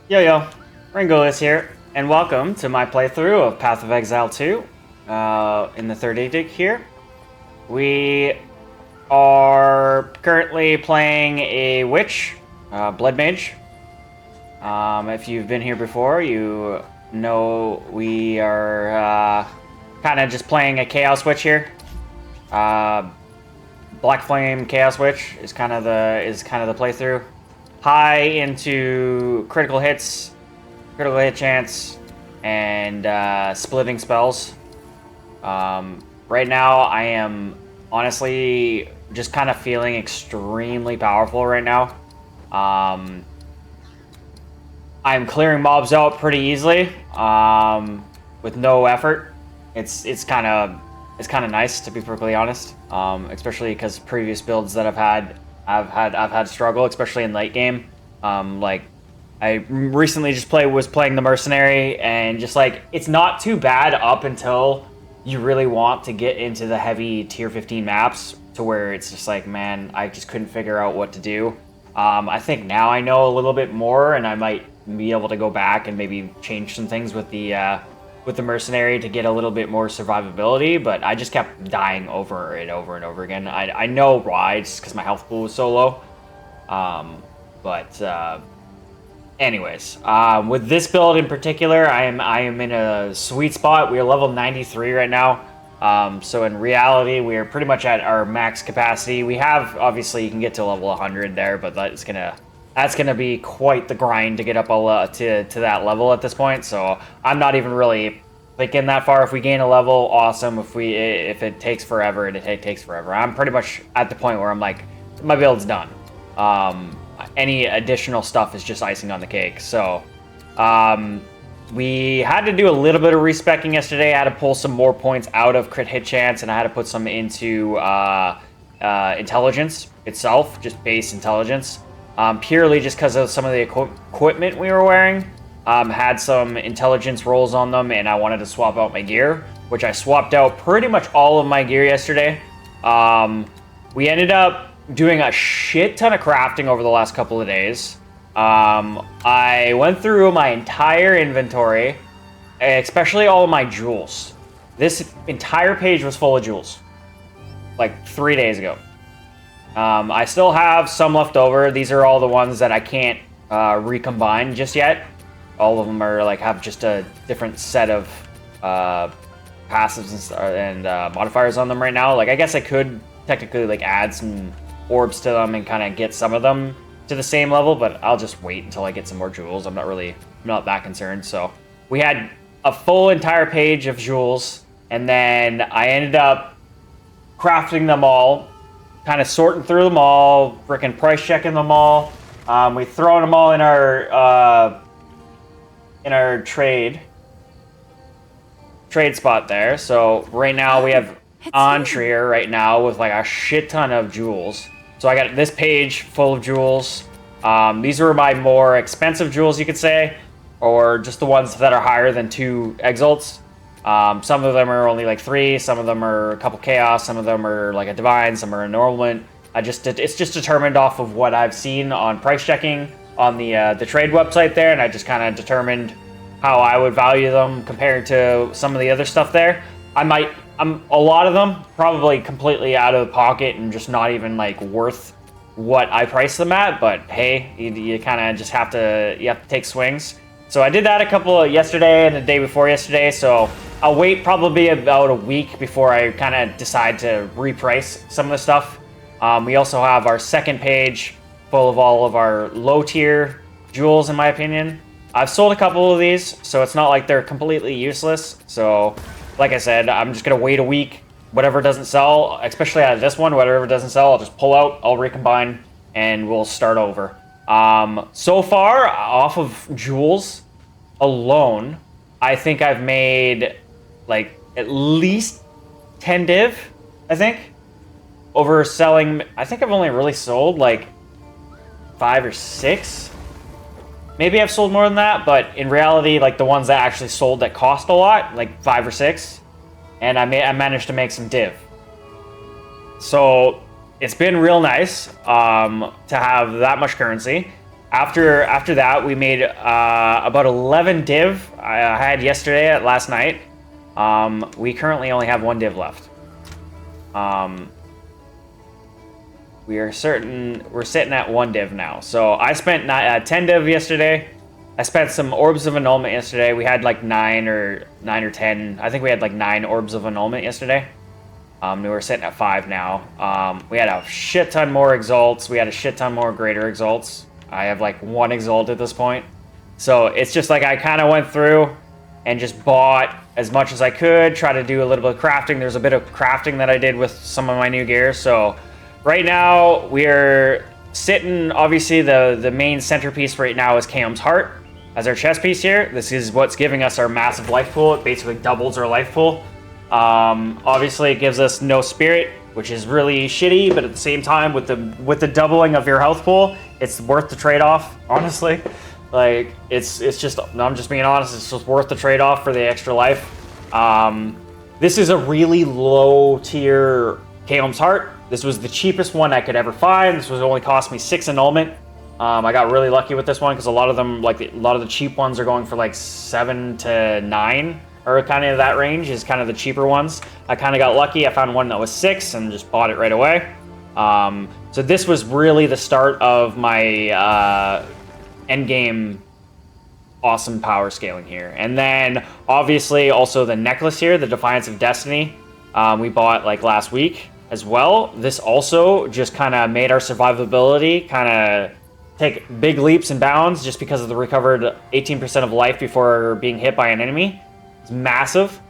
Yo, Renguleus here, and welcome to my playthrough of Path of Exile 2 in the third edict here. We are currently playing a witch, blood mage. If you've been here before, you know we are kind of just playing a chaos witch here. Black Flame Chaos Witch is kind of the playthrough. High into critical hit chance, and splitting spells. Right now, I am honestly just kind of feeling extremely powerful right now. I'm clearing mobs out pretty easily with no effort. It's kind of nice, to be perfectly honest, especially because previous builds that I've had struggle, especially in late game. Like I recently was playing the mercenary, and just like it's not too bad up until you really want to get into the heavy tier 15 maps, to where it's just like, man, I just couldn't figure out what to do. I think now I know a little bit more, and I might be able to go back and maybe change some things with the mercenary to get a little bit more survivability, but I just kept dying over and over and over again. I know why, just because my health pool was so low. Anyways, with this build in particular, I am in a sweet spot. We are level 93 right now. So in reality, we are pretty much at our max capacity. We have, obviously, you can get to level 100 there, but that's gonna be quite the grind to get up to that level at this point. So I'm not even really thinking that far. If we gain a level, awesome. If it takes forever, it takes forever. I'm pretty much at the point where I'm like, my build's done. Any additional stuff is just icing on the cake. So we had to do a little bit of respecking yesterday. I had to pull some more points out of crit hit chance, and I had to put some into intelligence itself, just base intelligence. Purely just because of some of the equipment we were wearing. Had some intelligence rolls on them, and I wanted to swap out my gear, which I swapped out pretty much all of my gear yesterday. We ended up doing a shit ton of crafting over the last couple of days. I went through my entire inventory, especially all of my jewels. This entire page was full of jewels, like 3 days ago. I still have some left over. These are all the ones that I can't recombine just yet. All of them are have just a different set of passives and modifiers on them right now. Like, I guess I could technically add some orbs to them and kind of get some of them to the same level, but I'll just wait until I get some more jewels. I'm not that concerned. So we had a full entire page of jewels, and then I ended up crafting them all, kind of sorting through them all, freaking price checking them all. We thrown them all in our trade spot there. So right now we have Entreer right now with a shit ton of jewels. So I got this page full of jewels. These are my more expensive jewels, you could say, or just the ones that are higher than 2 exalts. Some of them are only 3, some of them are a couple chaos, some of them are a divine, some are a normal. It's just determined off of what I've seen on price checking on the trade website there, and I just kind of determined how I would value them compared to some of the other stuff there. A lot of them probably completely out of the pocket and just not even worth what I price them at, but hey, you kind of just have to take swings. So I did that yesterday and the day before yesterday, so I'll wait probably about a week before I kind of decide to reprice some of the stuff. We also have our second page full of all of our low tier jewels, in my opinion. I've sold a couple of these, so it's not like they're completely useless. So like I said, I'm just going to wait a week. Whatever doesn't sell, especially out of this one, whatever doesn't sell, I'll just pull out, I'll recombine, and we'll start over. So far, off of jewels alone, I think I've made at least 10 div, I think. Over selling, I think I've only really sold 5 or 6. Maybe I've sold more than that, but in reality, the ones that actually sold that cost a lot, 5 or 6, and I managed to make some div. So it's been real nice to have that much currency. After that, we made about 11 div. I had yesterday, last night. We currently only have 1 div left. We're sitting at 1 div now. So I spent 10 div yesterday. I spent some orbs of annulment yesterday. We had like 9 or 10. I think we had like 9 orbs of annulment yesterday. We were sitting at 5 now. We had a shit ton more exalts. We had a shit ton more greater exalts. I have like 1 exalt at this point. So it's just like I kind of went through and just bought as much as I could, try to do a little bit of crafting. There's a bit of crafting that I did with some of my new gear. So right now we're sitting, obviously the main centerpiece right now is Kaom's Heart as our chest piece here. This is what's giving us our massive life pool. It basically doubles our life pool. Obviously it gives us no spirit, which is really shitty, but at the same time with the doubling of your health pool, it's worth the trade-off, honestly. Like it's just, I'm just being honest, it's just worth the trade-off for the extra life. This is a really low tier Kaom's Heart. This was the cheapest one I could ever find. This was only cost me 6 annulment. I got really lucky with this one because a lot of them, like a lot of the cheap ones are going for like 7 to 9 or kind of that range is kind of the cheaper ones. I kind of got lucky. I found one that was 6 and just bought it right away. So this was really the start of my end game awesome power scaling here. And then obviously also the necklace here, the Defiance of Destiny, we bought like last week as well. This also just kind of made our survivability kind of take big leaps and bounds just because of the recovered 18% of life before being hit by an enemy. It's massive.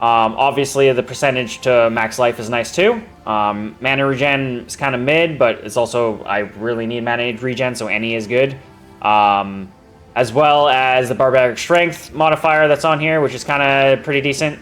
Obviously the percentage to max life is nice too. Mana regen is kind of mid, but it's also, I really need mana regen, so any is good. As well as the Barbaric Strength modifier that's on here, which is kind of pretty decent.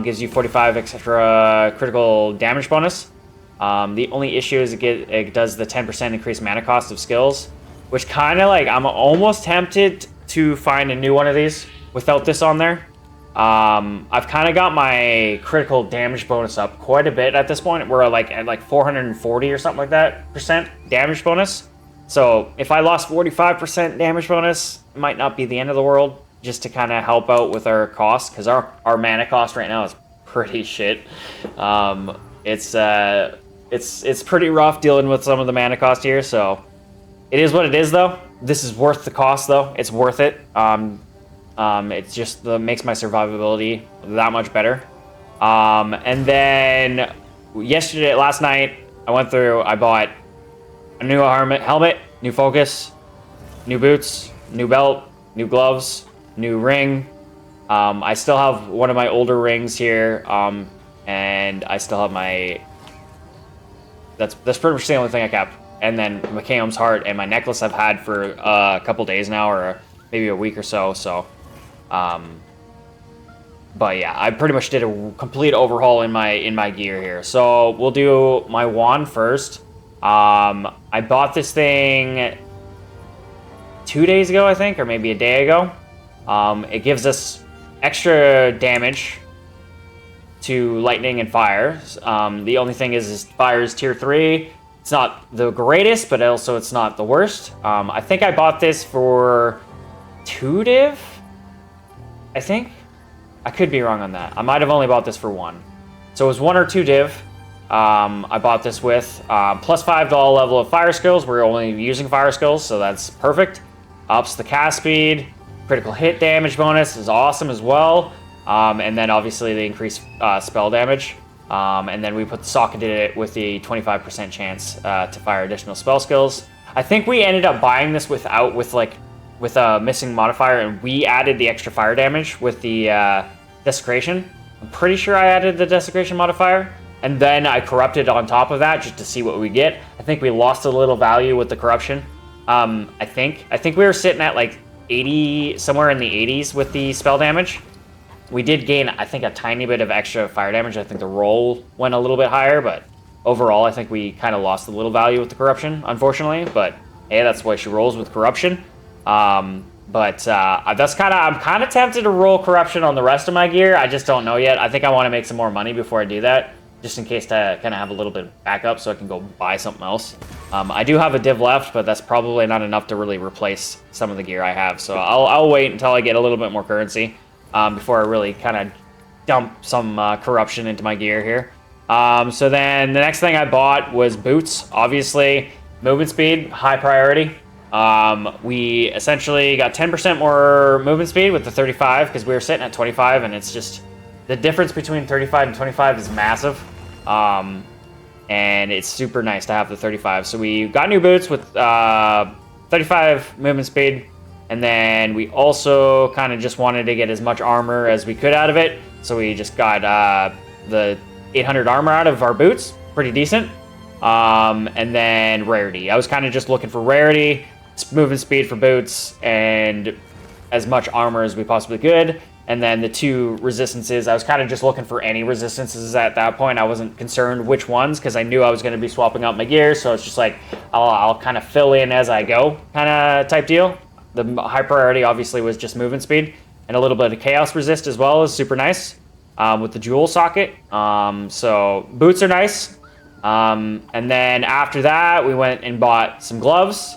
Gives you 45 extra critical damage bonus. The only issue is it does the 10% increased mana cost of skills, which kind of like, I'm almost tempted to find a new one of these without this on there. I've kind of got my critical damage bonus up quite a bit at this point. We're like at like 440 or something like that percent damage bonus. So if I lost 45% damage bonus, it might not be the end of the world, just to kind of help out with our cost, because our mana cost right now is pretty shit. It's pretty rough dealing with some of the mana cost here, so it is what it is though. This is worth the cost though. It's worth it. It's just makes my survivability that much better. And then last night, I went through, I bought a new helmet, new focus, new boots, new belt, new gloves, new ring. I still have one of my older rings here, and I still have my... That's pretty much the only thing I kept. And then my Kaom's Heart and my necklace I've had for a couple days now, or maybe a week or so. So, but yeah, I pretty much did a complete overhaul in my gear here. So we'll do my wand first. I bought this thing 2 days ago, I think, or maybe a day ago. It gives us extra damage to lightning and fire. The only thing is fire is tier 3. It's not the greatest, but also it's not the worst. I think I bought this for 2 div, I think. I could be wrong on that. I might have only bought this for 1. So it was 1 or 2 div. I bought this with plus 5 to all level of fire skills. We're only using fire skills, so that's perfect. Ups the cast speed. Critical hit damage bonus is awesome as well. And then obviously the increased spell damage. And then we socketed it with the 25% chance to fire additional spell skills. I think we ended up buying this with a missing modifier, and we added the extra fire damage with the desecration. I'm pretty sure I added the desecration modifier. And then I corrupted on top of that just to see what we get. I think we lost a little value with the corruption. I think we were sitting at like 80, somewhere in the 80s with the spell damage. We did gain, I think, a tiny bit of extra fire damage. I think the roll went a little bit higher, but overall, I think we kind of lost a little value with the corruption, unfortunately. But hey, that's the way she rolls with corruption. I'm kind of tempted to roll corruption on the rest of my gear. I just don't know yet. I think I want to make some more money before I do that. just in case to kind of have a little bit of backup so I can go buy something else. I do have a div left, but that's probably not enough to really replace some of the gear I have. So I'll wait until I get a little bit more currency before I really kind of dump some corruption into my gear here. So then the next thing I bought was boots. Obviously, movement speed, high priority. We essentially got 10% more movement speed with the 35 because we were sitting at 25, and it's just the difference between 35 and 25 is massive. And it's super nice to have the 35. So we got new boots with 35 movement speed, and then we also kind of just wanted to get as much armor as we could out of it. So we just got the 800 armor out of our boots, pretty decent. And then rarity. I was kind of just looking for rarity, movement speed for boots, and as much armor as we possibly could. And then the 2 resistances, I was kind of just looking for any resistances at that point. I wasn't concerned which ones because I knew I was going to be swapping out my gear. So it's just like I'll kind of fill in as I go kind of type deal. The high priority obviously was just movement speed, and a little bit of chaos resist as well is super nice with the jewel socket. So boots are nice. And then after that, we went and bought some gloves,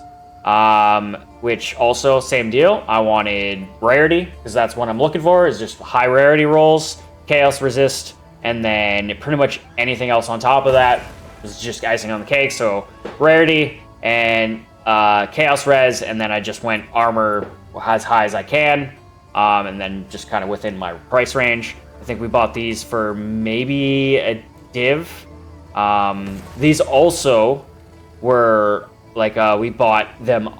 which also same deal. I wanted rarity because that's what I'm looking for, is just high rarity rolls, chaos resist, and then pretty much anything else on top of that was just icing on the cake. So rarity and chaos res, and then I just went armor as high as I can, and then just kind of within my price range. I think we bought these for maybe a div. These also were like we bought them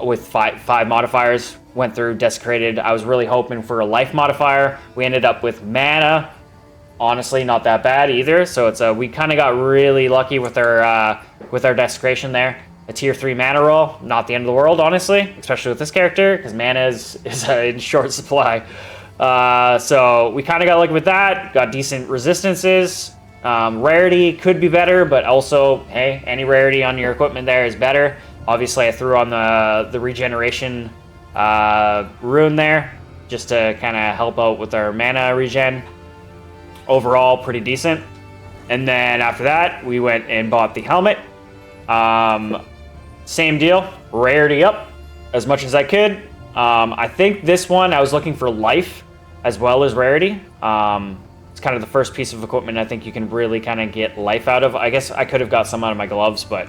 with five modifiers, went through desecrated. I was really hoping for a life modifier. We ended up with mana. Honestly, not that bad either. So it's we kind of got really lucky with our desecration there. A tier 3 mana roll, not the end of the world, honestly, especially with this character because mana is in short supply. So we kind of got lucky with that. Got decent resistances. Rarity could be better, but also, hey, any rarity on your equipment there is better. Obviously, I threw on the regeneration rune there just to kind of help out with our mana regen. Overall, pretty decent. And then after that, we went and bought the helmet. Same deal, rarity up as much as I could. I think this one I was looking for life as well as rarity. It's kind of the first piece of equipment I think you can really kind of get life out of. I guess I could have got some out of my gloves, but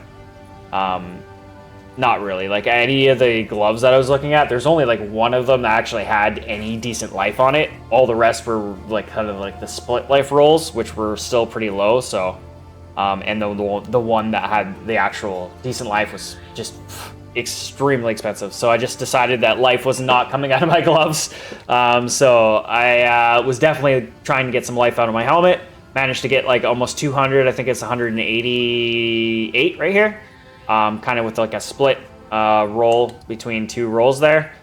not really. Like any of the gloves that I was looking at, there's only like one of them that actually had any decent life on it. All the rest were like kind of like the split life rolls, which were still pretty low. So, and the one that had the actual decent life was just extremely expensive. So I just decided that life was not coming out of my gloves. So I was definitely trying to get some life out of my helmet. Managed to get like almost 200. I think it's 188 right here. Kind of with like a split roll between 2 rolls there.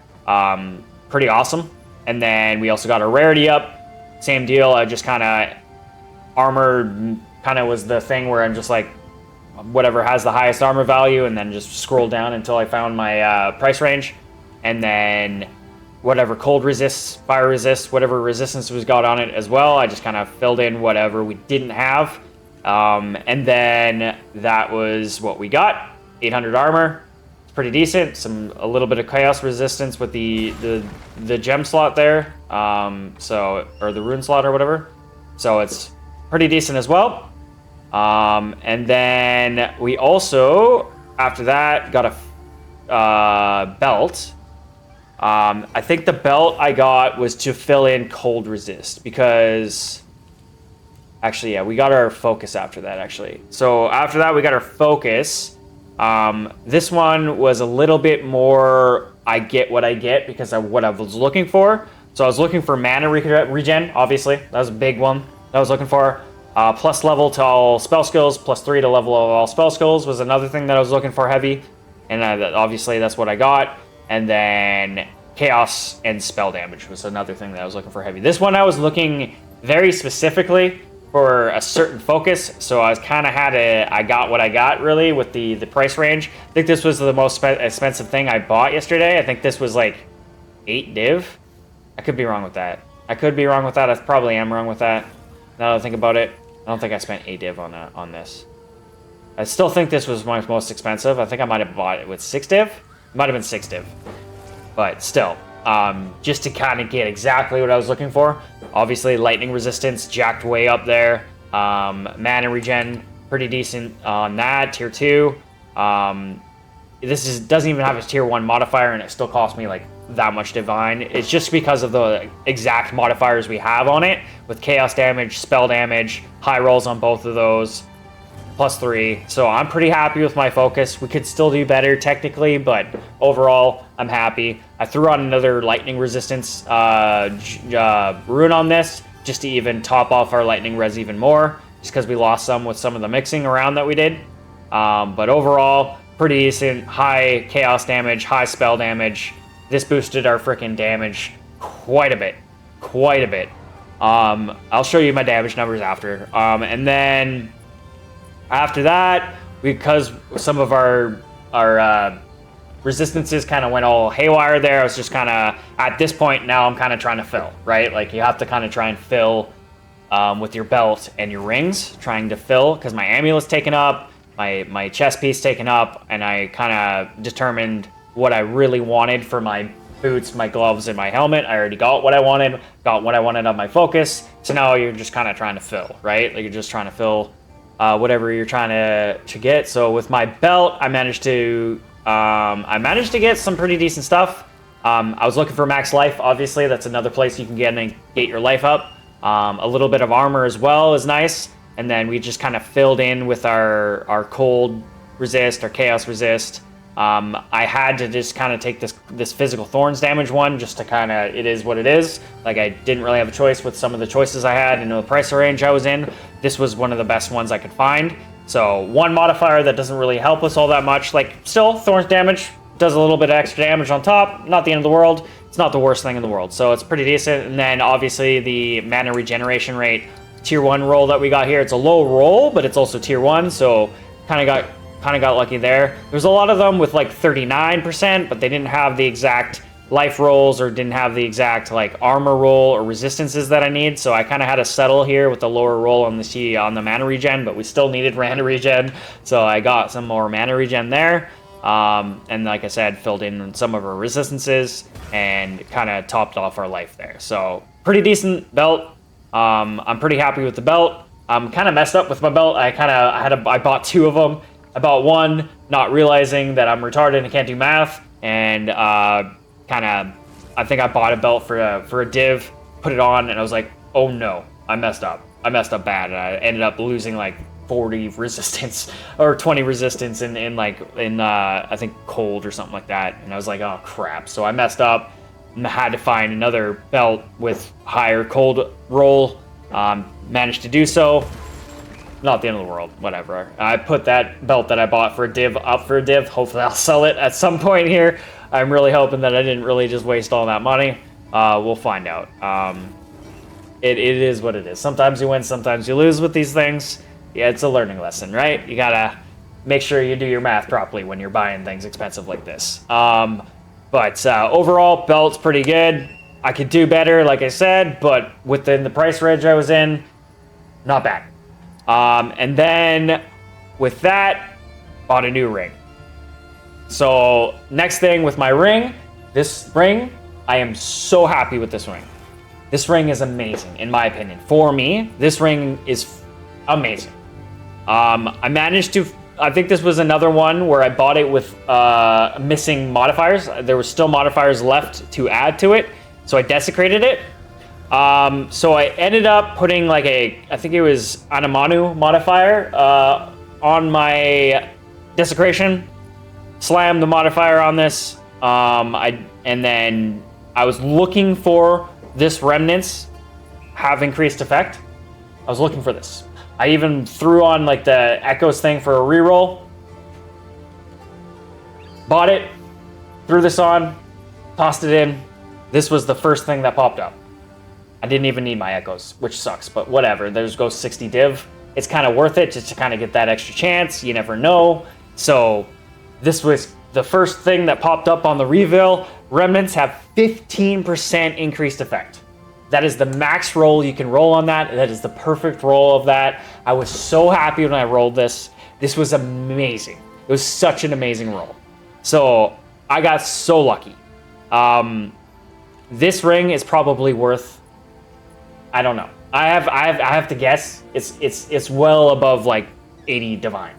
Pretty awesome. And then we also got a rarity up. Same deal. I just kind of armor kind of was the thing where I'm just like whatever has the highest armor value, and then just scroll down until I found my price range. And then whatever cold resists, fire resists, whatever resistance was got on it as well, I just kind of filled in whatever we didn't have. And then that was what we got. 800 armor. It's pretty decent. A little bit of chaos resistance with the gem slot there. Or the rune slot or whatever. So it's pretty decent as well. And then we also, after that, got a belt. I think the belt I got was to fill in cold resist because actually, yeah, we got our focus after that, actually. So after that, we got our focus. This one was a little bit more I get what I get because of what I was looking for. So I was looking for mana regen, obviously. That was a big one that I was looking for. Plus level to all spell skills, plus 3 to level of all spell skills was another thing that I was looking for heavy. And obviously that's what I got. And then chaos and spell damage was another thing that I was looking for heavy. This one I was looking very specifically for a certain focus, so I was kind of I got what I got really with the price range. I think this was the most expensive thing I bought yesterday. I think this was like 8 div. I could be wrong with that. I probably am wrong with that. Now that I think about it. don't think I spent a div on this. I still think this was my most expensive. I think I might have bought it with 6 div. It might have been 6 div. But still, just to kind of get exactly what I was looking for. Obviously, lightning resistance jacked way up there. Mana regen, pretty decent on that, tier 2. This doesn't even have a tier 1 modifier, and it still cost me like that much divine. It's just because of the exact modifiers we have on it, with chaos damage, spell damage, high rolls on both of those, +3. So I'm pretty happy with my focus. We could still do better technically, but overall, I'm happy. I threw on another lightning resistance rune on this, just to even top off our lightning res even more, just because we lost some with some of the mixing around that we did. But overall, pretty decent. High chaos damage, high spell damage. This boosted our freaking damage quite a bit. Quite a bit. I'll show you my damage numbers after. And then after that, because some of our resistances kind of went all haywire there, I was just kind of, at this point now, I'm kind of trying to fill, right? Like, you have to kind of try and fill with your belt and your rings, trying to fill, because my amulet's taken up, my chest piece taken up, and I kind of determined what I really wanted for my boots, my gloves, and my helmet. I already got what I wanted on my focus, so now you're just kind of trying to fill, right? Like, you're just trying to fill whatever you're trying to get. So with my belt, I managed to get some pretty decent stuff. I was looking for max life, obviously. That's another place you can get and get your life up. A little bit of armor as well is nice. And then we just kind of filled in with our cold resist, our chaos resist. I had to just kind of take this physical thorns damage one, just to kind of, it is what it is. Like, I didn't really have a choice with some of the choices I had and the price range I was in. This was one of the best ones I could find. So one modifier that doesn't really help us all that much. Like, still, thorns damage does a little bit of extra damage on top. Not the end of the world. It's not the worst thing in the world. So it's pretty decent. And then obviously the mana regeneration rate, tier 1 roll that we got here. It's a low roll, but it's also tier 1. So kind of got lucky there. There's a lot of them with like 39%, but they didn't have the exact life rolls or didn't have the exact like armor roll or resistances that I need. So I kind of had to settle here with the lower roll on the mana regen, but we still needed mana regen. So I got some more mana regen there. And like I said, filled in some of our resistances and kind of topped off our life there. So pretty decent belt. I'm pretty happy with the belt. I'm kind of messed up with my belt. I bought 2 of them. I bought one, not realizing that I'm retarded and can't do math, and I think I bought a belt for a div, put it on, and I was like, oh no, I messed up. I messed up bad, and I ended up losing like 40 resistance or 20 resistance in I think cold or something like that, and I was like, oh crap. So I messed up and had to find another belt with higher cold roll. Managed to do so. Not the end of the world, whatever. I put that belt that I bought for a div up for a div. Hopefully I'll sell it at some point here. I'm really hoping that I didn't really just waste all that money. We'll find out. It is what it is. Sometimes you win, sometimes you lose with these things. Yeah, it's a learning lesson, right? You gotta make sure you do your math properly when you're buying things expensive like this. But overall, belt's pretty good. I could do better, like I said, but within the price range I was in, not bad. And then with that, bought a new ring. So next thing with my ring, this ring, I am so happy with this ring. This ring is amazing, in my opinion. For me, this ring is amazing. I managed to, I think this was another one where I bought it with missing modifiers. There were still modifiers left to add to it, so I desecrated it. So I ended up putting like I think it was Anamanu modifier on my desecration. Slammed the modifier on this. And then I was looking for this remnants have increased effect. I was looking for this. I even threw on like the echoes thing for a reroll. Bought it, threw this on, tossed it in. This was the first thing that popped up. I didn't even need my echoes, which sucks, but whatever. There's goes 60 div. It's kind of worth it just to kind of get that extra chance. You never know. So this was the first thing that popped up on the reveal. Remnants have 15% increased effect. That is the max roll you can roll on that. That is the perfect roll of that. I was so happy when I rolled this. This was amazing. It was such an amazing roll. So I got so lucky. This ring is probably worth, I don't know. I have to guess. It's well above like 80 divine.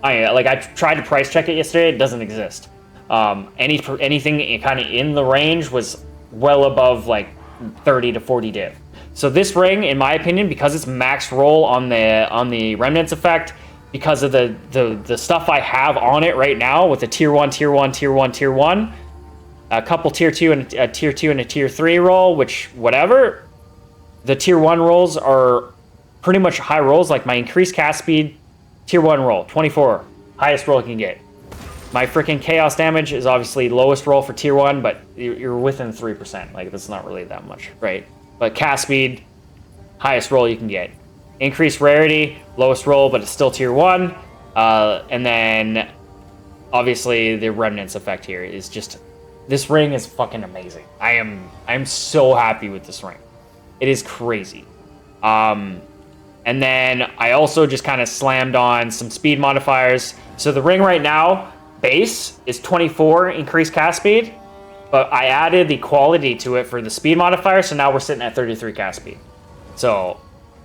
I tried to price check it yesterday. It doesn't exist. Anything kind of in the range was well above like 30 to 40 div. So this ring, in my opinion, because it's max roll on the remnants effect, because of the stuff I have on it right now with the tier 1, tier 1, tier 1, tier 1, a couple tier 2 and a tier 2 and a tier 3 roll, which whatever. The tier 1 rolls are pretty much high rolls, like my increased cast speed, tier 1 roll, 24, highest roll you can get. My freaking chaos damage is obviously lowest roll for tier 1, but you're within 3%. Like, that's not really that much, right? But cast speed, highest roll you can get. Increased rarity, lowest roll, but it's still tier 1. And then, obviously, the remnants effect here is just... This ring is fucking amazing. I'm so happy with this ring. It is crazy. And then I also just kind of slammed on some speed modifiers. So the ring right now, base, is 24 increased cast speed. But I added the quality to it for the speed modifier, so now we're sitting at 33 cast speed. So,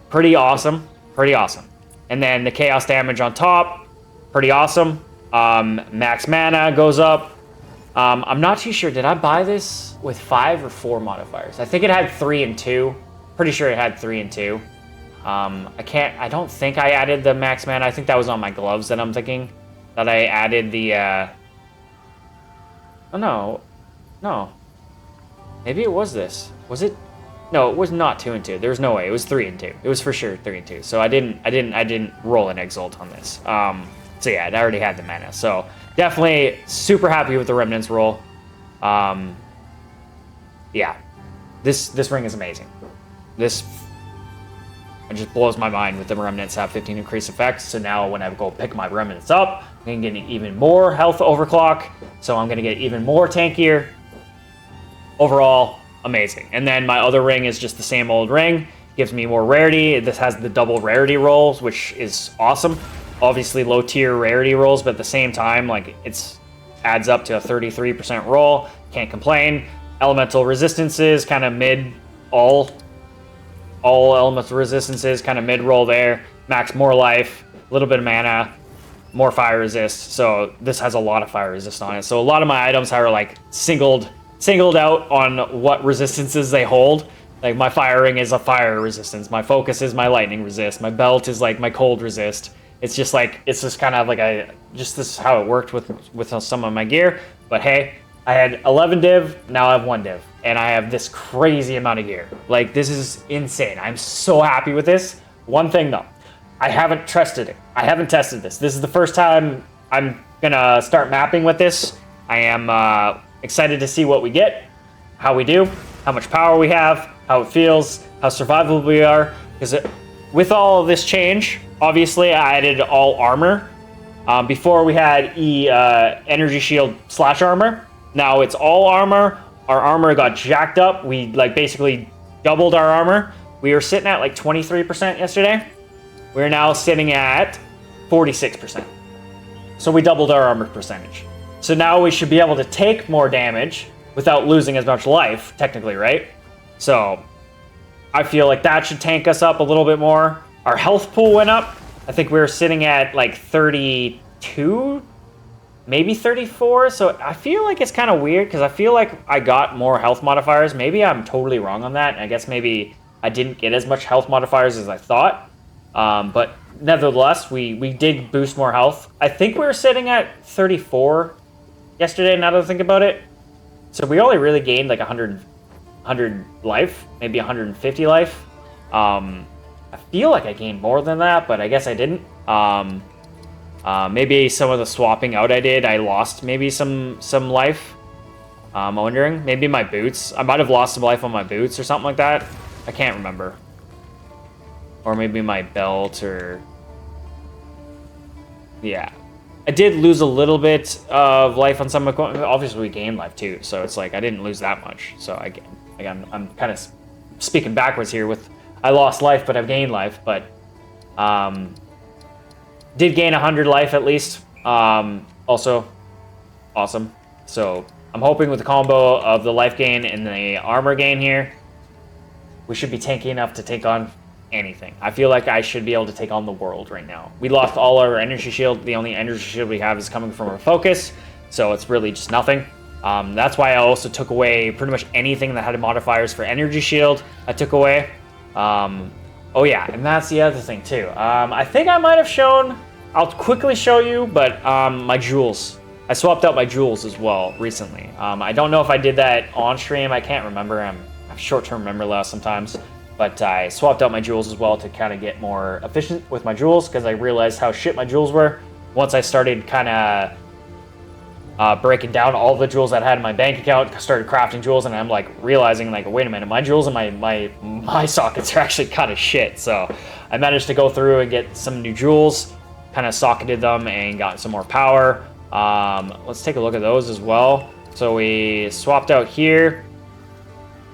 pretty awesome. Pretty awesome. And then the chaos damage on top, pretty awesome. Max mana goes up. I'm not too sure. Did I buy this with 5 or 4 modifiers? I think it had 3 and 2. Pretty sure it had 3 and 2. I don't think I added the max mana. I think that was on my gloves that I'm thinking. That I added the, Oh, no. No. Maybe it was this. Was it? No, it was not 2 and 2. There's no way. It was 3 and 2. It was for sure 3 and 2. So I didn't roll an exalt on this. So yeah, it already had the mana. So definitely super happy with the remnants roll. Yeah, this ring is amazing. It just blows my mind with the remnants have 15 increased effects. So now when I go pick my remnants up, I'm gonna get even more health overclock. So I'm gonna get even more tankier. Overall, amazing. And then my other ring is just the same old ring. Gives me more rarity. This has the double rarity rolls, which is awesome. Obviously low tier rarity rolls, but at the same time, like adds up to a 33% roll. Can't complain. Elemental resistances, kind of mid, all elemental resistances, kind of mid roll there. Max more life, a little bit of mana, more fire resist. So this has a lot of fire resist on it. So a lot of my items are like singled out on what resistances they hold. Like my fire ring is a fire resistance. My focus is my lightning resist. My belt is like my cold resist. It's just kind of like this is how it worked with some of my gear. But hey, I had 11 div, now I have 1 div. And I have this crazy amount of gear. Like, this is insane. I'm so happy with this. One thing though, I haven't tested it. I haven't tested this. This is the first time I'm gonna start mapping with this. I am excited to see what we get, how we do, how much power we have, how it feels, how survivable we are. Because with all of this change, obviously I added all armor. Before we had energy shield / armor. Now it's all armor. Our armor got jacked up. We basically doubled our armor. We were sitting at like 23% yesterday. We're now sitting at 46%. So we doubled our armor percentage. So now we should be able to take more damage without losing as much life, technically, right? So I feel like that should tank us up a little bit more. Our health pool went up. I think we were sitting at like 32, maybe 34. So I feel like it's kind of weird because I feel like I got more health modifiers. Maybe I'm totally wrong on that. I guess maybe I didn't get as much health modifiers as I thought. But nevertheless, we did boost more health. I think we were sitting at 34 yesterday, now that I think about it. So we only really gained like 100 life, maybe 150 life. I feel like I gained more than that, but I guess I didn't. Maybe some of the swapping out I did, I lost maybe some life. I'm wondering. Maybe my boots. I might have lost some life on my boots or something like that. I can't remember. Or maybe my belt or... Yeah. I did lose a little bit of life on some equipment. Obviously, we gained life too, so it's like I didn't lose that much. So I'm kind of speaking backwards here with I lost life, but I've gained life, but did gain 100 life at least. Also, awesome. So I'm hoping with the combo of the life gain and the armor gain here, we should be tanky enough to take on anything. I feel like I should be able to take on the world right now. We lost all our energy shield. The only energy shield we have is coming from our focus, so it's really just nothing. That's why I also took away pretty much anything that had modifiers for energy shield. I took away. Oh yeah, and that's the other thing too. I think I might have shown, I'll quickly show you, but my jewels. I swapped out my jewels as well recently. I don't know if I did that on stream. I can't remember. I'm short-term memory loss sometimes. But I swapped out my jewels as well to kind of get more efficient with my jewels because I realized how shit my jewels were. Once I started kind of breaking down all the jewels that I had in my bank account, started crafting jewels, and I'm like realizing like, wait a minute, my jewels and my sockets are actually kind of shit. So I managed to go through and get some new jewels, kind of socketed them and got some more power. Let's take a look at those as well. So we swapped out here.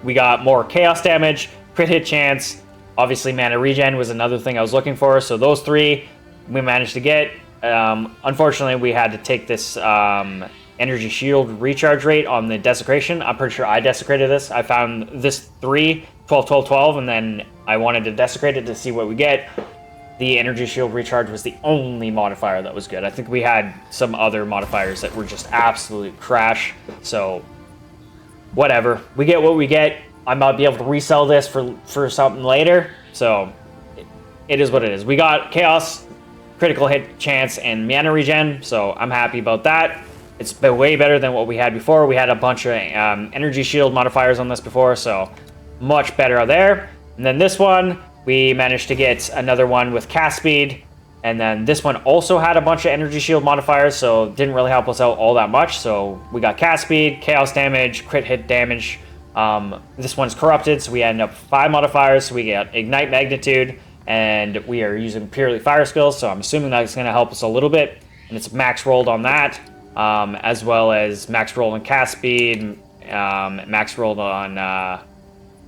We got more chaos damage, crit hit chance. Obviously, mana regen was another thing I was looking for. So those three we managed to get. Unfortunately, we had to take this energy shield recharge rate on the desecration. I'm pretty sure I desecrated this. I found this 3, 12, 12, 12, and then I wanted to desecrate it to see what we get. The energy shield recharge was the only modifier that was good. I think we had some other modifiers that were just absolute trash. So whatever, we get what we get. I might be able to resell this for something later. So it is what it is. We got chaos, critical hit chance, and mana regen. So I'm happy about that. It's been way better than what we had before. We had a bunch of energy shield modifiers on this before, so much better there. And then this one, we managed to get another one with cast speed. And then this one also had a bunch of energy shield modifiers, so didn't really help us out all that much. So we got cast speed, chaos damage, crit hit damage. This one's corrupted, so we end up 5 modifiers. So we get ignite magnitude, and we are using purely fire skills, so I'm assuming that's going to help us a little bit. And it's max rolled on that, as well as max roll on cast speed, max rolled on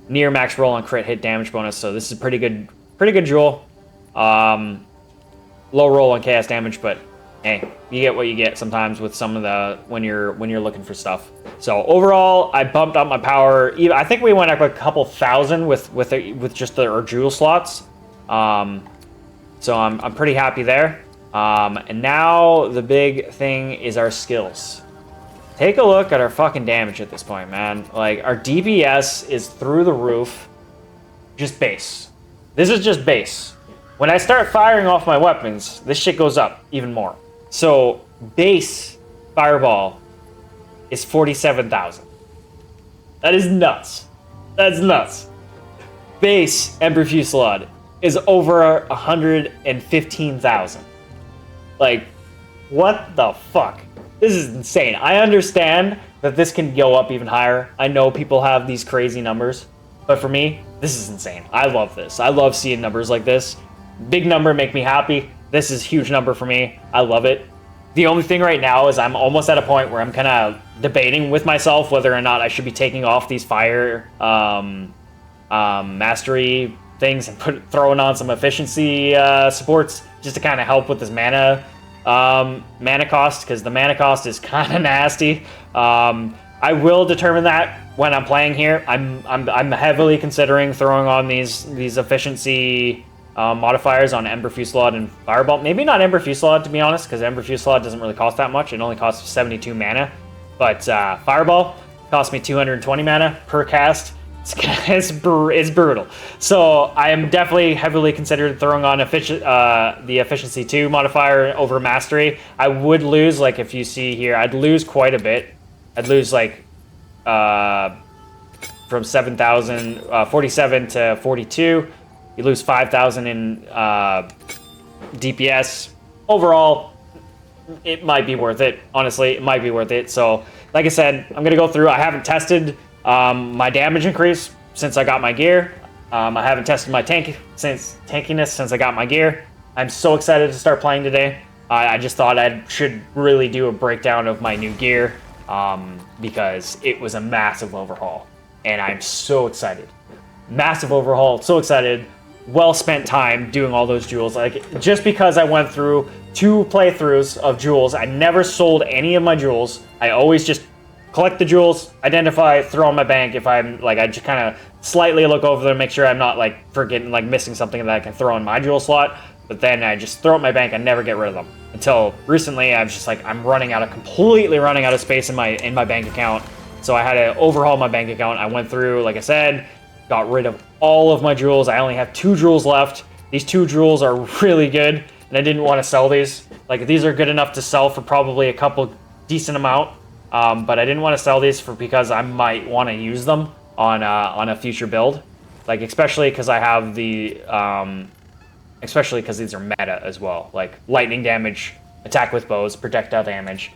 near max roll on crit hit damage bonus. So this is a pretty good jewel. Low roll on chaos damage, but hey, you get what you get sometimes with some of the when you're looking for stuff. So overall, I bumped up my power. I think we went up a couple thousand with just our jewel slots. So I'm pretty happy there. And now the big thing is our skills. Take a look at our fucking damage at this point, man. Like, our DPS is through the roof. Just base. This is just base. When I start firing off my weapons, this shit goes up even more. So, base fireball is 47,000. That is nuts. That's nuts. Base Ember Fusillade is over 115,000. Like, what the fuck? This is insane. I understand that this can go up even higher. I know people have these crazy numbers, but for me, this is insane. I love this. I love seeing numbers like this. Big number make me happy. This is huge number for me. I love it. The only thing right now is I'm almost at a point where I'm kind of debating with myself whether or not I should be taking off these fire mastery things and throwing on some efficiency supports just to kind of help with this mana cost, because the mana cost is kind of nasty. I will determine that when I'm playing here. I'm heavily considering throwing on these efficiency modifiers on Ember Fusillade and Fireball. Maybe not Ember Fusillade, to be honest, because Ember Fusillade doesn't really cost that much. It only costs 72 mana. But Fireball cost me 220 mana per cast. It's brutal. So I am definitely heavily considered throwing on the Efficiency 2 modifier over Mastery. I would lose, like if you see here, I'd lose quite a bit. I'd lose like from 7,000, 47 to 42. You lose 5,000 in DPS. Overall, it might be worth it. Honestly, it might be worth it. So, like I said, I'm going to go through. I haven't tested my damage increase since I got my gear. I haven't tested my tankiness since I got my gear. I'm so excited to start playing today. I just thought I should really do a breakdown of my new gear because it was a massive overhaul. And I'm so excited. massive overhaul. So excited. Well spent time doing all those jewels. Like, just because I went through 2 playthroughs of jewels, I never sold any of my jewels. I always just collect the jewels, identify, throw in my bank. If I'm like, I just kind of slightly look over them, make sure I'm not like forgetting, like missing something that I can throw in my jewel slot. But then I just throw it in my bank. I never get rid of them until recently. I was just like, I'm completely running out of space in my bank account. So I had to overhaul my bank account. I went through, like I said, got rid of all of my jewels. I only have 2 jewels left. These 2 jewels are really good, and I didn't want to sell these. Like, these are good enough to sell for probably a couple decent amount, but I didn't want to sell these because I might want to use them on a future build. Like, especially because I have the, especially because these are meta as well. Like, lightning damage, attack with bows, projectile damage,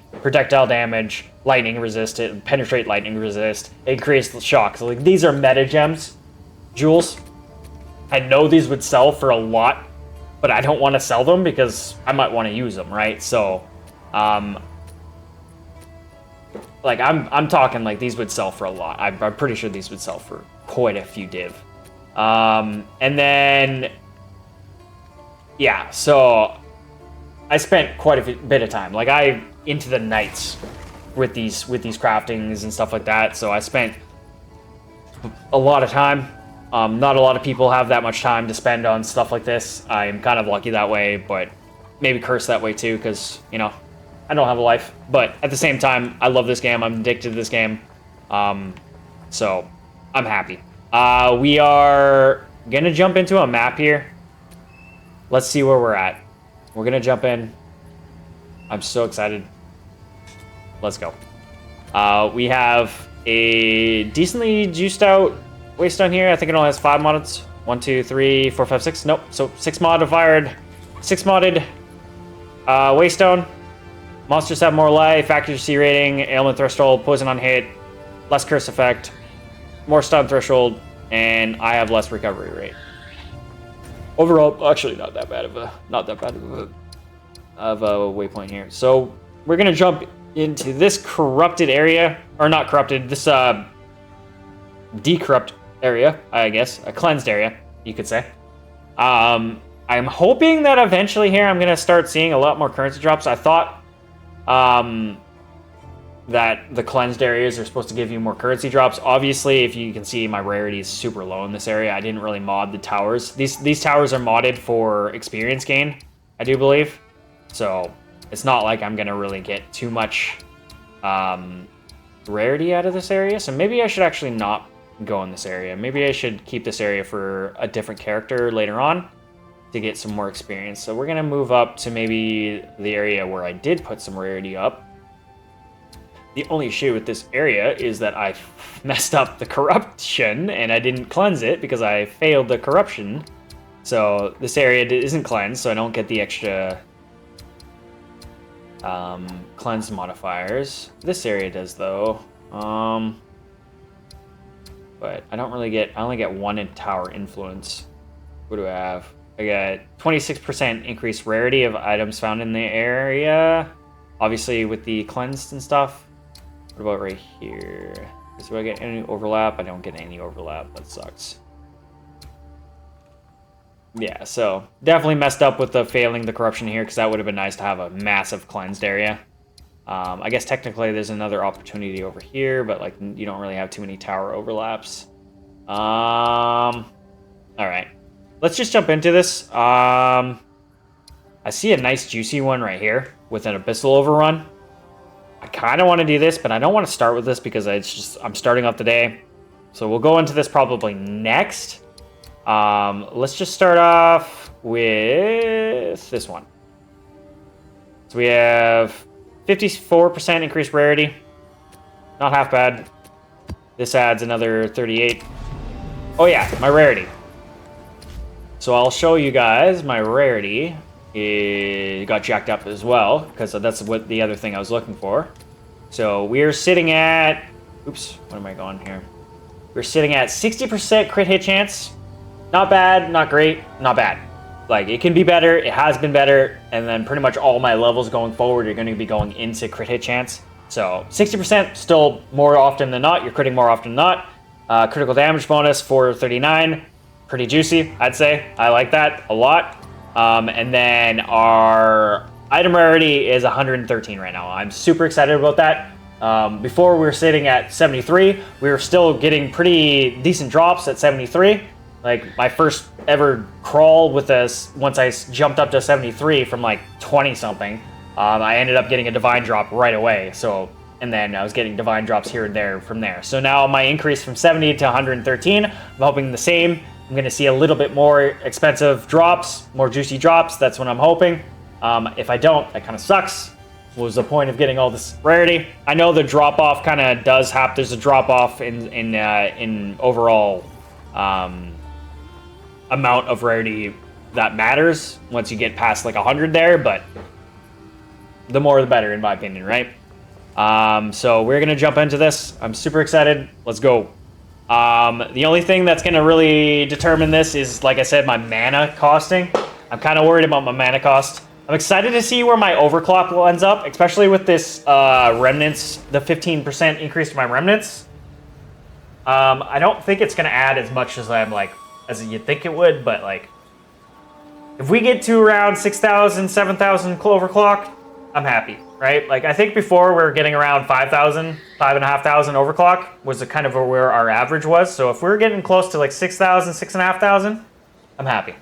lightning resist, penetrate lightning resist, increase the shock. So like, these are meta gems, jewels. I know these would sell for a lot, but I don't want to sell them because I might want to use them, right? So, like I'm talking like these would sell for a lot. I'm pretty sure these would sell for quite a few div. And then, yeah, so I spent quite a bit of time. Like, I into the nights with these craftings and stuff like that. So I spent a lot of time. Not a lot of people have that much time to spend on stuff like this. I'm kind of lucky that way, but maybe cursed that way too, because, you know, I don't have a life. But at the same time, I love this game. I'm addicted to this game. So I'm happy. We are going to jump into a map here. Let's see where we're at. We're going to jump in. I'm so excited. Let's go. We have a decently juiced out waystone here. I think it only has 5 mods. 1, 2, 3, 4, 5, 6. Nope. So 6 modified, 6 modded waystone. Monsters have more life, accuracy rating, ailment threshold, poison on hit, less curse effect, more stun threshold, and I have less recovery rate. Overall, actually not that bad of a waypoint here. So we're gonna jump into this corrupted area, or not corrupted, this decorrupt area, I guess, a cleansed area, you could say. I'm hoping that eventually here I'm gonna start seeing a lot more currency drops. I thought that the cleansed areas are supposed to give you more currency drops. Obviously, if you can see, my rarity is super low in this area. I didn't really mod the towers. These towers are modded for experience gain, I do believe. So it's not like I'm gonna really get too much rarity out of this area. So maybe I should actually not go in this area. Maybe I should keep this area for a different character later on to get some more experience. So we're gonna move up to maybe the area where I did put some rarity up. The only issue with this area is that I messed up the corruption and I didn't cleanse it because I failed the corruption. So this area isn't cleansed, so I don't get the extra cleanse modifiers. This area does though. But I don't really get, I only get 1 in tower influence. What do I have? I got 26% increased rarity of items found in the area. Obviously with the cleansed and stuff. What about right here? Do I get any overlap? I don't get any overlap. That sucks. Yeah, so definitely messed up with the failing the corruption here, because that would have been nice to have a massive cleansed area. I guess technically there's another opportunity over here, but like you don't really have too many tower overlaps. All right, let's just jump into this. I see a nice juicy one right here with an abyssal overrun. I kind of want to do this, but I don't want to start with this because I'm starting off the day. So we'll go into this probably next. Let's just start off with this one. So we have 54% increased rarity. Not half bad. This adds another 38. Oh yeah, my rarity. So I'll show you guys my rarity. It got jacked up as well, because that's what the other thing I was looking for. So we're sitting at, oops, what am I going here? We're sitting at 60% crit hit chance. Not bad, not great, not bad. Like, it can be better, it has been better, and then pretty much all my levels going forward are going to be going into crit hit chance. So 60% still more often than not, you're critting more often than not. Critical damage bonus for 39. Pretty juicy, I'd say. I like that a lot. And then our item rarity is 113 right now. I'm super excited about that. Before we were sitting at 73. We were still getting pretty decent drops at 73. Like my first ever crawl with this, once I jumped up to 73 from like 20 something, I ended up getting a divine drop right away. So, and then I was getting divine drops here and there from there. So now my increase from 70 to 113, I'm hoping the same. I'm going to see a little bit more expensive drops, more juicy drops. That's what I'm hoping. If I don't, that kind of sucks. What was the point of getting all this rarity? I know the drop off kind of does happen. There's a drop off in overall amount of rarity that matters once you get past like 100 there, but the more the better in my opinion, right? So we're gonna jump into this. I'm super excited. Let's go. The only thing that's gonna really determine this is, like I said, my mana costing. I'm kind of worried about my mana cost. I'm excited to see where my overclock ends up, especially with this remnants, the 15% increase to my remnants. I don't think it's gonna add as much as as you'd think it would, but like, if we get to around 6,000, 7,000 overclock, I'm happy, right? Like, I think before we were getting around 5,000, 5,500 overclock was kind of where our average was. So if we're getting close to like 6,000, 6,500, I'm happy.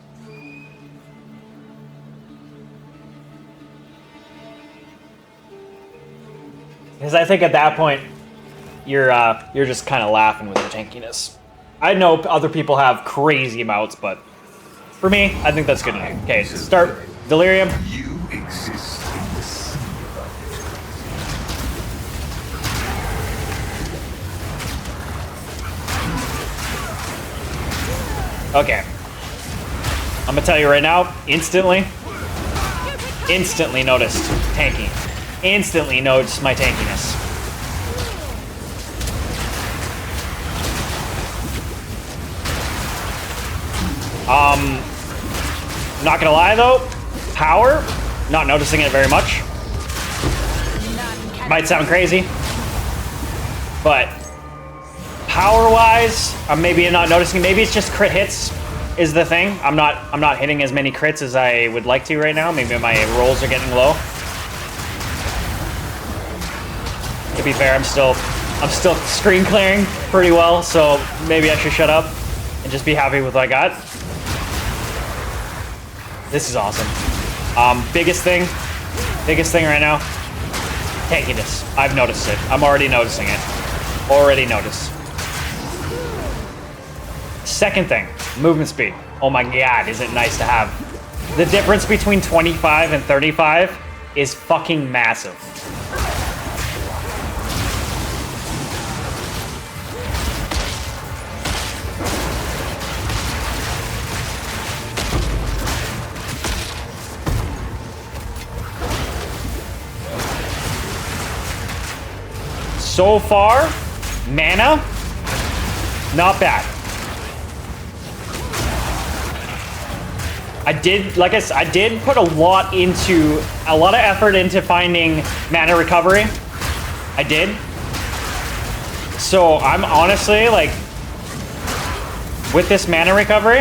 Because I think at that point, you're just kind of laughing with your tankiness. I know other people have crazy amounts, but for me, I think that's good enough. Okay, so start Delirium. You exist in the sea. Okay. I'm gonna tell you right now, instantly noticed tanking. Instantly noticed my tankiness. Not gonna lie though, power, not noticing it very much. Might sound crazy, but power-wise, I'm maybe not noticing. Maybe it's just crit hits is the thing. I'm not hitting as many crits as I would like to right now. Maybe my rolls are getting low. To be fair, I'm still screen clearing pretty well, so maybe I should shut up and just be happy with what I got. This is awesome. Biggest thing right now, tankiness. I've noticed it. I'm already noticing it. Already noticed. Second thing, movement speed. Oh my god, is it nice to have. The difference between 25 and 35 is fucking massive. So far, mana, not bad. I did put a lot of effort into finding mana recovery. I did. So I'm honestly like, with this mana recovery,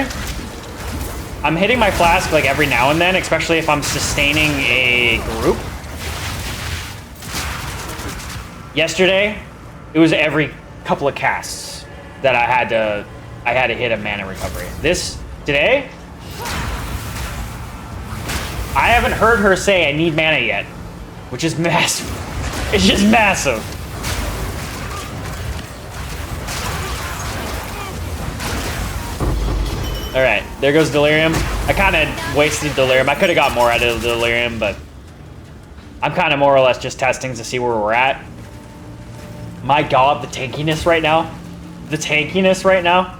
I'm hitting my flask like every now and then, especially if I'm sustaining a group. Yesterday, it was every couple of casts that I had to hit a mana recovery. Today, I haven't heard her say I need mana yet, which is massive. It's just massive. All right, there goes Delirium. I kind of wasted Delirium. I could have got more out of Delirium, but I'm kind of more or less just testing to see where we're at. My god, the tankiness right now. The tankiness right now.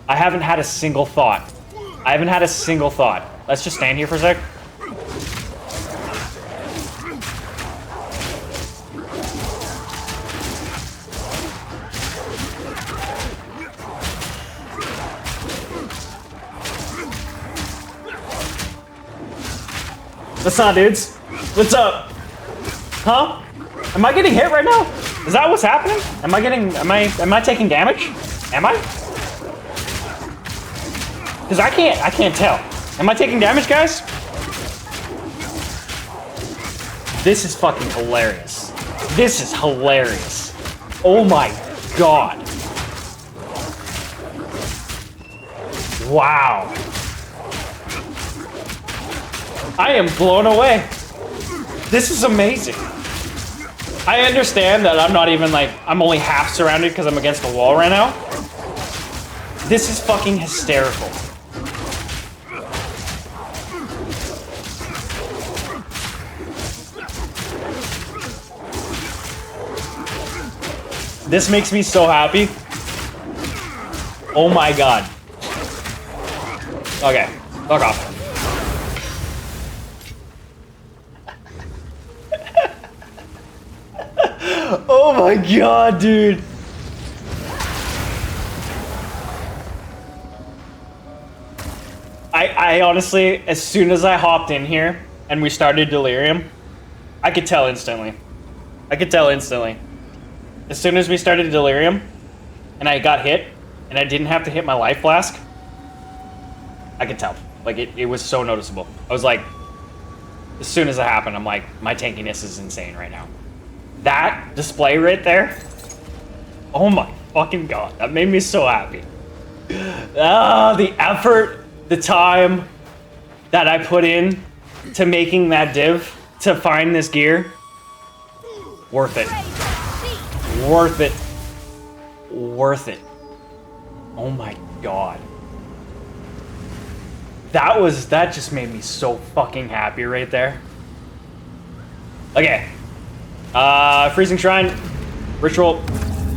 I haven't had a single thought. I haven't had a single thought. Let's just stand here for a sec. What's up, dudes? What's up? Huh? Am I getting hit right now? Is that what's happening? Am I taking damage? Am I? Because I can't tell. Am I taking damage, guys? This is fucking hilarious. This is hilarious. Oh my god. Wow. I am blown away. This is amazing. I understand that I'm not even like, I'm only half surrounded because I'm against the wall right now. This is fucking hysterical. This makes me so happy. Oh my god. Okay, fuck off. Oh my god, dude. I honestly, as soon as I hopped in here and we started Delirium, I could tell instantly. I could tell instantly. As soon as we started Delirium and I got hit and I didn't have to hit my life flask, I could tell. Like, it was so noticeable. I was like, as soon as it happened, I'm like, my tankiness is insane right now. That display right there, oh my fucking god, that made me so happy. Ah, the effort, the time that I put in to making that div to find this gear, worth it. Worth it. Worth it. Oh my god. That just made me so fucking happy right there. Okay. Freezing Shrine. Ritual.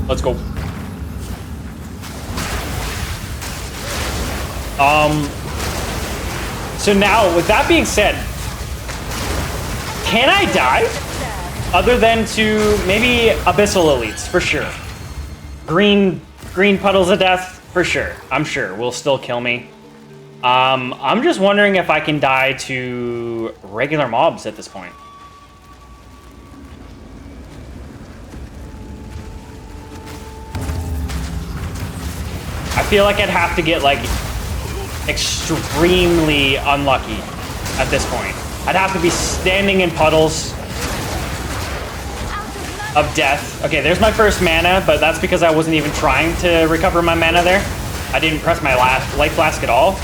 Let's go. So now, with that being said, can I die? Other than to maybe Abyssal Elites, for sure. Green Puddles of Death, for sure. I'm sure will still kill me. I'm just wondering if I can die to regular mobs at this point. I feel like I'd have to get, like, extremely unlucky at this point. I'd have to be standing in puddles of death. Okay, there's my first mana, but that's because I wasn't even trying to recover my mana there. I didn't press my life flask at all.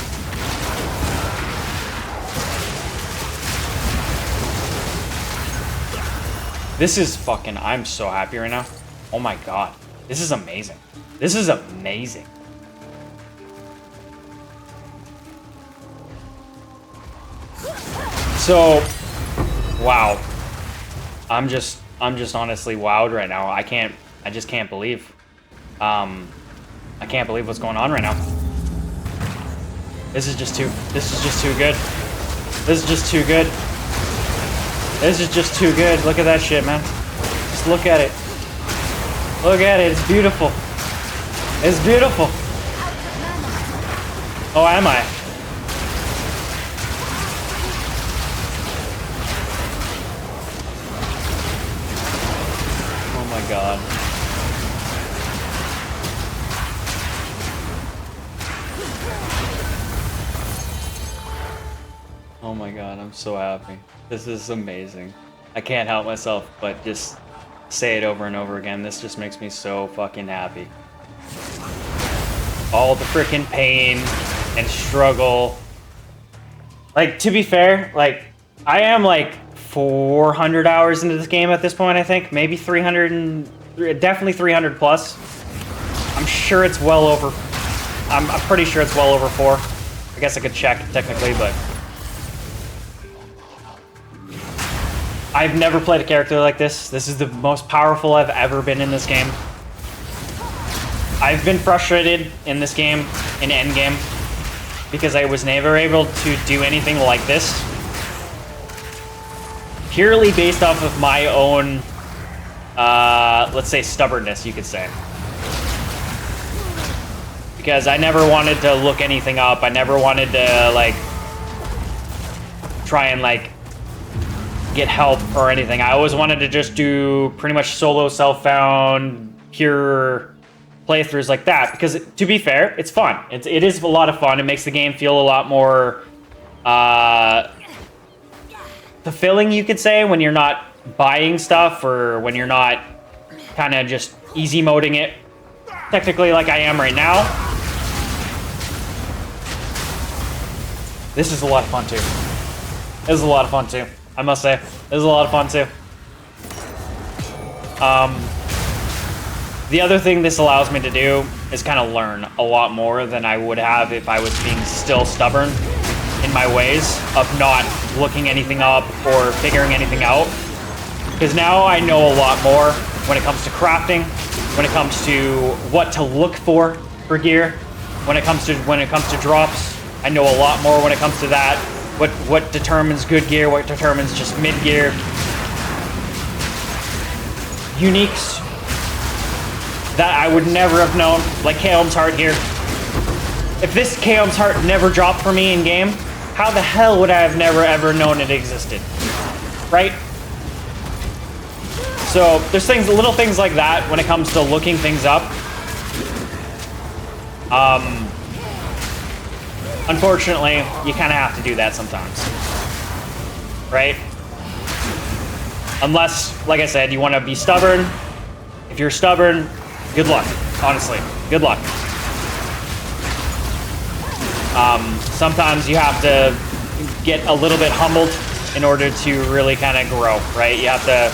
This is fucking, I'm so happy right now. Oh my god. This is amazing. This is amazing. So, wow. I'm just honestly wowed right now. I just can't believe. I can't believe what's going on right now. This is just too good. This is just too good. This is just too good. Look at that shit, man. Just look at it. Look at it. It's beautiful. It's beautiful. Oh, am I? Oh my god. Oh my god, I'm so happy. This is amazing. I can't help myself but just say it over and over again. This just makes me so fucking happy. All the freaking pain and struggle. Like, to be fair, like, I am like 400 hours into this game at this point, I think. Maybe 300 and... definitely 300 plus. I'm sure it's well over... I'm pretty sure it's well over 4. I guess I could check, technically, but... I've never played a character like this. This is the most powerful I've ever been in this game. I've been frustrated in this game, in endgame, because I was never able to do anything like this. Purely based off of my own, let's say, stubbornness, you could say. Because I never wanted to look anything up. I never wanted to, like, try and, like, get help or anything. I always wanted to just do pretty much solo, self-found, pure playthroughs like that, because to be fair, it's fun. It is a lot of fun. It makes the game feel a lot more fulfilling, you could say, when you're not buying stuff or when you're not kind of just easy moding it, technically, like I am right now. This is a lot of fun too. This is a lot of fun too, I must say. This is a lot of fun too. The other thing this allows me to do is kind of learn a lot more than I would have if I was being still stubborn in my ways of not looking anything up or figuring anything out. Because now I know a lot more when it comes to crafting, when it comes to what to look for gear, when it comes to drops. I know a lot more when it comes to that. What determines good gear, what determines just mid gear. Uniques that I would never have known, like Kael'th's Heart here. If this Kael'th's Heart never dropped for me in game, how the hell would I have never ever known it existed? Right? So there's things, little things like that when it comes to looking things up. Unfortunately, you kind of have to do that sometimes, right? Unless, like I said, you want to be stubborn. If you're stubborn, good luck, honestly. Good luck. Sometimes you have to get a little bit humbled in order to really kind of grow, right? You have to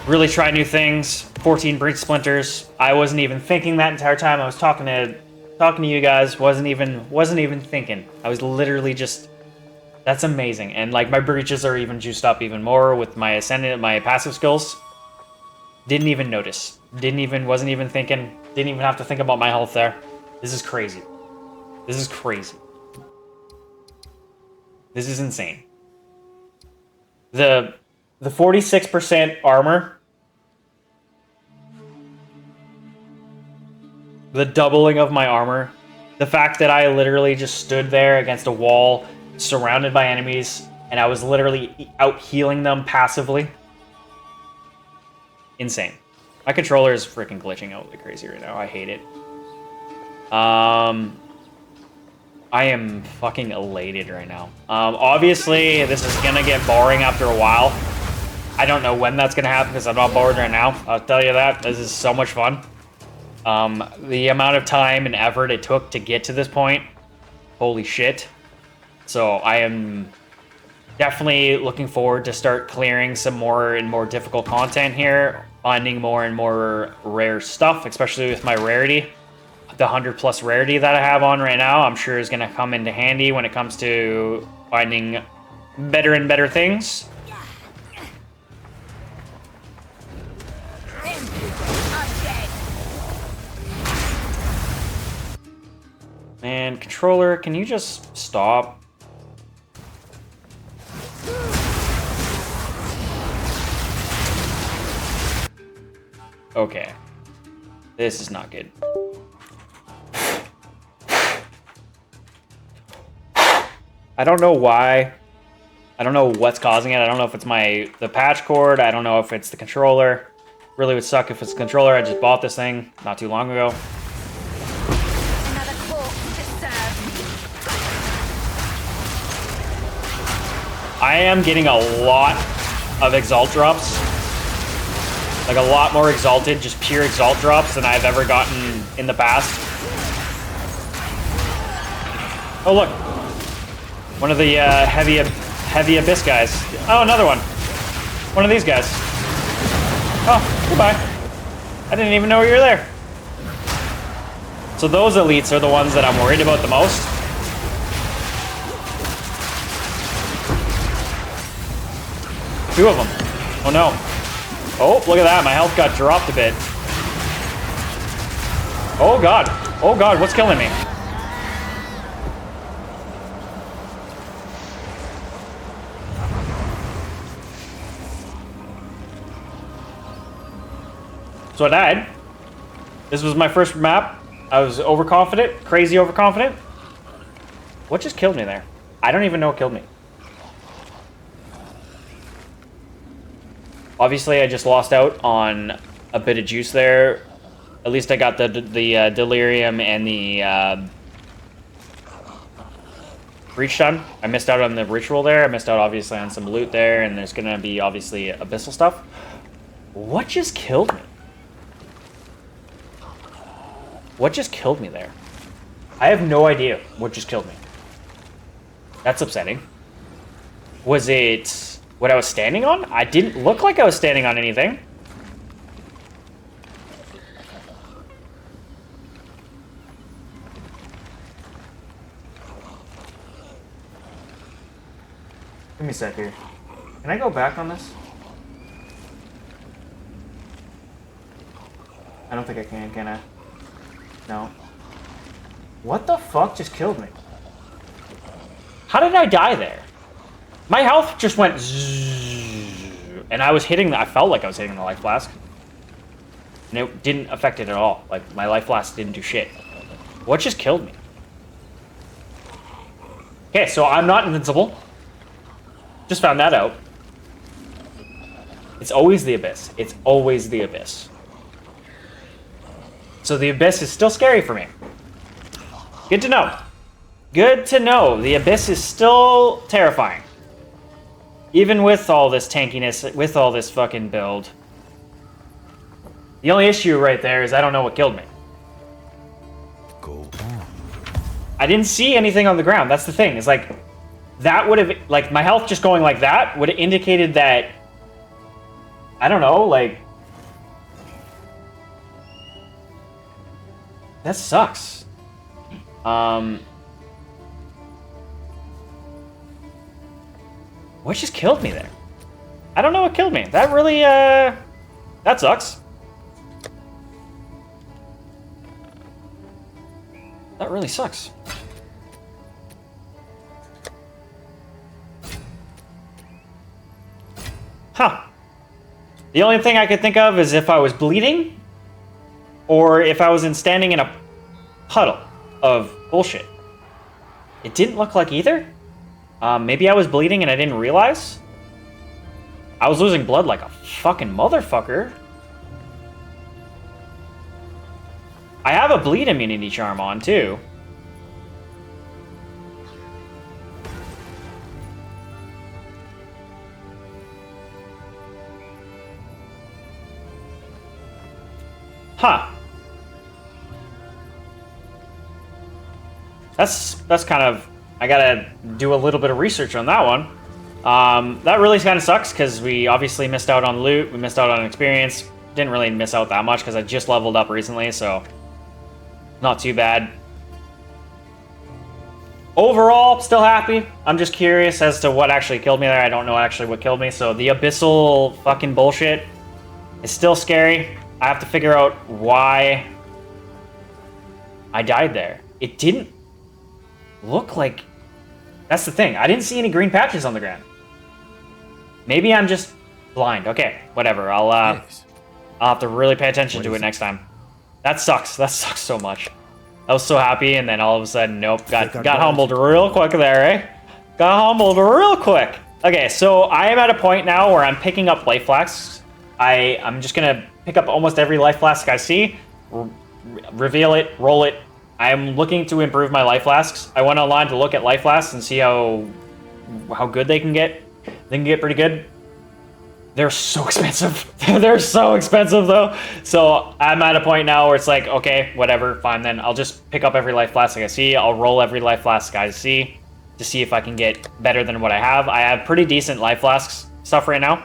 really try new things. 14 breach splinters. I wasn't even thinking that entire time. I was talking to you guys. Wasn't even thinking. I was literally just. That's amazing. And like my breaches are even juiced up even more with my ascendant, my passive skills. Didn't even notice. Wasn't even thinking. Didn't even have to think about my health there. This is crazy. This is crazy. This is insane. The 46% armor. The doubling of my armor. The fact that I literally just stood there against a wall, surrounded by enemies, and I was literally out healing them passively. Insane. My controller is freaking glitching out like crazy right now. I hate it. I am fucking elated right now. Obviously, this is gonna get boring after a while. I don't know when that's gonna happen because I'm not bored right now. I'll tell you that. This is so much fun. The amount of time and effort it took to get to this point, holy shit. So I am definitely looking forward to start clearing some more and more difficult content here, finding more and more rare stuff, especially with my rarity. The 100+ rarity that I have on right now, I'm sure is going to come into handy when it comes to finding better and better things. Man, controller, can you just stop? Okay. This is not good. I don't know why. I don't know what's causing it. I don't know if it's the patch cord. I don't know if it's the controller. Really would suck if it's the controller. I just bought this thing not too long ago. I am getting a lot of Exalt drops. Like a lot more Exalted, just pure Exalt drops than I've ever gotten in the past. Oh look. One of the heavy Abyss guys. Oh, another one. One of these guys. Oh, goodbye. I didn't even know you were there. So those elites are the ones that I'm worried about the most. Two of them. Oh no. Oh, look at that. My health got dropped a bit. Oh god. Oh god, what's killing me? So I died. This was my first map. I was overconfident, crazy overconfident. What just killed me there? I don't even know what killed me. Obviously, I just lost out on a bit of juice there. At least I got the delirium and the breach done. I missed out on the ritual there. I missed out, obviously, on some loot there, and there's gonna be, obviously, abyssal stuff. What just killed me? What just killed me there? I have no idea what just killed me. That's upsetting. Was it what I was standing on? I didn't look like I was standing on anything. Give me a sec here. Can I go back on this? I don't think I can I? No. What the fuck just killed me? How did I die there? My health just went zzz, and I was hitting I felt like I was hitting the life flask. And it didn't affect it at all. Like, my life flask didn't do shit. What just killed me? Okay, so I'm not invincible. Just found that out. It's always the Abyss. It's always the Abyss. So the Abyss is still scary for me. Good to know. Good to know. The Abyss is still terrifying. Even with all this tankiness, with all this fucking build. The only issue right there is I don't know what killed me. Go on. I didn't see anything on the ground. That's the thing. It's like, that would have, like, my health just going like that would have indicated that, I don't know, like, that sucks. What just killed me there? I don't know what killed me. That really, that sucks. That really sucks. Huh. The only thing I could think of is if I was bleeding, or if I was standing in a puddle of bullshit. It didn't look like either. Maybe I was bleeding and I didn't realize. I was losing blood like a fucking motherfucker. I have a bleed immunity charm on, too. Huh. That's kind of... I gotta do a little bit of research on that one. That really kind of sucks, because we obviously missed out on loot, we missed out on experience. Didn't really miss out that much, because I just leveled up recently, so... Not too bad. Overall, still happy. I'm just curious as to what actually killed me there. I don't know actually what killed me, so the abyssal fucking bullshit is still scary. I have to figure out why I died there. It didn't look like... That's the thing. I didn't see any green patches on the ground. Maybe I'm just blind. Okay, whatever. I'll have to really pay attention to it next time. That sucks. That sucks so much. I was so happy, and then all of a sudden, nope. Got humbled real quick there, eh? Got humbled real quick. Okay, so I am at a point now where I'm picking up life flasks. I'm just gonna pick up almost every life flask I see, reveal it, roll it. I'm looking to improve my life flasks. I went online to look at life flasks and see how good they can get. They can get pretty good. They're so expensive. They're so expensive, though. So I'm at a point now where it's like, okay, whatever, fine then. I'll just pick up every life flask I see. I'll roll every life flask I see to see if I can get better than what I have. I have pretty decent life flasks stuff right now.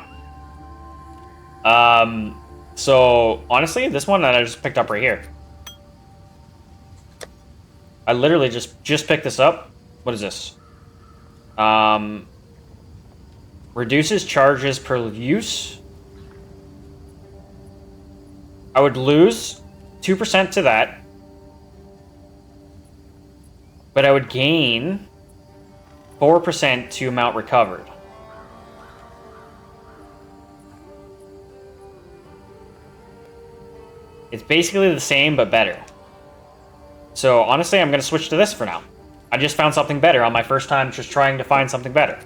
So honestly, this one that I just picked up right here. I literally just picked this up. What is this? Reduces charges per use. I would lose 2% to that. But I would gain 4% to amount recovered. It's basically the same, but better. So honestly, I'm going to switch to this for now. I just found something better on my first time just trying to find something better.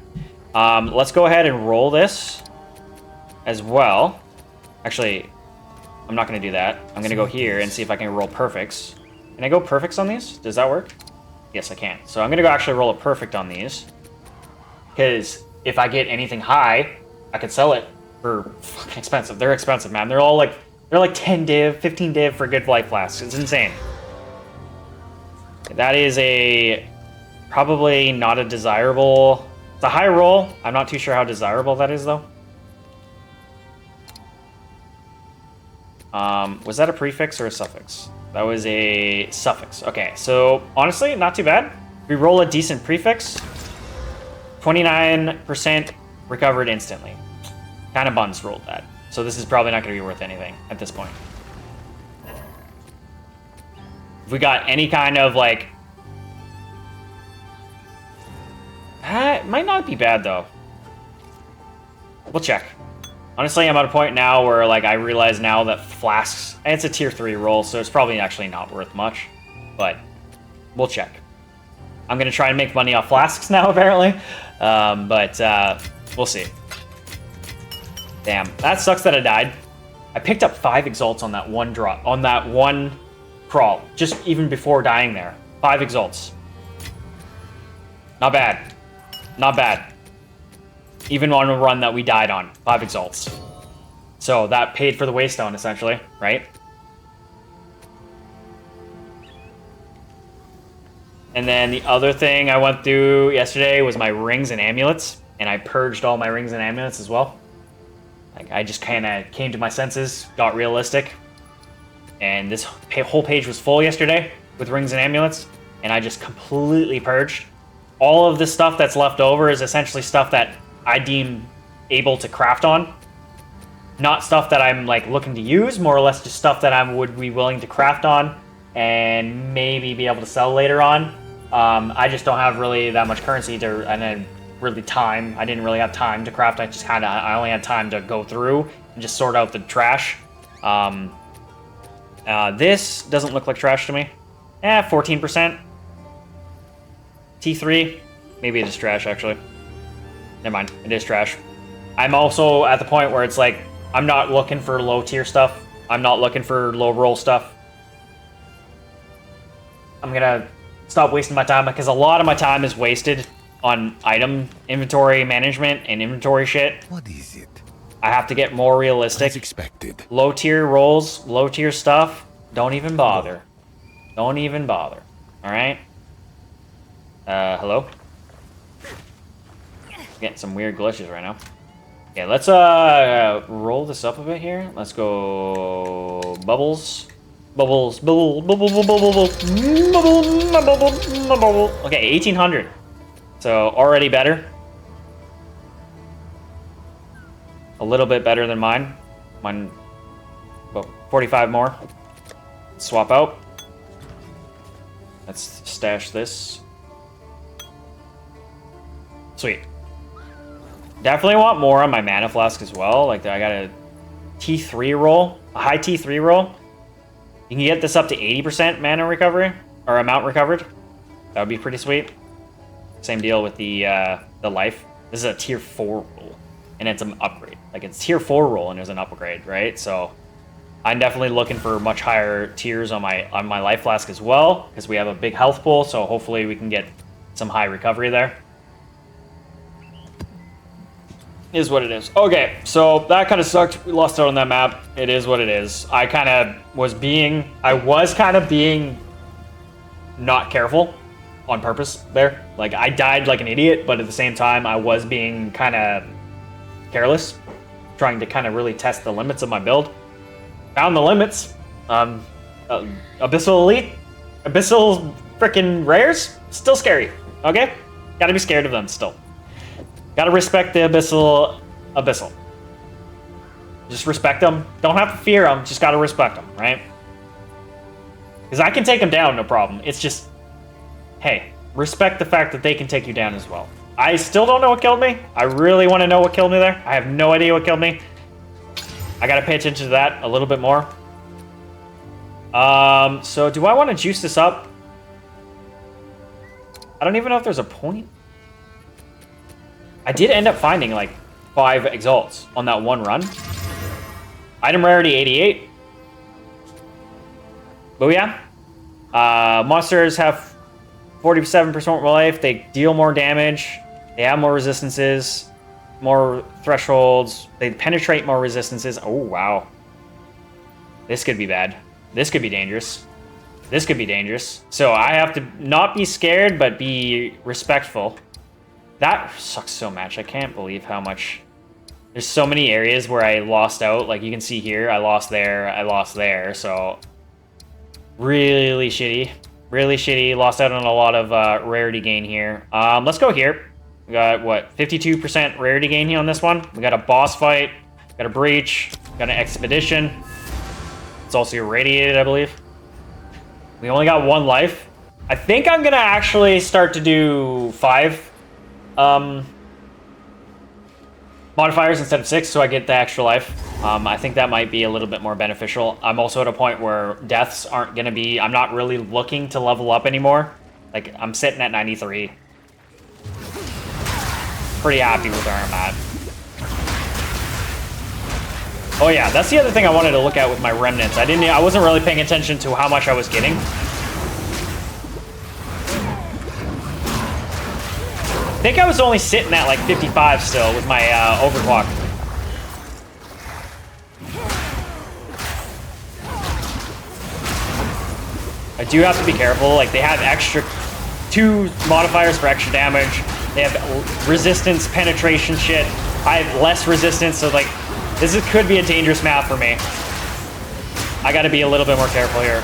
Let's go ahead and roll this. as well. Actually, I'm not going to do that. I'm going to go here and see if I can roll perfects. Can I go perfects on these? Does that work? Yes, I can. So I'm going to go actually roll a perfect on these. Because if I get anything high, I could sell it for fucking expensive. They're expensive, man. They're like 10 div, 15 div for good life flasks. It's insane. That is probably not a desirable. It's a high roll. I'm not too sure how desirable that is, though. Was that a prefix or a suffix? That was a suffix. Okay, so honestly, not too bad. We roll a decent prefix. 29% recovered instantly. Kind of buns rolled that. So this is probably not going to be worth anything at this point. If we got any kind of like... it might not be bad though. We'll check. Honestly, I'm at a point now where like I realize now that flasks... And it's a tier 3 roll, so it's probably actually not worth much. But we'll check. I'm going to try and make money off flasks now, apparently. But we'll see. Damn, that sucks that I died. I picked up 5 exalts on that one drop, on that one crawl, just even before dying there. 5 exalts. Not bad. Not bad. Even on a run that we died on. 5 exalts. So that paid for the waystone, essentially, right? And then the other thing I went through yesterday was my rings and amulets. And I purged all my rings and amulets as well. Like, I just kind of came to my senses, got realistic. And this whole page was full yesterday with rings and amulets. And I just completely purged. All of the stuff that's left over is essentially stuff that I deem able to craft on. Not stuff that I'm like looking to use, more or less just stuff that I would be willing to craft on and maybe be able to sell later on. I just don't have really that much currency to, and then really time. I didn't really have time to craft. I only had time to go through and just sort out the trash. This doesn't look like trash to me. 14%. T3, maybe it is trash actually. Never mind, it is trash. I'm also at the point where it's like, I'm not looking for low tier stuff. I'm not looking for low roll stuff. I'm gonna stop wasting my time because a lot of my time is wasted on item inventory management and inventory shit. What is it? I have to get more realistic. As expected. Low tier rolls, low tier stuff, don't even bother. Don't even bother. Alright? Hello? Getting some weird glitches right now. Okay, let's roll this up a bit here. Let's go bubbles. Bubbles, bubble, bubble, bubble, bubble, bubble, bubble, bubble. Okay, 1800. So already better. A little bit better than mine. Mine, about 45 more. Swap out. Let's stash this. Sweet. Definitely want more on my mana flask as well. Like, I got a T3 roll, a high T3 roll. You can get this up to 80% mana recovery, or amount recovered. That would be pretty sweet. Same deal with the life. This is a tier 4 roll, and it's an upgrade. Like, it's tier 4 roll, and there's an upgrade, right? So, I'm definitely looking for much higher tiers on my life flask as well, because we have a big health pool, so hopefully we can get some high recovery there. Is what it is. Okay, so that kind of sucked. We lost out on that map. It is what it is. I was kind of being not careful on purpose there. Like, I died like an idiot, but at the same time, I was being kind of careless, trying to kind of really test the limits of my build. Found the limits. Abyssal Elite, Abyssal frickin' rares, still scary. Okay? Gotta be scared of them still. Gotta respect the Abyssal. Just respect them. Don't have to fear them, just gotta respect them, right? Because I can take them down, no problem. It's just, hey, respect the fact that they can take you down as well. I still don't know what killed me. I really want to know what killed me there. I have no idea what killed me. I gotta pay attention to that a little bit more. So do I want to juice this up? I don't even know if there's a point. I did end up finding like 5 exalts on that one run. Item rarity 88. But yeah. Monsters have 47% more life. They deal more damage. They have more resistances. More thresholds. They penetrate more resistances. Oh, wow. This could be bad. This could be dangerous. This could be dangerous. So I have to not be scared, but be respectful. That sucks so much. I can't believe how much... There's so many areas where I lost out. Like you can see here, I lost there, I lost there. So really shitty. Really shitty. Lost out on a lot of rarity gain here. Let's go here. We got, what, 52% rarity gain here on this one. We got a boss fight. Got a breach. Got an expedition. It's also irradiated, I believe. We only got 1 life. I think I'm gonna actually start to do 5 modifiers instead of 6, so I get the extra life. I think that might be a little bit more beneficial. I'm also at a point where deaths aren't gonna be... I'm not really looking to level up anymore. Like, I'm sitting at 93. Pretty happy with where I'm at. Oh yeah, that's the other thing I wanted to look at with my remnants. I wasn't really paying attention to how much I was getting. I think I was only sitting at like 55 still with my overclock. I do have to be careful. Like they have extra 2 modifiers for extra damage. They have resistance, penetration shit. I have less resistance, so like could be a dangerous map for me. I gotta be a little bit more careful here.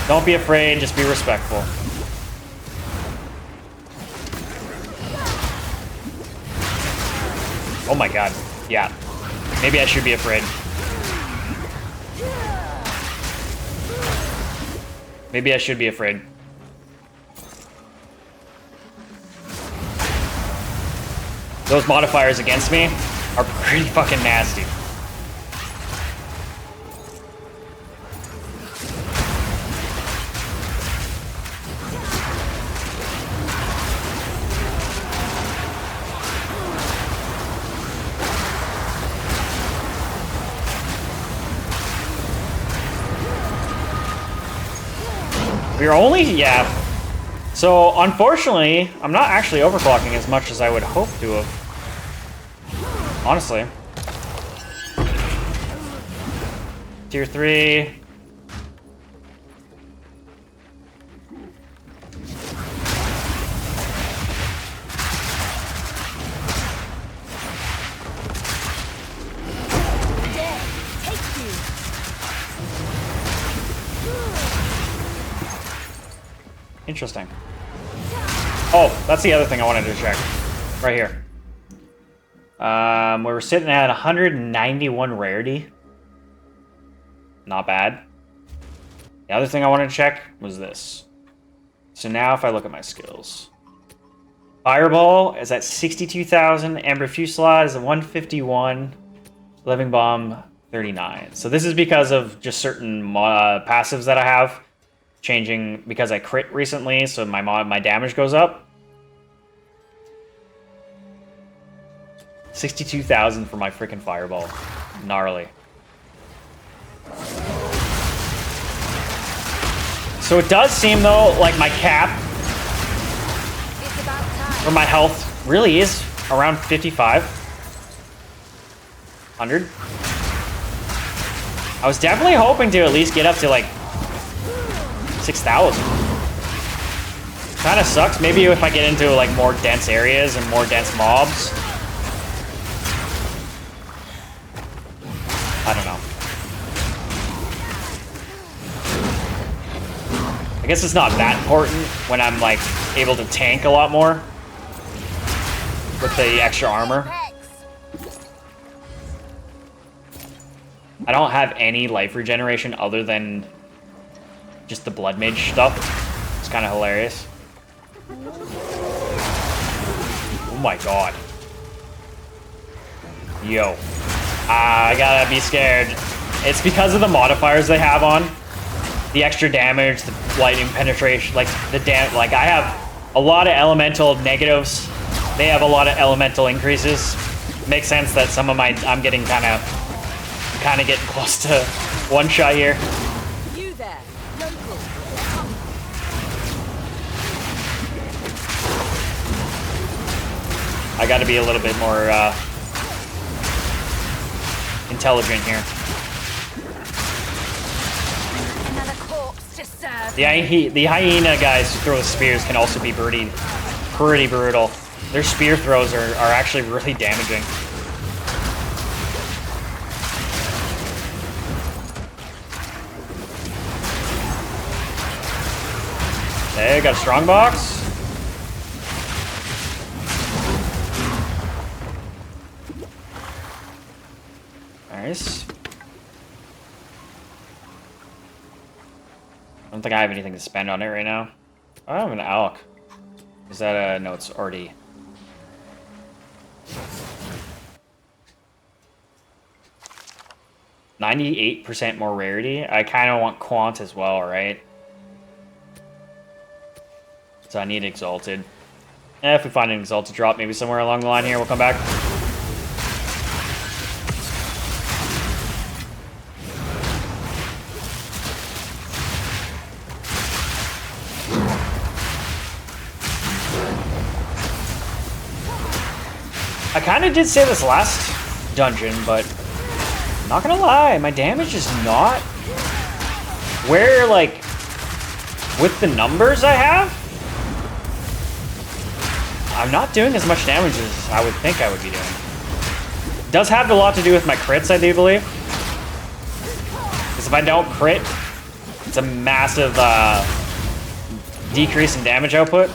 Don't be afraid, just be respectful. Oh my god. Yeah. Maybe I should be afraid. Maybe I should be afraid. Those modifiers against me are pretty fucking nasty. We're only, yeah. So, unfortunately, I'm not actually overclocking as much as I would hope to have. Honestly. Tier 3. Interesting. Oh, that's the other thing I wanted to check. Right here. We were sitting at 191 rarity. Not bad. The other thing I wanted to check was this. So now if I look at my skills. Fireball is at 62,000. Amber Fusillade is at 151. Living Bomb, 39. So this is because of just certain passives that I have. Changing because I crit recently, so my damage goes up. 62,000 for my freaking fireball. Gnarly. So it does seem though like my cap for my health really is around 5,500. I was definitely hoping to at least get up to like 6,000. Kind of sucks. Maybe if I get into like more dense areas and more dense mobs. I don't know. I guess it's not that important when I'm like able to tank a lot more with the extra armor. I don't have any life regeneration other than just the blood mage stuff. It's kind of hilarious. Oh my god. Yo. I gotta be scared. It's because of the modifiers they have on. the extra damage, the lightning penetration, like the like I have a lot of elemental negatives. They have a lot of elemental increases. Makes sense that some of my I'm getting kind of getting close to one shot here. You there, I got to be a little bit more intelligent here. another corpse to serve. The hyena guys who throw the spears can also be pretty brutal. Their spear throws are actually really damaging. Hey, got a strong box. Nice. I don't think I have anything to spend on it right now. I have an alk. Is that a... no, it's already... %98 more rarity. I kind of want quant as well, right? So I need exalted. If we find an exalted drop maybe somewhere along the line here, we'll come back. I kind of did say this last dungeon, but not gonna lie, my damage is not where, like, with the numbers I have, I'm not doing as much damage as I would think I would be doing. It does have a lot to do with my crits, I do believe. Because if I don't crit, it's a massive decrease in damage output.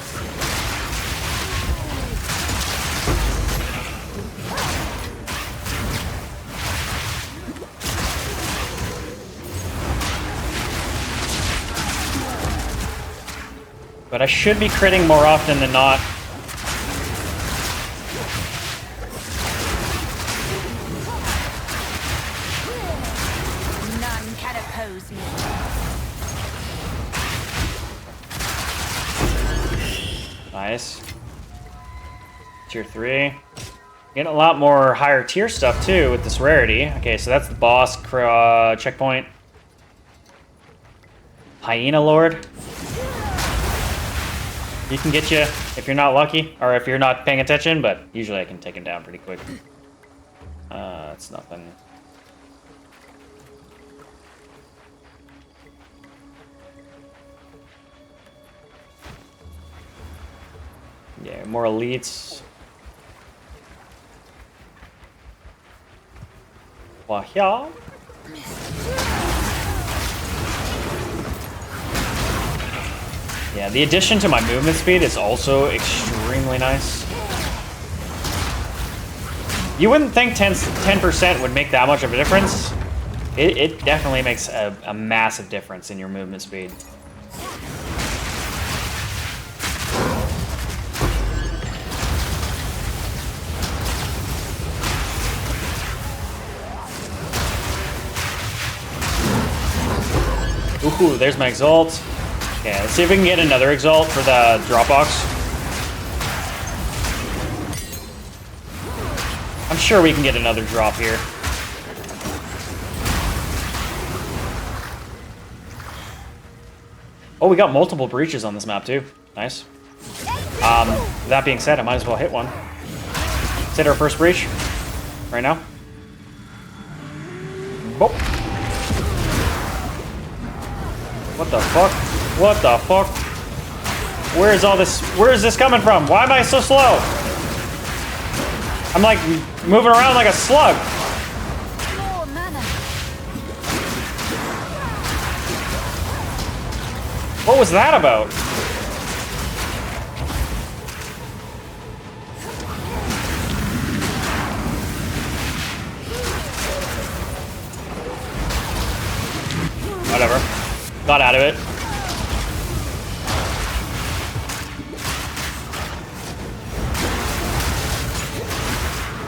But I should be critting more often than not. None can oppose me. Nice. Tier 3. Getting a lot more higher tier stuff too with this rarity. Okay, so that's the boss checkpoint. Hyena Lord. He can get you if you're not lucky, or if you're not paying attention, but usually I can take him down pretty quick. That's nothing. Yeah, more elites. Well, yeah. Yeah, the addition to my movement speed is also extremely nice. You wouldn't think 10% would make that much of a difference. It definitely makes a massive difference in your movement speed. Ooh, there's my exalt. Okay, let's see if we can get another exalt for the drop box. I'm sure we can get another drop here. Oh, we got multiple breaches on this map too. Nice. That being said, I might as well hit one. Let's hit our first breach right now. Boop. What the fuck? What the fuck? Where is all this? Where is this coming from? Why am I so slow? I'm like moving around like a slug. More mana. What was that about? Whatever. Got out of it.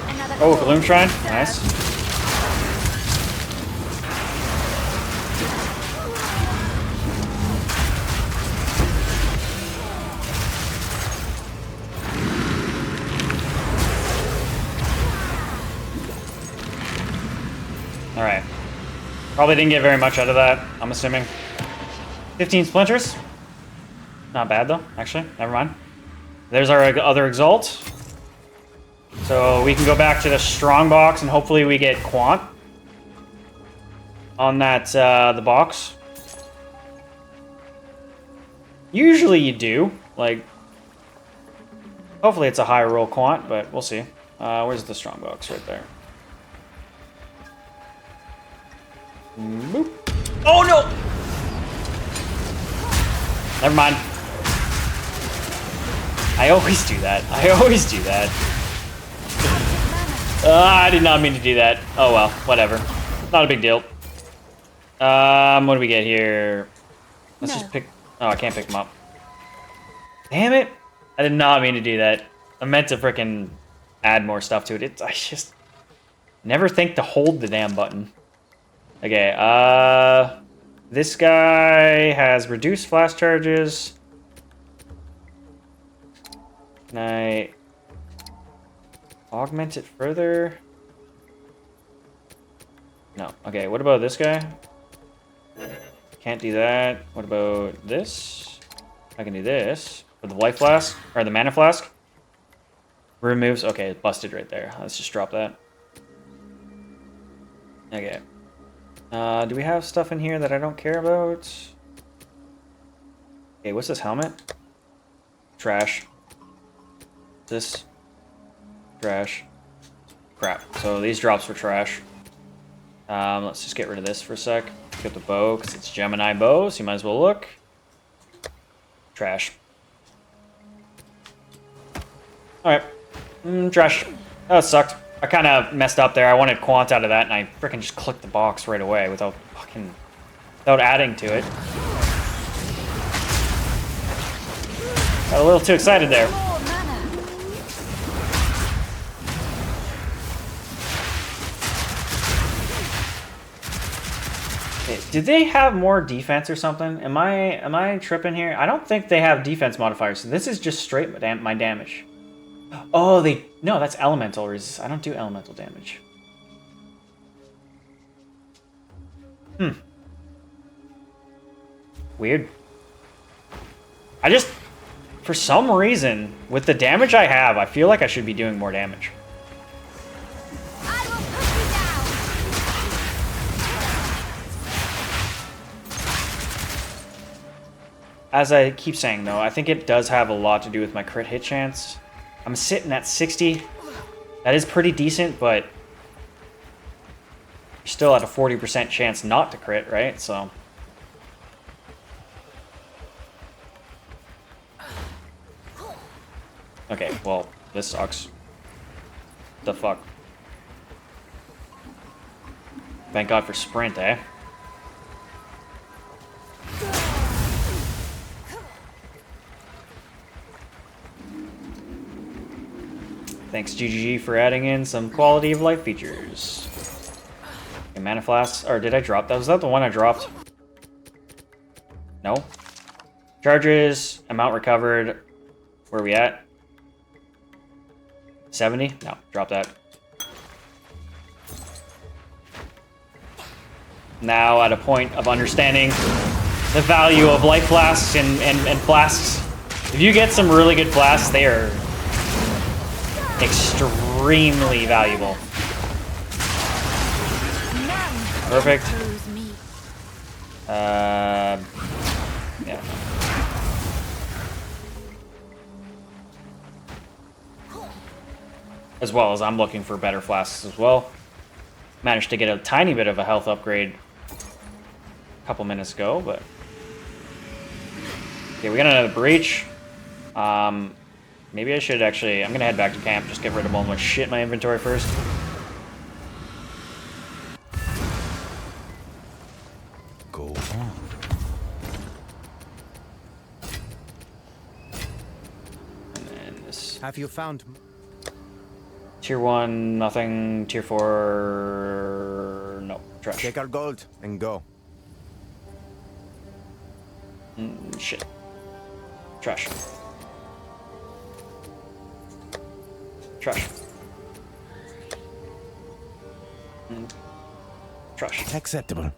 Another Oh, Gloom Shrine. Nice. Alright. Probably didn't get very much out of that, I'm assuming. 15 splinters. Not bad, though, actually. Never mind. There's our other Exalt. So we can go back to the strong box, and hopefully we get Quant on that, the box. Usually you do. Like, hopefully it's a high roll Quant, but we'll see. Where's the strong box? Right there. Boop. Oh no! Never mind. I always do that. I always do that. I did not mean to do that. Oh well, whatever. Not a big deal. What do we get here? Let's just pick... Oh, I can't pick them up. Damn it! I did not mean to do that. I meant to frickin' add more stuff to it. I just... never think to hold the damn button. Okay, this guy has reduced flash charges. Can I augment it further? No. Okay, what about this guy? Can't do that. What about this? I can do this. With the life flask, or the mana flask. Removes, okay, it busted right there. Let's just drop that. Okay. Do we have stuff in here that I don't care about? Okay, what's this helmet? Trash. This. Trash. Crap. So these drops were trash. Let's just get rid of this for a sec. Get the bow, because it's Gemini bow, so you might as well look. Trash. Alright. Trash. That sucked. I kind of messed up there. I wanted Quant out of that, and I freaking just clicked the box right away without adding to it. Got a little too excited there. More mana. Okay, did they have more defense or something? Am I tripping here? I don't think they have defense modifiers. So this is just straight my damage. Oh, no, that's elemental resist. I don't do elemental damage. Weird. I just, for some reason, with the damage I have, I feel like I should be doing more damage. I will put you down. As I keep saying, though, I think it does have a lot to do with my crit hit chance. I'm sitting at 60. That is pretty decent, but you're still at a 40% chance not to crit, right? So... okay, well, this sucks. The fuck? Thank God for sprint, eh? Thanks, GGG, for adding in some quality of life features. Okay, mana flasks. Or did I drop that? Was that the one I dropped? No. Charges, amount recovered. Where are we at? 70? No, drop that. Now at a point of understanding the value of life flasks and flasks. If you get some really good flasks, they are extremely valuable. None Perfect. oppose me. Yeah. As well as I'm looking for better flasks as well. Managed to get a tiny bit of a health upgrade a couple minutes ago, but... okay, we got another breach. Maybe I should actually... I'm gonna head back to camp, just get rid of all my shit in my inventory first. Go on. And then this... Have you found... Tier 1, nothing. Tier 4... no. Trash. Take our gold and go. Shit. Trash. Trash. Trash. Acceptable.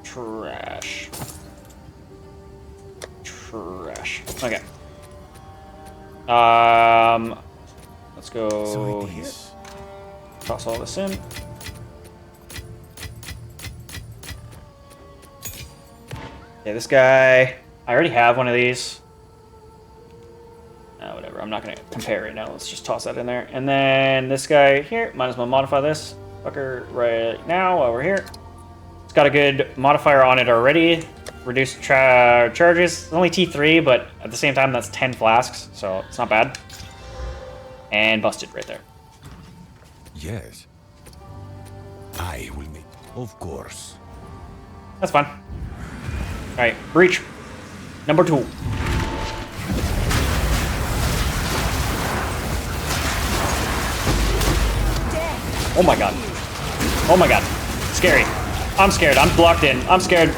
Trash. Trash. Okay. Let's go So it here. is. Toss all this in. Okay, this guy. I already have one of these. Whatever. I'm not gonna compare right now. Let's just toss that in there. And then this guy here. Might as well modify this fucker right now while we're here. It's got a good modifier on it already. Reduced charges. It's only T3, but at the same time, that's 10 flasks, so it's not bad. And busted right there. Yes. I will make. Of course. That's fine. Alright, breach. Number 2. Oh my god. Oh my god. Scary. I'm scared. I'm blocked in. I'm scared.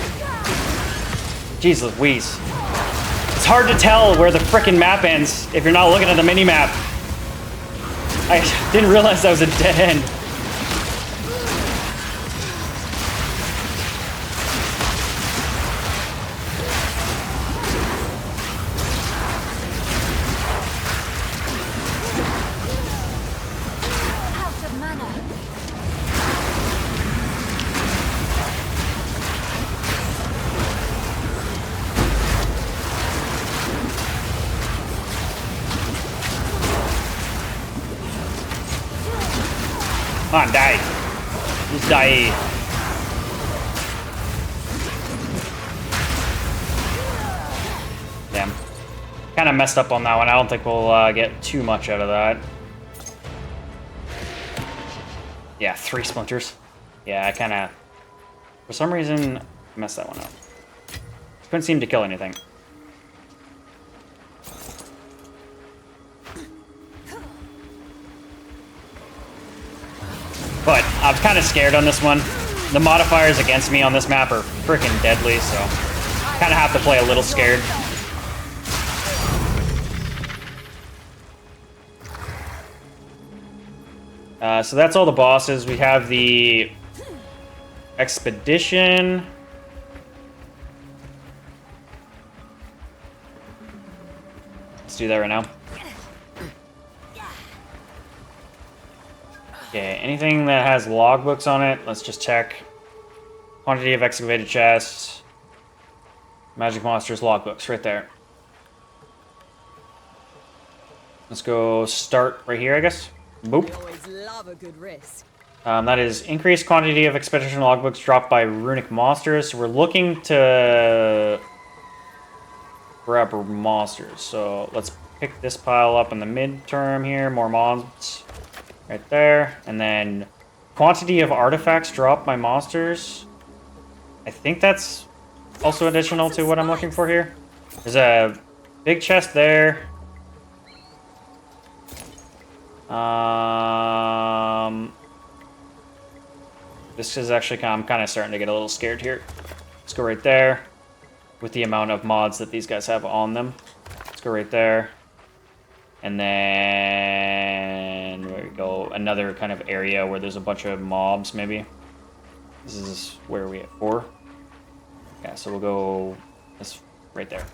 Jeez Louise. It's hard to tell where the frickin' map ends if you're not looking at the mini-map. I didn't realize that was a dead end. Out of mana. Come on, die. Just die. Damn. Kind of messed up on that one. I don't think we'll get too much out of that. Yeah, 3 splinters. Yeah, I kind of... For some reason, messed that one up. Couldn't seem to kill anything. But I'm kind of scared on this one. The modifiers against me on this map are freaking deadly, so kind of have to play a little scared. So that's all the bosses. We have the expedition. Let's do that right now. Okay, anything that has logbooks on it, let's just check. Quantity of excavated chests. Magic monsters logbooks, right there. Let's go start right here, I guess. Boop. Always love a good risk. That is increased quantity of expedition logbooks dropped by runic monsters. So we're looking to grab monsters. So let's pick this pile up in the midterm here. More mobs right there. And then quantity of artifacts dropped by monsters. I think that's also additional to what I'm looking for here. There's a big chest there. This is actually I'm kind of starting to get a little scared here. Let's go right there with the amount of mods that these guys have on them. Let's go right there. And then there we go. Another kind of area where there's a bunch of mobs maybe. This is where we at 4. Yeah, so we'll go this right there.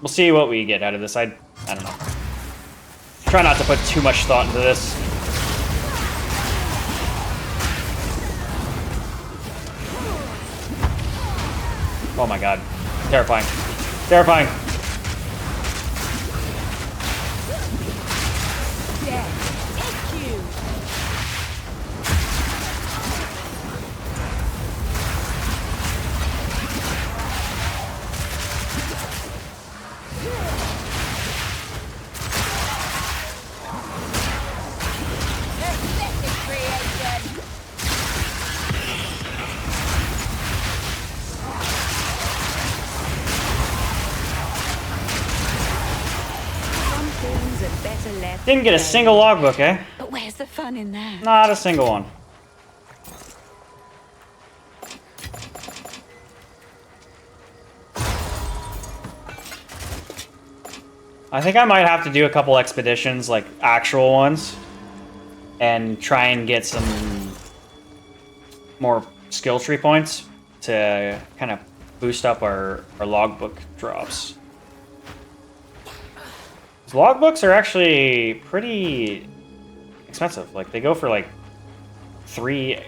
We'll see what we get out of this. I don't know. Try not to put too much thought into this. Oh my god. Terrifying. Terrifying. Dead. Execute. Aesthetic creation. Some things are better left. Didn't get a single logbook, eh? But where's the fun in that? Not a single one. I think I might have to do a couple expeditions, like actual ones, and try and get some more skill tree points to kind of boost up our logbook drops. Logbooks are actually pretty expensive. Like, they go for like 3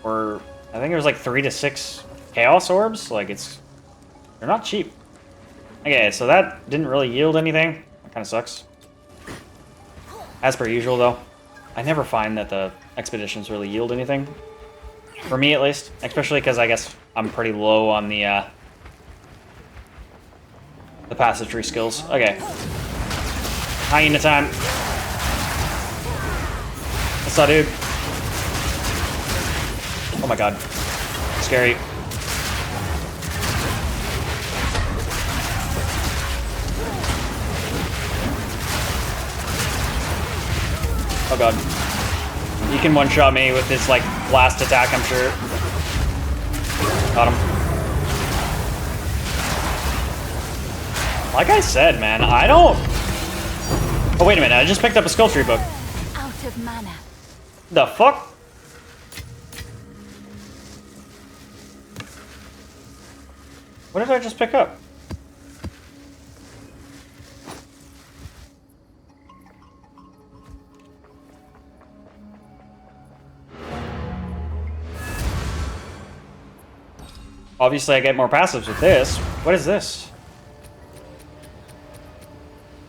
or I think it was like 3 to 6 chaos orbs. Like, they're not cheap. Okay, so that didn't really yield anything. That kind of sucks. As per usual, though, I never find that the expeditions really yield anything. For me, at least. Especially because I guess I'm pretty low on the passage tree skills. Okay. Hyena time. What's up, dude? Oh my god. Scary. Oh god. You can one-shot me with this, like, blast attack, I'm sure. Got him. Like I said, man, I don't... Oh, wait a minute, I just picked up a skill tree book. Out of mana. The fuck? What did I just pick up? Obviously, I get more passives with this. What is this?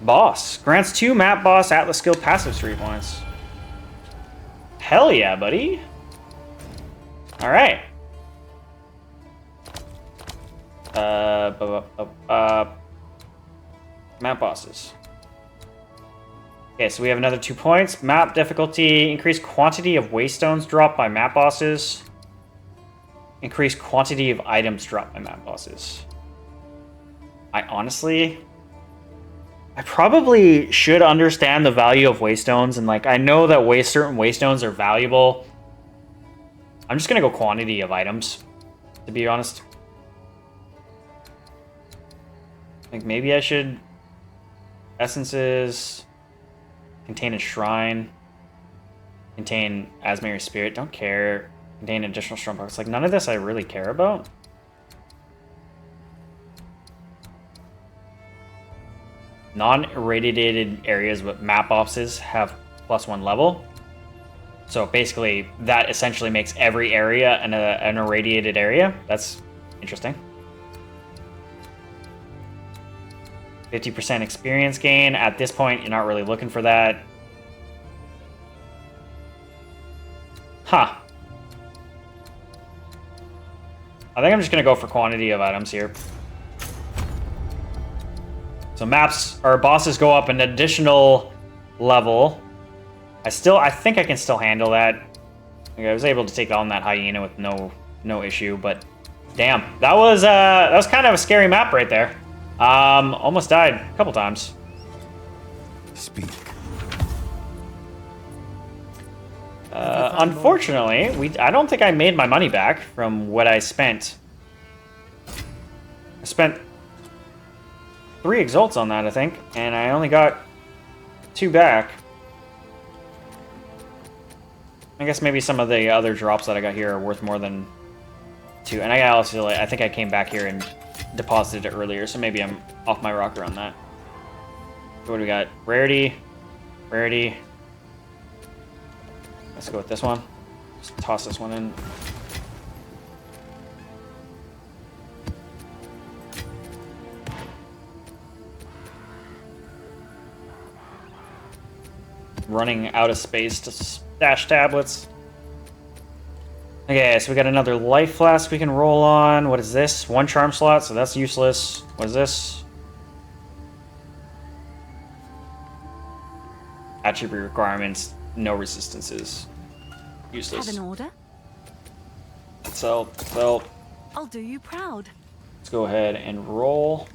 Boss. Grants 2 map boss Atlas skill passive 3 points. Hell yeah, buddy. Alright. Map bosses. Okay, so we have another 2 points. Map difficulty. Increased quantity of waystones dropped by map bosses. Increased quantity of items dropped by map bosses. I probably should understand the value of waystones, and like I know that certain waystones are valuable. I'm just gonna go quantity of items, to be honest. Like maybe I should essences contain a shrine, contain Asmeri spirit. Don't care. Contain additional strong box. Like none of this I really care about. Non-irradiated areas with map bosses have +1 level. So basically, that essentially makes every area an irradiated area. That's interesting. 50% experience gain. At this point, you're not really looking for that. Huh. I think I'm just going to go for quantity of items here. So maps, or bosses go up an additional level. I think I can still handle that. I was able to take on that hyena with no issue, but damn, that was kind of a scary map right there. Almost died a couple times. Speak. Unfortunately, I don't think I made my money back from what I spent. I spent 3 exalts on that, I think, and I only got 2 back. I guess maybe some of the other drops that I got here are worth more than 2. And I think I came back here and deposited it earlier, so maybe I'm off my rocker on that. What do we got? Rarity. Rarity. Let's go with this one. Just toss this one in. Running out of space to stash tablets. Okay, so we got another life flask we can roll on. What is this? 1 charm slot, so that's useless. What is this? Attribute requirements, no resistances. Useless. Have an order? So, I'll do you proud. let's go ahead and roll.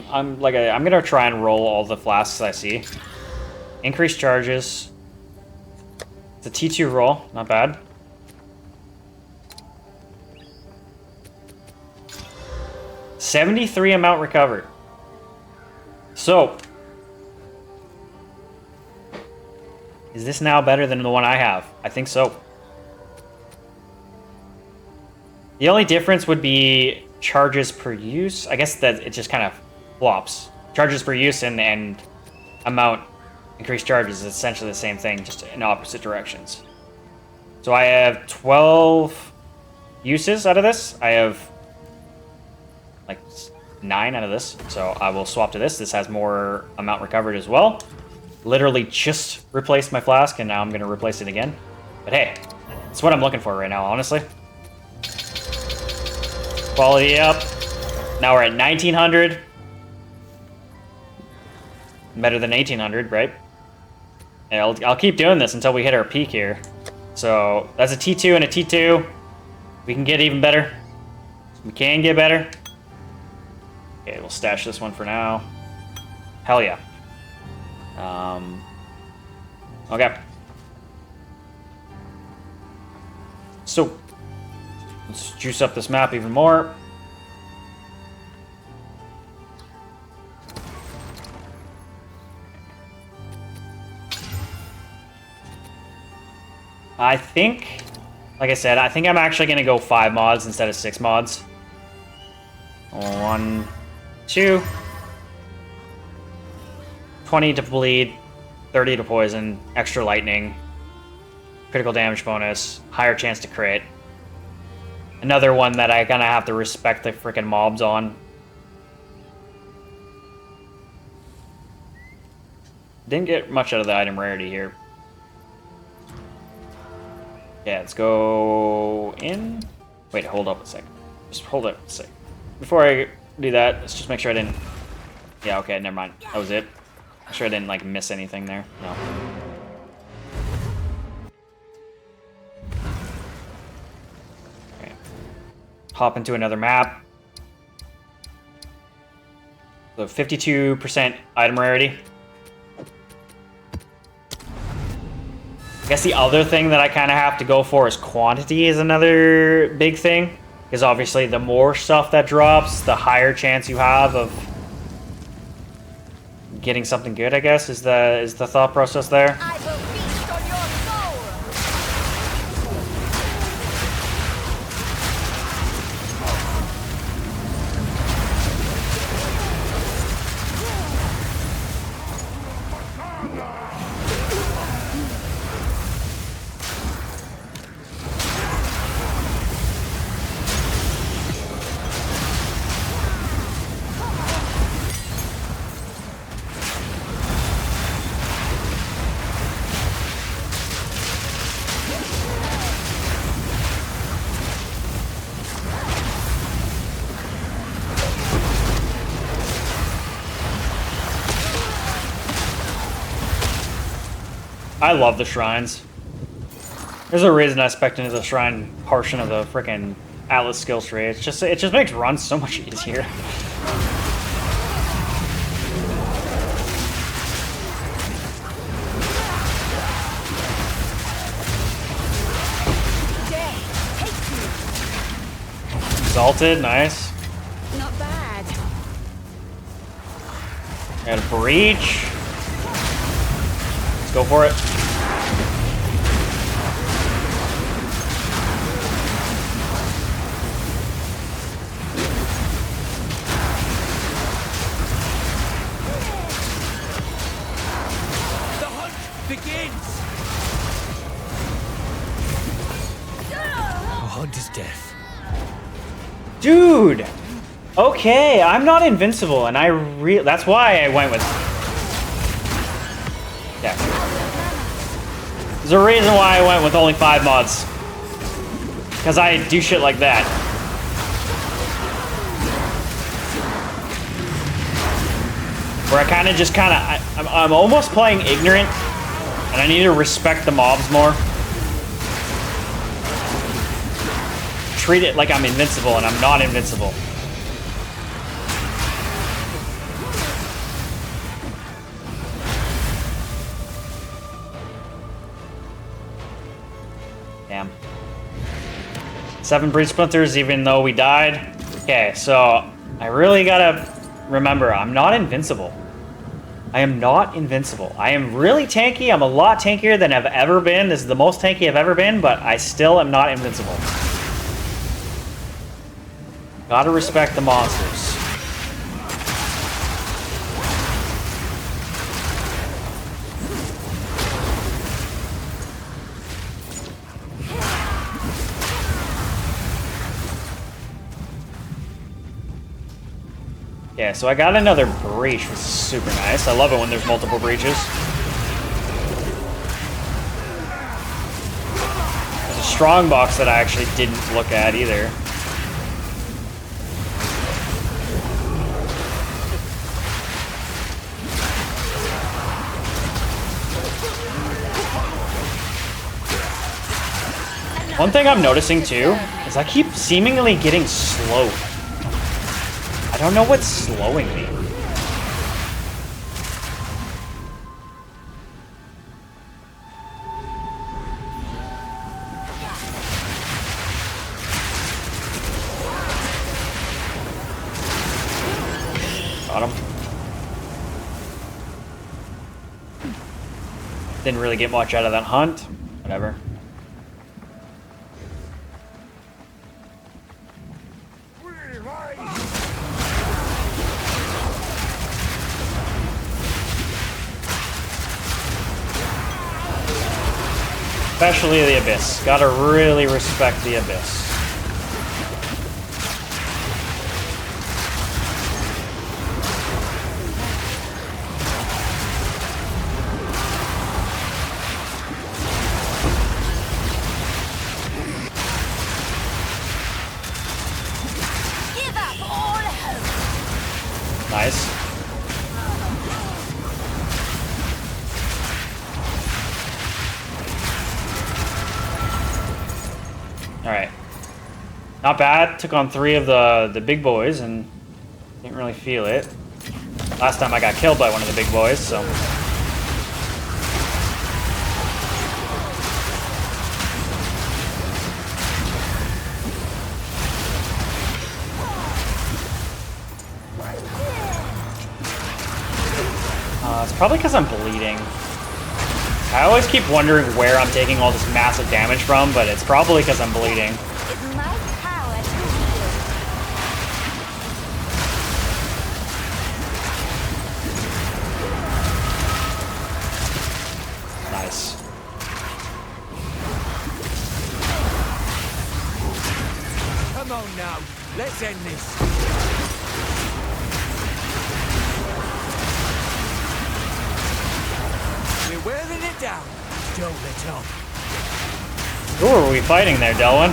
I'm gonna try and roll all the flasks I see. Increased charges. It's a T2 roll, not bad. $73 amount recovered. So, is this now better than the one I have? I think so. The only difference would be charges per use. I guess that it just kind of flops. Charges per use and amount increased charges is essentially the same thing, just in opposite directions. So I have 12 uses out of this. I have like 9 out of this. So I will swap to this. This has more amount recovered as well. Literally just replaced my flask, and now I'm going to replace it again. But hey, it's what I'm looking for right now, honestly. Quality up. Now we're at 1900. Better than 1800, right? And I'll keep doing this until we hit our peak here. So that's a T2 and a T2. We can get even better. We can get better. Okay, we'll stash this one for now. Hell yeah. Okay. So let's juice up this map even more. I think, like I said, I think I'm actually going to go 5 mods instead of 6 mods. 1, 2. 20 to bleed, 30 to poison, extra lightning, critical damage bonus, higher chance to crit. Another one that I kind of have to respect the freaking mobs on. Didn't get much out of the item rarity here. Yeah, let's go in. Wait, hold up a sec. Just hold up a sec. Before I do that, let's just make sure I didn't... Yeah, okay, never mind. That was it. Make sure I didn't, like, miss anything there. No. Okay. Hop into another map. So 52% item rarity. I guess the other thing that I kind of have to go for is quantity is another big thing. Because obviously the more stuff that drops, the higher chance you have of getting something good, I guess, is the thought process there. I will feast on your I love the shrines. There's a reason I spec'd into the shrine portion of the freaking Atlas skills tree. It just makes runs so much easier. Exalted, nice. Not bad. Got a breach. Let's go for it. The hunt begins! The hunt is death. Dude! Okay, I'm not invincible, and that's why I went with... Yeah. There's a reason why I went with only 5 mods. Because I do shit like that. Where I kind of I'm almost playing ignorant, and I need to respect the mobs more. Treat it like I'm invincible, and I'm not invincible. Damn. 7 breach splinters, even though we died. Okay, so I really gotta remember, I'm not invincible. I am not invincible. I am really tanky. I'm a lot tankier than I've ever been. This is the most tanky I've ever been, but I still am not invincible. Gotta respect the monsters. Yeah, so I got another breach, which is super nice. I love it when there's multiple breaches. There's a strong box that I actually didn't look at either. One thing I'm noticing too is I keep seemingly getting slowed. I don't know what's slowing me. Got him. Didn't really get much out of that hunt. Whatever. Especially the Abyss. Gotta really respect the Abyss. Give up all hope. Nice. Alright. Not bad. Took on 3 of the big boys and didn't really feel it. Last time I got killed by one of the big boys, so. It's probably because I'm bleeding. I always keep wondering where I'm taking all this massive damage from, but it's probably because I'm bleeding. It's my power to heal. Nice. Come on now, let's end this. We're wearing it down. Don't let up. Who are we fighting there, Delwyn?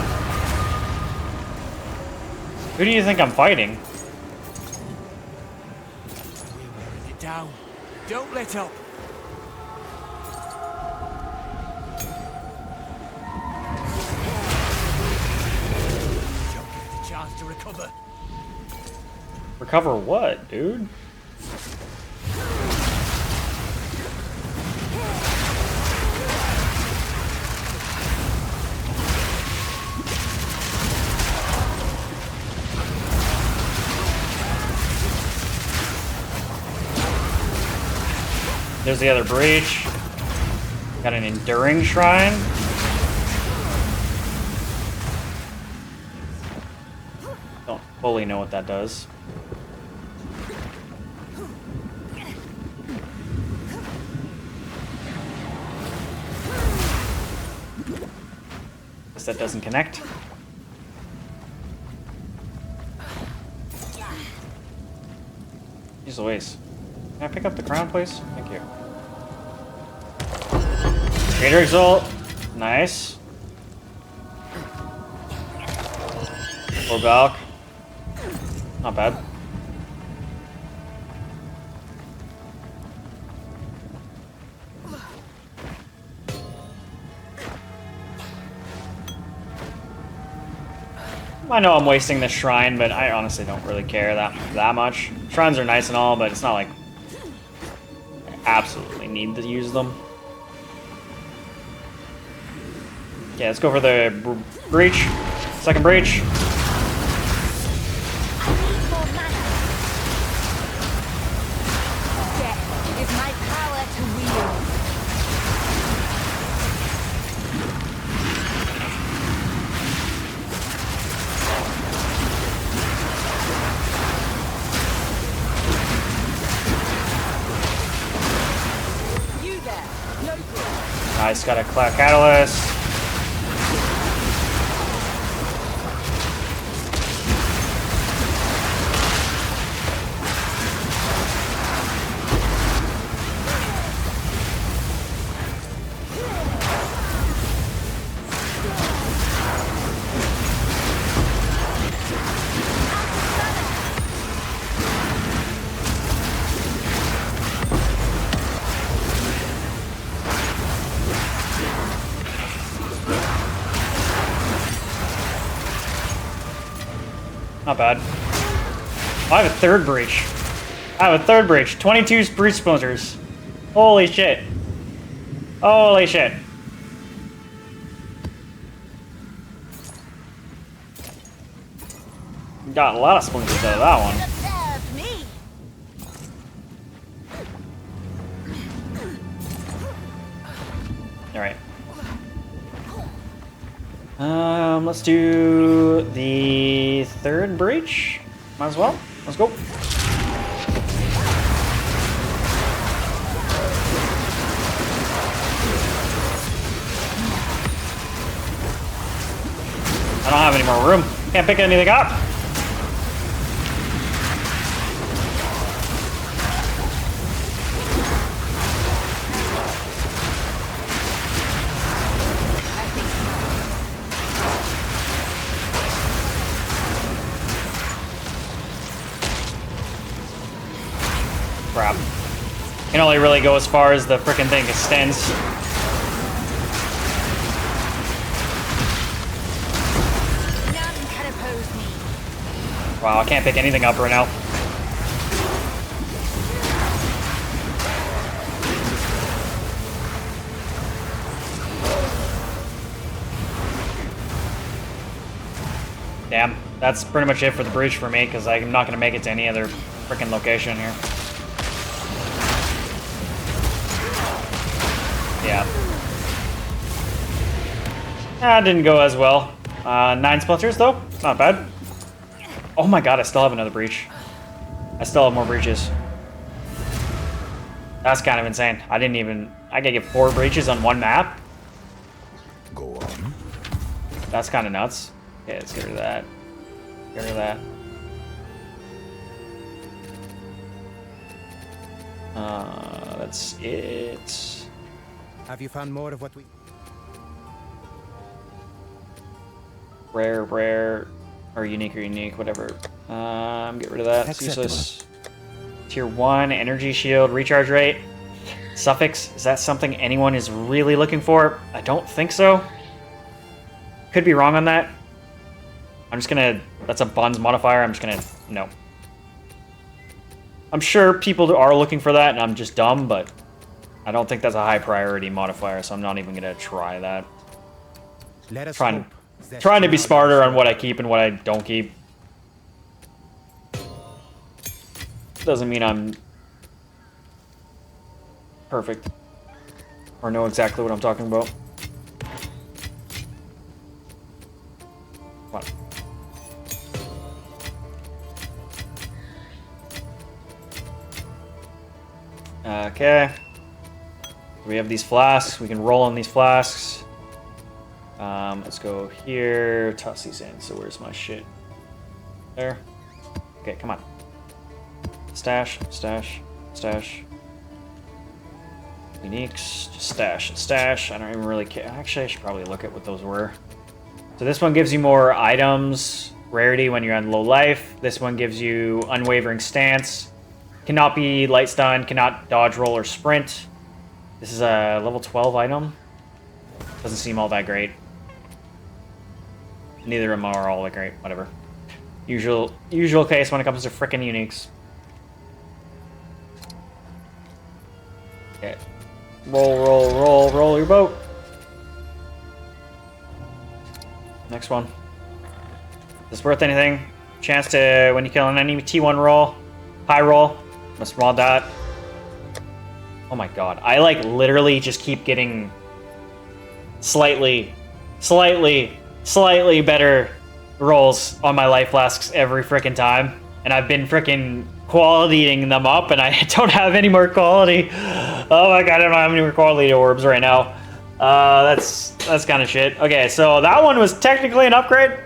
Who do you think I'm fighting? We're wearing it down. Don't let up. Don't get the chance to recover. Recover what, dude? There's the other breach. Got an enduring shrine. Don't fully know what that does. Guess that doesn't connect. Jeez Louise. Can I pick up the crown, please? Thank you. Greater Exalt. Nice. Or Valk. Not bad. I know I'm wasting this shrine, but I honestly don't really care that much. Shrines are nice and all, but it's not like I absolutely need to use them. Yeah, let's go for the breach. Second breach. I need more mana. Death is my power to wield. Nice, got a Cloud Catalyst. Not bad. Oh, I have a third breach. I have a third breach. 22 breach splinters. Holy shit. Holy shit. Got a lot of splinters out of that one. Observe me. Alright. Let's do the third breach. Might as well. Let's go. I don't have any more room. Can't pick anything up. Crap. Can only really go as far as the frickin' thing extends. None can oppose me. Wow, I can't pick anything up right now. Damn, that's pretty much it for the breach for me, because I'm not going to make it to any other frickin' location here. Yeah. That didn't go as well. 9 splinters, though. Not bad. Oh my god, I still have another breach. I still have more breaches. That's kind of insane. I could get 4 breaches on one map. Go on. That's kind of nuts. Okay, let's get rid of that. Get rid of that. That's it. Have you found more of what we... Rare, or unique, whatever. Get rid of that. It's useless. Tier 1, energy shield, recharge rate. Suffix, is that something anyone is really looking for? I don't think so. Could be wrong on that. I'm just gonna, that's a buns modifier, I'm just gonna, no. I'm sure people are looking for that and I'm just dumb, but I don't think that's a high priority modifier, so I'm not even gonna try that. Let us Trying hope to be smarter on what I keep and what I don't keep. Doesn't mean I'm perfect or know exactly what I'm talking about. Come on. Okay. We have these flasks. We can roll on these flasks. Let's go here. Toss these in. So where's my shit? There. Okay, come on. Stash. Uniques. Just stash. I don't even really care. Actually, I should probably look at what those were. So this one gives you more items, rarity when you're on low life. This one gives you unwavering stance. Cannot be light stun, cannot dodge, roll, or sprint. This is a level 12 item. Doesn't seem all that great. Neither of them are all that great. Whatever. Usual case when it comes to frickin' uniques. Okay. Roll your boat. Next one. Is this worth anything? Chance to, when you kill an enemy, T1 roll. High roll. A small dot. Oh my god. I like literally just keep getting slightly better rolls on my life flasks every frickin' time. And I've been frickin' qualitying them up and I don't have any more quality. Oh my god, I don't have any more quality orbs right now. That's kind of shit. Okay, so that one was technically an upgrade.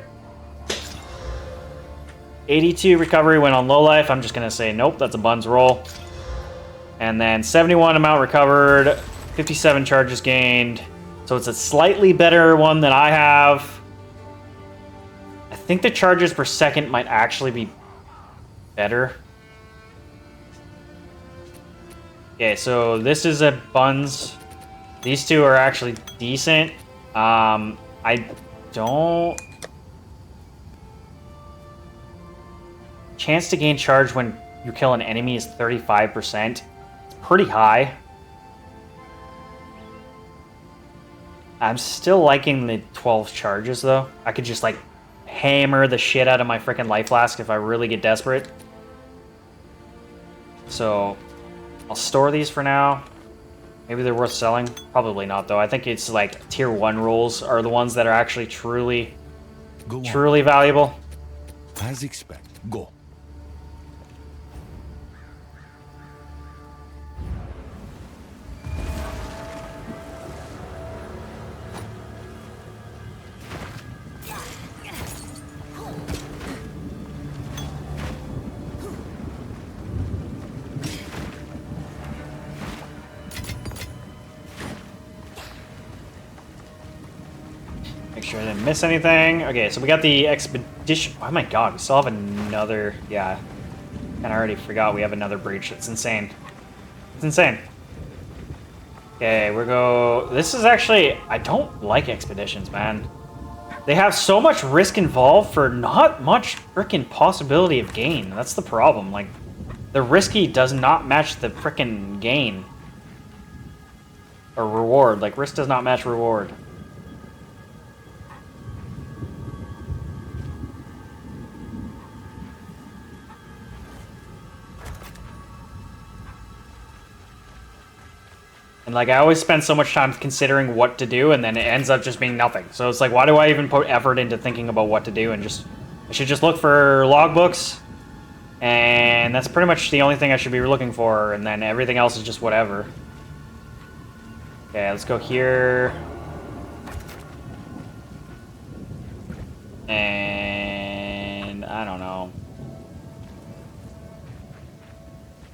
82 recovery went on low life. I'm just gonna say nope, that's a buns roll. And then 71 amount recovered, 57 charges gained. So it's a slightly better one than I have. I think the charges per second might actually be better. Okay, so this is a buns. These two are actually decent. I don't... Chance to gain charge when you kill an enemy is 35%. It's pretty high. I'm still liking the 12 charges, though. I could just, like, hammer the shit out of my freaking life flask if I really get desperate. So, I'll store these for now. Maybe they're worth selling. Probably not, though. I think it's, like, tier 1 rolls are the ones that are actually truly valuable. As expected. Go. Make sure I didn't miss anything. Okay, so we got the expedition. Oh my god, we still have another... Yeah. And I already forgot we have another breach. It's insane. It's insane. Okay, we're go... This is actually... I don't like expeditions, man. They have so much risk involved for not much freaking possibility of gain. That's the problem. Like, the risky does not match the freaking gain. Or reward. Like, risk does not match reward. And, like, I always spend so much time considering what to do, and then it ends up just being nothing. So it's like, why do I even put effort into thinking about what to do? And just, I should just look for logbooks, and that's pretty much the only thing I should be looking for, and then everything else is just whatever. Okay, let's go here. And I don't know.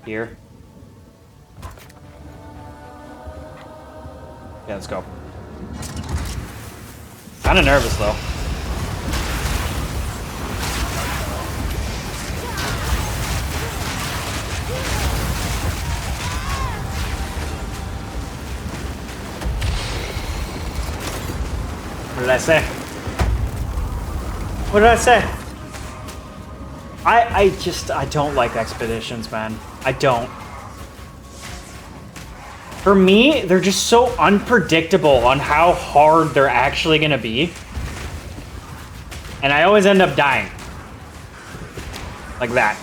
Here. Yeah, let's go. Kinda nervous, though. What did I say? What did I say? I don't like expeditions, man. I don't. For me, they're just so unpredictable on how hard they're actually gonna be. And I always end up dying. Like that.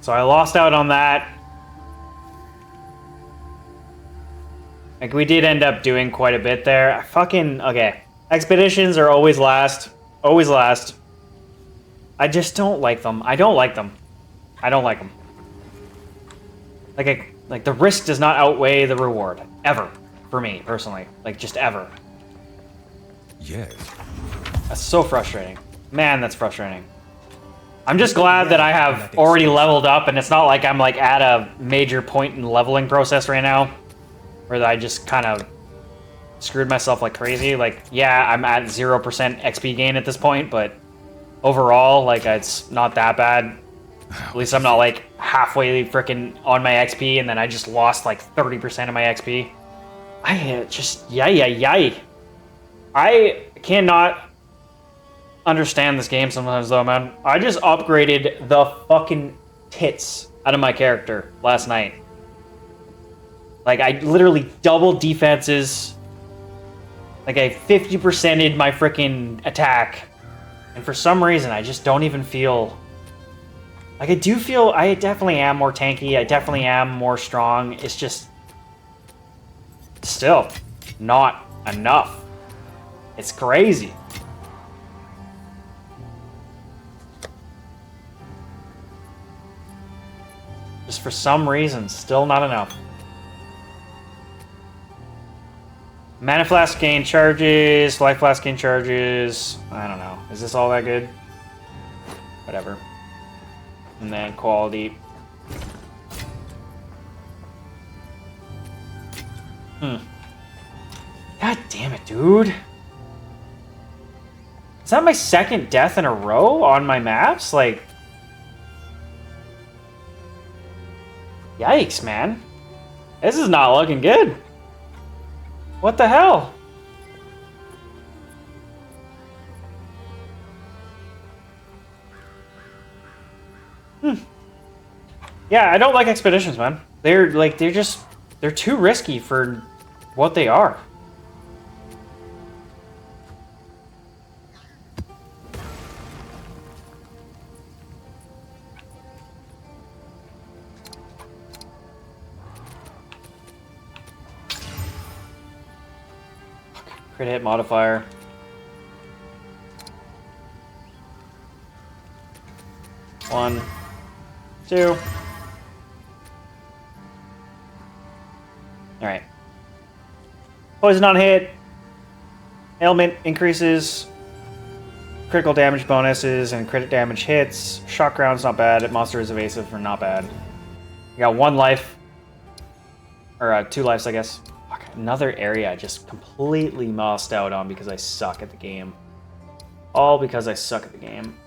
So I lost out on that. Like, we did end up doing quite a bit there. Okay. Expeditions are always last. Always last. I just don't like them. I don't like them. I don't like them. Like the risk does not outweigh the reward. Ever. For me, personally. Like, just ever. Yes. That's so frustrating. Man, that's frustrating. I'm just glad that I have already leveled up, and it's not like I'm, like, at a major point in the leveling process right now. Where I just kind of screwed myself like crazy. Like, yeah, I'm at 0% XP gain at this point, but overall, like, it's not that bad. At least I'm not, like, halfway freaking on my XP, and then I just lost, like, 30% of my XP. I just... Yay. I cannot understand this game sometimes, though, man. I just upgraded the fucking tits out of my character last night. Like, I literally doubled defenses. Like, I 50%'d my freaking attack. And for some reason, I just don't even feel... Like, I do feel... I definitely am more tanky. I definitely am more strong. It's just... Still, not enough. It's crazy. Just for some reason, still not enough. Mana flask gain charges, life flask gain charges. I don't know. Is this all that good? Whatever. And then quality. God damn it, dude. Is that my second death in a row on my maps? Like... Yikes, man. This is not looking good. What the hell? Yeah, I don't like expeditions, man. They're too risky for what they are. Crit hit modifier. One, two. All right. Poison on hit. Ailment increases. Critical damage bonuses and crit damage hits. Shock round's not bad. Monster is evasive or not bad. You got 1 life. Or 2 lives, I guess. Fuck, another area I just completely mossed out on because I suck at the game. All because I suck at the game.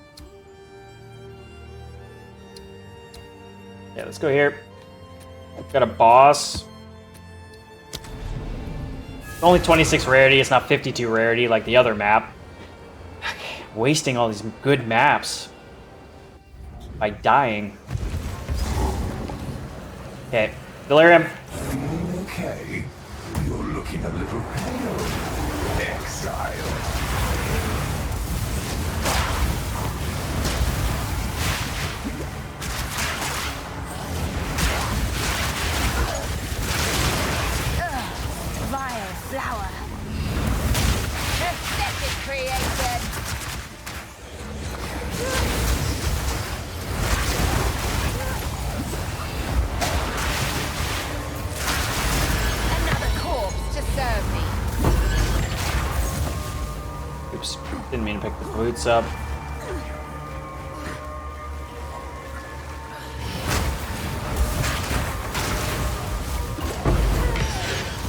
Yeah, let's go here. Got a boss. Only 26 rarity, it's not 52 rarity like the other map. Wasting all these good maps by dying. Okay, Delirium. Okay, you're looking a little pale, Exile. Vile flower. Pathetic creation. Another corpse to serve me. Oops, didn't mean to pick the boots up.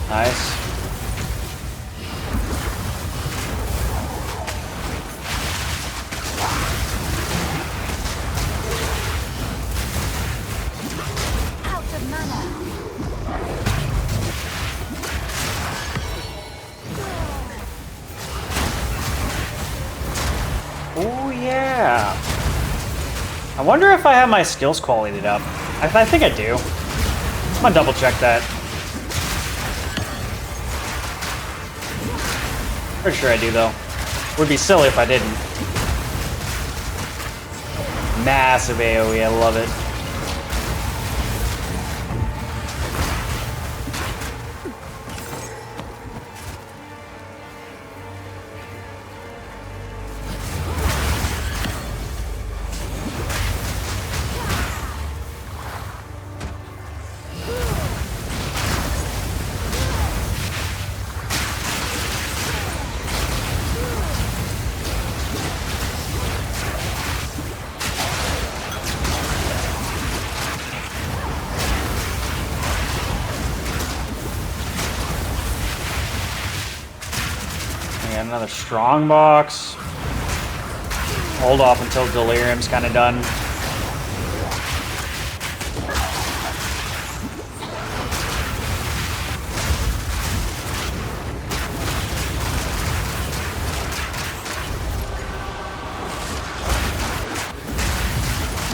Nice. Out of mana. Oh yeah. I wonder if I have my skills qualityed up. I think I do. I'm gonna double check that. Pretty sure I do, though. Would be silly if I didn't. Massive AoE, I love it. Another strong box. Hold off until Delirium's kind of done.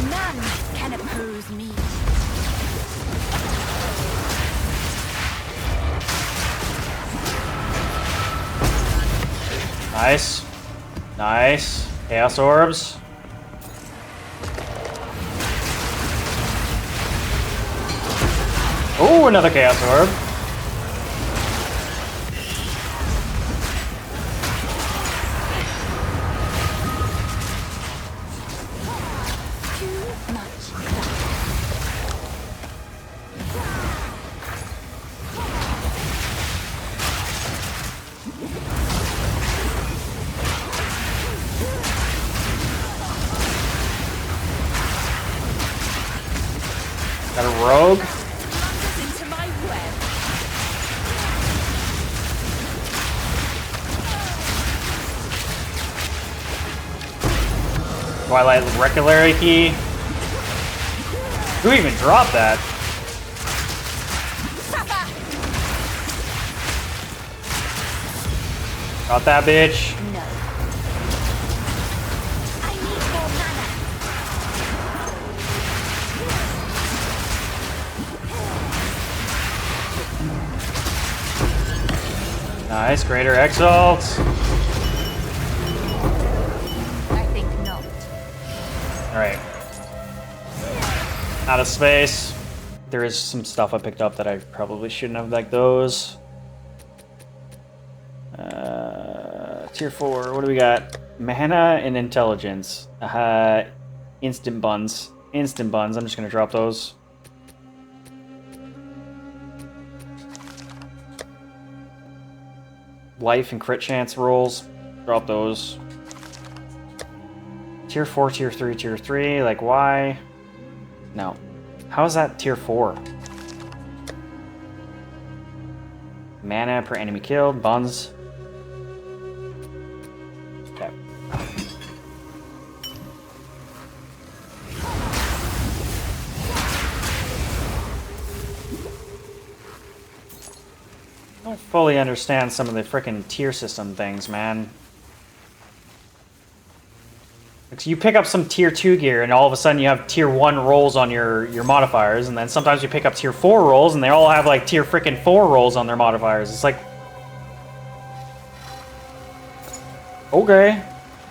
None can oppose me. Nice. Nice. Chaos Orbs. Oh, another Chaos Orb. Too much. rogue. Into my web. Twilight Regularity Key. Who even dropped that? Got that bitch. No. I need more mana. Nice, Greater Exalt. I think not. Alright. Out of space. There is some stuff I picked up that I probably shouldn't have, like those. Tier 4, what do we got? Mana and Intelligence. Instant buns. Instant buns, I'm just gonna drop those. Life and crit chance rolls. Drop those. Tier 4, Tier 3, Tier 3. Like, why? No. How is that Tier 4? Mana per enemy killed. Buns. Okay. I don't fully understand some of the frickin' tier system things, man. Like, you pick up some tier 2 gear and all of a sudden you have tier 1 rolls on your modifiers, and then sometimes you pick up tier 4 rolls and they all have like tier frickin' 4 rolls on their modifiers. It's like... Okay.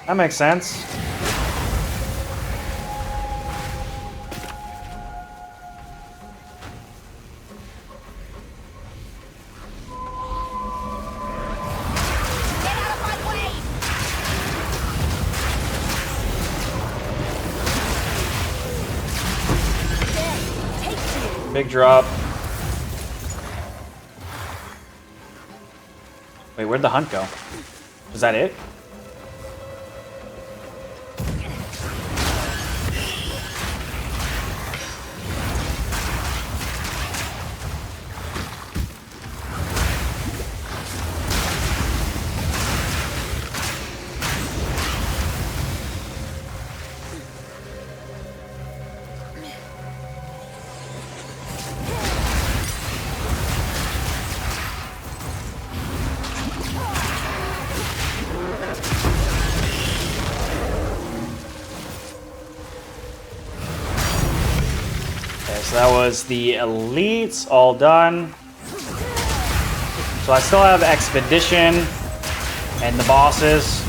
That makes sense. Get out of my way! There, take two. Big drop. Wait, where'd the hunt go? Is that it? So that was the elites all done. So I still have expedition and the bosses.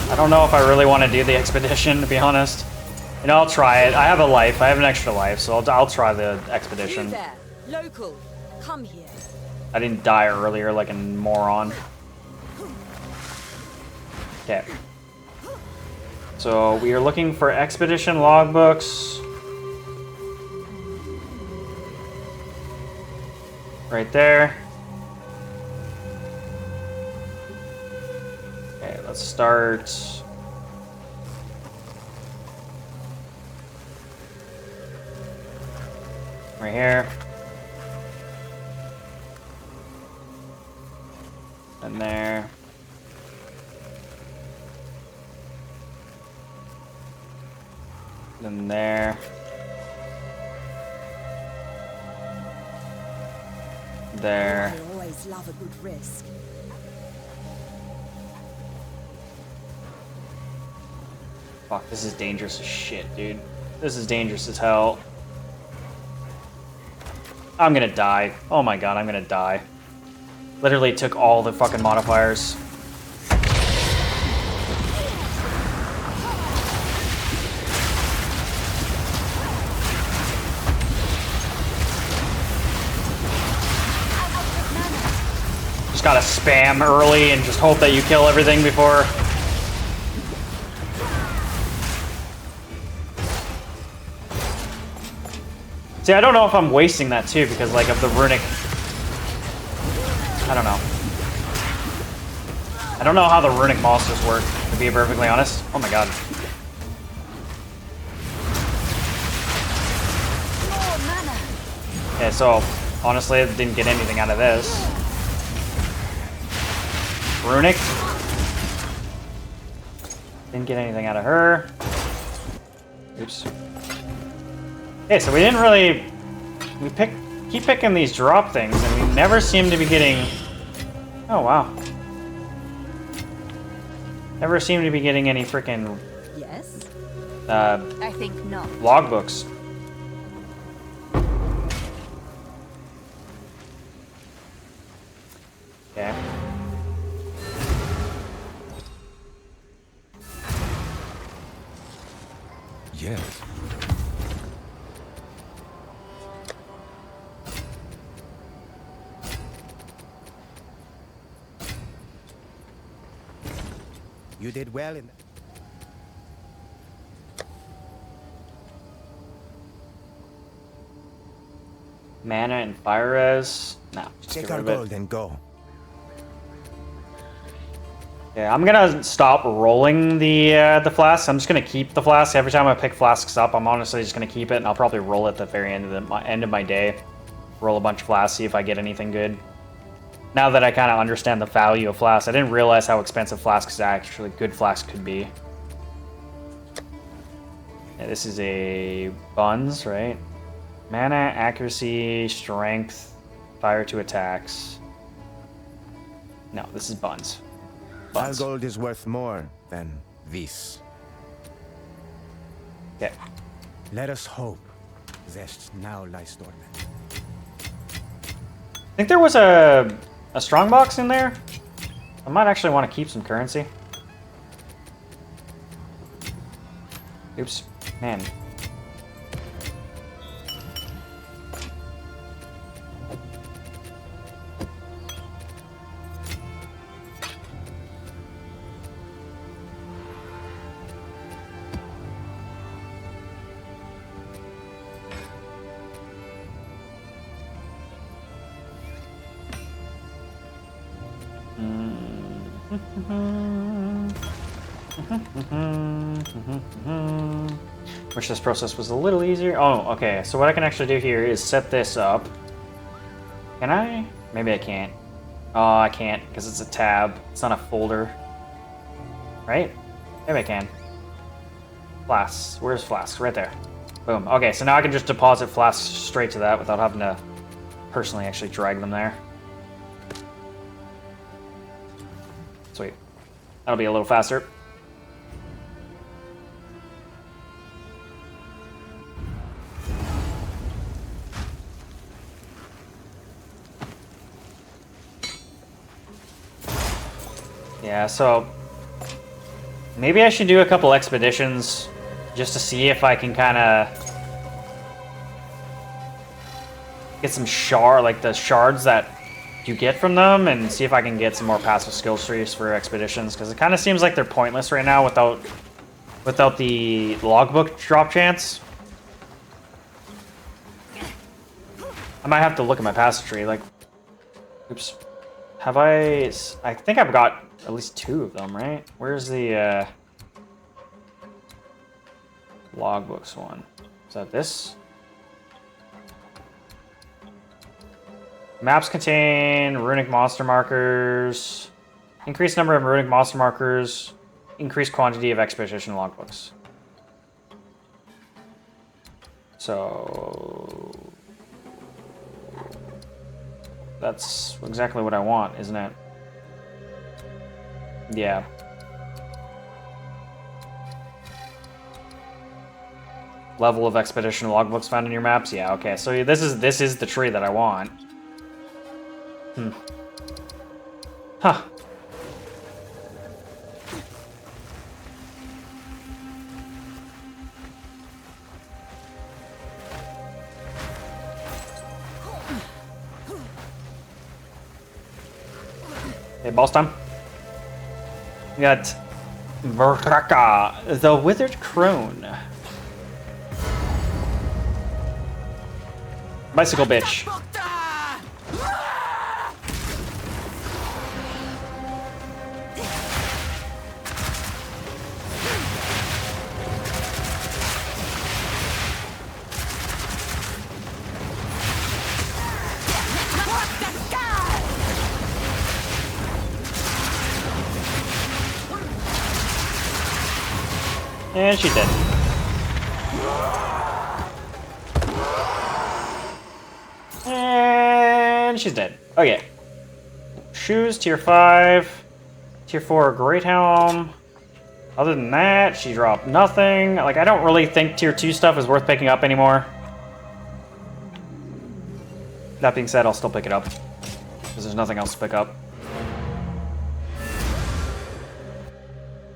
I don't know if I really want to do the expedition, to be honest. You know, I'll try it. I have a life. I have an extra life, so I'll try the expedition. You there, local, come here. I didn't die earlier like a moron. Okay. So we are looking for expedition logbooks. Right there. Okay, let's start. Right here. And there. Then there. There. I always love a good risk. Fuck, this is dangerous as shit, dude. This is dangerous as hell. I'm gonna die. Oh my god, I'm gonna die. Literally took all the fucking modifiers. Just gotta spam early and just hope that you kill everything before. See, I don't know if I'm wasting that too because like of the runic. I don't know. I don't know how the runic monsters work, to be perfectly honest. Oh my god. More mana. Okay, so honestly, I didn't get anything out of this. Runic. Didn't get anything out of her. Oops. Okay, so we didn't really... We keep picking these drop things, and we never seem to be getting... Oh, wow. Never seem to be getting any freaking Yes? uh, I think not. logbooks. Okay. Yes. You did well in... Mana and fire res. No, just Take get our rid of it. gold and go. Yeah, I'm gonna stop rolling the flasks. I'm just gonna keep the flask. Every time I pick flasks up, I'm honestly just gonna keep it, and I'll probably roll it at the very end of my day. Roll a bunch of flasks, see if I get anything good. Now that I kind of understand the value of flasks, I didn't realize how expensive flasks actually good flasks could be. Yeah, this is a buns, right? Mana, accuracy, strength, fire to attacks. No, this is buns. Our Buns. gold is worth more than this. Okay. Let us hope Zest now lies dormant. I think there was a strong box in there. I might actually want to keep some currency. Oops, man. Wish this process was a little easier. Oh, okay. So what I can actually do here is set this up. Can I? Maybe I can't. Oh, I can't because it's a tab. It's not a folder. Right? Maybe I can. Flasks. Where's flasks? Right there. Boom. Okay, so now I can just deposit flasks straight to that without having to personally actually drag them there. Sweet. That'll be a little faster. Yeah, so maybe I should do a couple expeditions just to see if I can kind of get some the shards that you get from them, and see if I can get some more passive skill trees for expeditions, because it kind of seems like they're pointless right now without the logbook drop chance. I might have to look at my passive tree. Like, oops, have I think I've got at least 2 of them, right? Where's the logbooks one? Is that this? Maps contain runic monster markers. Increased number of runic monster markers. Increased quantity of expedition logbooks. So that's exactly what I want, isn't it? Yeah. Level of expedition logbooks found in your maps. Yeah. Okay. So this is the tree that I want. Huh. Hey, boss time. We got Vraka, the Withered Crone. Bicycle bitch. And she's dead. And she's dead. Okay. Shoes, tier 5. Tier 4, Great Helm. Other than that, she dropped nothing. Like, I don't really think tier 2 stuff is worth picking up anymore. That being said, I'll still pick it up. Because there's nothing else to pick up.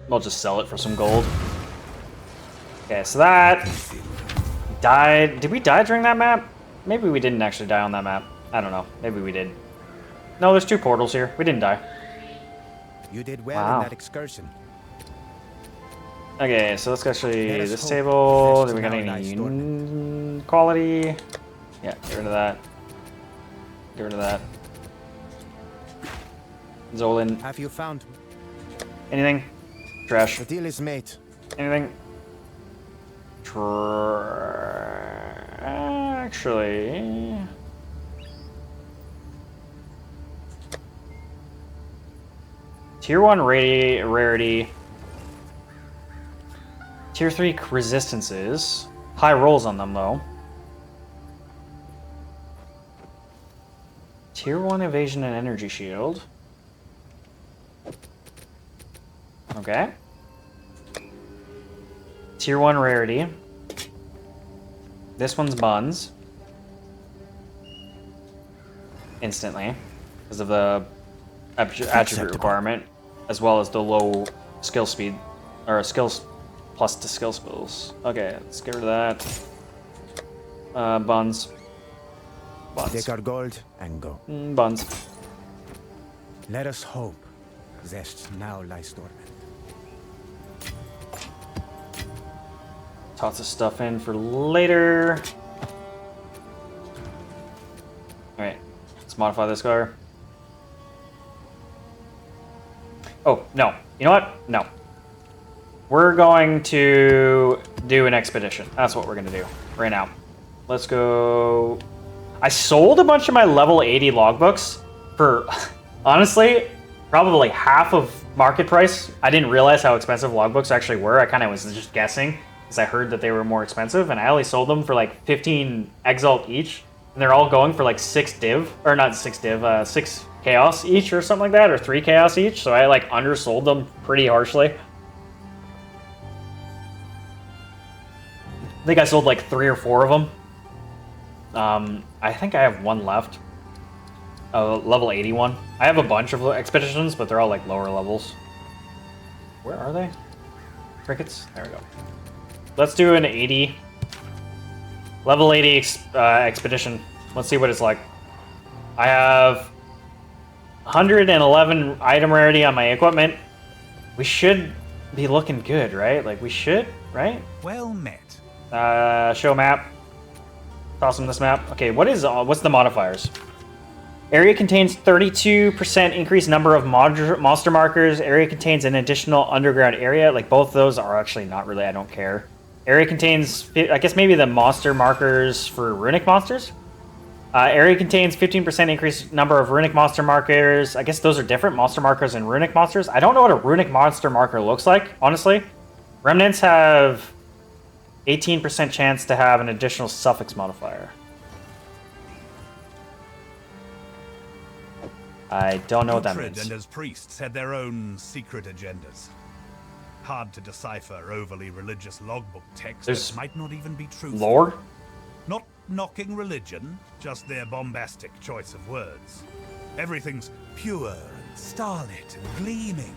We'll just sell it for some gold. Okay, so that died. Did we die during that map? Maybe we didn't actually die on that map. I don't know. Maybe we did. No, there's 2 portals here. We didn't die. You did well Wow. in that excursion. Okay, so let's go actually Let us this hope table. fetched Do we got now any lies dormant. quality? Yeah, get rid of that. Get rid of that. Zolan. Have you found? Anything? Trash. The deal is made. Anything? Actually... Tier 1 rarity. Tier 3 resistances. High rolls on them, though. Tier 1 evasion and energy shield. Okay. Tier 1 rarity. This one's buns. Instantly. Because of the attribute requirement. As well as the low skill speed. Or skills plus to skill spells. Okay, let's get rid of that. Buns. Buns. Take our gold and go. Buns. Let us hope Zest now lies dormant. Toss the stuff in for later. Alright, let's modify this car. Oh, no. You know what? No. We're going to do an expedition. That's what we're going to do right now. Let's go... I sold a bunch of my level 80 logbooks for, honestly, probably half of market price. I didn't realize how expensive logbooks actually were. I kind of was just guessing because I heard that they were more expensive, and I only sold them for like 15 exalt each, and they're all going for like 6 div, or not 6 div, 6 chaos each or something like that, or 3 chaos each, so I like undersold them pretty harshly. I think I sold like 3 or 4 of them. I think I have 1 left. Level 81. I have a bunch of expeditions, but they're all like lower levels. Where are they? Crickets? There we go. Let's do an 80. Level 80 expedition. Let's see what it's like. I have 111 item rarity on my equipment. We should be looking good, right? Like we should, right? Well met. Show map. Toss them this map. Okay, what's the modifiers? Area contains 32% increased number of monster markers. Area contains an additional underground area. Like both of those are actually not really, I don't care. Area contains, I guess maybe the monster markers for runic monsters. Area contains 15% increased number of runic monster markers. I guess those are different, monster markers and runic monsters. I don't know what a runic monster marker looks like, honestly. Remnants have 18% chance to have an additional suffix modifier. I don't know what that Uhtred means. and his priests had their own secret agendas. Hard to decipher overly religious logbook text There's that might not even be true. Lore? Not knocking religion, just their bombastic choice of words. Everything's pure and starlit and gleaming.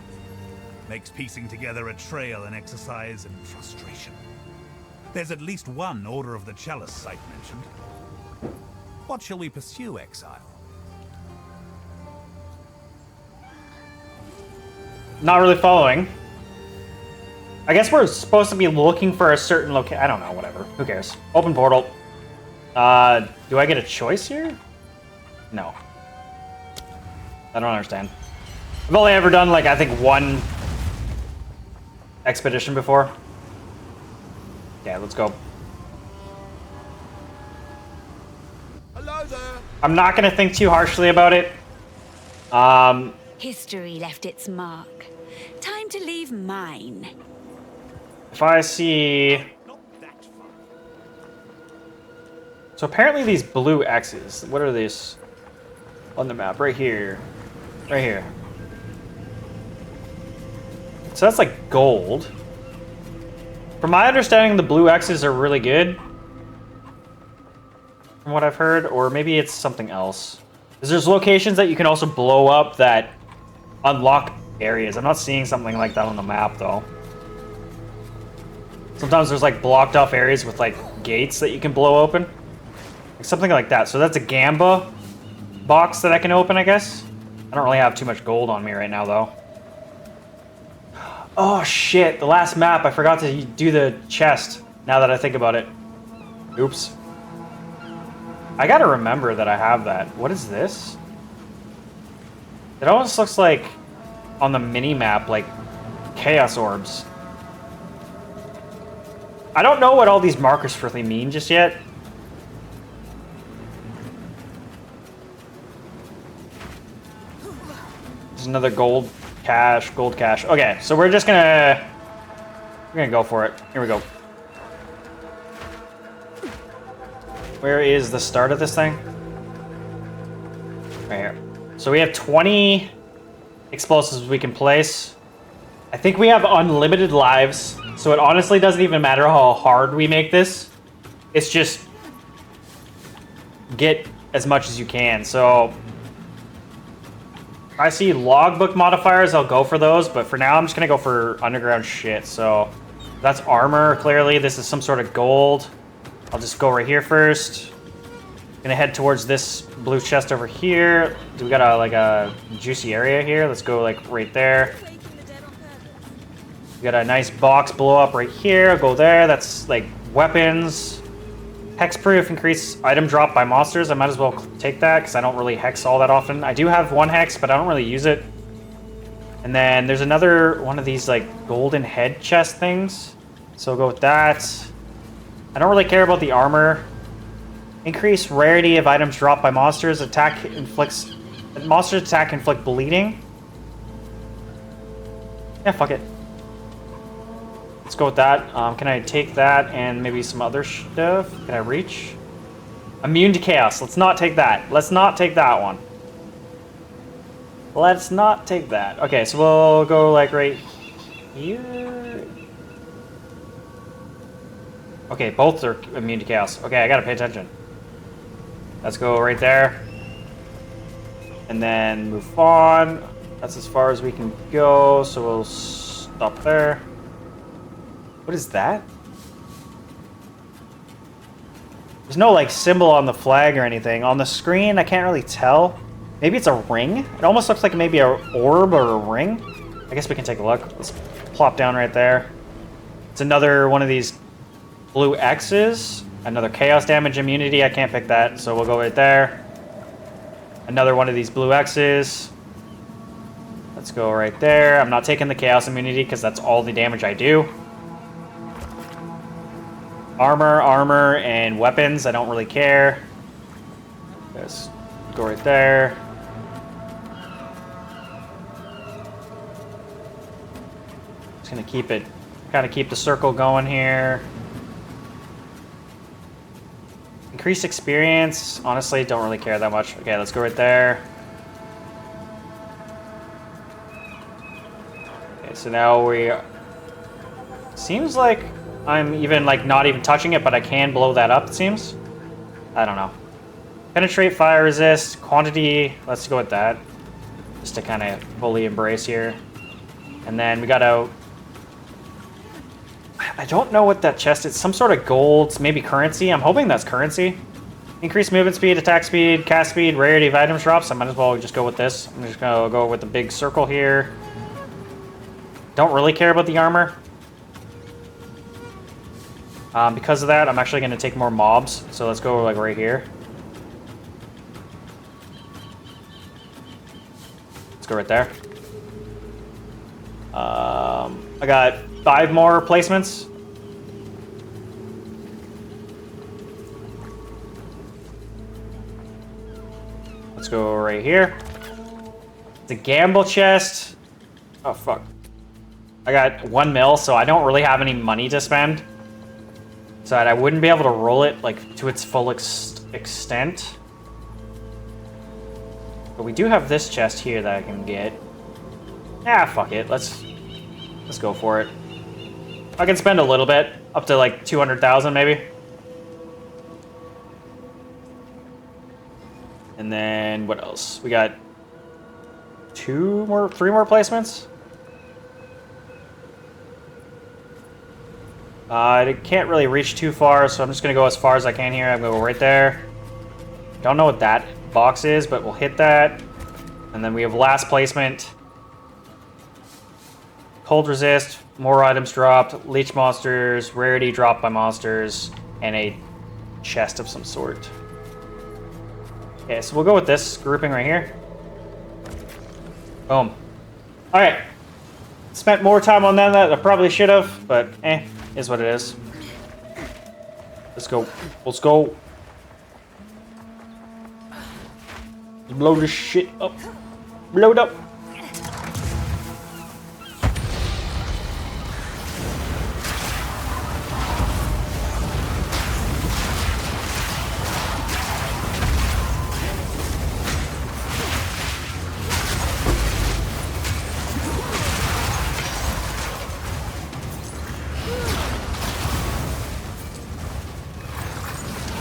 Makes piecing together a trail an exercise in frustration. There's at least one Order of the Chalice site mentioned. What shall we pursue, Exile? Not really following. I guess we're supposed to be looking for a certain location. I don't know, whatever. Who cares? Open portal. Do I get a choice here? No. I don't understand. I've only ever done, like, I think 1 expedition before. Yeah, let's go. Hello there. I'm not gonna think too harshly about it. History left its mark. Time to leave mine. I if I see... So apparently these blue X's, what are these on the map? Right here. Right here. So that's like gold. From my understanding, the blue X's are really good. From what I've heard, or maybe it's something else. Because there's locations that you can also blow up that unlock areas. I'm not seeing something like that on the map, though. Sometimes there's like blocked off areas with like gates that you can blow open. Like something like that. So that's a Gamba box that I can open, I guess. I don't really have too much gold on me right now, though. Oh, shit. The last map, I forgot to do the chest, now that I think about it. Oops. I gotta remember that I have that. What is this? It almost looks like, on the mini-map, like, Chaos Orbs. I don't know what all these markers really mean just yet. There's another gold cache. Okay, so we're gonna go for it. Here we go. Where is the start of this thing? Right here. So we have 20 explosives we can place. I think we have unlimited lives, so it honestly doesn't even matter how hard we make this. It's just get as much as you can. So I see logbook modifiers, I'll go for those, but for now I'm just gonna go for underground shit. So that's armor, clearly. This is some sort of gold. I'll just go right here first. Gonna head towards this blue chest over here. We got a juicy area here. Let's go like right there. We got a nice box blow up right here. I'll go there. That's like weapons. Hexproof, increase item drop by monsters. I might as well take that because I don't really hex all that often. I do have one hex, but I don't really use it. And then there's another one of these like golden head chest things. So I'll go with that. I don't really care about the armor. Increase rarity of items dropped by monsters. Monsters attack inflict bleeding. Yeah, fuck it. Let's go with that. Can I take that and maybe some other stuff? Can I reach? Immune to chaos. Let's not take that. Let's not take that one. Let's not take that. Okay, so we'll go like right here. Okay, both are immune to chaos. Okay, I gotta pay attention. Let's go right there. And then move on. That's as far as we can go, so we'll stop there. What is that? There's no like symbol on the flag or anything. On the screen, I can't really tell. Maybe it's a ring? It almost looks like maybe an orb or a ring. I guess we can take a look. Let's plop down right there. It's another one of these blue X's. Another chaos damage immunity. I can't pick that, so we'll go right there. Another one of these blue X's. Let's go right there. I'm not taking the chaos immunity because that's all the damage I do. Armor, and weapons. I don't really care. Let's go right there. Just gonna keep it, kind of keep the circle going here. Increased experience. Honestly, don't really care that much. Okay, let's go right there. Okay, so now we... Seems like I'm even, like, not even touching it, but I can blow that up, it seems. I don't know. Penetrate, fire resist, quantity. Let's go with that. Just to kind of fully embrace here. And then we got to... I don't know what that chest is. Some sort of gold, maybe currency. I'm hoping that's currency. Increased movement speed, attack speed, cast speed, rarity of items drops. I might as well just go with this. I'm just going to go with the big circle here. Don't really care about the armor. Because of that, I'm actually going to take more mobs. So let's go like right here. Let's go right there. I got 5 more placements. Let's go right here. It's a gamble chest. Oh, fuck. I got 1 mil, so I don't really have any money to spend. So I wouldn't be able to roll it like to its full extent. But we do have this chest here that I can get. Ah, fuck it. Let's go for it. I can spend a little bit, up to like 200,000 maybe. And then what else? We got 3 more placements. I can't really reach too far, so I'm just gonna go as far as I can here. I'm gonna go right there. Don't know what that box is, but we'll hit that. And then we have last placement. Cold resist, more items dropped, leech monsters, rarity dropped by monsters, and a chest of some sort. Okay, so we'll go with this grouping right here. Boom. Alright. Spent more time on that than I probably should have, but is what it is. Let's go. Let's go. Let's blow this shit up. Blow it up.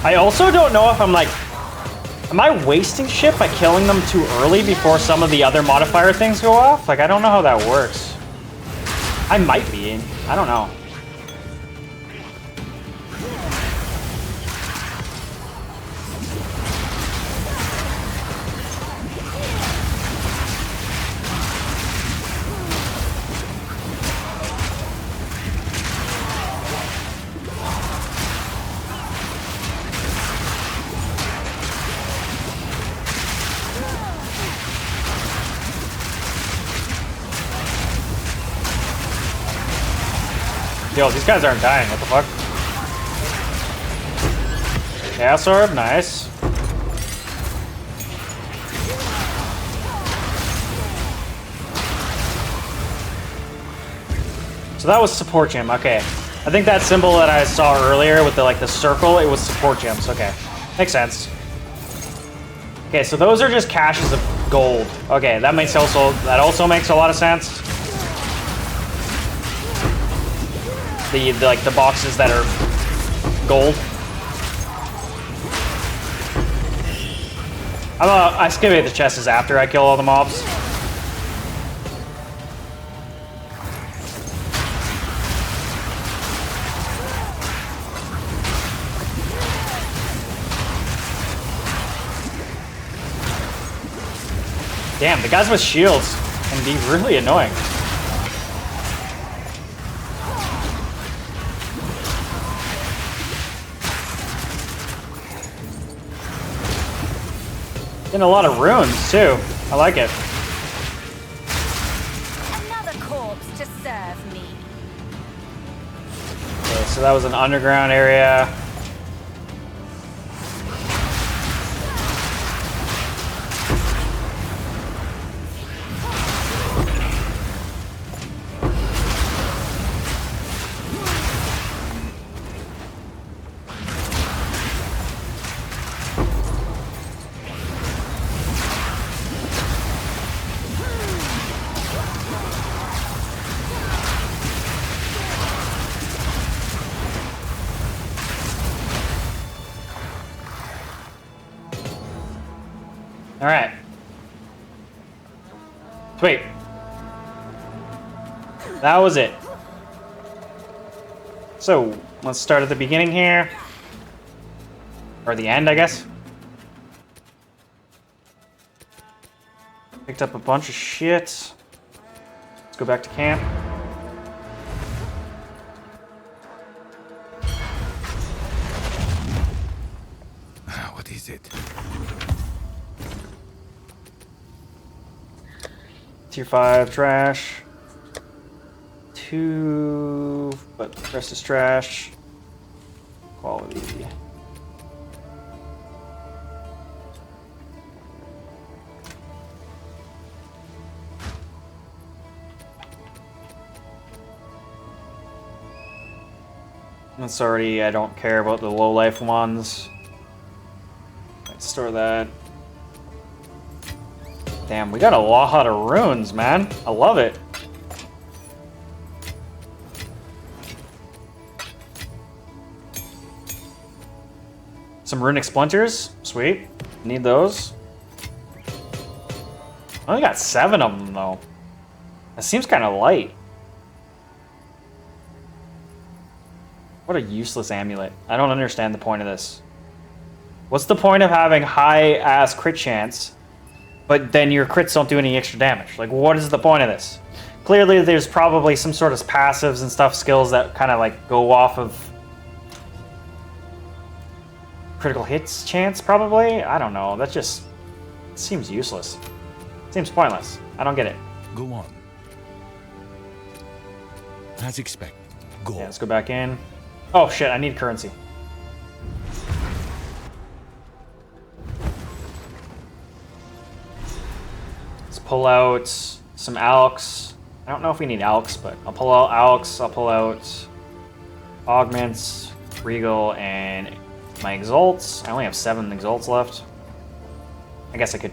I also don't know if I'm like, am I wasting shit by killing them too early before some of the other modifier things go off? Like, I don't know how that works. I might be. I don't know. Yo, these guys aren't dying. What the fuck? Chaos Orb, nice. So that was support gem. Okay, I think that symbol that I saw earlier with the circle, it was support gems. Okay, makes sense. Okay, so those are just caches of gold. Okay, that also makes a lot of sense. The boxes that are gold. I excavate the chests after I kill all the mobs. Damn, the guys with shields can be really annoying. Getting a lot of runes, too. I like it. Another corpse to serve me. Okay, so that was an underground area. All right. Sweet. That was it. So, let's start at the beginning here. Or the end, I guess. Picked up a bunch of shit. Let's go back to camp. What is it? Tier 5 trash. 2, but the rest is trash. Quality. That's already, I don't care about the low life ones. Let's store that. Damn, we got a lot of runes, man. I love it. Some runic splinters. Sweet. Need those. I only got 7 of them, though. That seems kind of light. What a useless amulet. I don't understand the point of this. What's the point of having high-ass crit chance, but then your crits don't do any extra damage? Like, what is the point of this? Clearly, there's probably some sort of passives and stuff, skills that kind of, like, go off of critical hits chance, probably? I don't know. That just seems useless. Seems pointless. I don't get it. Go on. As expected. Go. Yeah, let's go back in. Oh, shit. I need currency. Let's pull out some Alks. I don't know if we need Alks, but I'll pull out Alks. I'll pull out Augments, Regal, and my Exalts. I only have 7 Exalts left. I guess I could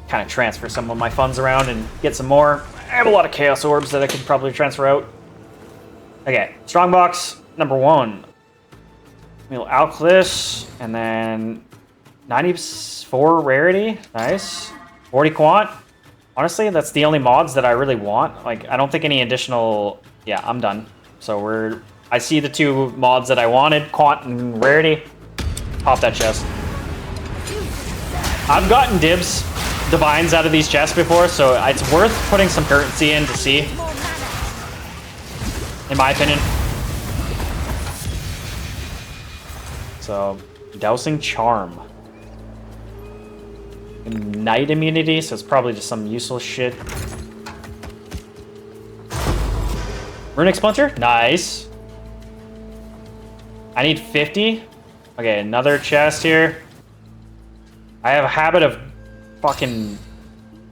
kind of transfer some of my funds around and get some more. I have a lot of Chaos Orbs that I could probably transfer out. Okay, Strongbox number 1. We'll alch this, and then 94 rarity. Nice. 40 quant. Honestly, that's the only mods that I really want. Like, I don't think any additional... Yeah, I'm done. So I see the 2 mods that I wanted, quant and rarity. Pop that chest. I've gotten divines out of these chests before, so it's worth putting some currency in to see. In my opinion. So, dousing charm. Night immunity, so it's probably just some useless shit. Runic splinter? Nice. I need 50. Okay, another chest here. I have a habit of fucking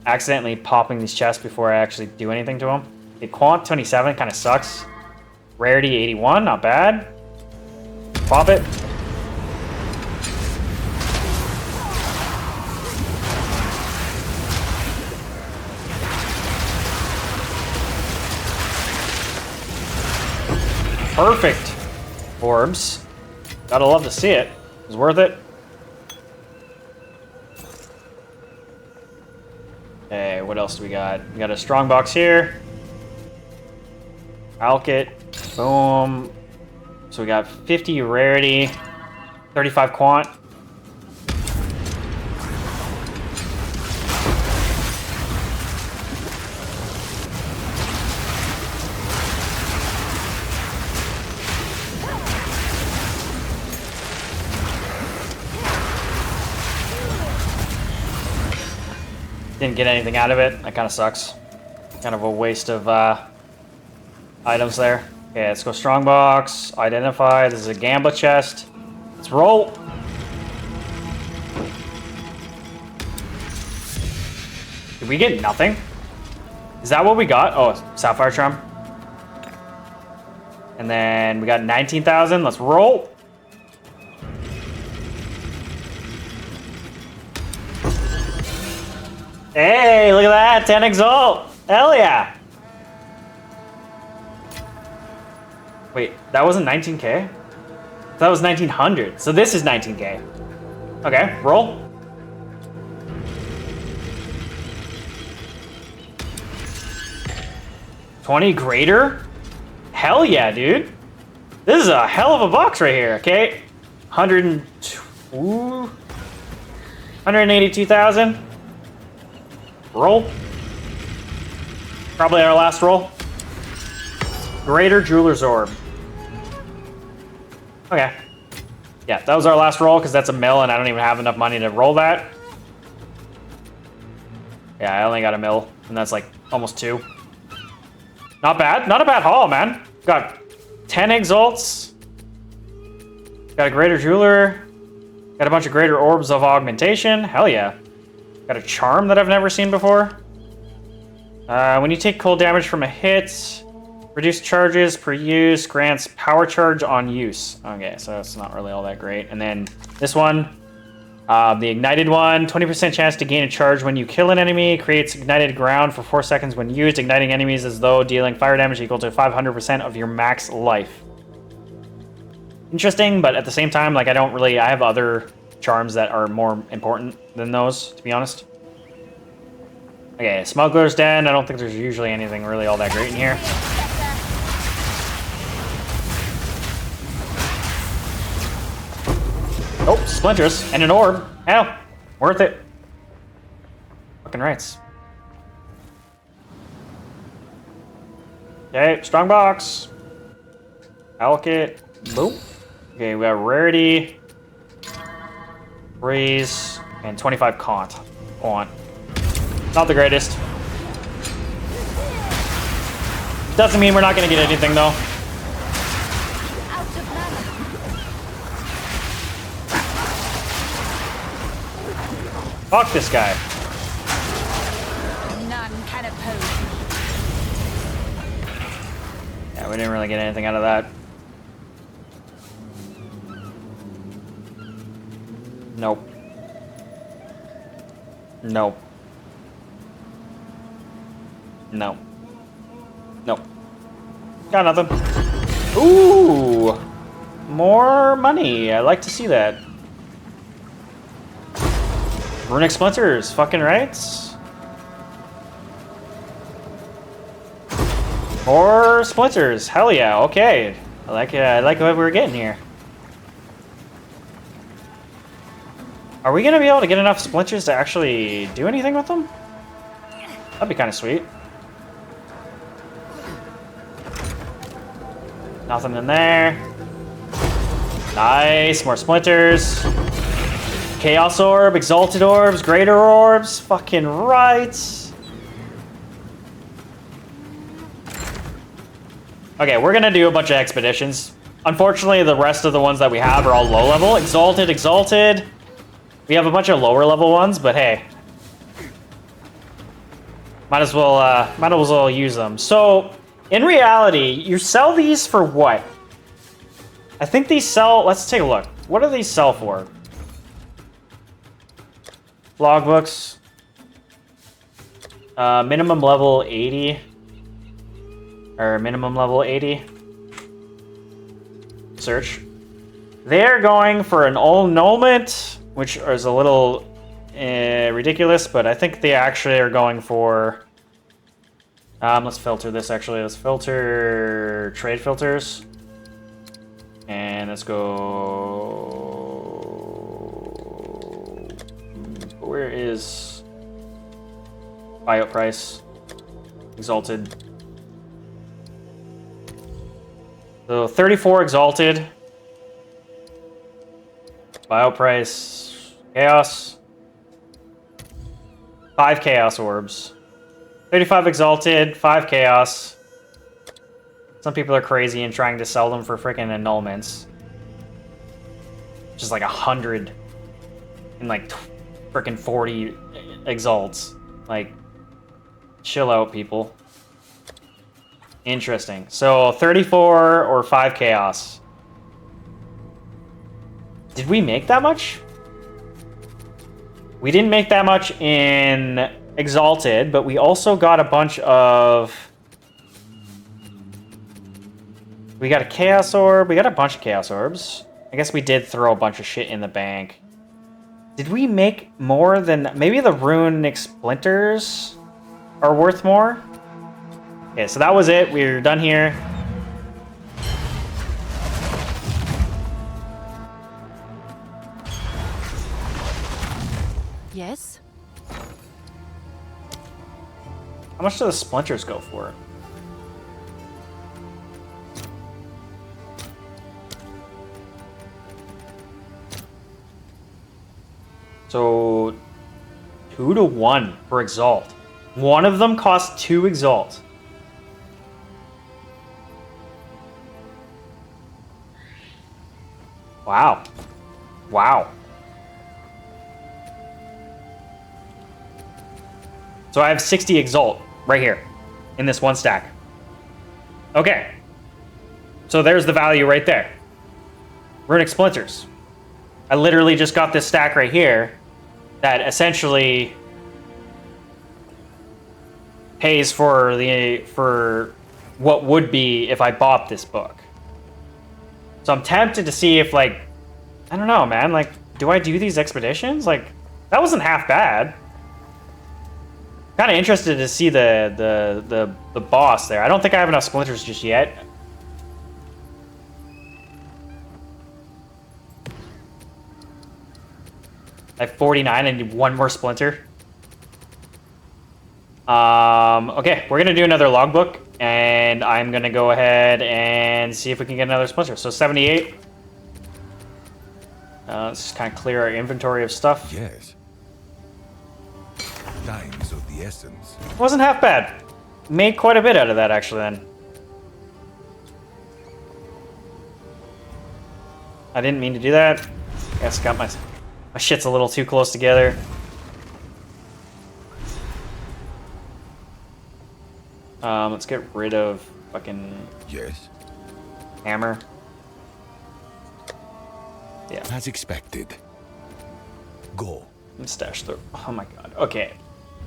accidentally popping these chests before I actually do anything to them. Okay, quant 27 kind of sucks. Rarity 81, not bad. Pop it. Perfect. Orbs. Gotta love to see it. It was worth it. Okay, what else do we got? We got a strong box here. Alch it. Boom. So we got 50 rarity, 35 quant. Didn't get anything out of it. That kind of sucks. Kind of a waste of items there. Okay, let's go strongbox. Identify. This is a Gamba chest. Let's roll. Did we get nothing? Is that what we got? Oh, Sapphire Charm. And then we got 19,000. Let's roll. Hey, look at that. 10 Exalt. Hell yeah. Wait, that wasn't 19k? That was 1900. So this is 19k. Okay, roll. $20 greater? Hell yeah, dude. This is a hell of a box right here, okay? 182,000. Roll. Probably our last roll. Greater Jeweler's Orb. Okay. Yeah, that was our last roll because that's a mill and I don't even have enough money to roll that. Yeah, I only got a mill and that's like almost 2. Not bad. Not a bad haul, man. Got 10 Exalts. Got a Greater Jeweler. Got a bunch of Greater Orbs of Augmentation. Hell yeah. Got a Charm that I've never seen before. When you take cold damage from a hit, Reduced charges per use, grants power charge on use. Okay, so that's not really all that great. And then this one, the ignited one, 20% chance to gain a charge when you kill an enemy, creates ignited ground for 4 seconds when used, igniting enemies as though dealing fire damage equal to 500% of your max life. Interesting, but at the same time, like, I have other charms that are more important than those, to be honest. Okay, Smuggler's Den. I don't think there's usually anything really all that great in here. Oh, splinters and an orb. Hell, worth it. Fucking rights. Okay, strong box. Allocate. Boom. Okay, we have rarity, raise, and 25 cont. On. Not the greatest. Doesn't mean we're not gonna get anything though. Fuck this guy. None can oppose. Yeah, we didn't really get anything out of that. Nope. Nope. No. Nope. Got nothing. Ooh! More money. I like to see that. Runic Splinters, fucking rights. More splinters, hell yeah, okay. I like what we're getting here. Are we gonna be able to get enough splinters to actually do anything with them? That'd be kind of sweet. Nothing in there. Nice, more splinters. Chaos Orb, Exalted Orbs, Greater Orbs, fucking right. Okay, we're gonna do a bunch of expeditions. Unfortunately, the rest of the ones that we have are all low level. Exalted, Exalted. We have a bunch of lower level ones, but hey. Might as well use them. So, in reality, you sell these for what? I think these sell, let's take a look. What do these sell for? Logbooks. Minimum level 80. Or minimum level 80. Search. They're going for an annulment, which is a little ridiculous, but I think they actually are going for... let's filter this actually. Let's filter trade filters. And let's go... Where is buyout price? Exalted. So 34 exalted. Buyout price. Chaos. 5 chaos orbs. 35 exalted, 5 chaos. Some people are crazy and trying to sell them for freaking annulments. Just like 100 and like freaking 40 exalts. Like, chill out, people. Interesting. So 34 or 5 chaos. Did we make that much? We didn't make that much in Exalted, but we also got a bunch of... We got a Chaos Orb. We got a bunch of Chaos Orbs. I guess we did throw a bunch of shit in the bank. Did we make more than... Maybe the Runic Splinters are worth more? Okay, so that was it. We're done here. Yes? How much do the splinters go for? So 2 to 1 for Exalt. One of them costs 2 Exalt. Wow. Wow. So I have 60 Exalt right here in this one stack. Okay. So there's the value right there. Runic splinters. I literally just got this stack right here that essentially pays for what would be if I bought this book. So I'm tempted to see if, like, I don't know, man, like, do I do these expeditions? Like, that wasn't half bad. Kind of interested to see the boss there. I don't think I have enough splinters just yet. I have 49. I need one more splinter. Okay, we're gonna do another logbook, and I'm gonna go ahead and see if we can get another splinter. So 78. Let's just kind of clear our inventory of stuff. Yes. Time's of the essence. Wasn't half bad. Made quite a bit out of that, actually, then. I didn't mean to do that. Guess got my shit's a little too close together. Let's get rid of fucking Yes. hammer. Yeah. As expected. Go. Let's stash the. Oh my god. Okay.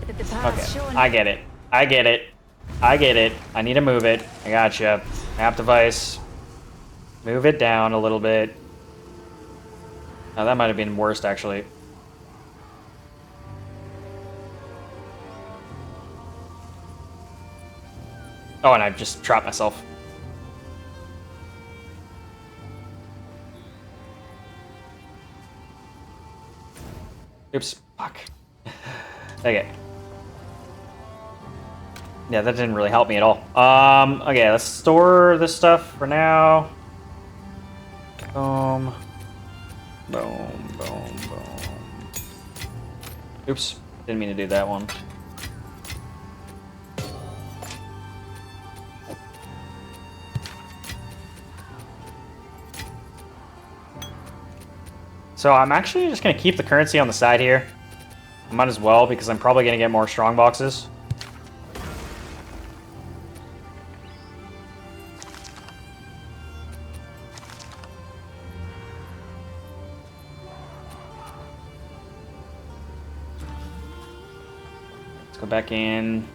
But the path's Okay. shown. I get it. I get it. I get it. I need to move it. I gotcha. Map device. Move it down a little bit. Now that might have been worst, actually. Oh, and I just trapped myself. Oops. Fuck. Okay. Yeah, that didn't really help me at all. Okay, let's store this stuff for now. Boom. Boom, boom, boom. Oops. Didn't mean to do that one. So I'm actually just going to keep the currency on the side here. I might as well, because I'm probably going to get more strong boxes. Let's go back in.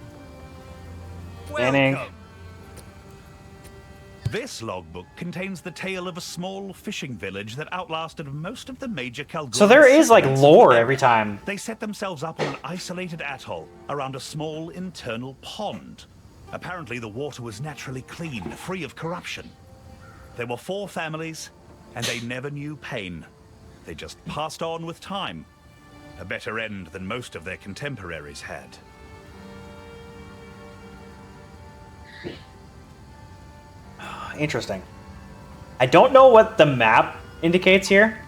Scanning. Welcome. This logbook contains the tale of a small fishing village that outlasted most of the major Kalgoorlie So there is like settlements. lore every time. They set themselves up on an isolated atoll around a small internal pond. Apparently the water was naturally clean, free of corruption. There were 4 families, and they never knew pain. They just passed on with time. A better end than most of their contemporaries had. Interesting. I don't know what the map indicates here.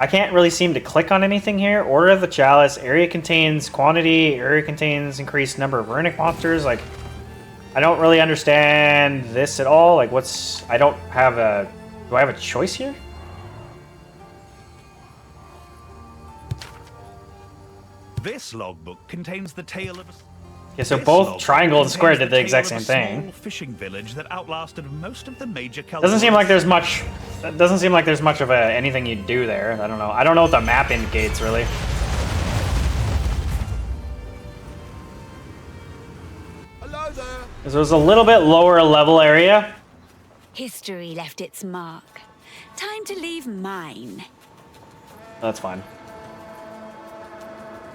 I can't really seem to click on anything here. Order of the Chalice. Area contains quantity. Area contains increased number of runic monsters. Like, I don't really understand this at all. Like, what's... I don't have a... Do I have a choice here? This logbook contains the tale of a... Yeah, so This both logbook triangle and square contains did the tale exact of same a thing. small fishing village that outlasted most of the major Doesn't seem like there's much... Doesn't seem like there's much of anything you do there. I don't know. I don't know what the map indicates, really. Hello there. This was a little bit lower level area. History left its mark. Time to leave mine. That's fine.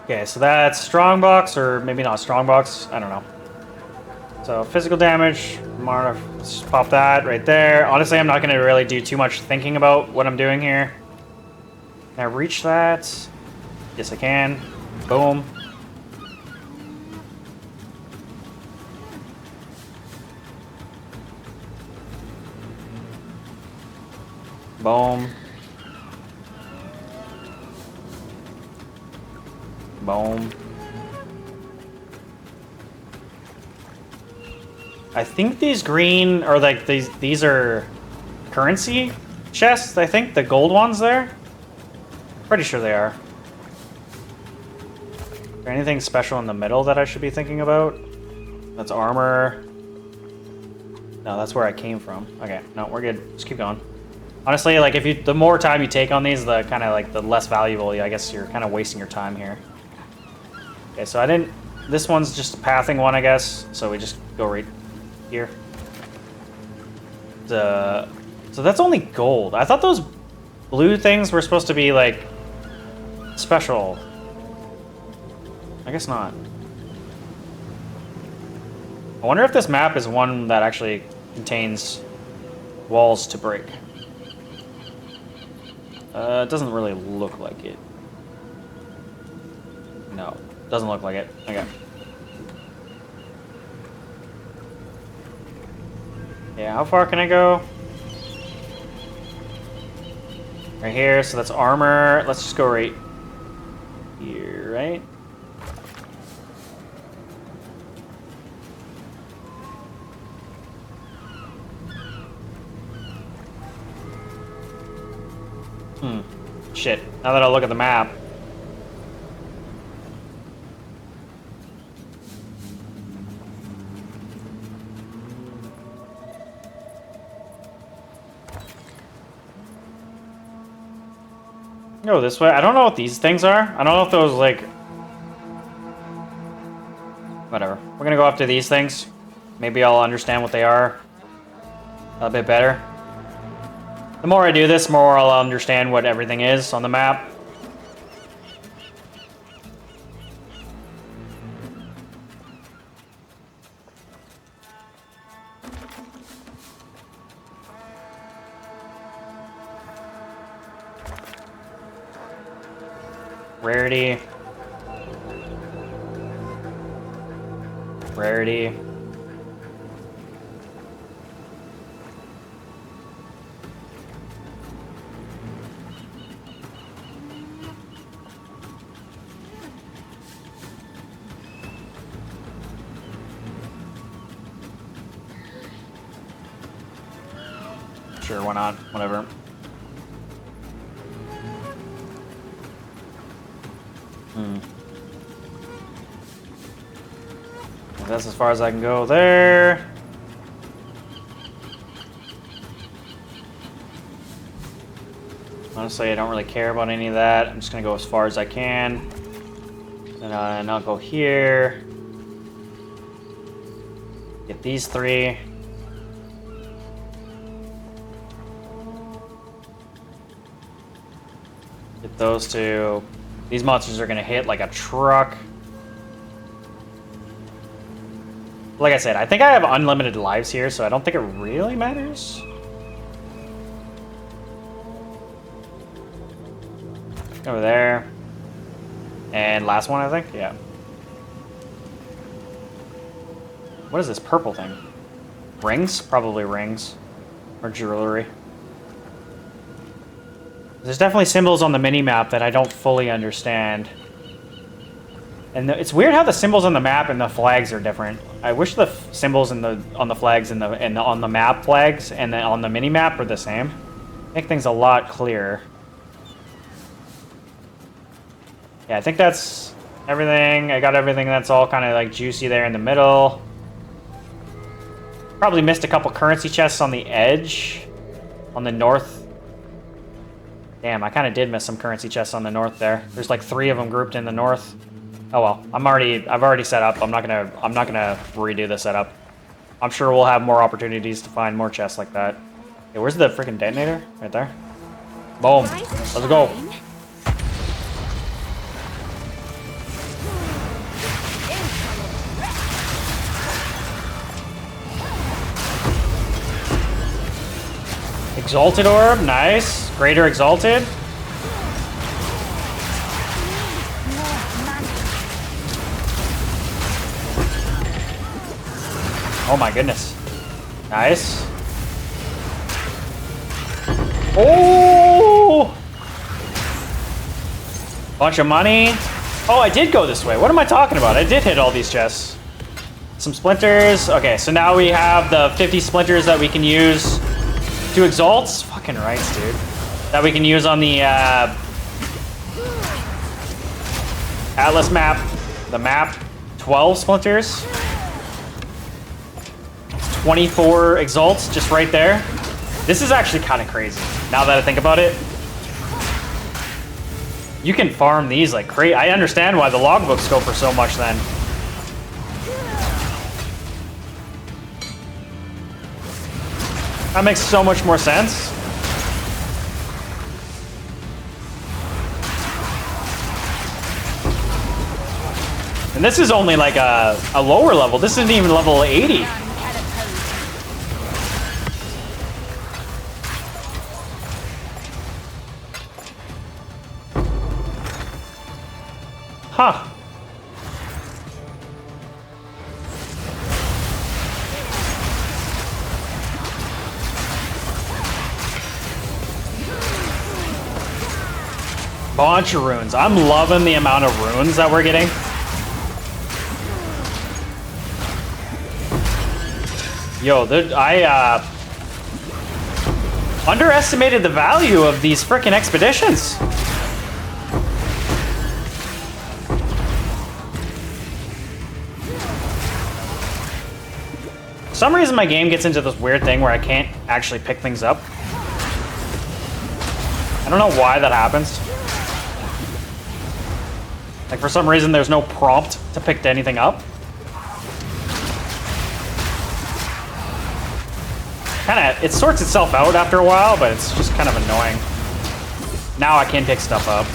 Okay, so that's strongbox, or maybe not strongbox. I don't know. So physical damage, let's pop that right there. Honestly, I'm not going to really do too much thinking about what I'm doing here. Can I reach that? Yes, I can. Boom. Boom. Boom. I think these green, or like these are currency chests, I think, the gold ones there. Pretty sure they are. Is there anything special in the middle that I should be thinking about? That's armor. No, that's where I came from. Okay, no, we're good. Just keep going. Honestly, like if you, the more time you take on these, the kind of like the less valuable. I guess you're kind of wasting your time here. Okay, so I didn't. This one's just a pathing one, I guess. So we just go right here. So that's only gold. I thought those blue things were supposed to be like special. I guess not. I wonder if this map is one that actually contains walls to break. It doesn't really look like it. No, doesn't look like it. Okay. Yeah, how far can I go? Right here, so that's armor. Let's just go right here, right? Shit. Now that I look at the map. Go this way. I don't know what these things are. I don't know if those, like... Whatever. We're gonna go up to these things. Maybe I'll understand what they are a bit better. The more I do this, the more I'll understand what everything is on the map. Rarity. Rarity. Sure, why not? Whatever. That's as far as I can go there. Honestly, I don't really care about any of that. I'm just gonna go as far as I can. And I'll go here. Get these three. Get those two. These monsters are gonna hit like a truck. Like I said, I think I have unlimited lives here, so I don't think it really matters. Over there. And last one, I think? Yeah. What is this purple thing? Rings? Probably rings. Or jewelry. There's definitely symbols on the mini-map that I don't fully understand. And it's weird how the symbols on the map and the flags are different. I wish the symbols on the flags and on the map flags and on the mini map were the same. Make things a lot clearer. Yeah, I think that's everything. I got everything that's all kind of like juicy there in the middle. Probably missed a couple currency chests on the edge, on the north. Damn, I kind of did miss some currency chests on the north there. There's like 3 of them grouped in the north. Oh well, I've already set up. I'm not gonna redo the setup. I'm sure we'll have more opportunities to find more chests like that. Hey, where's the freaking detonator? Right there. Boom. Let's go. Exalted orb, nice. Greater exalted. Oh my goodness. Nice. Oh! Bunch of money. Oh, I did go this way. What am I talking about? I did hit all these chests. Some splinters. Okay, so now we have the 50 splinters that we can use to exalt. Fucking rights, dude. That we can use on the Atlas map. The map. 12 splinters. 24 exalts just right there. This is actually kind of crazy, now that I think about it. You can farm these like crazy. I understand why the logbooks go for so much then. That makes so much more sense. And this is only like a lower level. This isn't even level 80. Huh. Bunch of runes. I'm loving the amount of runes that we're getting. Yo, I underestimated the value of these frickin' expeditions. For some reason my game gets into this weird thing where I can't actually pick things up. I don't know why that happens. Like, for some reason there's no prompt to pick anything up. It sorts itself out after a while, but it's just kind of annoying. Now I can pick stuff up.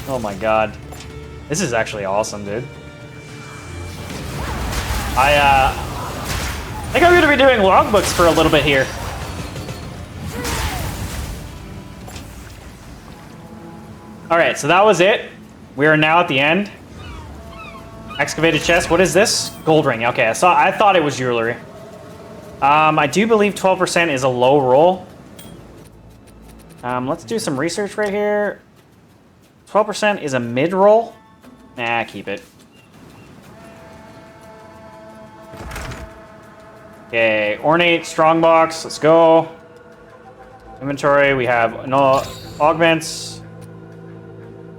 Oh my god. This is actually awesome, dude. I think I'm gonna be doing logbooks for a little bit here. Alright, so that was it. We are now at the end. Excavated chest. What is this? Gold ring. Okay, I thought it was jewelry. I do believe 12% is a low roll. Let's do some research right here. 12% is a mid roll. Nah, keep it. Okay, ornate strongbox. Let's go. Inventory. We have no augments.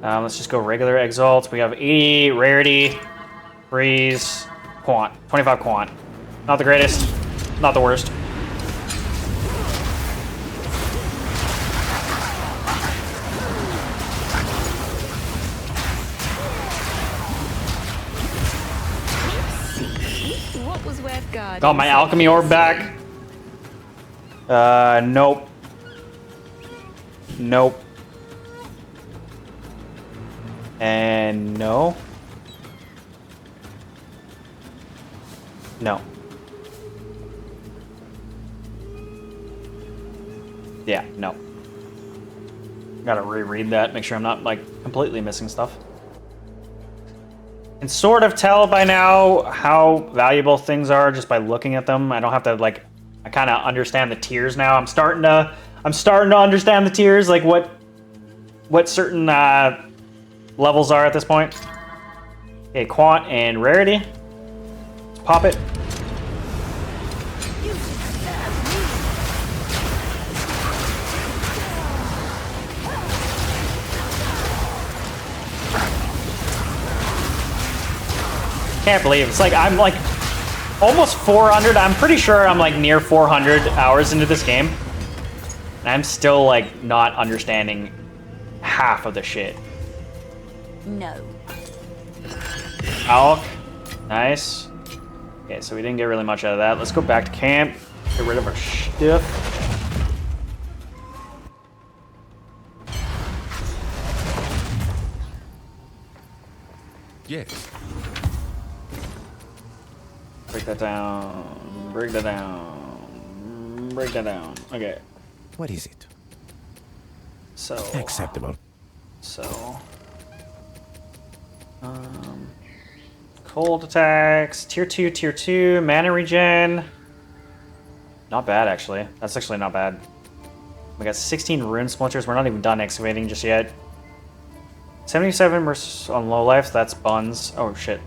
Let's just go regular exalt. We have 80 rarity, freeze, quant, 25 quant. Not the greatest, not the worst. What was worth guarding? Got my alchemy orb back. Nope. Nope. And no. No. Yeah, no. Gotta reread that, make sure I'm not, like, completely missing stuff. Can sort of tell by now how valuable things are just by looking at them. I don't have to, like, I kind of understand the tiers now. I'm starting to understand the tiers, like what certain levels are at this point. Okay, quant and rarity. Let's pop it. Can't believe it's like I'm like almost 400. I'm pretty sure I'm like near 400 hours into this game, and I'm still like not understanding half of the shit. No. Alk. Nice. Okay, so we didn't get really much out of that. Let's go back to camp. Get rid of our stuff. Yes. Break that down. Break that down. Break that down. Okay. What is it? So. Acceptable. So. Cold attacks. Tier 2. Mana regen. Not bad, actually. That's actually not bad. We got 16 rune splinters. We're not even done excavating just yet. 77 versus on low life. That's buns. Oh, shit.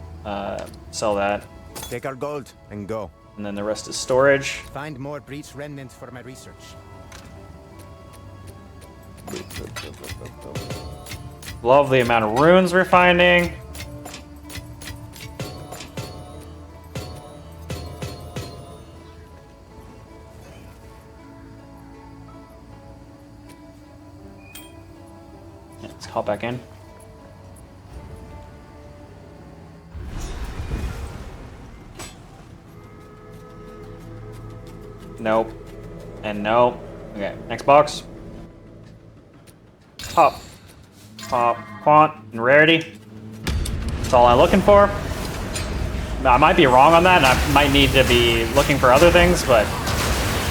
Sell that. Take our gold and go. And then the rest is storage. Find more breach remnants for my research. Love the amount of runes we're finding. Yeah, let's hop back in. Nope. And nope. Okay, next box. Pop. Pop. Quant and rarity. That's all I'm looking for. I might be wrong on that, and I might need to be looking for other things, but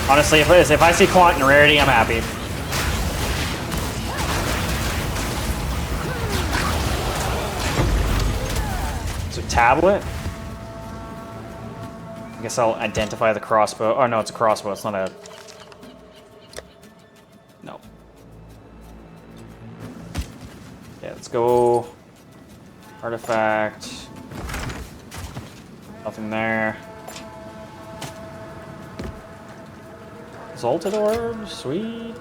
honestly, if I see quant and rarity, I'm happy. So tablet. I guess I'll identify the crossbow. Oh no, it's a crossbow. It's not a. No. Yeah, let's go. Artifact. Nothing there. Exalted orb, sweet.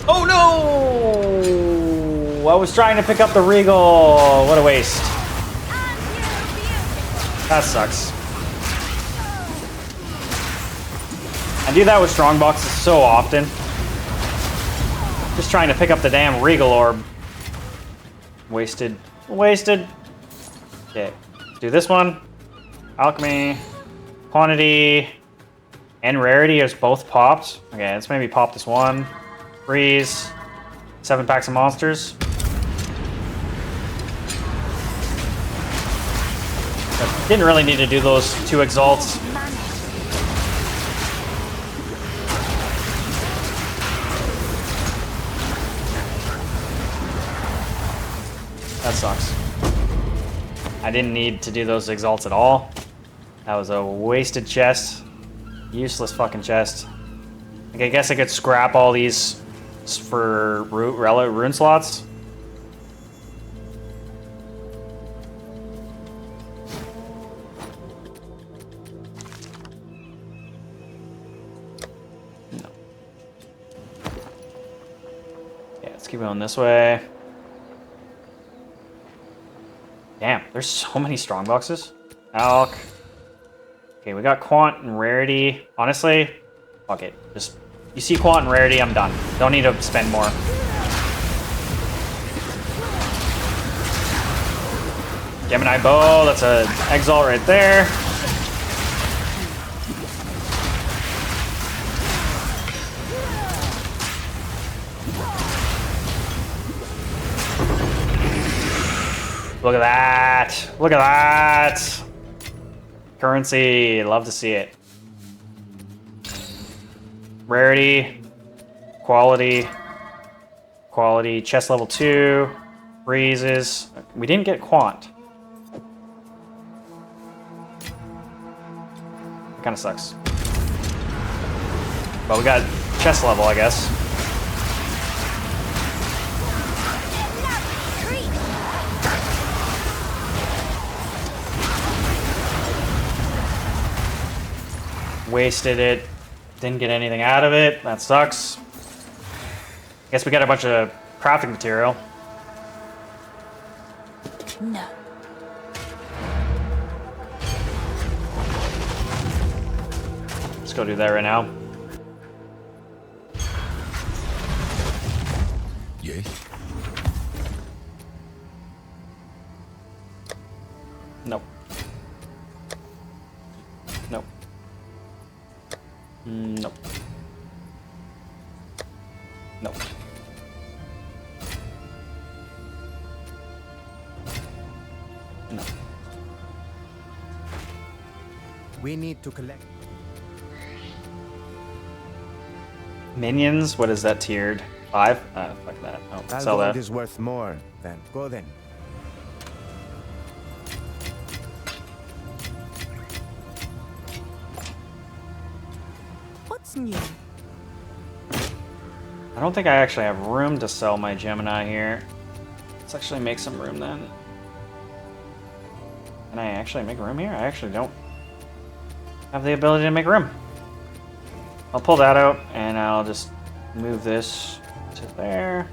Oh no! I was trying to pick up the Regal. What a waste. That sucks. I do that with strong boxes so often. Just trying to pick up the damn Regal orb. Wasted. Wasted. Okay. Do this one. Alchemy. Quantity. And rarity is both popped. Okay, let's maybe pop this one. Freeze. 7 packs of monsters. Didn't really need to do those 2 exalts. That sucks. I didn't need to do those exalts at all. That was a wasted chest. Useless fucking chest. Like, I guess I could scrap all these for rune slots. No. Yeah, let's keep going this way. Damn, there's so many strong boxes. Alk. Okay, we got quant and rarity. Honestly, fuck it. Just, you see quant and rarity, I'm done. Don't need to spend more. Gemini bow, that's a exalt right there. Look at that! Look at that! Currency, love to see it. Rarity, quality, quality, chest level 2, freezes. We didn't get quant. Kind of sucks. But we got chest level, I guess. Wasted it. Didn't get anything out of it. That sucks. Guess we got a bunch of crafting material. No. Let's go do that right now. Yes. Nope. Nope. Nope. Nope. No. We need to collect. Minions? What is that tiered? 5? Fuck that. Oh, sell Gold that. is worth more than. Go then. What's new? I don't think I actually have room to sell my Gemini here. Let's actually make some room then. Can I actually make room here? I actually don't have the ability to make room. I'll pull that out and I'll just move this to There.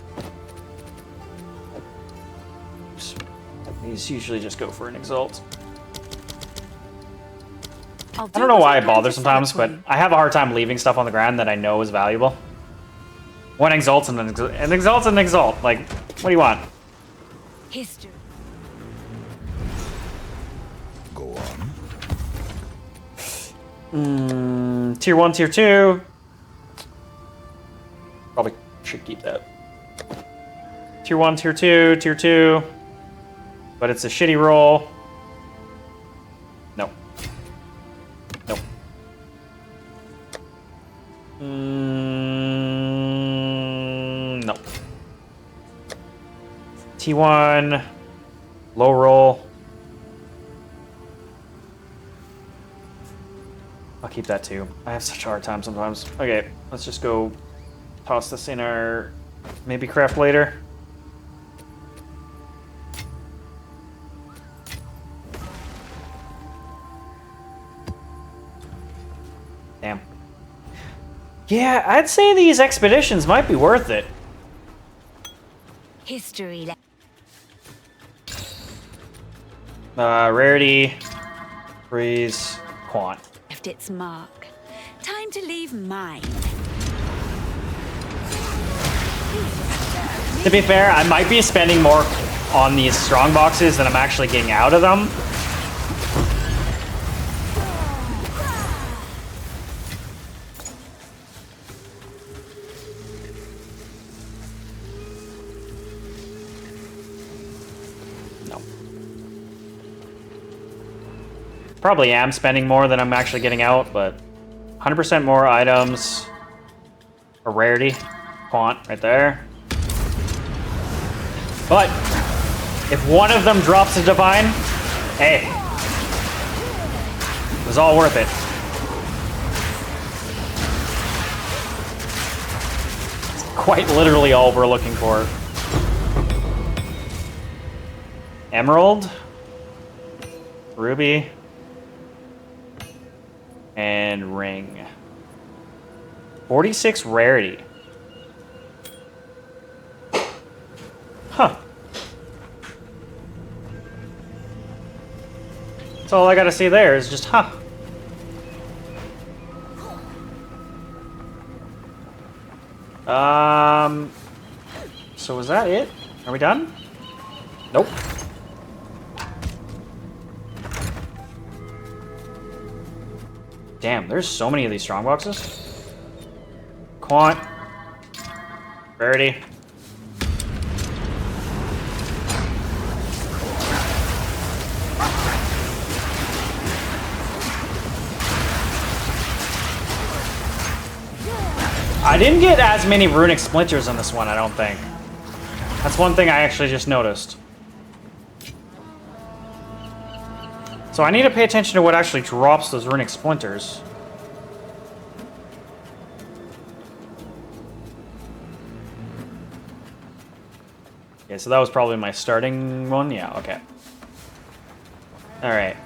Oops. These usually just go for an exalt. I'll I don't know why I what bother can to sometimes, fight but for you. I have a hard time leaving stuff on the ground that I know is valuable. One exalts and an exalt's an exalt. Like, what do you want? History. Go on. Tier 1, Tier 2. Probably should keep that. Tier 1, Tier 2, Tier 2. But it's a shitty roll. No. Nope. No. T1. Low roll. I'll keep that too. I have such a hard time sometimes. Okay, let's just go toss this in our maybe craft later. Damn. Yeah, I'd say these expeditions might be worth it. History. Rarity, freeze, quant. Left its mark. Time to leave mine. To be fair, I might be spending more on these strong boxes than I'm actually getting out of them. No. Probably am spending more than I'm actually getting out, but 100% more items. A rarity. Quant right there. But if one of them drops a divine, hey, it was all worth it. It's quite literally all we're looking for. Emerald, ruby, and ring. 46 rarity. Huh. That's all I gotta say there is just, huh. So was that it? Are we done? Nope. Damn, there's so many of these strong boxes. Quant. Rarity. I didn't get as many runic splinters on this one, I don't think. That's one thing I actually just noticed. So I need to pay attention to what actually drops those runic splinters. Okay, so that was probably my starting one. Yeah, okay. Alright.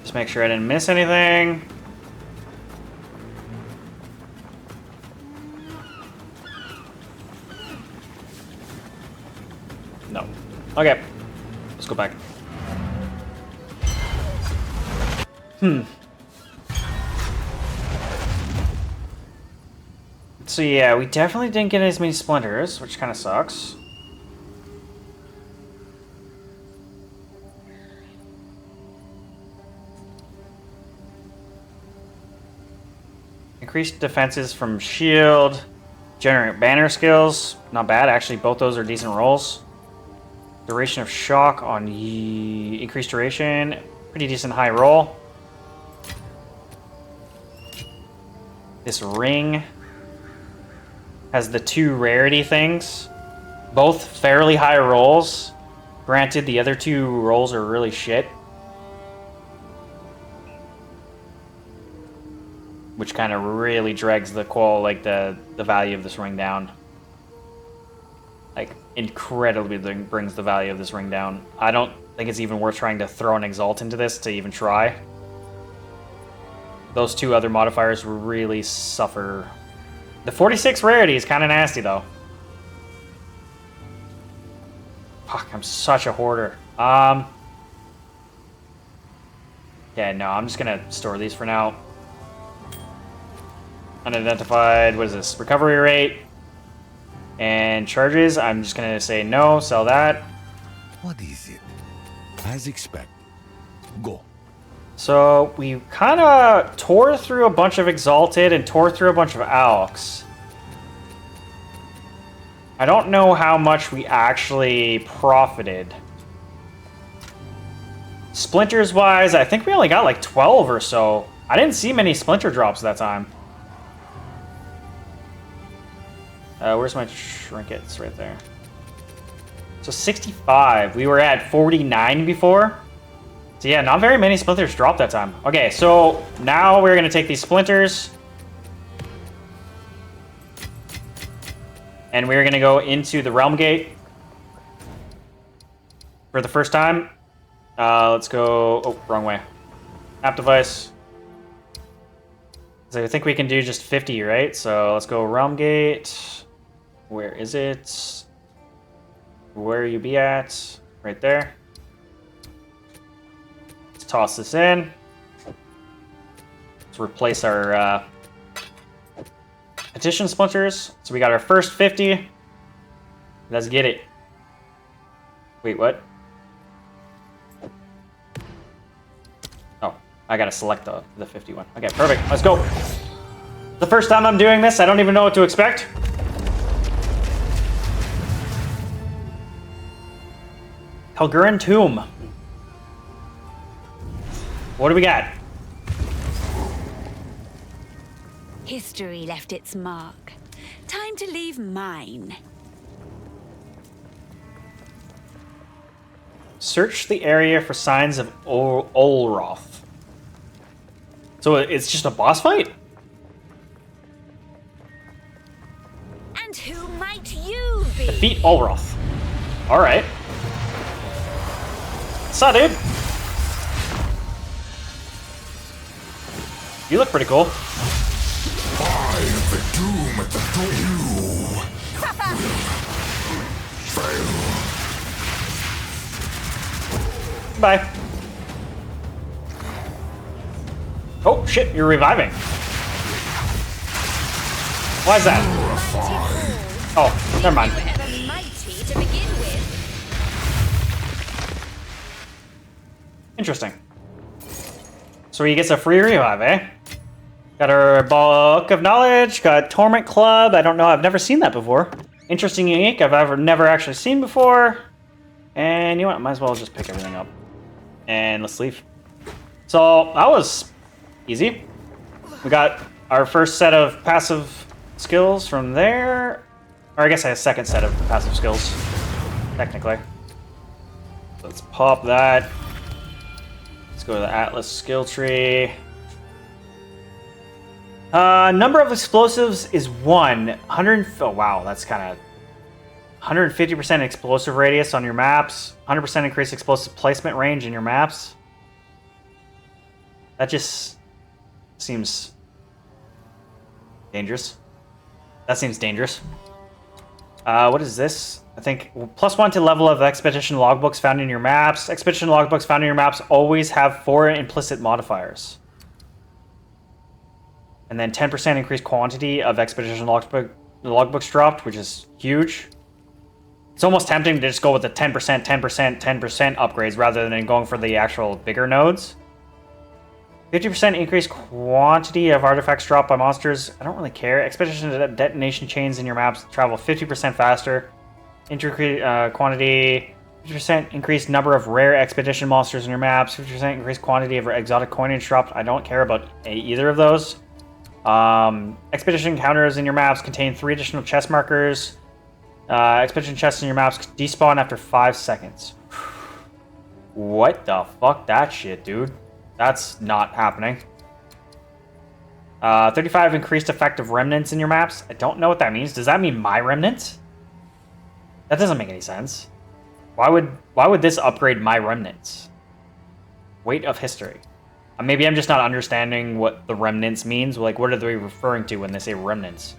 Just make sure I didn't miss anything. No. Okay. Let's go back. So yeah, we definitely didn't get as many splinters, which kind of sucks. Increased defenses from shield. Generate banner skills. Not bad, actually. Both those are decent rolls. Duration of shock on increased duration. Pretty decent high roll. This ring has the two rarity things. Both fairly high rolls. Granted, the other two rolls are really shit. Which kind of really drags the value of this ring down. Like, incredibly brings the value of this ring down. I don't think it's even worth trying to throw an Exalt into this to even try. Those two other modifiers really suffer. The 46 rarity is kind of nasty, though. Fuck, I'm such a hoarder. Yeah, no, I'm just gonna store these for now. Unidentified, what is this? Recovery rate. And charges, I'm just gonna say no, sell that. What is it? As expected. Go. So we kind of tore through a bunch of Exalted and tore through a bunch of Alks. I don't know how much we actually profited. Splinters wise, I think we only got like 12 or so. I didn't see many splinter drops that time. Where's my trinkets? Right there. So 65. We were at 49 before. So yeah, not very many splinters dropped that time. Okay, so now we're going to take these splinters. And we're going to go into the Realm Gate. For the first time. Let's go... Oh, wrong way. App device. So I think we can do just 50, right? So let's go Realm Gate. Where is it? Where you be at? Right there. Let's toss this in. Let's replace our petition splinters. So we got our first 50. Let's get it. Wait, what? Oh, I gotta select the 51. Okay, perfect. Let's go. The first time I'm doing this, I don't even know what to expect. Helgurin Tomb. What do we got? History left its mark. Time to leave mine. Search the area for signs of Olroth. So it's just a boss fight? And who might you be? Defeat Olroth. Alright. What's up, dude? You look pretty cool. I have the doom at the door. You fail. Bye. Oh, shit, you're reviving. Why is that? Oh, never mind. Ever mighty to begin with. Interesting. So he gets a free revive, eh? Got our Book of Knowledge, got Torment Club. I don't know, I've never seen that before. Interesting, unique, I've never actually seen before. And you know what, might as well just pick everything up. And let's leave. So that was easy. We got our first set of passive skills from there. Or I guess I have a second set of passive skills, technically. Let's pop that. Let's go to the Atlas skill tree. Number of explosives is 1. Oh, wow, that's kind of... 150% explosive radius on your maps. 100% increased explosive placement range in your maps. That just seems dangerous. That seems dangerous. What is this? I think +1 to level of expedition logbooks found in your maps. Expedition logbooks found in your maps always have 4 implicit modifiers. And then 10% increased quantity of expedition logbooks dropped, which is huge. It's almost tempting to just go with the 10%, 10%, 10% upgrades rather than going for the actual bigger nodes. 50% increased quantity of artifacts dropped by monsters. I don't really care. Expedition detonation chains in your maps travel 50% faster. Increased quantity. 50% increased number of rare expedition monsters in your maps. 50% increased quantity of exotic coinage dropped. I don't care about either of those. Expedition counters in your maps contain 3 additional chest markers. Expedition chests in your maps despawn after 5 seconds. What the fuck? That shit, dude. That's not happening. 35 increased effect of remnants in your maps. I don't know what that means. Does that mean my remnants? That doesn't make any sense. Why would this upgrade my remnants? Weight of history. Maybe I'm just not understanding what the remnants means. Like, what are they referring to when they say remnants?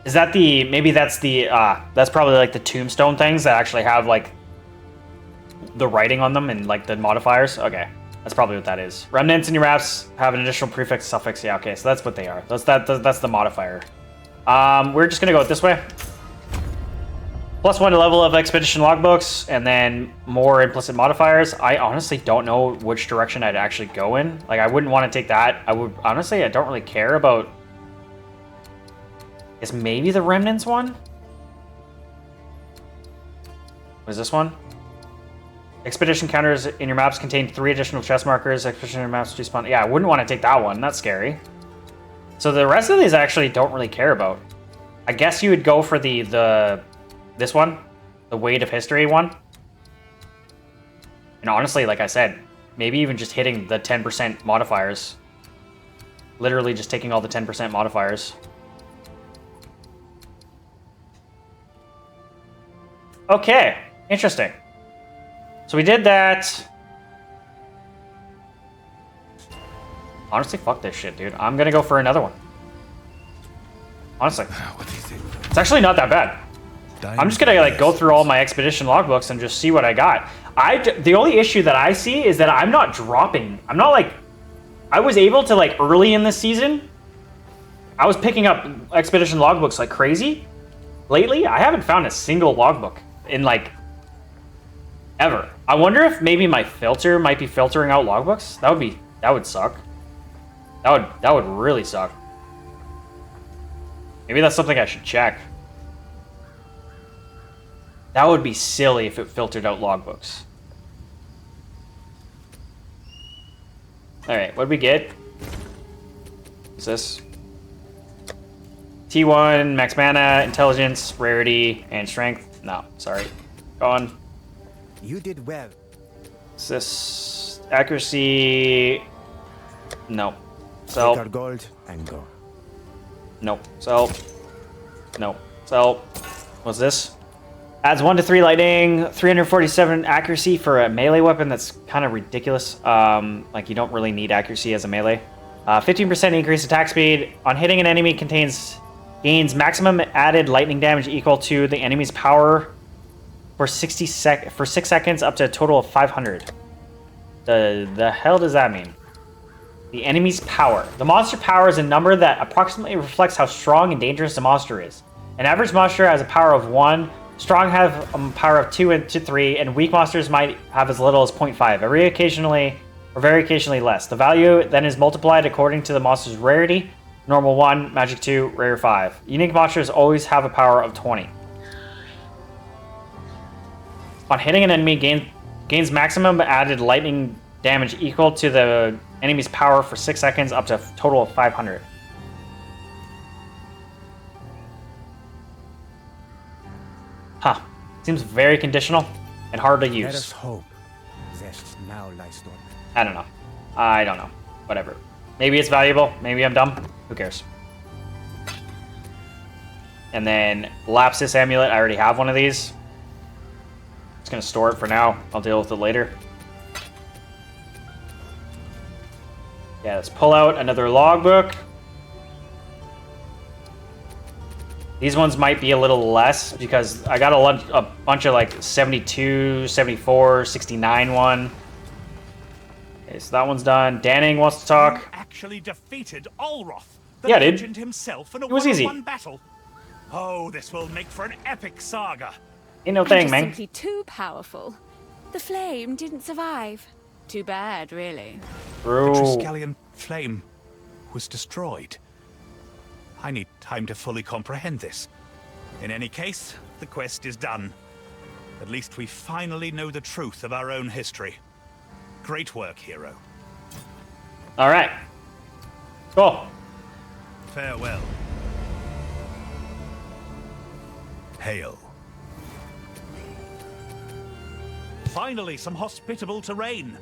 Is that the... Maybe that's the... that's probably like the tombstone things that actually have like the writing on them and like the modifiers. Okay, that's probably what that is. Remnants in your maps have an additional prefix, suffix. Yeah, okay, so that's what they are. That's the modifier. We're just gonna go it this way. +1 to level of expedition logbooks, and then more implicit modifiers. I honestly don't know which direction I'd actually go in. Like, I wouldn't want to take that. I would honestly, I don't really care about. Is maybe the remnants one? What is this one? Expedition counters in your maps contain 3 additional chest markers. Expedition in your maps respawn. Yeah, I wouldn't want to take that one. That's scary. So the rest of these I actually don't really care about. I guess you would go for this one, the weight of history one. And honestly, like I said, maybe even just hitting the 10% modifiers. Literally just taking all the 10% modifiers. Okay, interesting. So we did that. Honestly, fuck this shit, dude. I'm gonna go for another one. Honestly. What do you think? It's actually not that bad. I'm just gonna like go through all my expedition logbooks and just see what I got. The only issue that I see is that I'm not dropping. I'm not like, I was able to like early in this season, I was picking up expedition logbooks like crazy. Lately, I haven't found a single logbook in like ever. I wonder if maybe my filter might be filtering out logbooks. That would suck. That would really suck. Maybe that's something I should check. That would be silly if it filtered out logbooks. Alright, what did we get? What's this? T1, max mana, intelligence, rarity, and strength. No, sorry. Gone. You did well. What's this? Accuracy. No. Sell. Take our gold and go. No. Sell. No. Sell. What's this? Adds 1 to 3 lightning, 347 accuracy for a melee weapon. That's kind of ridiculous. Like, you don't really need accuracy as a melee. 15% increase attack speed. On hitting an enemy gains maximum added lightning damage equal to the enemy's power for 6 seconds up to a total of 500. The hell does that mean? The enemy's power. The monster power is a number that approximately reflects how strong and dangerous the monster is. An average monster has a power of 1. Strong have a power of 2 to 3, and weak monsters might have as little as 0.5. Very occasionally less. The value then is multiplied according to the monster's rarity. Normal 1, magic 2, rare 5. Unique monsters always have a power of 20. On hitting an enemy, gains maximum added lightning damage equal to the enemy's power for 6 seconds up to a total of 500. Huh. Seems very conditional and hard to use. Let us hope. Zest now lies dormant. I don't know. I don't know. Whatever. Maybe it's valuable. Maybe I'm dumb. Who cares? And then Lapsus Amulet. I already have one of these. Just gonna store it for now. I'll deal with it later. Yeah, let's pull out another logbook. These ones might be a little less because I got a bunch of like 72, 74, 69 one. Okay, so that one's done. Danning wants to talk. You actually defeated Olroth, the Yeah, dude. legend himself, in a It was easy. one-on-one battle. Oh, this will make for an epic saga. Ain't no I'm thing, just man. simply too powerful. The flame didn't survive. Too bad, really. The Bro. Triskelion flame was destroyed. I need time to fully comprehend this. In any case, the quest is done. At least we finally know the truth of our own history. Great work, hero. All right. Cool. Farewell. Hail. Finally, some hospitable terrain.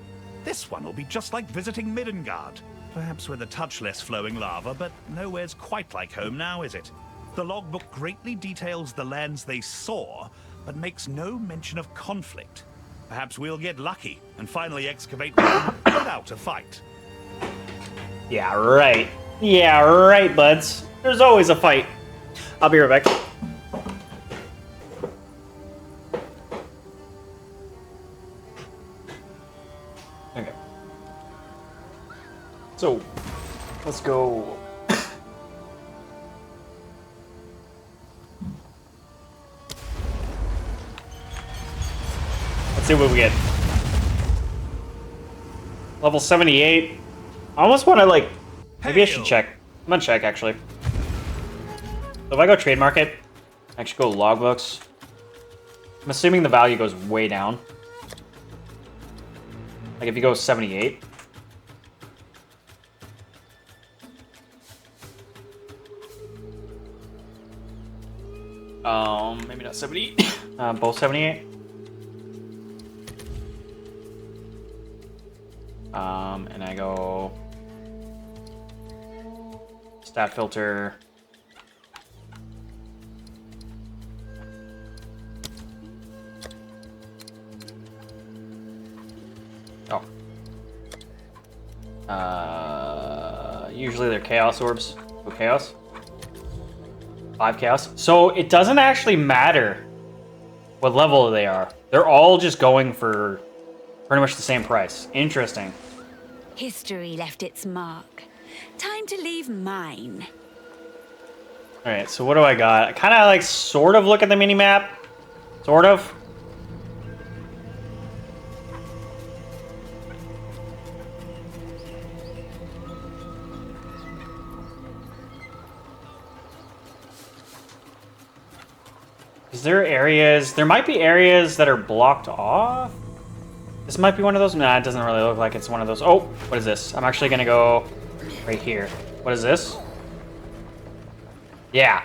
This one will be just like visiting Midgard. Perhaps with a touch less flowing lava, but nowhere's quite like home now, is it? The logbook greatly details the lands they saw, but makes no mention of conflict. Perhaps we'll get lucky and finally excavate one without a fight. Yeah, right. Yeah, right, buds. There's always a fight. I'll be right back. Okay. So, let's go. Let's see what we get. Level 78. I almost want to, like, maybe I should check. I'm gonna check, actually. So if I go trade market, I should go logbooks. I'm assuming the value goes way down. Like if you go 78. Maybe not 70. Both 78. And I go stat filter. Oh. Usually they're chaos orbs. Oh, chaos. 5 chaos. So it doesn't actually matter what level they are. They're all just going for pretty much the same price. Interesting. History left its mark. Time to leave mine. Alright, so what do I got? I kind of like sort of look at the mini-map. Sort of. Is there areas? There might be areas that are blocked off. This might be one of those. Nah, it doesn't really look like it's one of those. Oh, what is this? I'm actually gonna go right here. What is this? Yeah,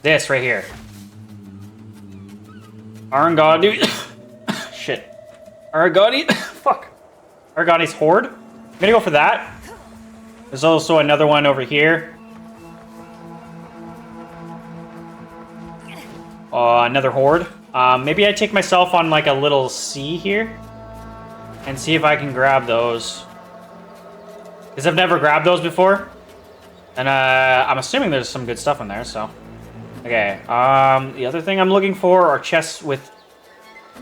this right here. Arangadi. Shit. Aragani. Fuck. Aragani's Horde. I'm gonna go for that. There's also another one over here. Another Horde. Maybe I take myself on like a little C here and see if I can grab those. Because I've never grabbed those before. And I'm assuming there's some good stuff in there, so. Okay, the other thing I'm looking for are chests with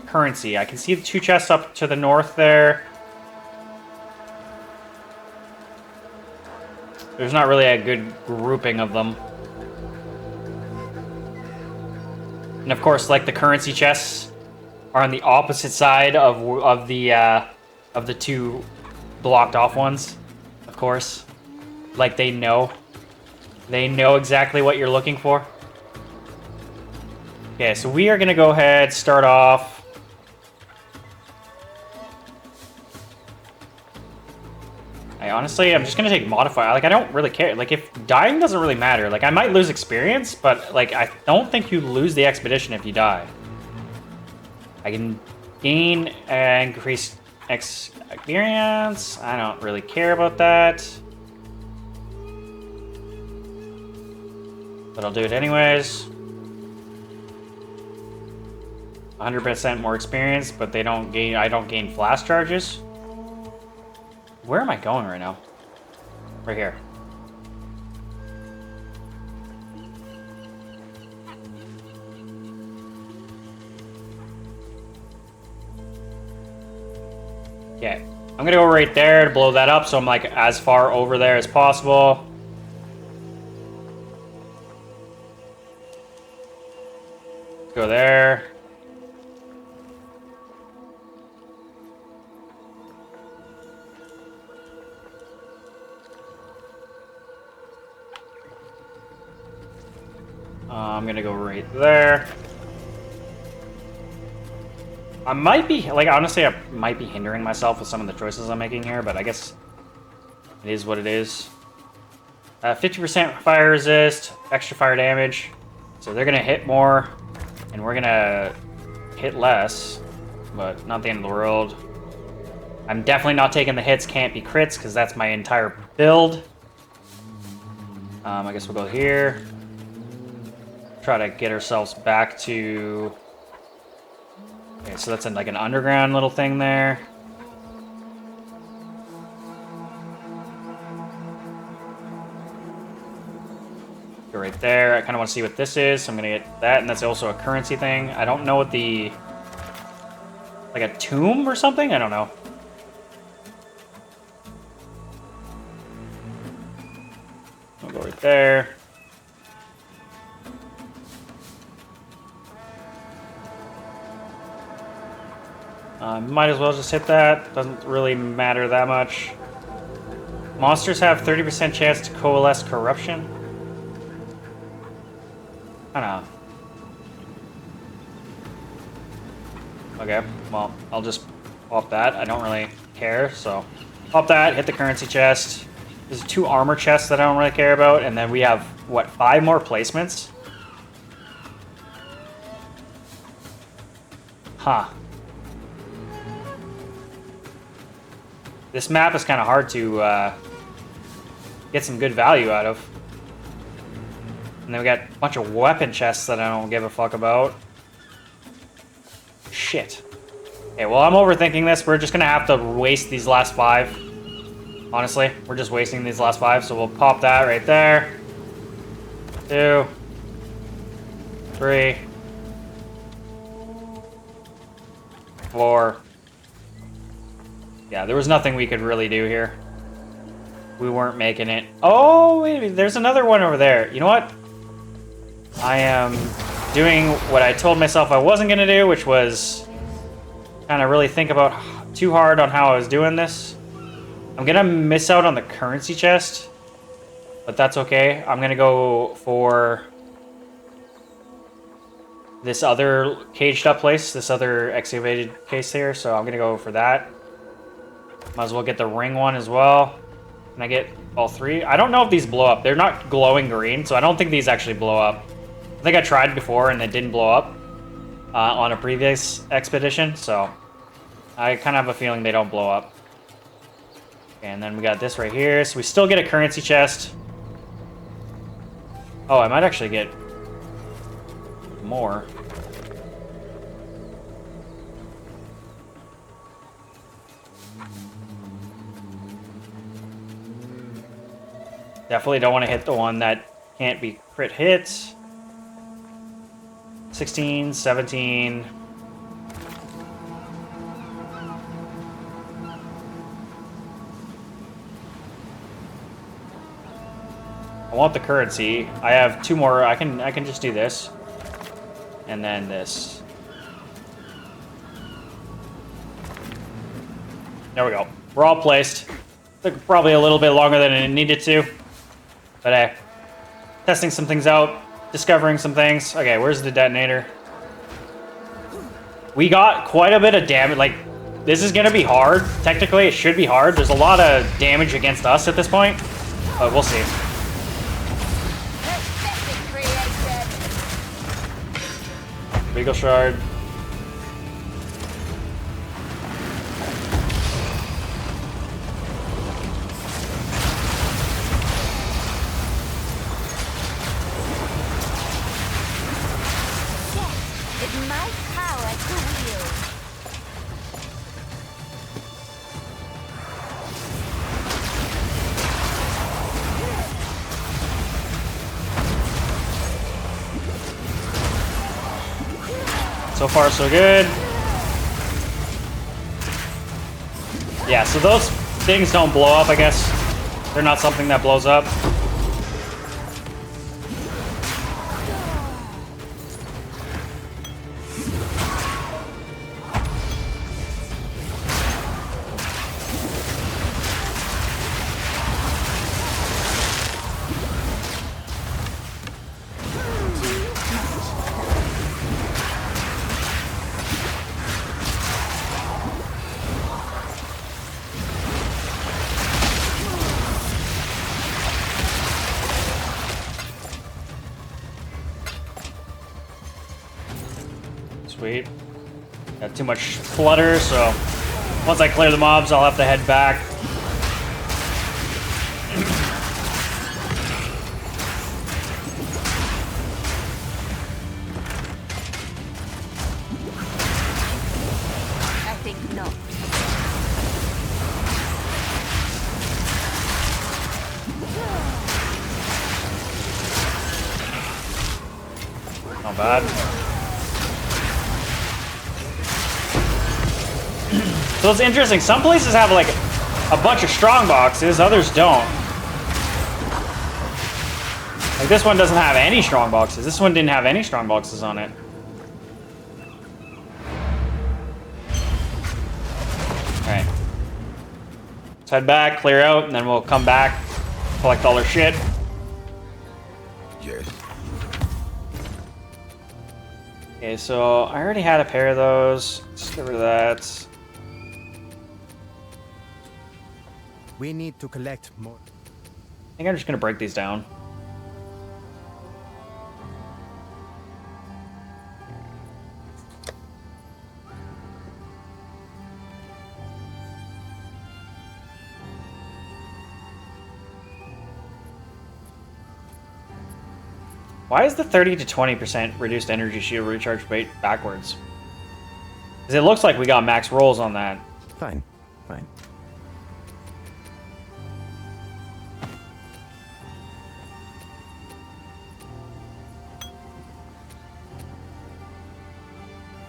currency. I can see the 2 chests up to the north there. There's not really a good grouping of them. And of course, like the currency chests are on the opposite side of the 2 blocked off ones. Of course, like they know exactly what you're looking for. Okay, so we are gonna go ahead, start off. I'm just gonna take modify. Like I don't really care. Like if dying doesn't really matter. Like I might lose experience, but like I don't think you lose the expedition if you die. I can gain and increase experience. I don't really care about that. But I'll do it anyways. 100% more experience, but they don't gain. I don't gain flash charges. Where am I going right now? Right here. Okay, I'm gonna go right there to blow that up, so I'm like as far over there as possible. Let's go there. I'm gonna go right there. I might be, like, honestly, I might be hindering myself with some of the choices I'm making here, but I guess it is what it is. 50% fire resist, extra fire damage. So they're gonna hit more, and we're gonna hit less, but not the end of the world. I'm definitely not taking the hits, can't be crits, because that's my entire build. I guess we'll go here. Try to get ourselves back to... Okay, so that's like an underground little thing there. Go right there. I kind of want to see what this is, so I'm going to get that, and that's also a currency thing. I don't know what the... Like a tomb or something? I don't know. I'll go right there. Might as well just hit that. Doesn't really matter that much. Monsters have 30% chance to coalesce corruption. I don't know. Okay, well, I'll just pop that. I don't really care, so... Pop that, hit the currency chest. There's 2 armor chests that I don't really care about, and then we have, what, 5 more placements? Huh. This map is kind of hard to get some good value out of. And then we got a bunch of weapon chests that I don't give a fuck about. Shit. Okay, well, I'm overthinking this. We're just going to have to waste these last 5. Honestly, we're just wasting these last 5. So we'll pop that right there. 2. 3. 4. Yeah, there was nothing we could really do here. We weren't making it. Oh, wait a minute. There's another one over there. You know what? I am doing what I told myself I wasn't going to do, which was kind of really think about too hard on how I was doing this. I'm going to miss out on the currency chest, but that's okay. I'm going to go for this other caged up place, this other excavated case here, so I'm going to go for that. Might as well get the ring one as well. Can I get all 3? I don't know if these blow up. They're not glowing green, so I don't think these actually blow up. I think I tried before and it didn't blow up on a previous expedition, so I kind of have a feeling they don't blow up. And then we got this right here, so we still get a currency chest. Oh, I might actually get more. Definitely don't want to hit the one that can't be crit hits. 16, 17. I want the currency. I have 2 more. I can just do this. And then this. There we go. We're all placed. Took probably a little bit longer than it needed to. But hey, testing some things out, discovering some things. Okay, where's the detonator? We got quite a bit of damage. Like, this is going to be hard. Technically, it should be hard. There's a lot of damage against us at this point. But we'll see. Beagle Shard. So far, so good. Yeah, so those things don't blow up, I guess. They're not something that blows up. Sweet. Got too much flutter, so Once I clear the mobs, I'll have to head back. I think not. Not bad. So it's interesting. Some places have like a bunch of strong boxes, others don't. Like this one doesn't have any strong boxes. This one didn't have any strong boxes on it. Alright. Let's head back, clear out, and then we'll come back, collect all our shit. Yes. Okay, so I already had a pair of those. Let's get rid of that. We need to collect more. I think I'm just gonna break these down. Why is the 30 to 20% reduced energy shield recharge rate backwards? Because it looks like we got max rolls on that. Fine, fine.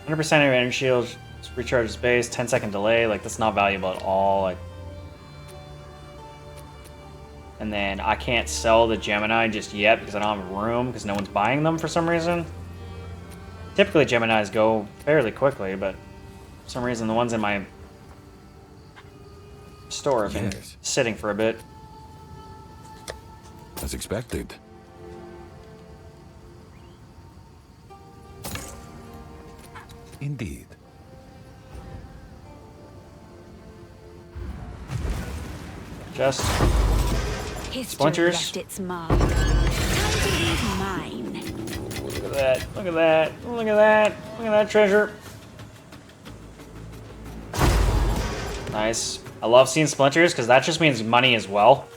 %100% of your energy shield recharges base, 10-second delay. Like that's not valuable at all. Like, and then I can't sell the Gemini just yet because I don't have room because no one's buying them for some reason. Typically Geminis go fairly quickly, but for some reason the ones in my store have been sitting for a bit. As expected. Indeed. Just History Splinters. left its mark. Time to leave mine. look at that. Look at that. Look at that. Look at that treasure. Nice. I love seeing splinters because that just means money as well.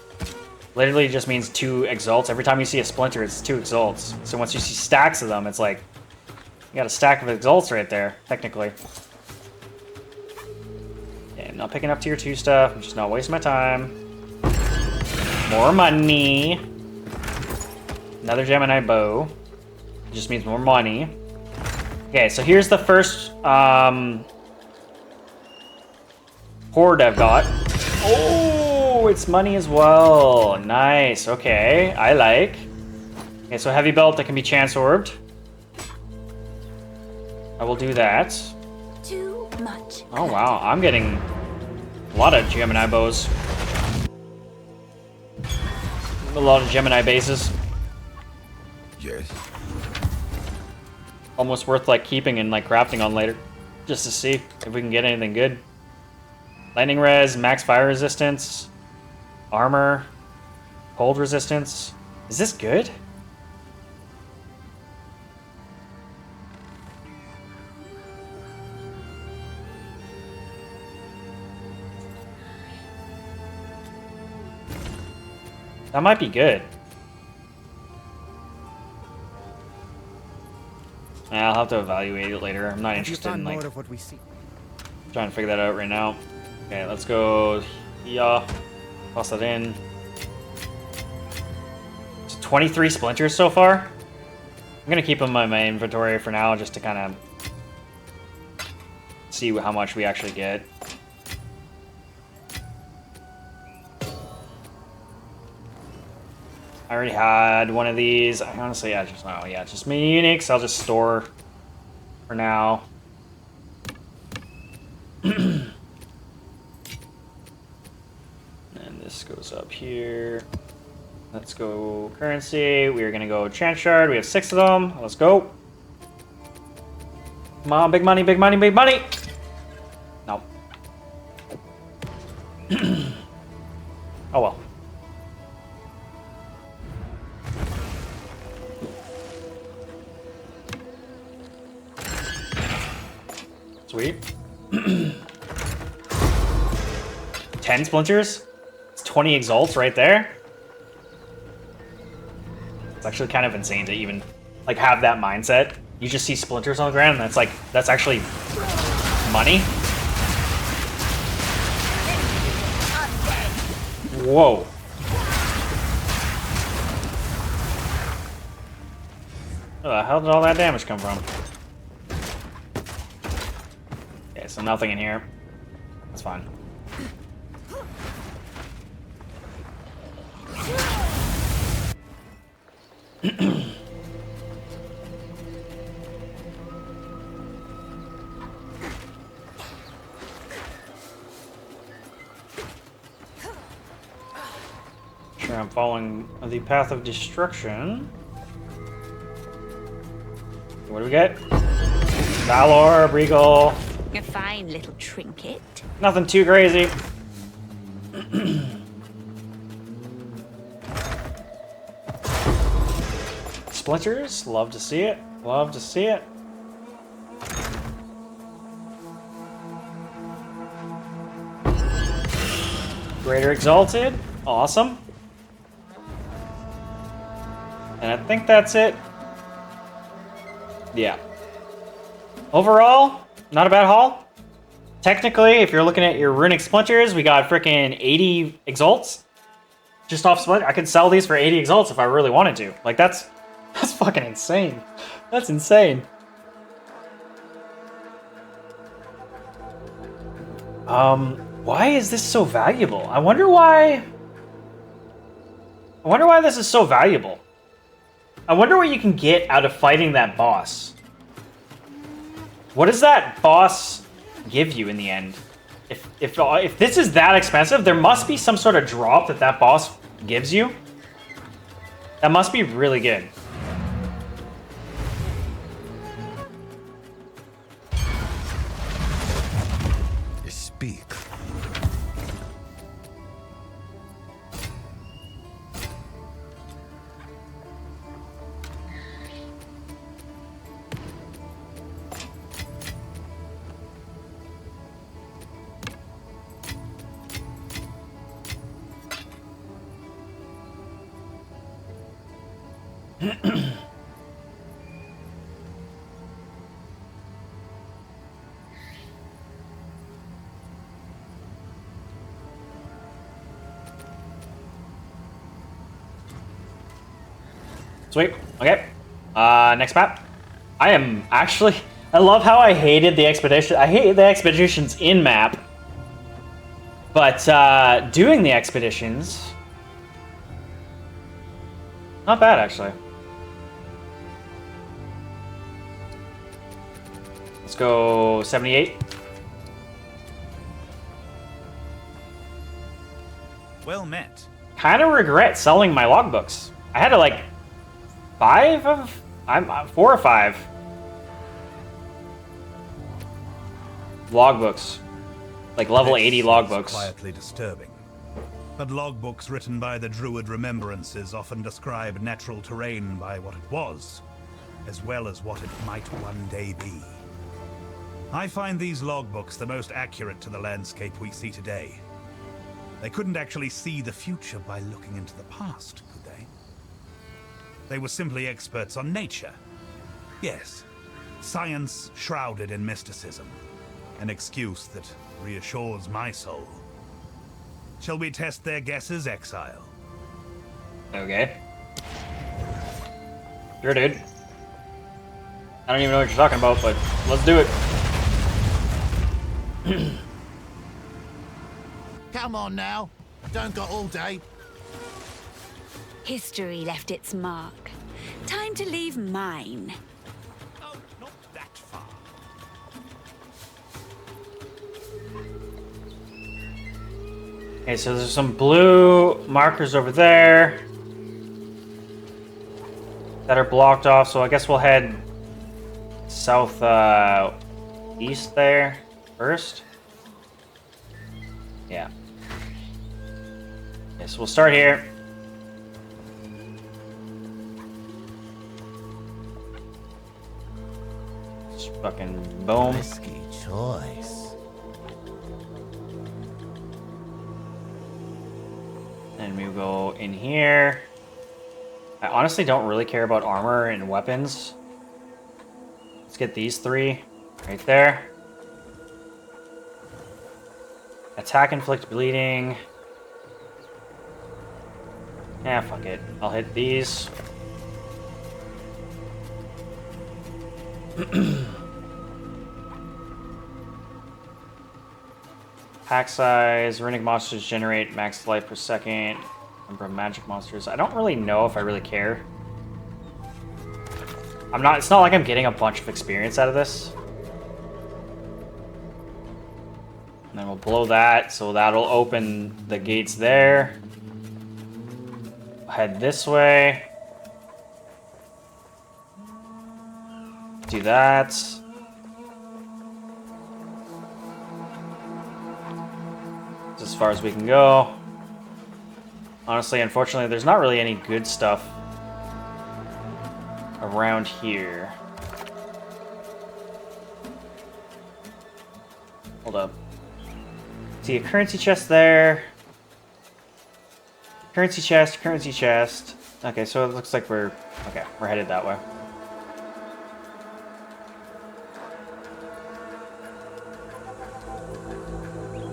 Literally just means 2 exalts. Every time you see a splinter, it's 2 exalts. So once you see stacks of them, it's like you got a stack of exalts right there, technically. Okay, I'm not picking up tier 2 stuff. I'm just not wasting my time. More money. Another Gemini bow. It just means more money. Okay, so here's the first horde I've got. Oh, it's money as well. Nice. Okay, I like. Okay, so heavy belt that can be chance orbed. I will do that. Too much. Oh wow, I'm getting a lot of Gemini bows. A lot of Gemini bases. Yes. Almost worth like keeping and like crafting on later. Just to see if we can get anything good. Lightning res, max fire resistance, armor, cold resistance. Is this good? That might be good. Yeah, I'll have to evaluate it later. I'm not Have you interested in found like more of what we see? trying to figure that out right now. Okay, let's go. Yeah, toss that in. It's 23 splinters so far. I'm gonna keep them in my inventory for now, just to kind of see how much we actually get. I already had one of these. I honestly, just mini uniques. I'll just store for now. And this goes up here. Let's go currency. We are gonna go chance shard. We have 6 of them. Let's go. Come on, big money, big money, big money. No. Oh well. Sweet. 10 splinters. It's 20 exalts right there. It's actually kind of insane to even like have that mindset. You just see splinters on the ground, and that's actually money. Whoa. Where the hell did all that damage come from? Okay, so nothing in here. That's fine. Sure, I'm following the path of destruction. What do we get? Valor, Regal. A fine little trinket. Nothing too crazy. Splinters, love to see it. Love to see it. Greater Exalted, awesome. And I think that's it. Yeah. Overall, not a bad haul. Technically, if you're looking at your runic splinters, we got freaking 80 exalts. Just off splinter. I could sell these for 80 exalts if I really wanted to. Like, that's fucking insane. That's insane. Why is this so valuable? I wonder why this is so valuable. I wonder what you can get out of fighting that boss. What does that boss give you in the end? If this is that expensive, there must be some sort of drop that boss gives you. That must be really good. Speak. Sweet. Okay. Next map. I love how I hated the expedition. I hate the expeditions in map. But doing the expeditions, not bad actually. Let's go 78. Well met. Kind of regret selling my logbooks. I had to like 4 or 5 logbooks, like level 80 logbooks. Quietly disturbing. But logbooks written by the Druid Remembrances often describe natural terrain by what it was, as well as what it might one day be. I find these logbooks the most accurate to the landscape we see today. They couldn't actually see the future by looking into the past, could they? They were simply experts on nature. Yes, science shrouded in mysticism. An excuse that reassures my soul. Shall we test their guesses, Exile? Okay. Sure, dude. I don't even know what you're talking about, but let's do it. Come on now. Don't got all day. History left its mark. Time to leave mine. Oh, not that far. Okay, so there's some blue markers over there that are blocked off, so I guess we'll head south east there first. Yeah. Okay, so we'll start here. Just fucking boom. Risky choice. And we go in here. I honestly don't really care about armor and weapons. Let's get these 3 right there. Attack, inflict bleeding. Yeah, fuck it. I'll hit these. Pack size. Runic monsters generate max life per second. Number of magic monsters. I don't really know if I really care. It's not like I'm getting a bunch of experience out of this. And then we'll blow that, so that'll open the gates there. Head this way. Do that. That's as far as we can go. Honestly, unfortunately, there's not really any good stuff around here. Hold up. See a currency chest there. Currency chest, currency chest. Okay, so it looks like we're headed that way.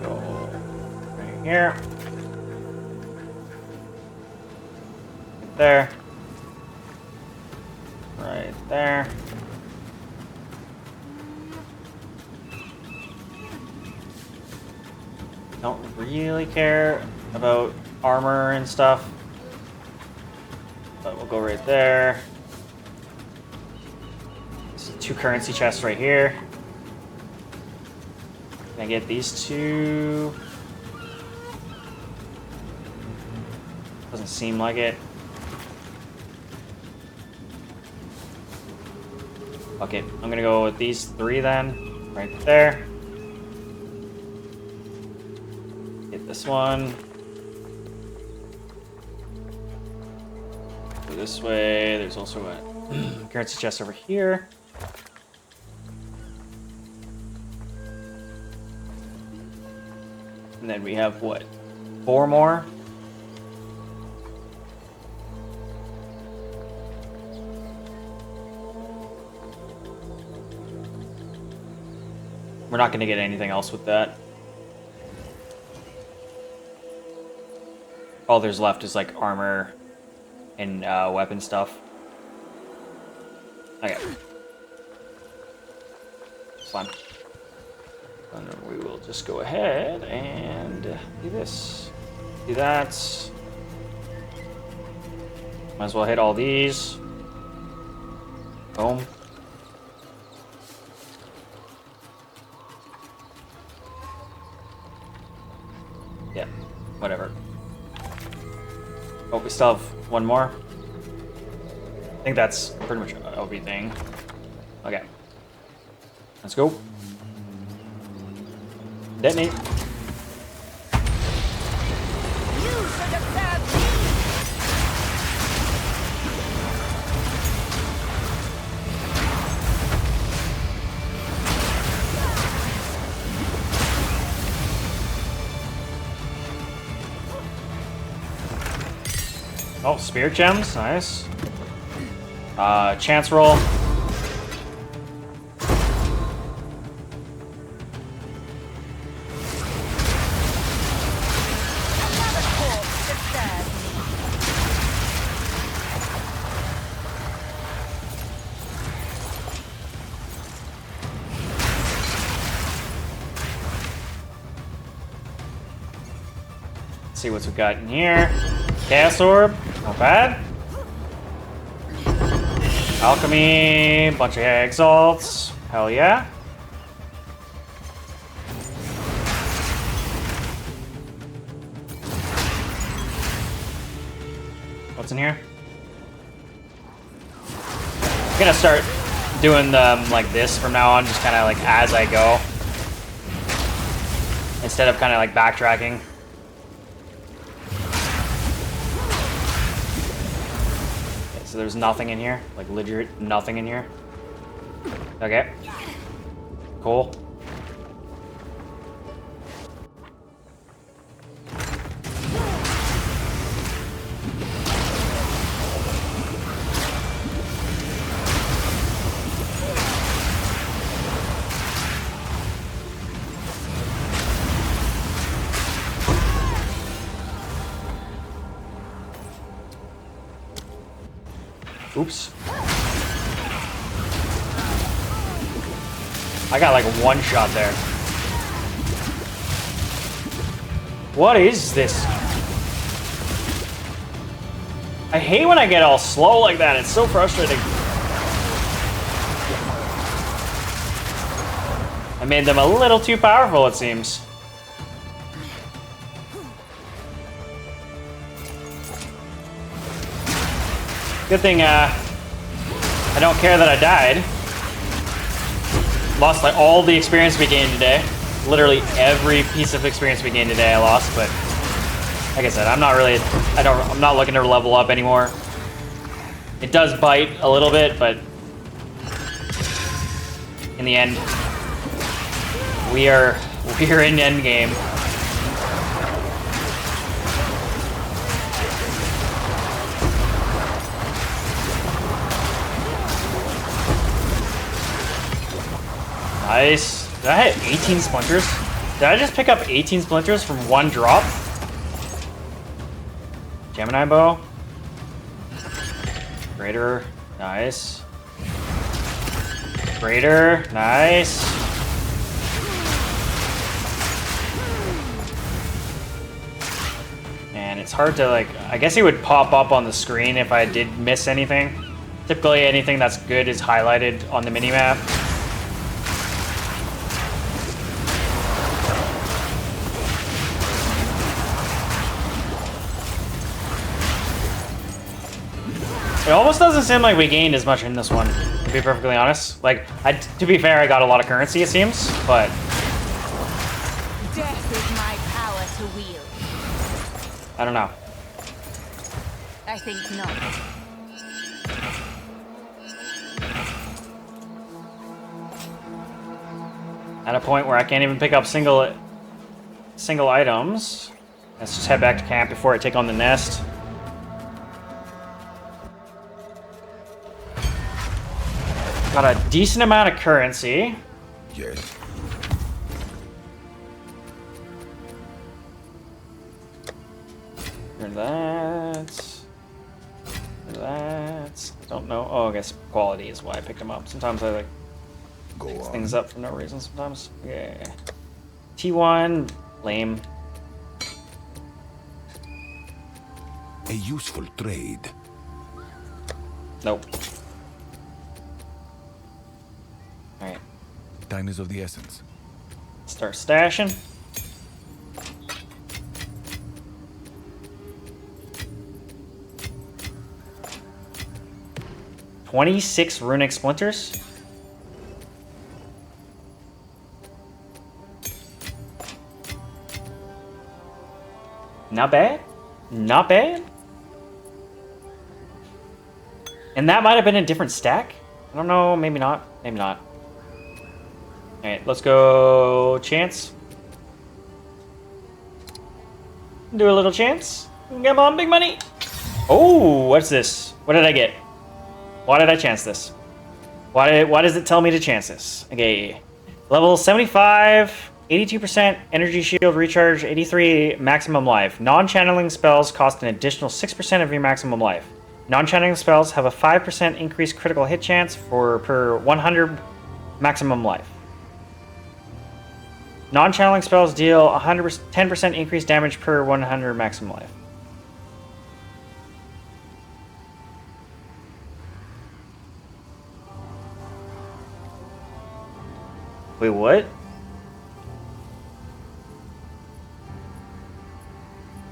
Go right here. Right there. Right there. Don't really care about armor and stuff, but we'll go right there. This is 2 currency chests right here. Can I get these 2? Doesn't seem like it. Okay, I'm gonna go with these 3 then, right there. Get this one. Go this way. There's also a currency chest over here. And then we have what? 4 more? We're not going to get anything else with that. All there's left is like armor and weapon stuff. Okay. Fine. And then we will just go ahead and do this. Do that. Might as well hit all these. Boom. Yeah, whatever. Oh, we still have one more. I think that's pretty much everything. Okay. Let's go. Detonate. Oh, spirit gems, nice. Chance roll. Let's see what we've got in here. Chaos orb, not bad. Alchemy, bunch of exalts, hell yeah. What's in here? I'm gonna start doing them like this from now on, just kind of like as I go, instead of kind of like backtracking. So there's nothing in here? Like legit nothing in here? Okay. Cool. Oops. I got like one shot there. What is this? I hate when I get all slow like that. It's so frustrating. I made them a little too powerful, it seems. Good thing, I don't care that I died. Lost like all the experience we gained today. Literally every piece of experience we gained today I lost, but like I said, I'm not looking to level up anymore. It does bite a little bit, but in the end, we're in endgame. Nice. Did I hit 18 splinters? Did I just pick up 18 splinters from one drop? Gemini bow. Greater. Nice. Greater. Nice. And it's hard to like, I guess it would pop up on the screen if I did miss anything. Typically anything that's good is highlighted on the minimap. It almost doesn't seem like we gained as much in this one, to be perfectly honest. Like, to be fair, I got a lot of currency, it seems, but... Death is my power to wield. I don't know. I think not. At a point where I can't even pick up single items. Let's just head back to camp before I take on the nest. Got a decent amount of currency. Yes. Or that. Or that. Don't know. Oh, I guess quality is why I picked them up. Sometimes I like fix things up for no reason sometimes. Yeah. T1, lame. A useful trade. Nope. Alright. Time is of the essence. Start stashing. $26 runic splinters. Not bad. Not bad. And that might have been a different stack. I don't know. Maybe not. Maybe not. Alright, let's go chance. Do a little chance. Come on, big money. Oh, what's this? What did I get? Why did I chance this? Why does it tell me to chance this? Okay. Level 75, 82% energy shield recharge, 83 maximum life. Non-channeling spells cost an additional 6% of your maximum life. Non-channeling spells have a 5% increased critical hit chance per 100 maximum life. Non-channeling spells deal 10% increased damage per 100 maximum life. Wait, what?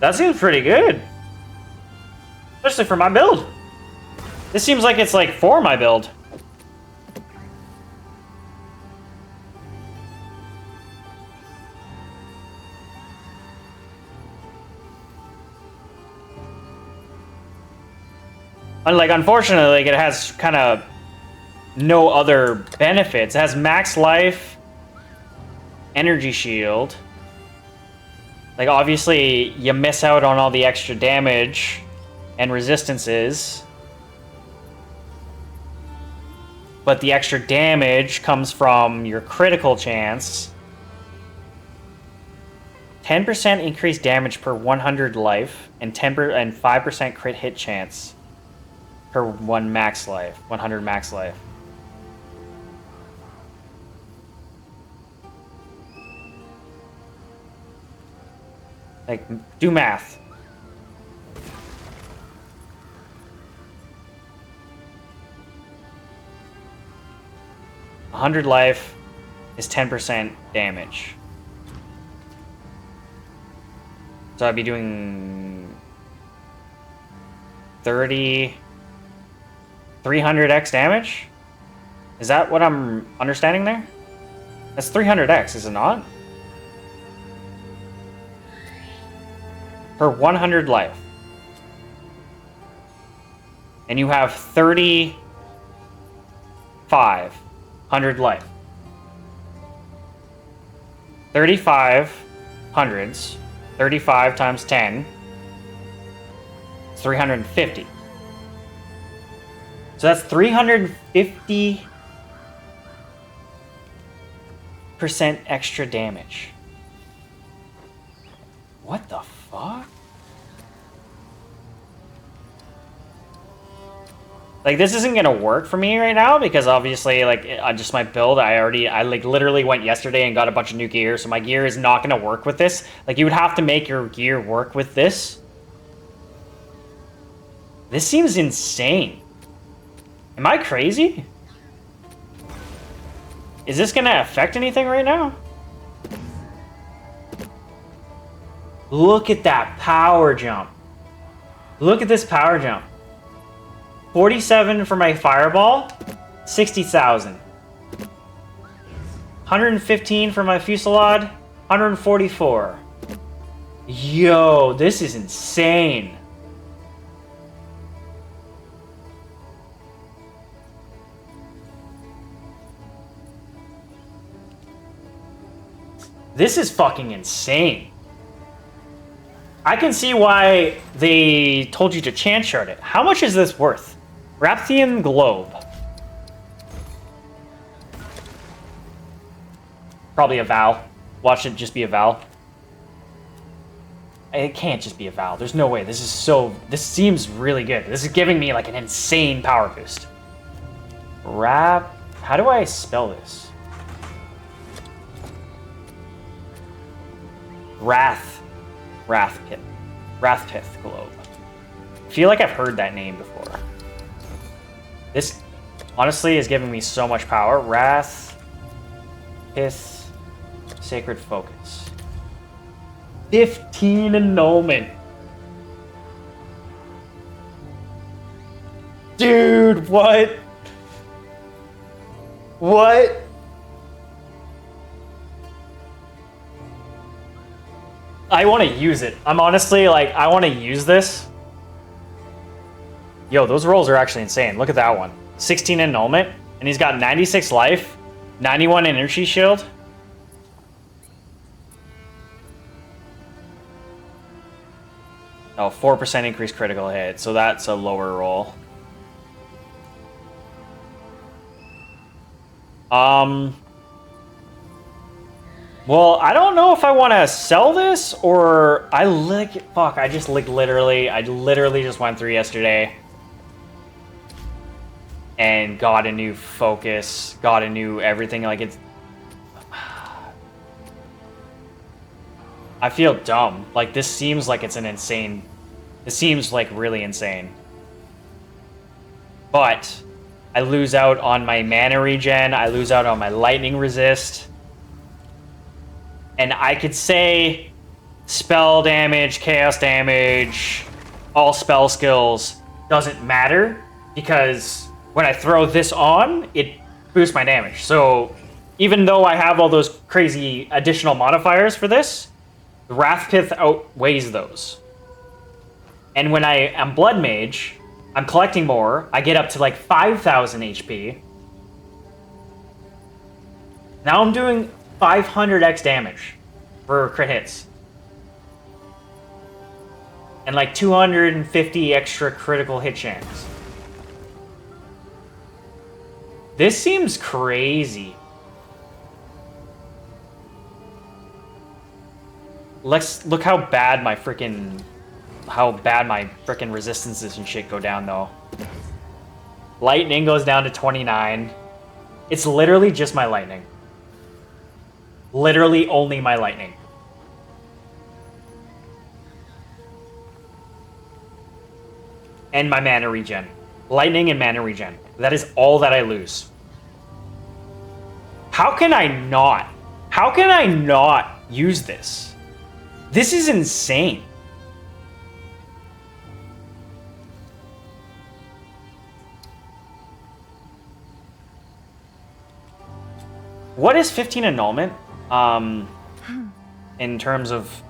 That seems pretty good. Especially for my build. This seems like it's like for my build. And like, unfortunately, like, it has kind of no other benefits. It has max life, energy shield. Like, obviously, you miss out on all the extra damage and resistances. But the extra damage comes from your critical chance. 10% increased damage per 100 life, and 5% crit hit chance. per 1 max life, 100 max life. Like, do math. $100 life is 10% damage. So I'd be doing 300x damage? Is that what I'm understanding there? That's 300x, is it not? Per 100 life. And you have 3,500 life. 35 hundreds. 35 times 10. It's 350. So that's 350% extra damage. What the fuck? Like, this isn't gonna work for me right now because obviously, like, just my build, I like literally went yesterday and got a bunch of new gear, so my gear is not gonna work with this. Like, you would have to make your gear work with this. This seems insane. Am I crazy? Is this gonna affect anything right now? Look at that power jump. Look at this power jump. 47 for my fireball, 60,000. 115 for my fusillade, 144. Yo, this is insane. This is fucking insane. I can see why they told you to chant shard it. How much is this worth? Rapthian Globe. Probably a Val. Watch it just be a Val. It can't just be a Val. There's no way. This seems really good. This is giving me like an insane power boost. How do I spell this? Wrathpith Globe. I feel like I've heard that name before. This honestly is giving me so much power. Wrathpith Sacred Focus. 15 annulment. Dude, what? What? I want to use it. I'm honestly like, I want to use this. Yo, those rolls are actually insane. Look at that one. 16 annulment, and he's got 96 life, 91 energy shield. Oh, 4% increased critical hit, so that's a lower roll. Well, I don't know if I want to sell this or I literally just went through yesterday and got a new focus, got a new everything. Like, it's, I feel dumb. Like, this seems like it's an insane, this seems like really insane. But I lose out on my mana regen, I lose out on my lightning resist. And I could say spell damage, chaos damage, all spell skills doesn't matter because when I throw this on, it boosts my damage. So even though I have all those crazy additional modifiers for this, the Wrathpith outweighs those. And when I am Blood Mage, I'm collecting more. I get up to like 5,000 HP. Now I'm doing 500x damage for crit hits. And like 250 extra critical hit chance. This seems crazy. Let's look how bad my frickin' resistances and shit go down though. Lightning goes down to 29. It's literally just my lightning. Literally only my lightning. And my mana regen. Lightning and mana regen. That is all that I lose. How can I not? How can I not use this? This is insane. What is 15 annulment? In terms of...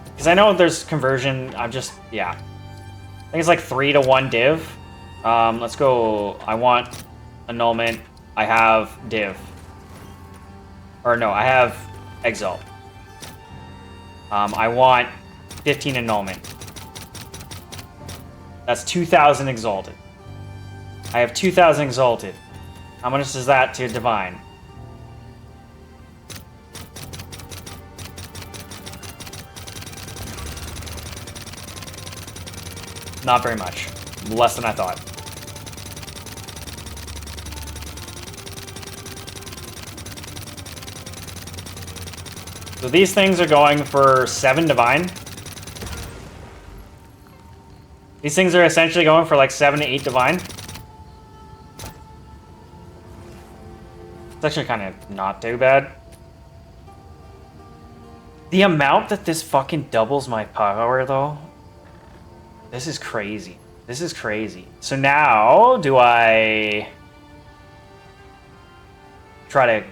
Because I know there's conversion, I'm just... Yeah. I think it's like 3 to 1 div. Let's go... I want annulment. I have div. Or no, I have exalt. I want 15 annulment. That's 2,000 exalted. I have 2,000 exalted. How much is that to divine? Not very much. Less than I thought. So these things are going for 7 divine. These things are essentially going for like 7 to 8 divine. It's actually kind of not too bad. The amount that this fucking doubles my power, though. This is crazy. This is crazy. So now, do I try to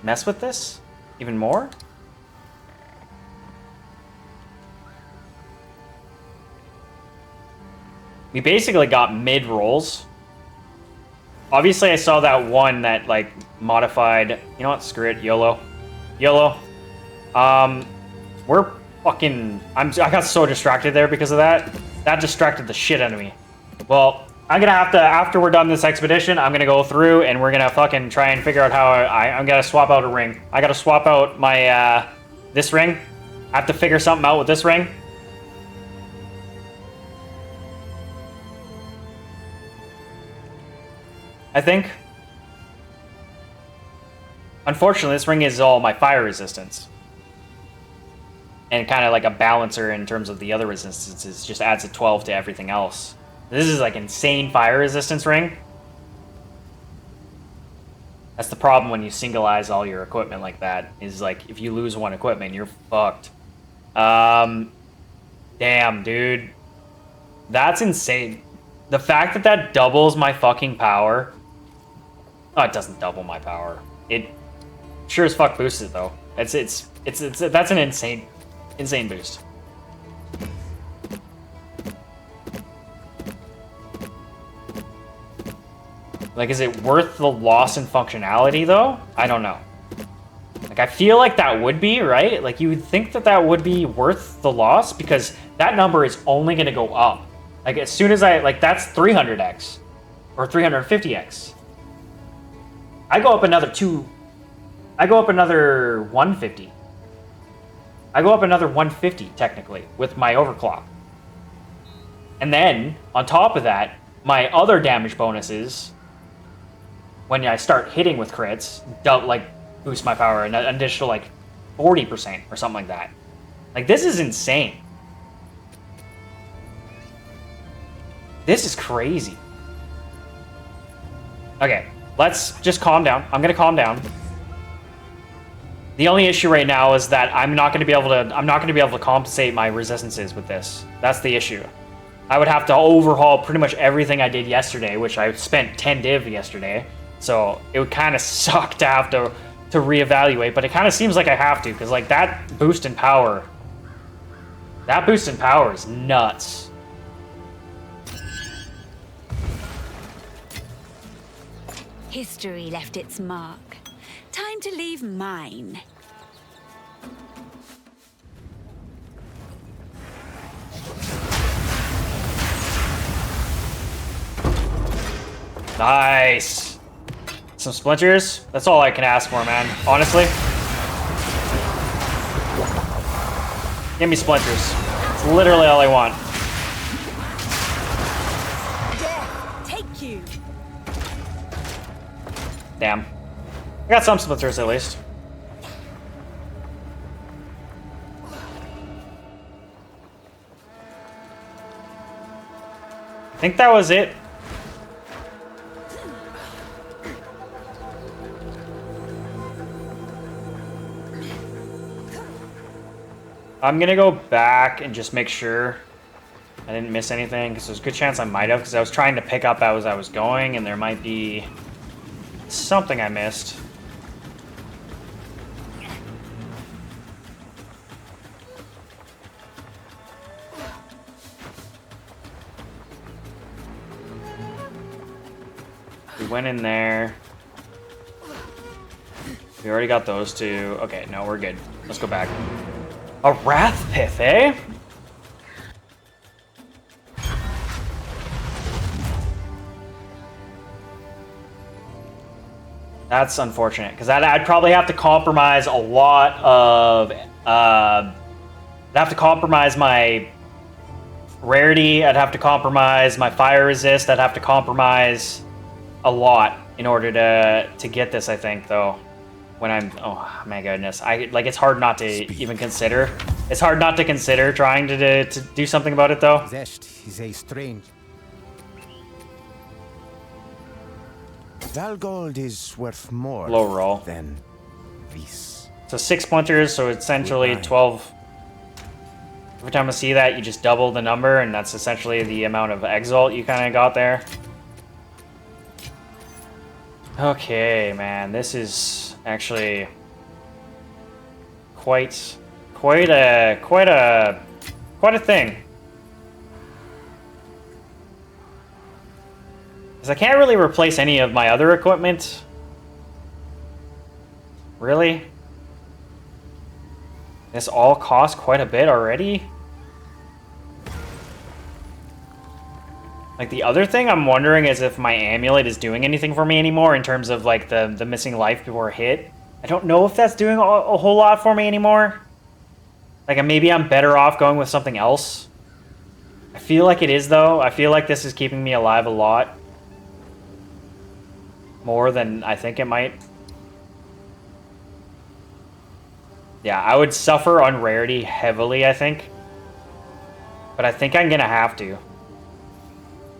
mess with this even more? We basically got mid rolls. Obviously, I saw that one that, like, modified... You know what? Screw it. YOLO. YOLO. We're fucking... I got so distracted there because of that. That distracted the shit out of me. Well, I'm gonna have to... After we're done this expedition, I'm gonna go through and we're gonna fucking try and figure out how I'm gonna swap out a ring. I gotta swap out my, this ring. I have to figure something out with this ring. I think. Unfortunately, this ring is all my fire resistance. And kind of like a balancer in terms of the other resistances. Just adds a 12 to everything else. This is like insane fire resistance ring. That's the problem when you singleize all your equipment like that. Is like, if you lose one equipment, you're fucked. Damn, dude. That's insane. The fact that that doubles my fucking power... Oh, it doesn't double my power. It sure as fuck boosts it though. That's an insane boost. Like, is it worth the loss in functionality though? I don't know. Like, I feel like that would be, right? Like, you would think that that would be worth the loss because that number is only going to go up. Like, as soon as I, like, that's 300x or 350x. I go up another 150. I go up another 150, technically, with my overclock. And then, on top of that, my other damage bonuses, when I start hitting with crits, like, boost my power an additional, like, 40% or something like that. Like, this is insane. This is crazy. Okay, let's just calm down. I'm gonna calm down. The only issue right now is that I'm not gonna be able to compensate my resistances with this. That's the issue. I would have to overhaul pretty much everything I did yesterday, which I spent 10 div yesterday. So it would kind of suck to have to reevaluate, but it kind of seems like I have to, because like that boost in power is nuts. History left its mark. Time to leave mine. Nice. Some splinters. That's all I can ask for, man. Honestly. Give me splinters. It's literally all I want. Damn. I got some splinters at least. I think that was it. I'm gonna go back and just make sure I didn't miss anything, because there's a good chance I might have, because I was trying to pick up as I was going, and there might be something I missed. We went in there. We already got those two. Okay, no, we're good. Let's go back. A Wrath Pith, eh? That's unfortunate, because I'd probably have to compromise a lot of... I'd have to compromise my rarity, I'd have to compromise my fire resist, I'd have to compromise a lot in order to get this, I think, though. When I'm... Oh, my goodness. It's hard not to even consider. It's hard not to consider trying to do something about it, though. Zest is a strange... Valgold is worth more Low roll. than this. So 6 splinters, so essentially 12. Every time I see that, you just double the number, and that's essentially the amount of exalt you kind of got there. Okay, man, this is actually quite a thing. Because I can't really replace any of my other equipment. Really? This all costs quite a bit already? Like, the other thing I'm wondering is if my amulet is doing anything for me anymore in terms of, like, the missing life before a hit. I don't know if that's doing a whole lot for me anymore. Like, maybe I'm better off going with something else. I feel like it is, though. I feel like this is keeping me alive a lot. More than I think it might. Yeah, I would suffer on rarity heavily, I think. But I think I'm gonna have to.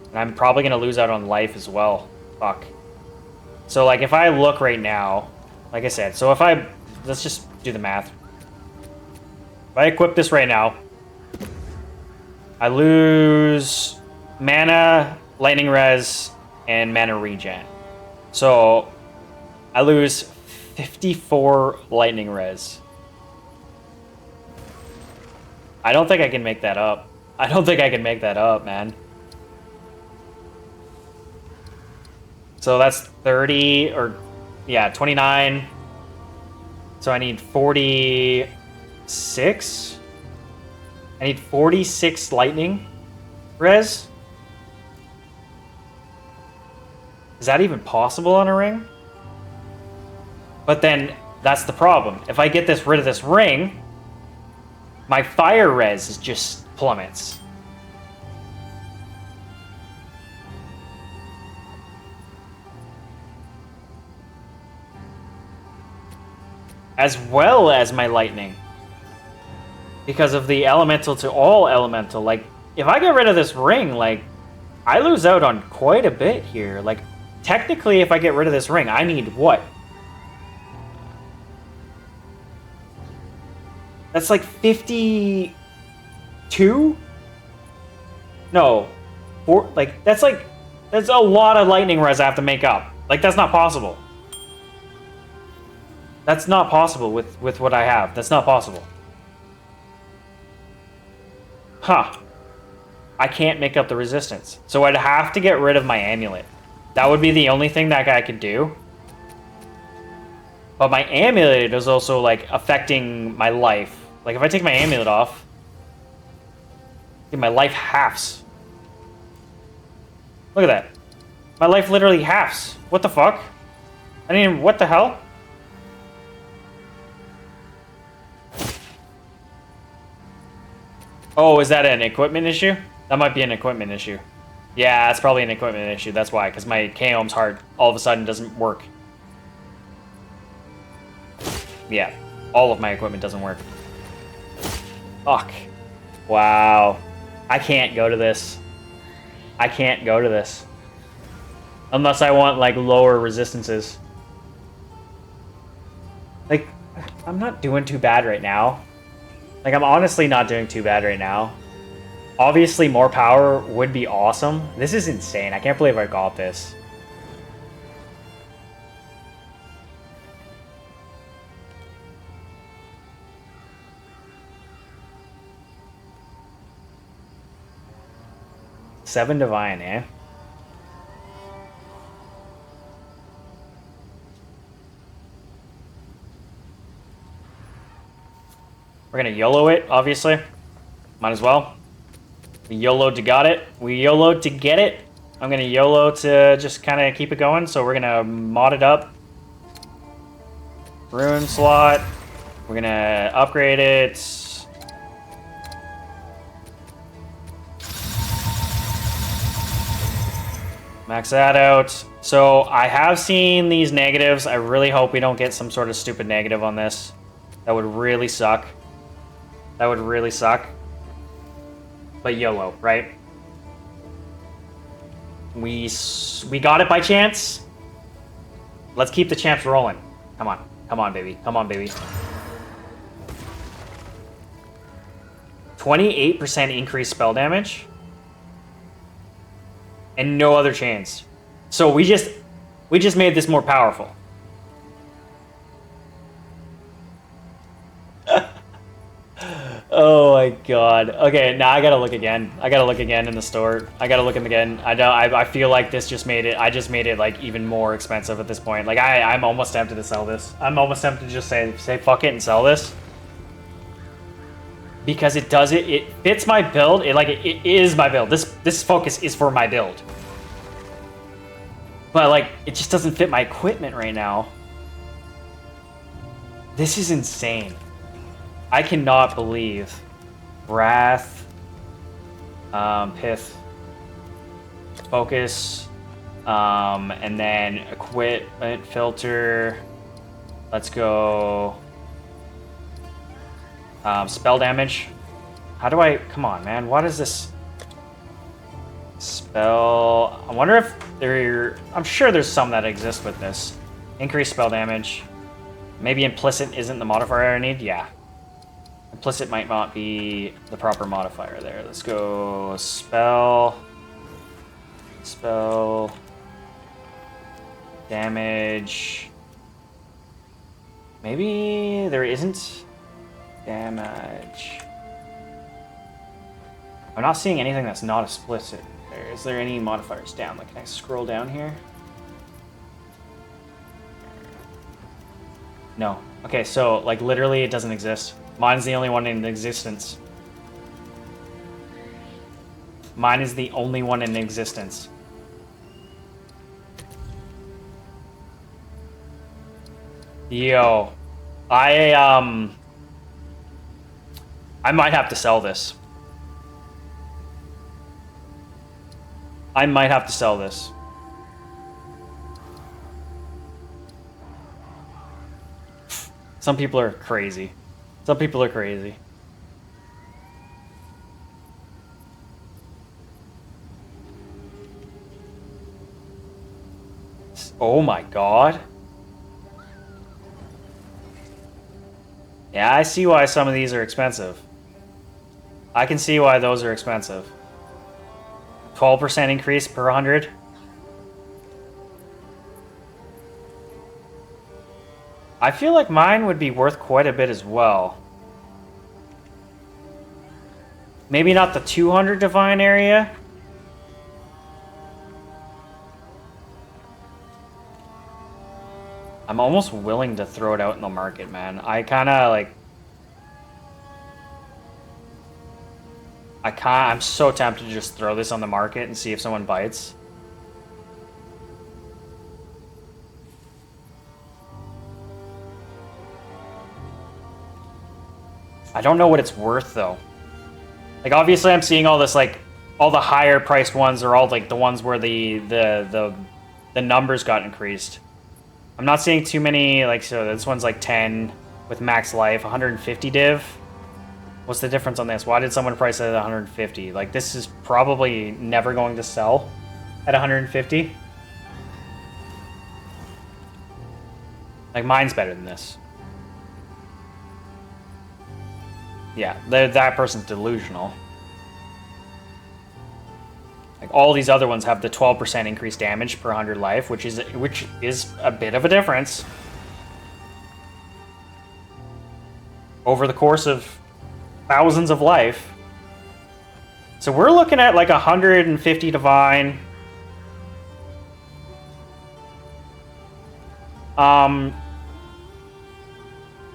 And I'm probably gonna lose out on life as well. Fuck. So, like, if I look right now, like I said, so if I... Let's just do the math. If I equip this right now, I lose mana, lightning res, and mana regen. So, I lose 54 lightning res. I don't think I can make that up. I don't think I can make that up, man. So that's 30, or, yeah, 29. So I need 46? I need 46 lightning res? Is that even possible on a ring? But then, that's the problem. If I get rid of this ring, my fire res just plummets. As well as my lightning. Because of the elemental to all elemental. Like, if I get rid of this ring, like, I lose out on quite a bit here. Like, technically, if I get rid of this ring, I need what? That's like 52? No. That's a lot of lightning res I have to make up. Like, that's not possible. That's not possible with what I have. That's not possible. Huh. I can't make up the resistance. So I'd have to get rid of my amulet. That would be the only thing that guy could do. But my amulet is also, like, affecting my life. Like, if I take my amulet off, my life halves. Look at that. My life literally halves. What the fuck? I didn't even... What the hell? Oh, is that an equipment issue? That might be an equipment issue. Yeah, it's probably an equipment issue. That's why, because my Kaom's heart all of a sudden doesn't work. Yeah, all of my equipment doesn't work. Fuck. Wow. I can't go to this. I can't go to this. Unless I want, like, lower resistances. Like, I'm not doing too bad right now. Like, I'm honestly not doing too bad right now. Obviously, more power would be awesome. This is insane. I can't believe I got this. Seven divine, eh? We're gonna YOLO it, obviously. Might as well. We YOLO to got it. We YOLO to get it. I'm gonna YOLO to just kind of keep it going. So we're gonna mod it up. Rune slot. We're gonna upgrade it. Max that out. So I have seen these negatives. I really hope we don't get some sort of stupid negative on this. That would really suck. That would really suck. But YOLO, right? We got it by chance. Let's keep the champs rolling. Come on. Come on, baby. Come on, baby. 28% increased spell damage. And no other chains. So we just made this more powerful. Oh my god. Okay, now I gotta look again. I gotta look again in the store. I gotta look again. I feel like this just made it. I just made it like even more expensive at this point. Like I'm almost tempted to sell this. I'm almost tempted to just say fuck it and sell this. Because it does it. It fits my build. It is my build. This focus is for my build. But like it just doesn't fit my equipment right now. This is insane. I cannot believe Wrath, Pith, Focus, and then Equipment Filter. Let's go. Spell damage. How do I... Come on, man. What is this? Spell... I wonder if there... I'm sure there's some that exist with this. Increase spell damage. Maybe implicit isn't the modifier I need? Yeah. Implicit might not be the proper modifier there. Let's go spell. Spell. Damage. Maybe there isn't damage. I'm not seeing anything that's not explicit there. Is there any modifiers down? Like, can I scroll down here? No. Okay, so, like, literally it doesn't exist. Mine's the only one in existence. Mine is the only one in existence. Yo. I might have to sell this. I might have to sell this. Some people are crazy. Some people are crazy. Oh my god. Yeah, I see why some of these are expensive. I can see why those are expensive. 12% increase per 100. I feel like mine would be worth quite a bit as well. Maybe not the 200 divine area. I'm almost willing to throw it out in the market, man. I kind of like... I'm so tempted to just throw this on the market and see if someone bites. I don't know what it's worth though. Like obviously I'm seeing all this like all the higher priced ones are all like the ones where the numbers got increased. I'm not seeing too many like so this one's like 10 with max life, 150 div. What's the difference on this? Why did someone price it at 150? Like, this is probably never going to sell at 150. Like, mine's better than this. Yeah, that person's delusional. Like, all these other ones have the 12% increased damage per 100 life, which is a bit of a difference over the course of thousands of life. So we're looking at like 150 divine.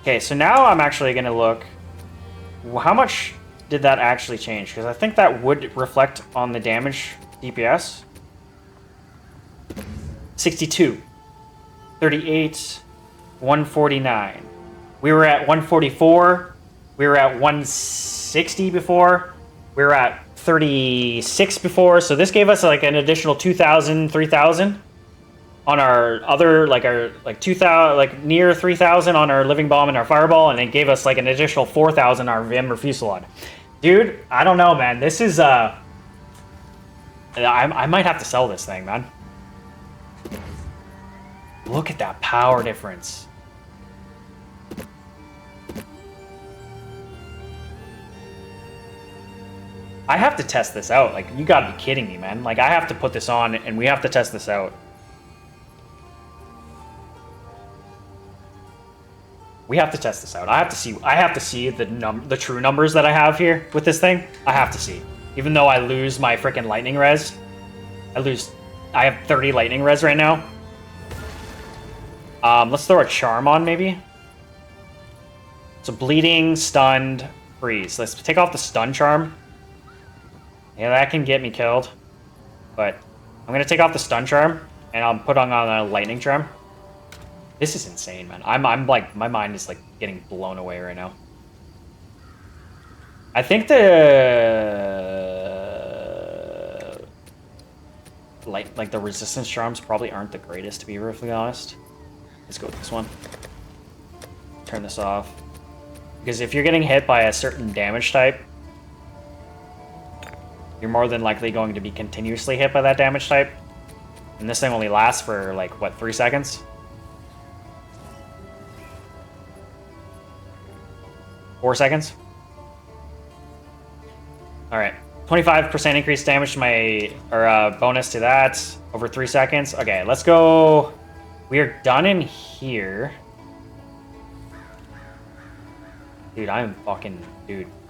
Okay, so now I'm actually gonna look. How much did that actually change? Because I think that would reflect on the damage DPS. 62, 38, 149. We were at 144. We were at 160 before. We were at 36 before. So this gave us like an additional 2,000, 3,000 on our other, like 2,000, like near 3,000 on our Living Bomb and our Fireball, and it gave us like an additional 4,000 on our Vim or Fusillade. Dude, I don't know, man. This is I might have to sell this thing, man. Look at that power difference. I have to test this out. Like, you gotta be kidding me, man. Like, I have to put this on, and we have to test this out. We have to test this out. I have to see the true numbers that I have here with this thing. I have to see. Even though I lose my freaking lightning res. I have 30 lightning res right now. Let's throw a charm on, maybe. So bleeding, stunned, freeze. Let's take off the stun charm. Yeah, that can get me killed. But I'm gonna take off the stun charm, and I'll put on a lightning charm. This is insane, man. I'm like, my mind is like getting blown away right now. I think the like the resistance charms probably aren't the greatest, to be perfectly honest. Let's go with this one. Turn this off. Because if you're getting hit by a certain damage type, you're more than likely going to be continuously hit by that damage type. And this thing only lasts for like, what, 3 seconds? 4 seconds? Alright. 25% increased damage to my, or bonus to that over 3 seconds. Okay, let's go. We are done in here. Dude, I'm fucking,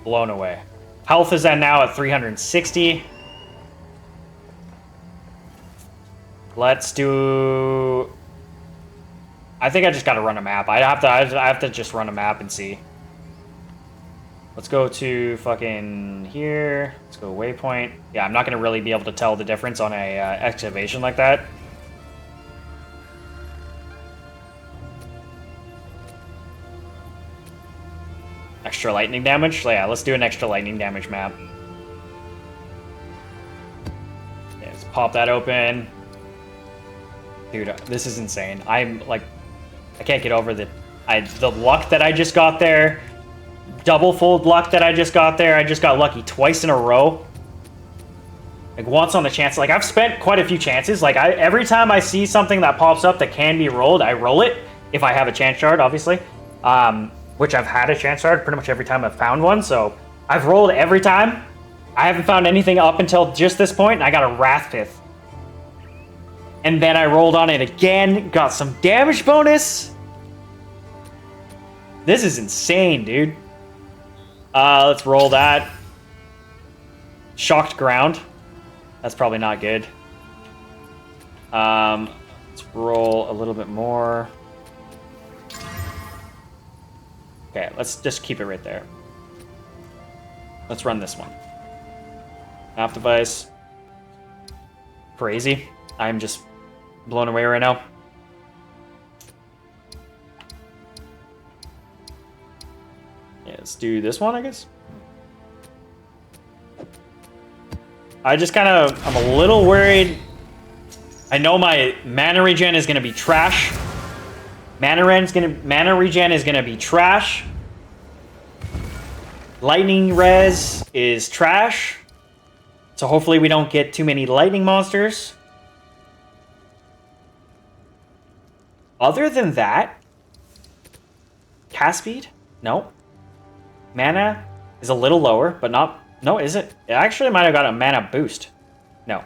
blown away. Health is at now at 360. Let's do... I think I just gotta run a map. I have to just run a map and see. Let's go to fucking here. Let's go waypoint. Yeah, I'm not gonna really be able to tell the difference on a excavation like that. Extra lightning damage? So yeah, let's do an extra lightning damage map. Yeah, let's pop that open. Dude, this is insane. I'm like, I can't get over the luck that I just got there. Double fold luck that I just got there. I just got lucky twice in a row. Like once on the chance. Like I've spent quite a few chances. Like every time I see something that pops up that can be rolled, I roll it. If I have a chance shard, obviously. Which I've had a chance shard pretty much every time I've found one. So I've rolled every time. I haven't found anything up until just this point, and I got a Wrath Pith. And then I rolled on it again, got some damage bonus. This is insane, dude. Let's roll that. Shocked ground. That's probably not good. Let's roll a little bit more. Okay, let's just keep it right there. Let's run this one. Half device. Crazy. I'm just blown away right now. Yeah, let's do this one, I guess. I just kind of, I'm a little worried. I know my mana regen is going to be trash. Mana regen is gonna be trash. Lightning res is trash. So hopefully we don't get too many lightning monsters. Other than that, cast speed? No. Mana is a little lower, but not... No, is it? It actually might have got a mana boost. No.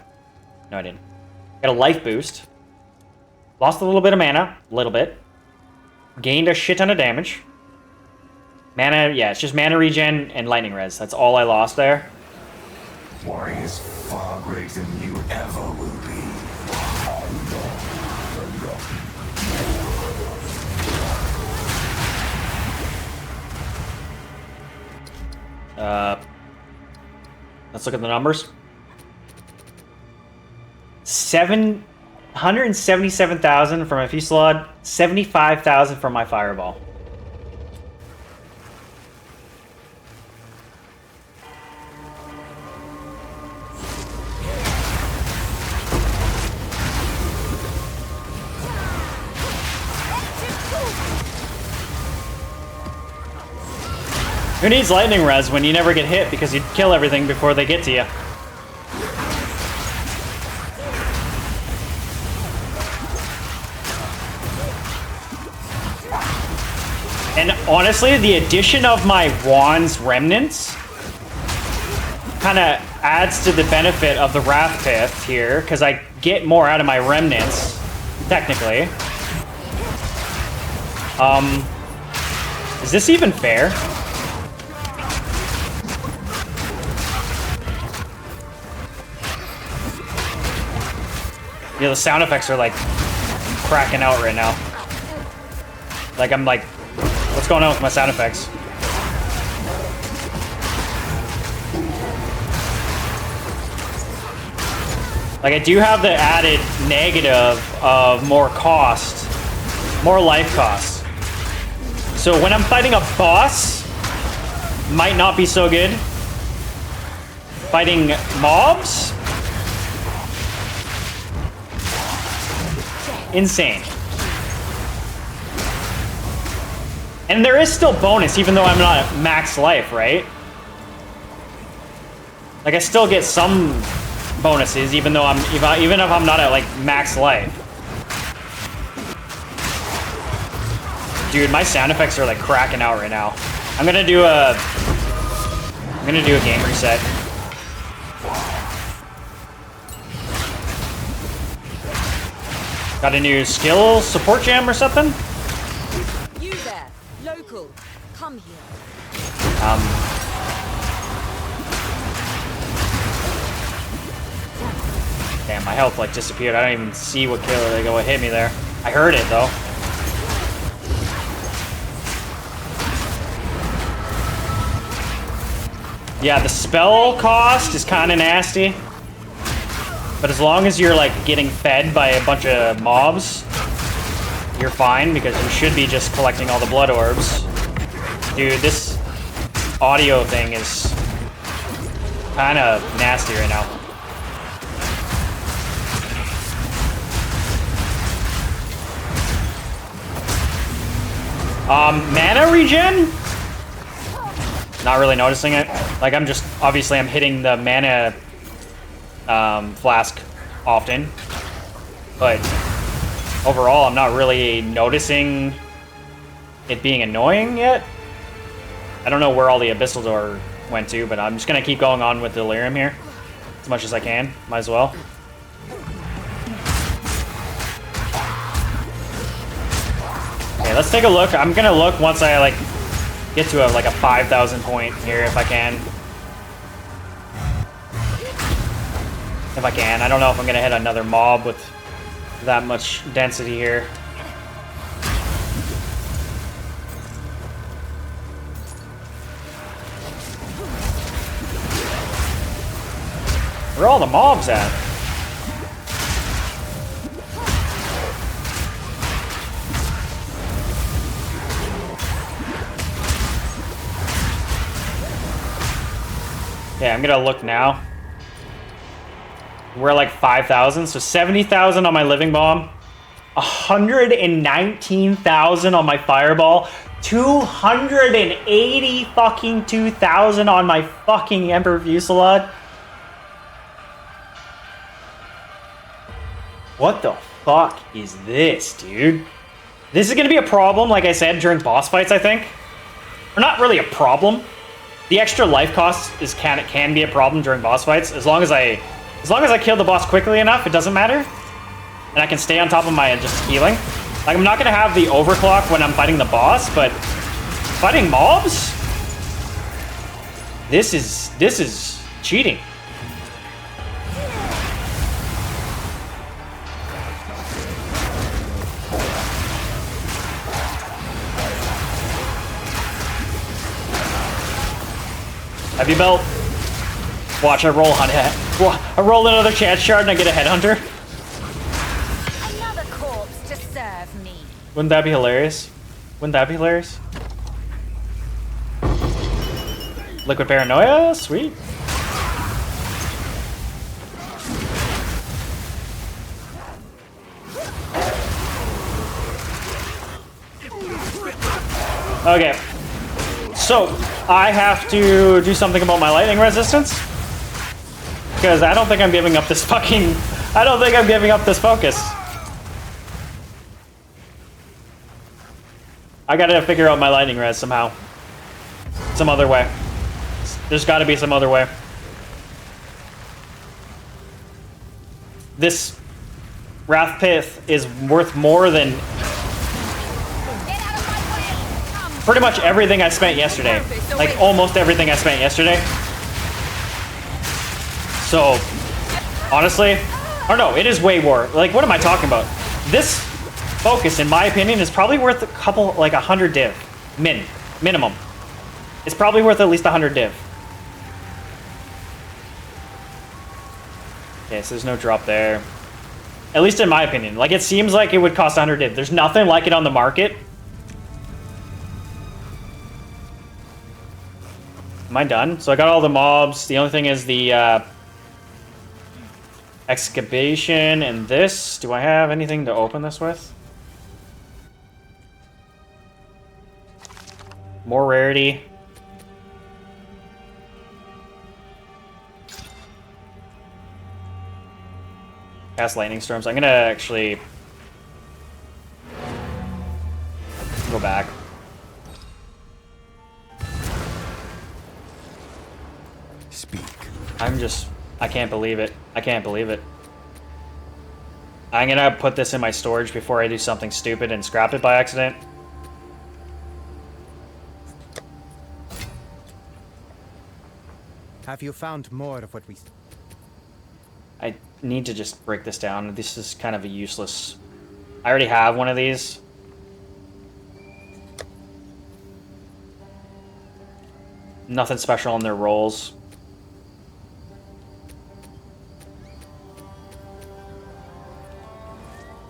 No, I didn't. Got a life boost. Lost a little bit of mana. A little bit. Gained a shit ton of damage. Mana, yeah, it's just mana regen and lightning res. That's all I lost there. Why is far greater than you ever will be? Let's look at the numbers. 177,000 from my Fusillade, 75,000 from my Fireball. Who needs lightning res when you never get hit because you kill everything before they get to you? And honestly, the addition of my Wand's Remnants kind of adds to the benefit of the Wrath Pith here, because I get more out of my Remnants, technically. Is this even fair? Yeah, the sound effects are like cracking out right now. Like I'm like, what's going on with my sound effects? Like I do have the added negative of more cost, more life cost. So when I'm fighting a boss, might not be so good. Fighting mobs, insane. And there is still bonus, even though I'm not at max life, right? Like I still get some bonuses, even though even if I'm not at like max life. Dude, my sound effects are like cracking out right now. I'm gonna do a game reset. Got a new skill support jam or something? You there, local, come here. Damn, my health like disappeared. I don't even see what hit me there. I heard it though. Yeah, the spell cost is kind of nasty. But as long as you're like getting fed by a bunch of mobs, you're fine because you should be just collecting all the blood orbs. Dude, this audio thing is kind of nasty right now. Mana regen? Not really noticing it. Like I'm hitting the mana flask often, but overall I'm not really noticing it being annoying yet. I don't know where all the Abyssal Door went to, but I'm just gonna keep going on with Delirium here as much as I can. Might as well. Okay, let's take a look. I'm gonna look once I like get to a 5,000 point here if I can. If I can. I don't know if I'm gonna hit another mob with that much density here. Where are all the mobs at? Yeah, I'm gonna look now. We're like 5,000, so 70,000 on my living bomb. 119,000 on my fireball. 280 fucking 2,000 on my fucking Emperor Fusillade. What the fuck is this, dude? This is gonna be a problem, like I said, during boss fights, I think. Or not really a problem. The extra life cost can be a problem during boss fights. As long as I kill the boss quickly enough, it doesn't matter. And I can stay on top of my just healing. Like, I'm not gonna have the overclock when I'm fighting the boss, but fighting mobs? This is cheating. Heavy belt. Watch, I roll another chance shard and I get a headhunter. Another corpse to serve me. Wouldn't that be hilarious? Wouldn't that be hilarious? Liquid Paranoia? Sweet. Okay. So, I have to do something about my lightning resistance. Because I don't think I'm giving up this fucking... I don't think I'm giving up this focus. I gotta figure out my lightning res somehow. Some other way. There's gotta be some other way. This Wrath Pith is worth more than pretty much everything I spent yesterday. Like, almost everything I spent yesterday. So, honestly, or no, it is way more. Like, what am I talking about? This focus, in my opinion, is probably worth a couple, like 100 div. Minimum. It's probably worth at least 100 div. Okay, so there's no drop there. At least in my opinion. Like, it seems like it would cost 100 div. There's nothing like it on the market. Am I done? So I got all the mobs. The only thing is the excavation and this. Do I have anything to open this with? More rarity. Cast lightning storms. I'm gonna actually go back. Speak. I can't believe it. I can't believe it. I'm gonna put this in my storage before I do something stupid and scrap it by accident. Have you found more of what we... I need to just break this down. This is kind of a useless... I already have one of these. Nothing special on their rolls.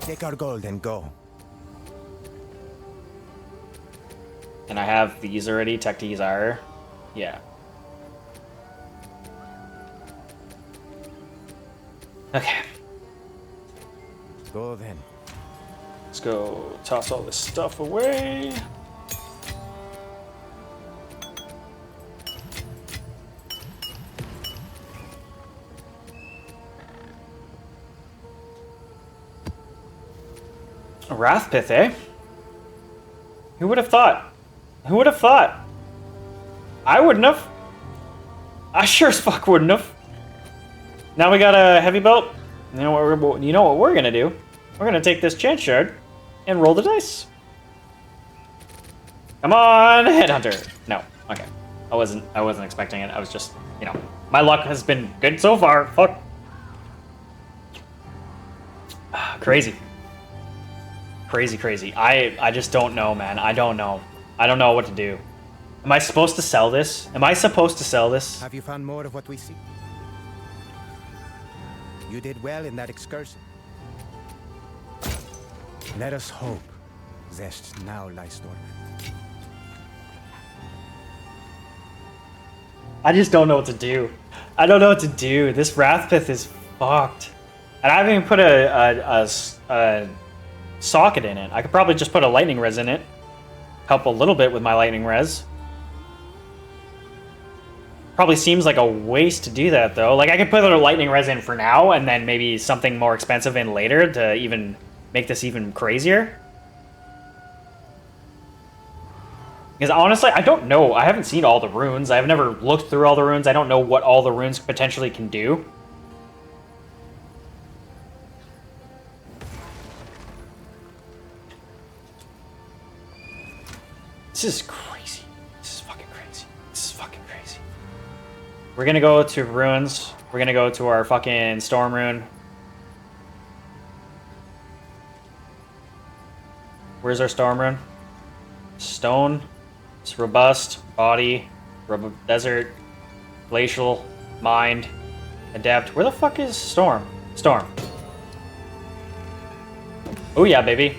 Take our gold and go. And I have these already. Tech Desire. Yeah. Okay. Go then. Let's go toss all this stuff away. A Wrathpith, eh? Who would have thought? Who would have thought? I wouldn't have. I sure as fuck wouldn't have. Now we got a heavy belt. You know what we're gonna do? We're gonna take this chance shard and roll the dice. Come on, headhunter. No, okay. I wasn't expecting it. I was just, you know, my luck has been good so far. Fuck. Crazy. Crazy. I just don't know, man. I don't know. I don't know what to do. Am I supposed to sell this? Am I supposed to sell this? Have you found more of what we see? You did well in that excursion. Let us hope Zest now lies dormant. I just don't know what to do. I don't know what to do. This Wrathpith is fucked. And I haven't even put a socket in it. I could probably just put a lightning res in it. Help a little bit with my lightning res. Probably seems like a waste to do that, though. Like, I could put a lightning res in for now, and then maybe something more expensive in later to even make this even crazier. Because honestly, I don't know. I haven't seen all the runes. I've never looked through all the runes. I don't know what all the runes potentially can do. This is crazy. This is fucking crazy. This is fucking crazy. We're gonna go to runes. We're gonna go to our fucking storm rune. Where's our storm rune? Stone. It's robust. Body. Desert. Glacial. Mind. Adept. Where the fuck is storm? Storm. Oh yeah, baby.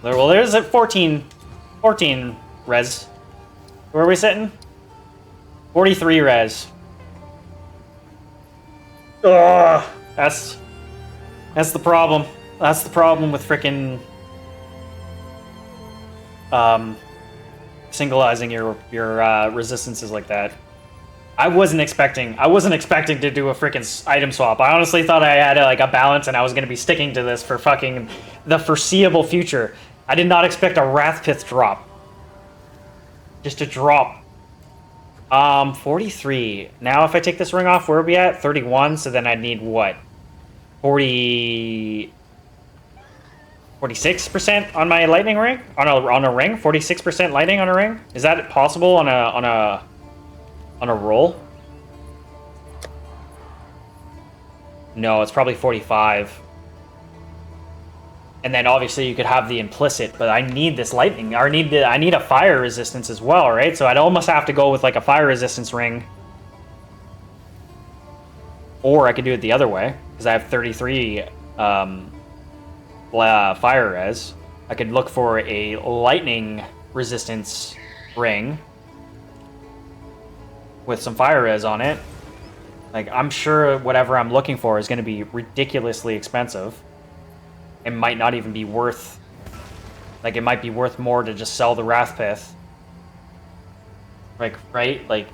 Well, there's a 14 res. Where are we sitting? 43 res. Ugh, that's the problem. That's the problem with frickin' singleizing your resistances like that. I wasn't expecting to do a frickin' item swap. I honestly thought I had like a balance and I was gonna be sticking to this for fucking the foreseeable future. I did not expect a Wrathpith drop. Just a drop. 43. Now if I take this ring off, where are we at? 31, so then I'd need what? 46% on my lightning ring? On a ring? 46% lightning on a ring? Is that possible on a roll? No, it's probably 45. And then obviously you could have the implicit, but I need this lightning. I need a fire resistance as well, right? So I'd almost have to go with like a fire resistance ring. Or I could do it the other way, because I have 33 fire res. I could look for a lightning resistance ring with some fire res on it. Like, I'm sure whatever I'm looking for is going to be ridiculously expensive. It might not even be worth... Like, it might be worth more to just sell the Wrathpith. Like, right? Like...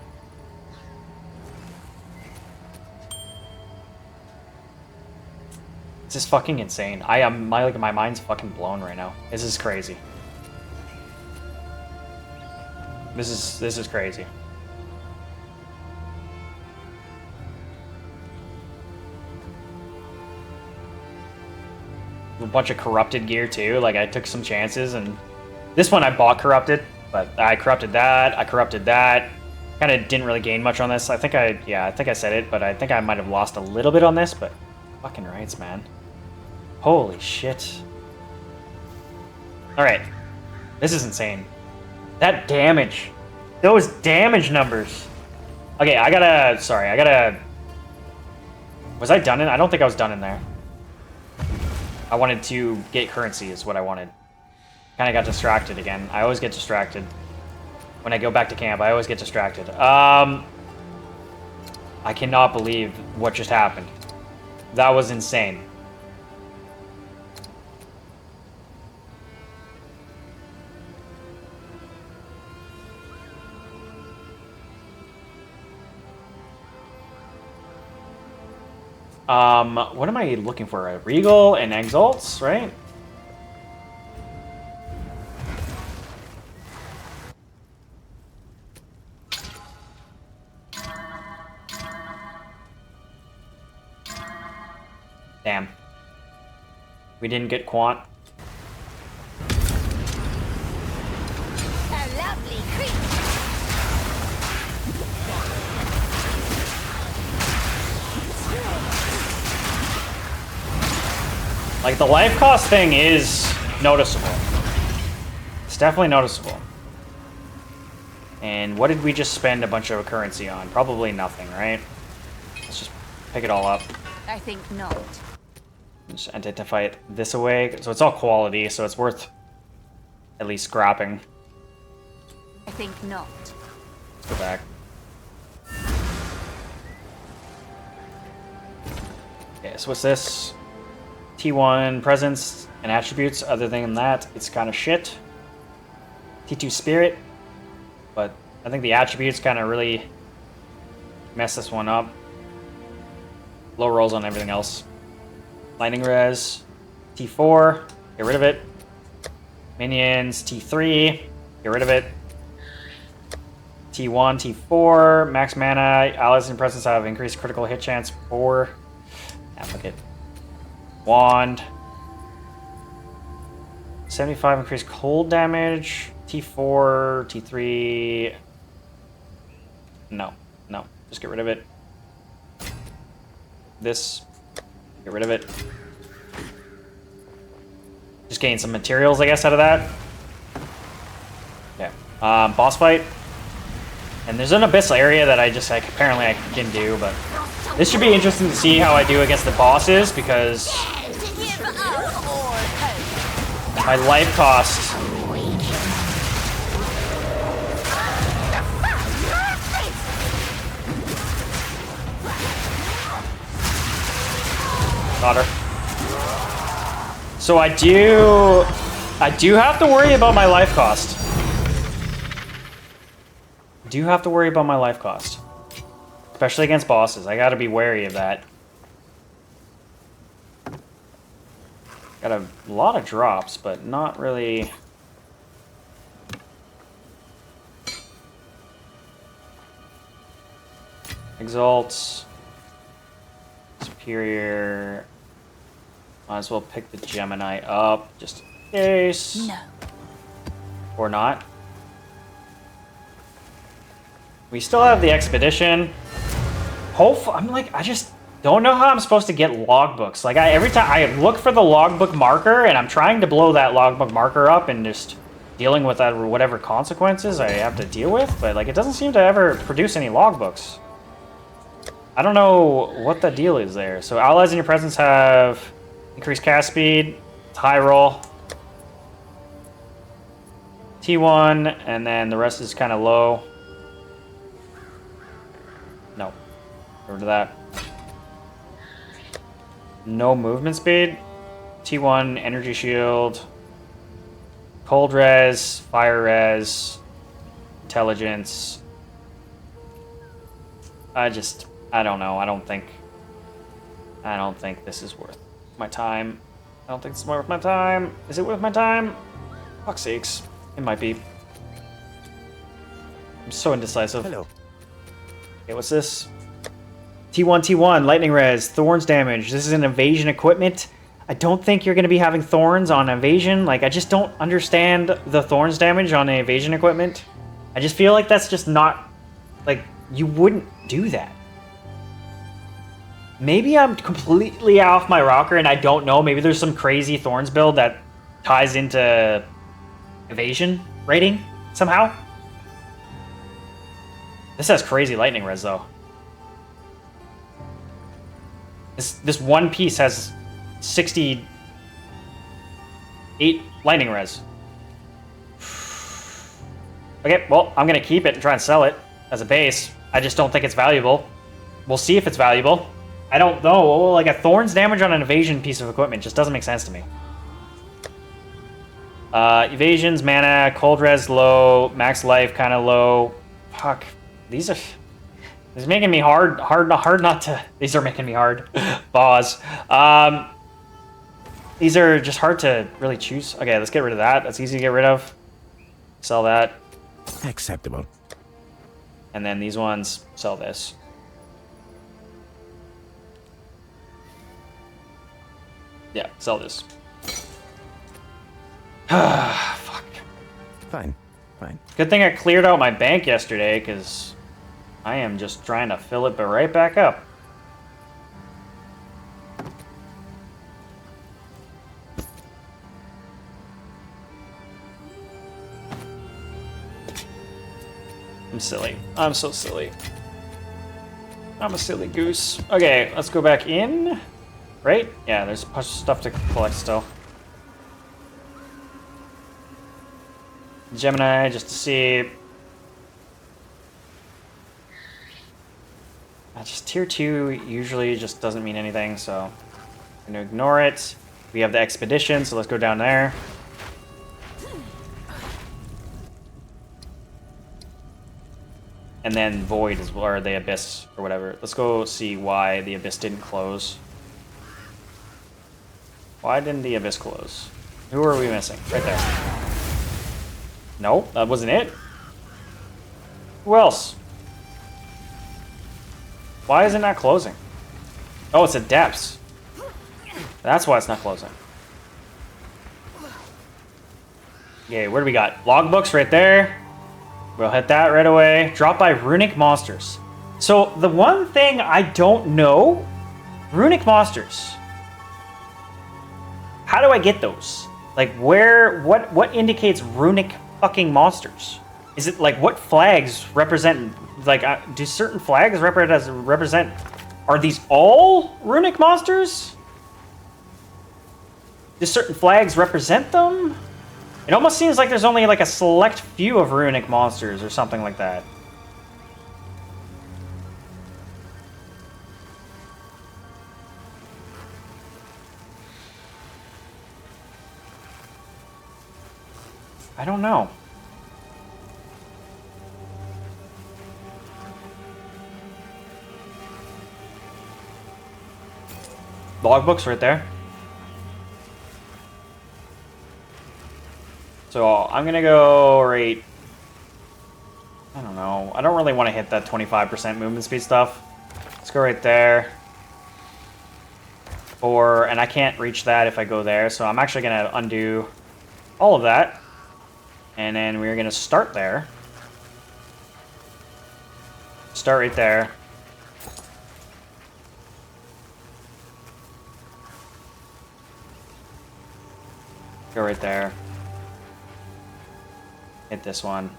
This is fucking insane. My mind's fucking blown right now. This is crazy. This is crazy. A bunch of corrupted gear too. Like, I took some chances, and this one I bought corrupted, but I corrupted that. I corrupted that. Kind of didn't really gain much on this. I think I said it, but I think I might have lost a little bit on this. But fucking rights, man. Holy shit. All right, this is insane. That damage, those damage numbers. Okay, I gotta. Was I done in? I don't think I was done in there. I wanted to get currency is what I wanted. Kind of got distracted again. I always get distracted. When I go back to camp, I always get distracted. I cannot believe what just happened. That was insane. What am I looking for? A Regal and Exalts, right? Damn. We didn't get Quant. A lovely creature. Like, the life cost thing is noticeable. It's definitely noticeable. And what did we just spend a bunch of currency on? Probably nothing, right? Let's just pick it all up. I think not. Just identify it this away. So it's all quality, so it's worth at least scrapping. I think not. Let's go back. Okay, so what's this? T1 presence and attributes. Other than that, it's kind of shit. T2 Spirit, but I think the attributes kind of really mess this one up. Low rolls on everything else. Lightning Res, T4, get rid of it. Minions, T3, get rid of it. T1, T4, max mana, allies in presence have increased critical hit chance 4. Applicate. Wand. 75 increased cold damage. T4, T3. No, just get rid of it. This, get rid of it. Just gain some materials, I guess, out of that. Yeah. Boss fight. And there's an abyssal area that apparently I can do, but this should be interesting to see how I do against the bosses, because my life cost. Got her. So I do have to worry about my life cost. Especially against bosses. I gotta be wary of that. Got a lot of drops, but not really. Exalts. Superior. Might as well pick the Gemini up, just in case. No. Or not. We still have the Expedition. Hopefully, I just don't know how I'm supposed to get logbooks. Like, every time I look for the logbook marker, and I'm trying to blow that logbook marker up and just dealing with that or whatever consequences I have to deal with, but, like, it doesn't seem to ever produce any logbooks. I don't know what the deal is there. So, allies in your presence have increased cast speed, high roll, T1, and then the rest is kind of low. No. Get rid of that. No movement speed. T1, energy shield. Cold res, fire res, intelligence. I don't know. I don't think this is worth my time. I don't think it's worth my time. Is it worth my time? Fuck's sakes. It might be. I'm so indecisive. Hello. Okay, what's this? T1, lightning res, thorns damage. This is an evasion equipment. I don't think you're going to be having thorns on evasion. Like, I just don't understand the thorns damage on the evasion equipment. I just feel like that's just not... Like, you wouldn't do that. Maybe I'm completely off my rocker and I don't know. Maybe there's some crazy thorns build that ties into evasion rating somehow. This has crazy lightning res, though. This one piece has 68 lightning res. Okay, well, I'm gonna keep it and try and sell it as a base. I just don't think it's valuable. We'll see if it's valuable. I don't know. Like, a thorns damage on an evasion piece of equipment just doesn't make sense to me. Evasion's mana, cold res low, max life kind of low. Fuck. These are making me hard not to. These are making me hard. Pause. These are just hard to really choose. Okay, let's get rid of that. That's easy to get rid of. Sell that. Acceptable. And then these ones, sell this. Yeah, sell this. Fuck. Fine. Good thing I cleared out my bank yesterday, because I am just trying to fill it right back up. I'm silly. I'm so silly. I'm a silly goose. Okay, let's go back in. Right? Yeah, there's a bunch of stuff to collect still. Gemini, just to see. Just tier 2 usually just doesn't mean anything, so I'm gonna ignore it. We have the expedition, so let's go down there. And then Void is, or the Abyss, or whatever. Let's go see why the Abyss didn't close. Why didn't the Abyss close? Who are we missing? Right there. Nope, that wasn't it. Who else? Why isn't that closing? Oh, it's at depths. That's why it's not closing. Okay, what do we got? Logbooks right there. We'll hit that right away. Dropped by runic monsters. So the one thing I don't know, runic monsters. How do I get those? Like where, what indicates runic fucking monsters? Is it like what flags represent, like do certain flags represent, are these all runic monsters? Do certain flags represent them? It almost seems like there's only like a select few of runic monsters or something like that. I don't know. Logbooks right there. So I'm gonna go right. I don't know. I don't really want to hit that 25% movement speed stuff. Let's go right there. And I can't reach that if I go there, so I'm actually gonna undo all of that. And then we're gonna start there. Start right there. Go right there. Hit this one.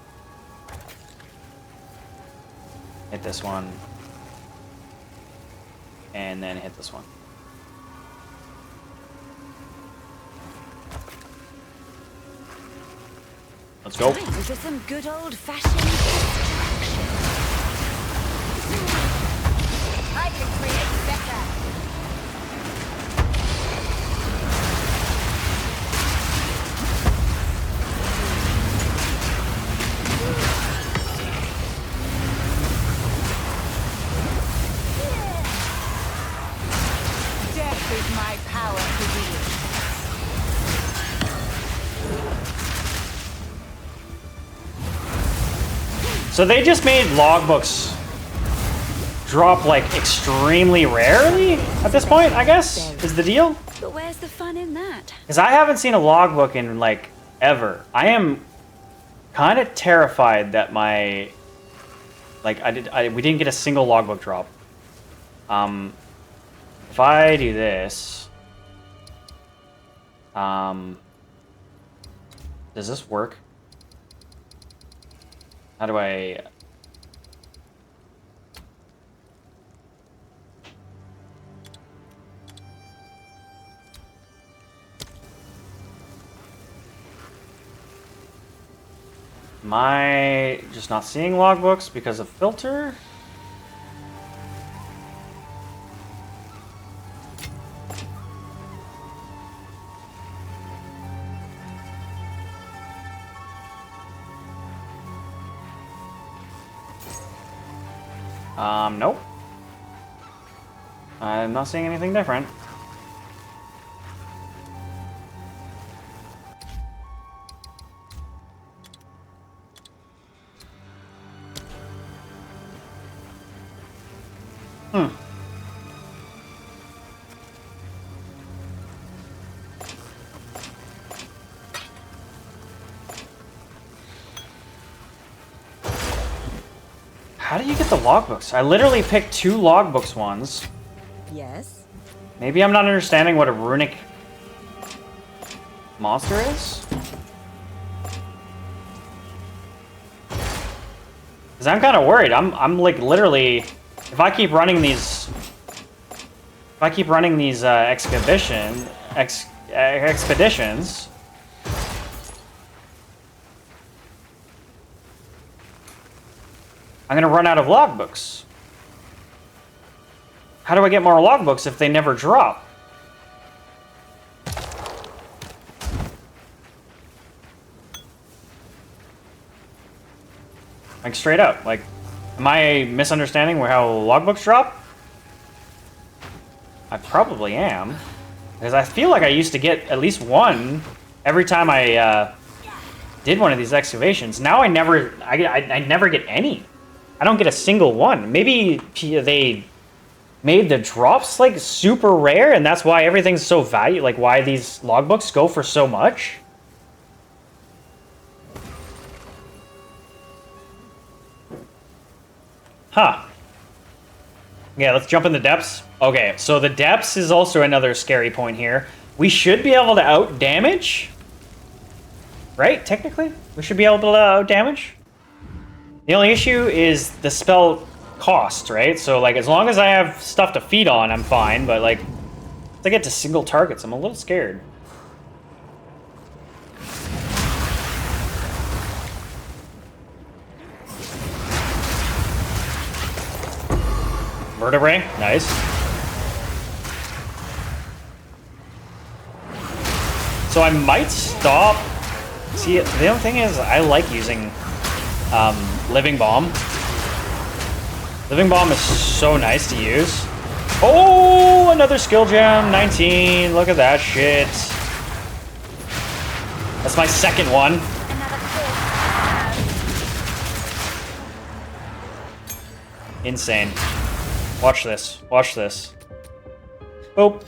Hit this one. And then hit this one. Let's go. Time for some good old-fashioned destruction. I can create better. Death is my power to wield. So they just made logbooks drop like extremely rarely at this point, I guess, is the deal? But where's the fun in that? Because I haven't seen a logbook in like ever. I am kind of terrified that my we didn't get a single logbook drop. If I do this, does this work? How do I? Am I just not seeing logbooks because of filter? Nope. I'm not seeing anything different. How do you get the logbooks? I literally picked 2 logbooks ones. Yes. Maybe I'm not understanding what a runic monster is? Because I'm kind of worried. I'm like literally, if I keep running these expeditions, I'm gonna run out of logbooks. How do I get more logbooks if they never drop? Like, straight up. Like, am I misunderstanding how logbooks drop? I probably am. Because I feel like I used to get at least one every time I did one of these excavations. Now I never get any. I don't get a single one. Maybe they made the drops like super rare, and that's why everything's so valuable. Like why these logbooks go for so much. Huh. Yeah, let's jump in the depths. Okay, so the depths is also another scary point here. We should be able to out damage. Right? Technically? We should be able to out damage. The only issue is the spell cost, right? So, like, as long as I have stuff to feed on, I'm fine. But, like, if I get to single targets, I'm a little scared. Vertebrae, nice. So I might stop. See, the only thing is, I like using Living Bomb. Living Bomb is so nice to use. Oh, another skill gem, 19. Look at that shit. That's my second one. Insane. Watch this. Watch this. Boop.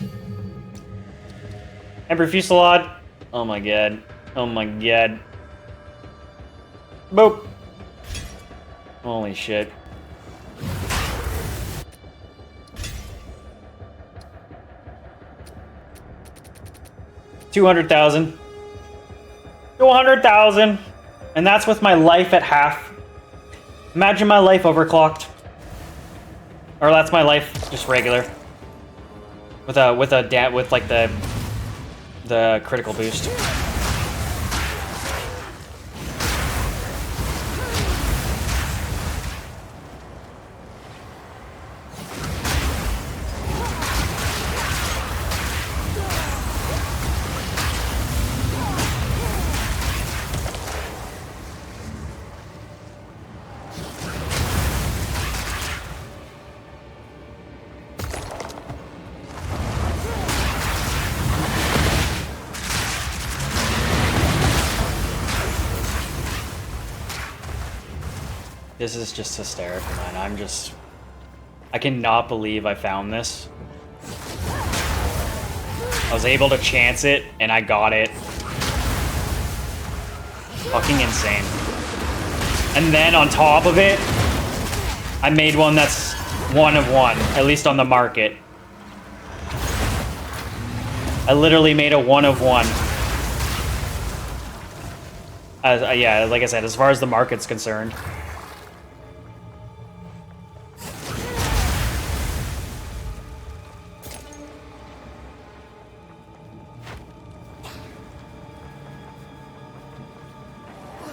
Emperor Fusillade. Oh my god. Oh my god. Boop. Holy shit. $200,000. 200,000. And that's with my life at half. Imagine my life overclocked. Or that's my life just regular. With like the critical boost. This is just hysterical, man. I cannot believe I found this. I was able to chance it, and I got it. Fucking insane. And then on top of it, I made one that's one of one, at least on the market. I literally made a one of one. Yeah, like I said, as far as the market's concerned.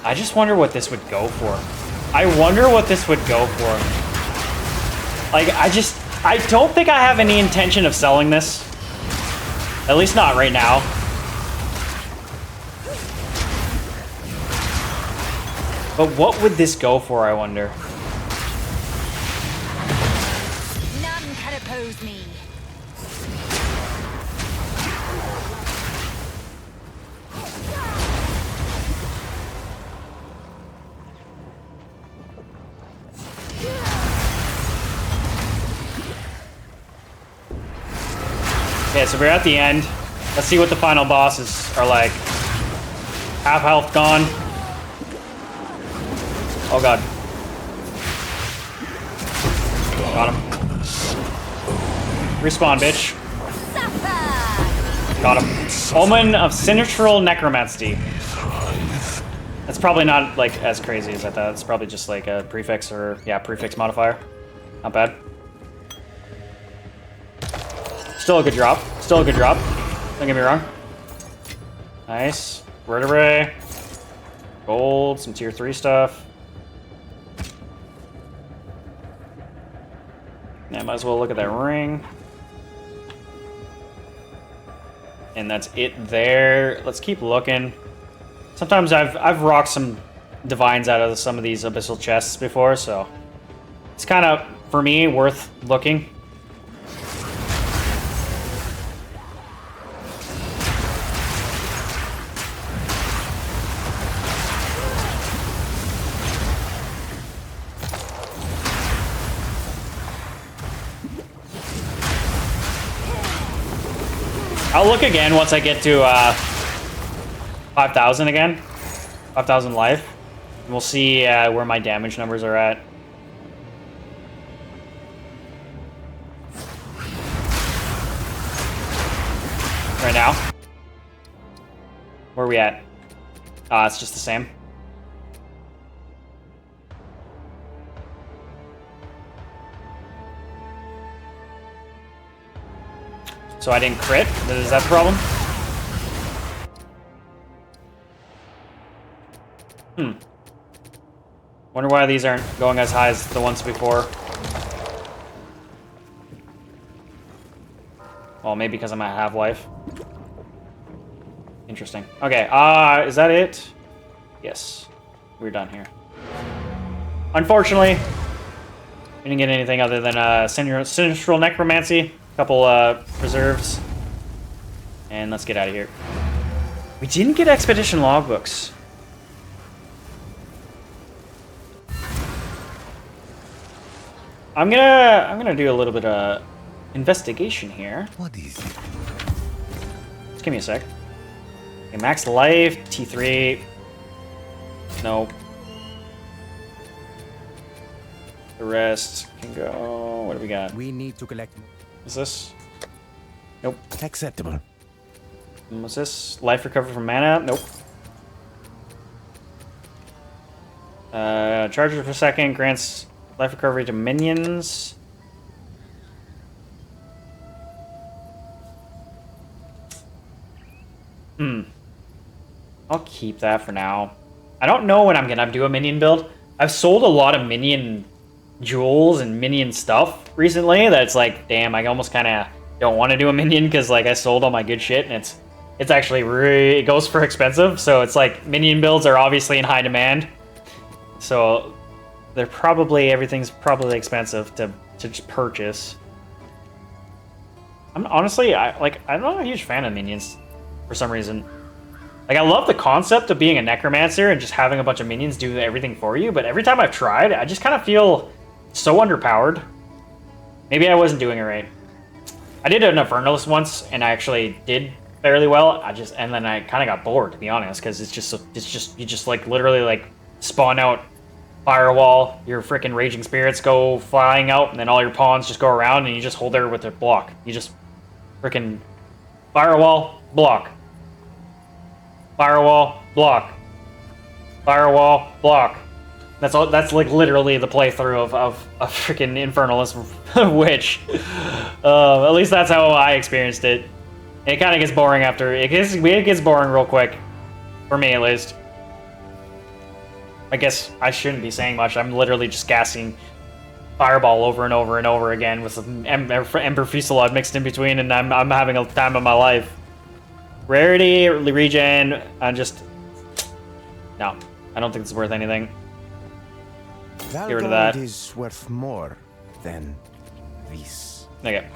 I just wonder what this would go for. I wonder what this would go for. Like, I don't think I have any intention of selling this. At least not right now. But what would this go for, I wonder? None can oppose me. Okay, so we're at the end. Let's see what the final bosses are like. Half health gone. Oh god. Got him. Respawn, bitch. Got him. Omen of Sinistral Necromancy. That's probably not like as crazy as I thought. It's probably just like a prefix or prefix modifier. Not bad. Still a good drop. Still a good drop. Don't get me wrong. Nice. Vertebrae. Gold. Some tier 3 stuff. Yeah, might as well look at that ring. And that's it there. Let's keep looking. Sometimes I've rocked some divines out of some of these abyssal chests before, so it's kind of, for me, worth looking. I'll look again once I get to 5,000 again. 5,000 life. And we'll see where my damage numbers are at. Right now. Where are we at? It's just the same. So I didn't crit? Is that the problem? Wonder why these aren't going as high as the ones before. Well, maybe because I'm at half-life. Interesting. Okay, is that it? Yes. We're done here. Unfortunately, we didn't get anything other than Sinistral Necromancy. Couple preserves, and let's get out of here. We didn't get expedition logbooks. I'm gonna do a little bit of investigation here. What is it? Just give me a sec. Okay, max life, T3. Nope. The rest can go. What do we got? We need to collect. Is this? Nope. Acceptable. What's this? Life recovery from mana? Nope. Charges per second grants life recovery to minions. I'll keep that for now. I don't know when I'm gonna do a minion build. I've sold a lot of minion jewels and minion stuff recently that's like, damn, I almost kind of don't want to do a minion because like I sold all my good shit and it's actually really, it goes for expensive. So it's like minion builds are obviously in high demand. So they're probably, everything's probably expensive to just purchase. I'm honestly, I'm not a huge fan of minions for some reason. Like, I love the concept of being a necromancer and just having a bunch of minions do everything for you, but every time I've tried, I just kind of feel so underpowered. Maybe I wasn't doing it right. I did an Infernalist once, and I actually did fairly well. And then I kind of got bored, to be honest, because you just like literally like spawn out firewall, your freaking raging spirits go flying out, and then all your pawns just go around, and you just hold there with their block. You just freaking firewall, block. Firewall, block. Firewall, block. That's all. That's like literally the playthrough of a freaking Infernalist witch. At least that's how I experienced it. It kind of gets boring after it gets boring real quick, for me at least. I guess I shouldn't be saying much. I'm literally just gassing fireball over and over and over again with some Ember Fusillade mixed in between, and I'm having a time of my life. Rarity, regen, no, I don't think it's worth anything. Get rid of that. Valgold is worth more than this. Okay.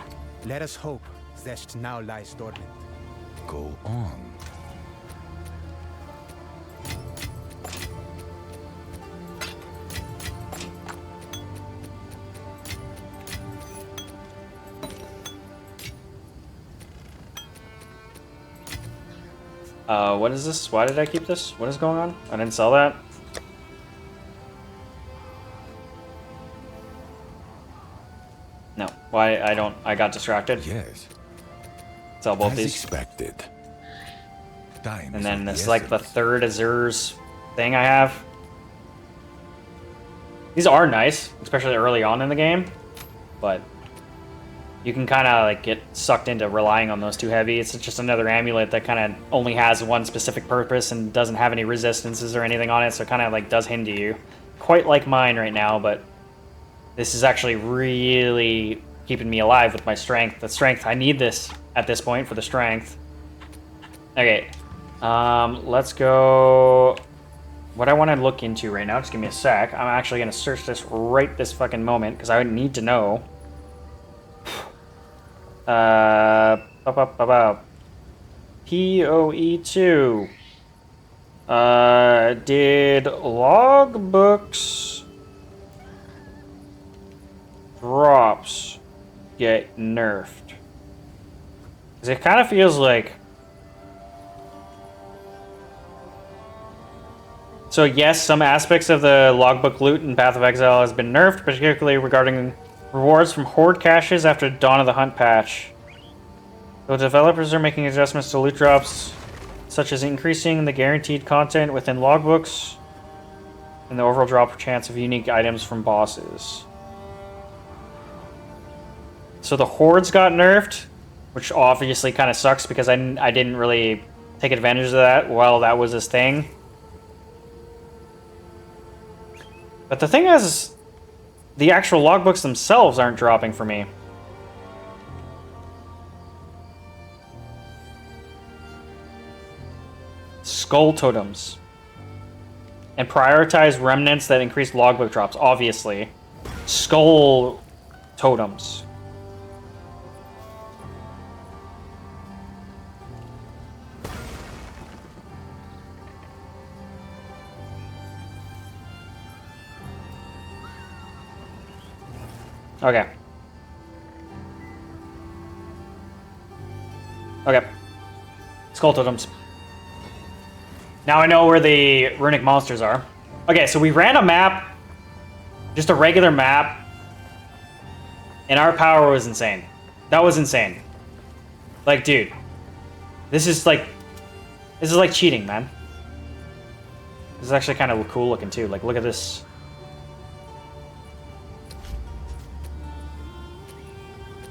Let us hope Zest now lies dormant. Go on. What is this? Why did I keep this? What is going on? I didn't sell that. No. Why? I got distracted. Yes. Sell both As these. expected. Time And is then of this the is like the essence. third Azur's thing I have. These are nice, especially early on in the game, but you can kind of like get sucked into relying on those too heavy. It's just another amulet that kind of only has one specific purpose and doesn't have any resistances or anything on it, so it kind of like does hinder you. Quite like mine right now, but this is actually really keeping me alive with my strength. The strength, I need this at this point for the strength. Okay, let's go. what I want to look into right now, just give me a sec. I'm actually going to search this right this fucking moment because I need to know. POE2. Did logbooks drops get nerfed? Because it kind of feels like... So yes, some aspects of the logbook loot in Path of Exile has been nerfed, particularly regarding rewards from horde caches after Dawn of the Hunt patch. Though developers are making adjustments to loot drops, such as increasing the guaranteed content within logbooks and the overall drop chance of unique items from bosses. So the hordes got nerfed, which obviously kind of sucks because I didn't really take advantage of that while that was this thing. But the thing is, the actual logbooks themselves aren't dropping for me. Skull totems. And prioritize remnants that increase logbook drops, obviously. Skull totems. Okay. Okay. Skull totems. Now I know where the runic monsters are. Okay, so we ran a map. Just a regular map. And our power was insane. That was insane. Like, dude. This is like cheating, man. This is actually kind of cool looking too. Like, look at this.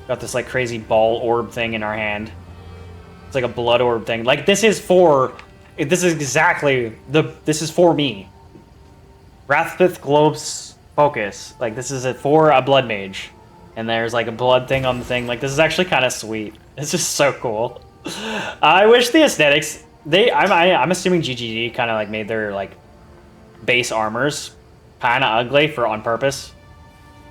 Got this like crazy ball orb thing in our hand. It's like a blood orb thing. Like this is for this is for me. Wrathpith Globes Focus. Like this is for a blood mage. And there's like a blood thing on the thing. Like this is actually kind of sweet. It's just so cool. I wish the aesthetics I'm assuming GGG kind of like made their like base armors kind of ugly for on purpose.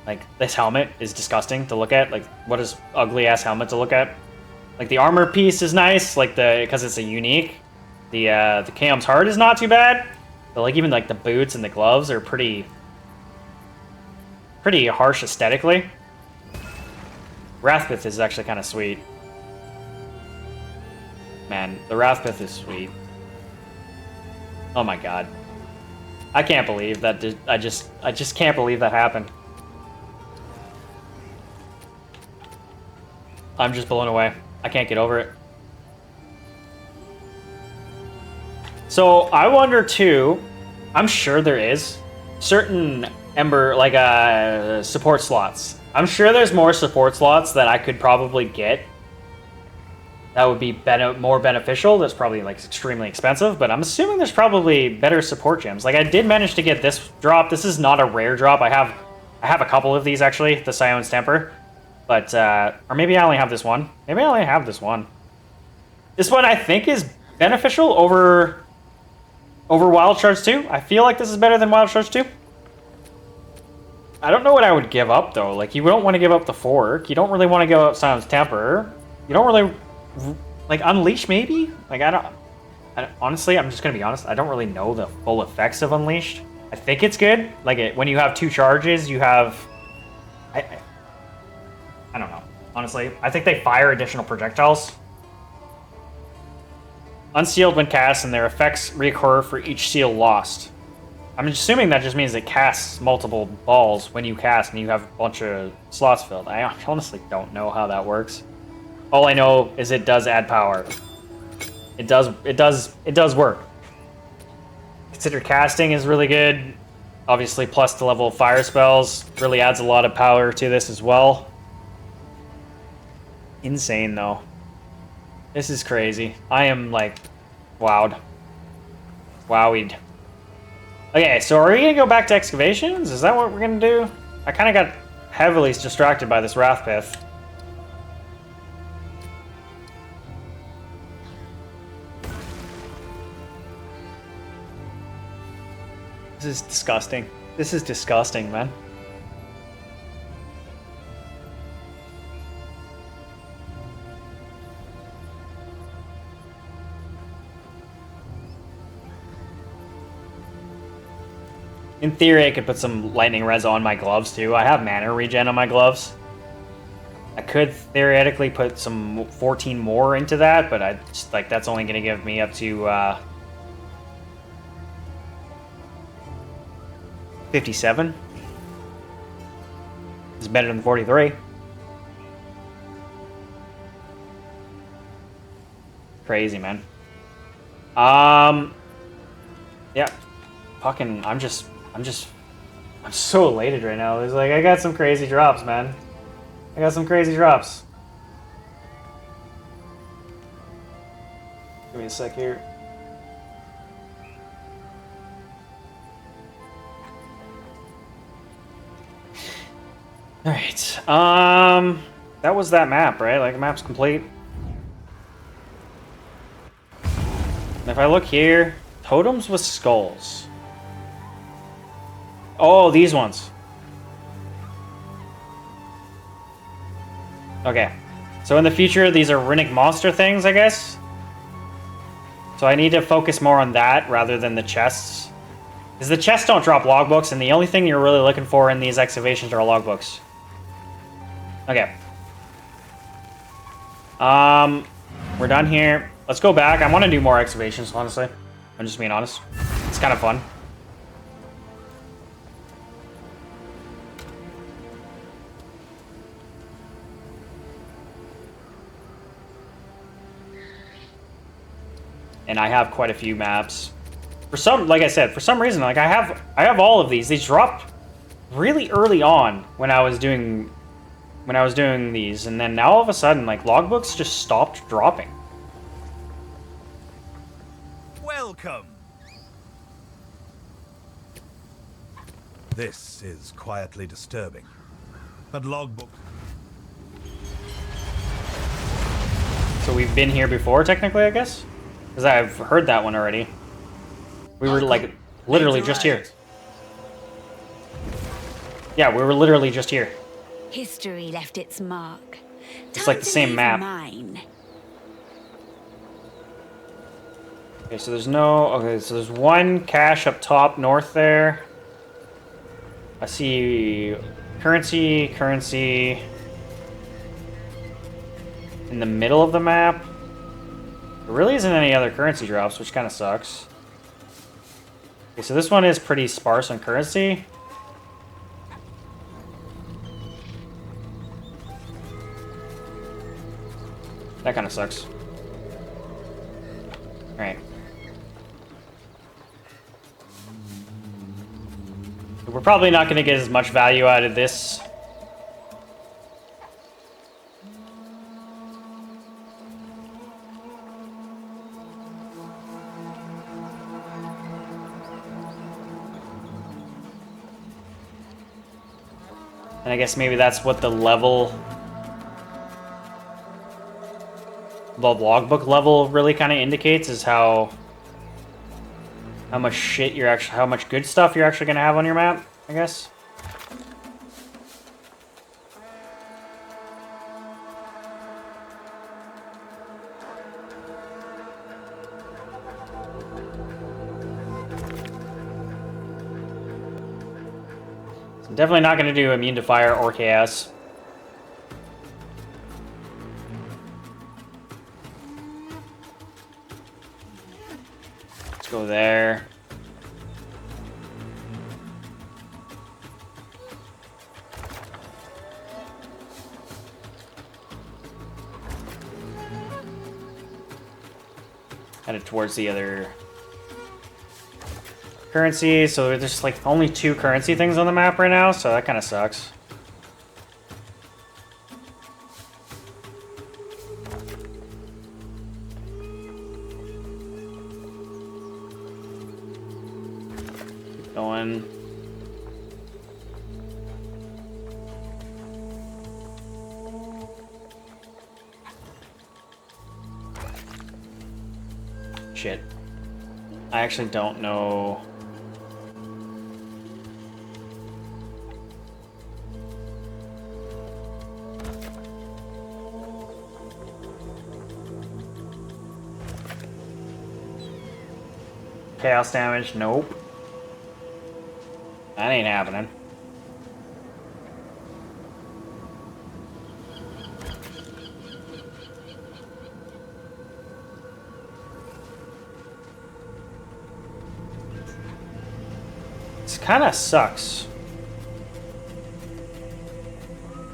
Like, this helmet is disgusting to look at. Like, what is ugly-ass helmet to look at? Like, the armor piece is nice, like, because it's a unique. The Chaos Heart is not too bad. But, like, even, like, the boots and the gloves are pretty harsh aesthetically. Wrathpith is actually kind of sweet. Man, the Wrathpith is sweet. Oh my god. I can't believe that. I just can't believe that happened. I'm just blown away. I can't get over it. So I wonder too. I'm sure there is certain Ember like support slots. I'm sure there's more support slots that I could probably get. That would be more beneficial. That's probably like extremely expensive, but I'm assuming there's probably better support gems. Like I did manage to get this drop. This is not a rare drop. I have a couple of these actually. The Sion's Temper. But, or maybe I only have this one. Maybe I only have this one. This one I think is beneficial over Wild Charge 2. I feel like this is better than Wild Charge 2. I don't know what I would give up, though. Like, you don't want to give up the Fork. You don't really want to give up Sion's Temper. You don't really... Like, Unleash, maybe? Like, I don't honestly, I'm just going to be honest. I don't really know the full effects of Unleashed. I think it's good. Like, when you have 2 charges, you have... I don't know. Honestly, I think they fire additional projectiles. Unsealed when cast, and their effects reoccur for each seal lost. I'm assuming that just means it casts multiple balls when you cast, and you have a bunch of slots filled. I honestly don't know how that works. All I know is it does add power. It does work. Consider casting is really good. Obviously, plus the level of fire spells really adds a lot of power to this as well. Insane, though. This is crazy. I am, like, wowed. Wowied. Okay, so are we gonna go back to excavations? Is that what we're gonna do? I kind of got heavily distracted by this Wrathpith. This is disgusting. This is disgusting, man. In theory, I could put some lightning res on my gloves too. I have mana regen on my gloves. I could theoretically put some 14 more into that, but I just, like, that's only going to give me up to 57. It's better than 43. Crazy, man. Yeah. Fucking, I'm so elated right now. It's like, I got some crazy drops, man. I got some crazy drops. Give me a sec here. Alright, that was that map, right? Like, the map's complete. And if I look here, totems with skulls. Oh, these ones. Okay. So in the future, these are runic monster things, I guess? So I need to focus more on that rather than the chests. Because the chests don't drop logbooks, and the only thing you're really looking for in these excavations are logbooks. Okay. We're done here. Let's go back. I want to do more excavations, honestly. I'm just being honest. It's kind of fun. And I have quite a few maps. For some, like I said, for some reason, like I have all of these. These dropped really early on when I was doing these, and then now all of a sudden, like, logbooks just stopped dropping. Welcome. This is quietly disturbing, but logbook. So we've been here before, technically, I guess? Because I've heard that one already. We were, like, literally just here. Yeah, we were literally just here. History left its mark. It's like the same map. Mine. Okay, so there's no... Okay, so there's one cache up top north there. I see currency in the middle of the map. There really isn't any other currency drops, which kind of sucks. Okay, so this one is pretty sparse on currency. That kind of sucks. Alright. We're probably not going to get as much value out of this. And I guess maybe that's what the level... the logbook level really kind of indicates, is how much shit you're actually, how much good stuff you're actually gonna have on your map, I guess. So I'm definitely not gonna do immune to fire or chaos. Go there. Headed towards the other currency. So there's like only 2 currency things on the map right now, so that kind of sucks. Going. Shit. I actually don't know. Chaos damage, nope. That ain't happening. This kind of sucks.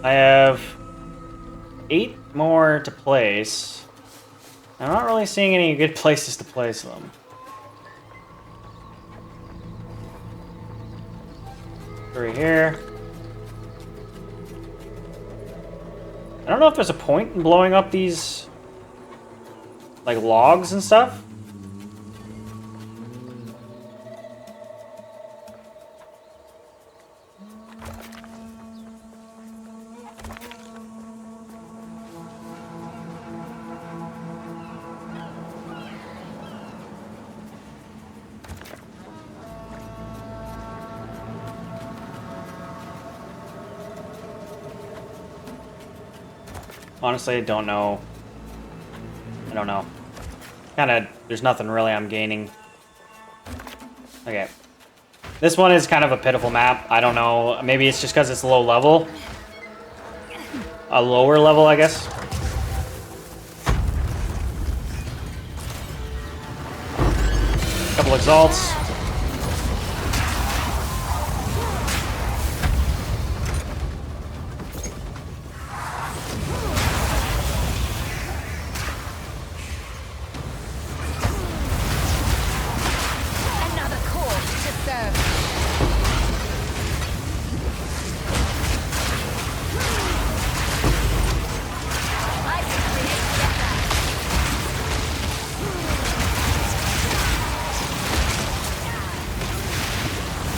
I have 8 more to place. I'm not really seeing any good places to place them. Right here. I don't know if there's a point in blowing up these, like, logs and stuff. Honestly, I don't know. I don't know. Kinda, there's nothing really I'm gaining. Okay. This one is kind of a pitiful map. I don't know. Maybe it's just because it's low level. A lower level, I guess. Couple exalts. Another corpse to serve. I can create better.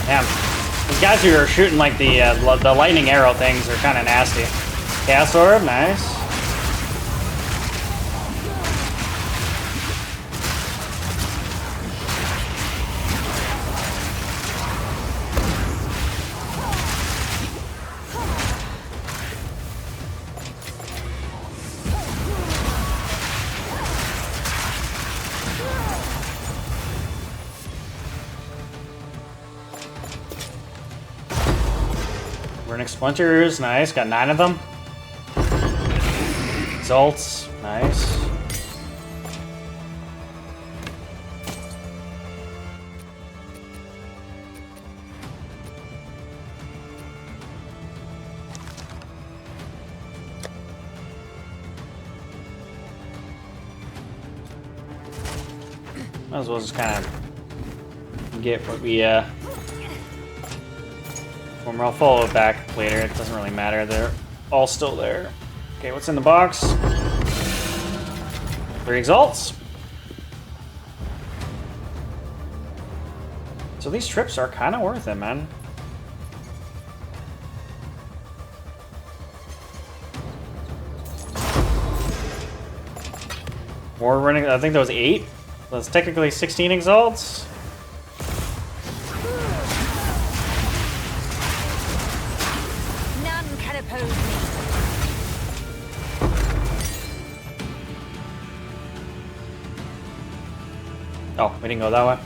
Damn. These guys who are shooting like the lightning arrow things are kind of nasty. Chaos Orb, nice. Runic Splinters, nice. Got 9 of them. Exalts, nice. Might as well just kind of get what we Well, I'll follow it back later. It doesn't really matter. They're all still there. Okay, what's in the box? 3 exalts. So these trips are kind of worth it, man. More running. I think that was 8. So it's technically 16 exalts. None can oppose me. Oh, we didn't go that way.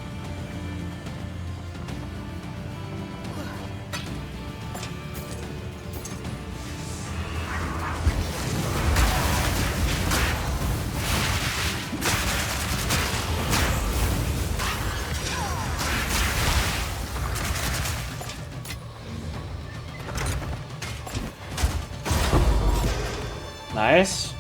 Nice.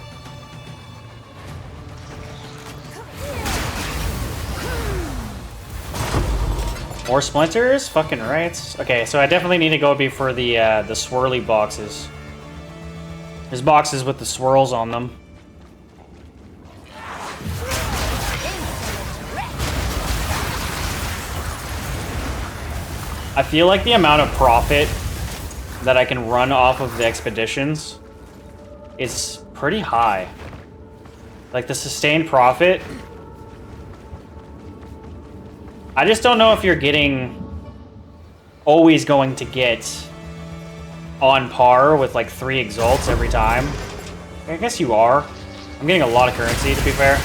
More splinters? Fucking right. Okay, so I definitely need to go before the swirly boxes. There's boxes with the swirls on them. I feel like the amount of profit that I can run off of the expeditions is pretty high. Like the sustained profit. I just don't know if you're always going to get on par with like 3 exalts every time. I guess you are. I'm getting a lot of currency, to be fair.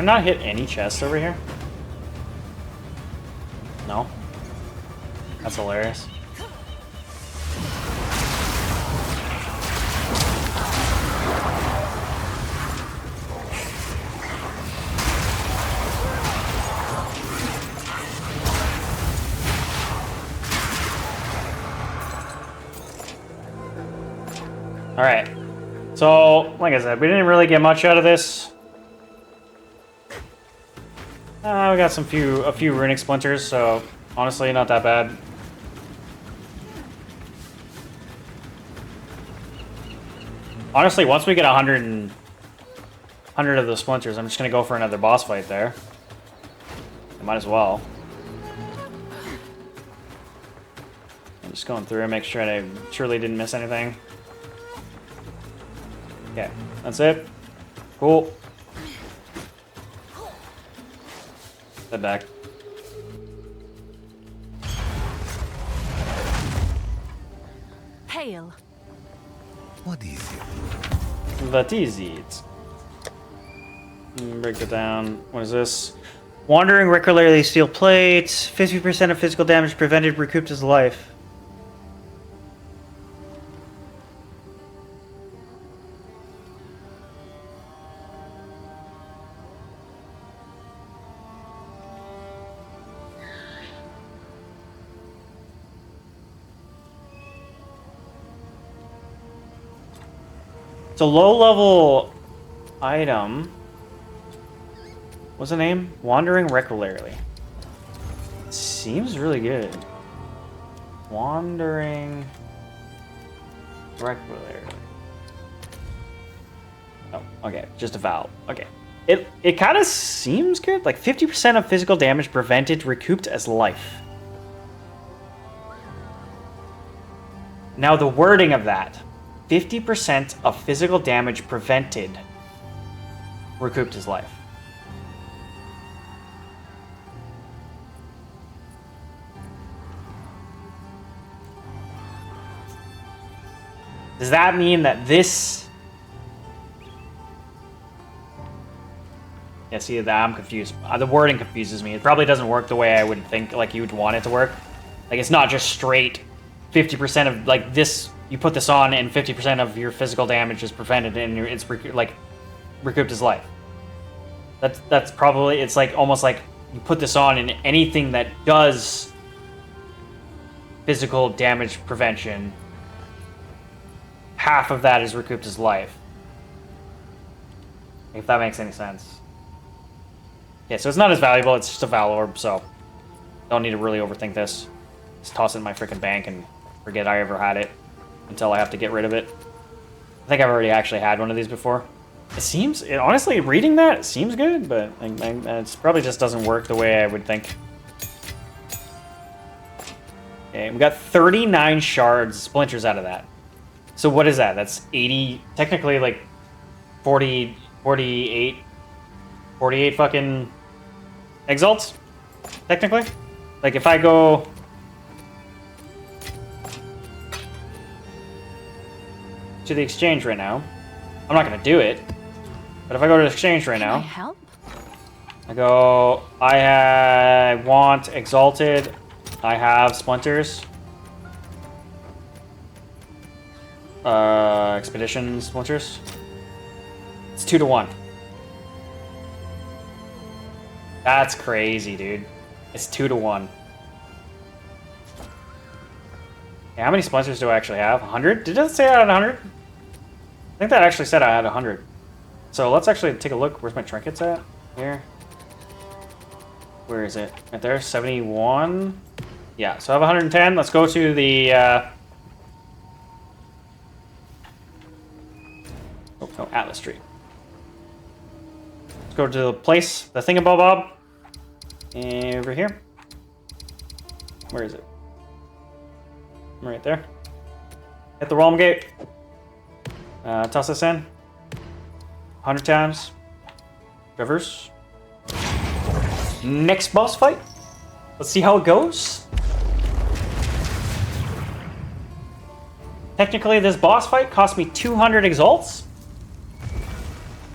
not hit any chests over here? No? That's hilarious. Alright. So, like I said, we didn't really get much out of this. We got a few runic splinters, so honestly, not that bad. Honestly, once we get 100 of the splinters, I'm just gonna go for another boss fight there. I might as well. I'm just going through and make sure I truly didn't miss anything. Okay, that's it. Cool. Head back. Hail. What is it? What is it? Break it down. What is this? Wandering regularly steel plates. 50% of physical damage prevented, recouped his life. It's a low-level item. What's the name? Wandering regularly. Seems really good. Wandering regularly. Oh, okay. Just a vowel. Okay. It kind of seems good. Like 50% of physical damage prevented, recouped as life. Now the wording of that. 50% of physical damage prevented, recouped his life. Does that mean that this... Yeah, see, I'm confused. The wording confuses me. It probably doesn't work the way I would think, like you would want it to work. Like, it's not just straight 50% of, like, this... You put this on and 50% of your physical damage is prevented and it's recouped his life. That's probably, it's like almost like you put this on and anything that does physical damage prevention, half of that is recouped his life. If that makes any sense. Yeah, so it's not as valuable, it's just a Val Orb, so don't need to really overthink this. Just toss it in my freaking bank and forget I ever had it. Until I have to get rid of it. I think I've already actually had one of these before. Honestly, reading that, it seems good, but it probably just doesn't work the way I would think. Okay, we got 39 shards, splinters out of that. So what is that? That's 80, technically like 48 fucking exalts, technically. Like if I go... to the exchange right now. I'm not gonna do it, but if I go to the exchange right now, Help? I go, I want exalted, I have splinters, expedition splinters. It's 2 to 1. That's crazy, dude. It's 2 to 1. Yeah, how many splinters do I actually have? 100? Did it say I had 100? I think that actually said I had 100. So let's actually take a look. Where's my trinkets at? Here. Where is it? Right there, 71. Yeah, so I have 110. Let's go to the... Oh, no, Atlas Tree. Let's go to the place, the thingamabob. Over here. Where is it? Right there. Hit the realm gate. Toss this in. 100 times. Reverse. Next boss fight. Let's see how it goes. Technically, this boss fight cost me 200 exalts.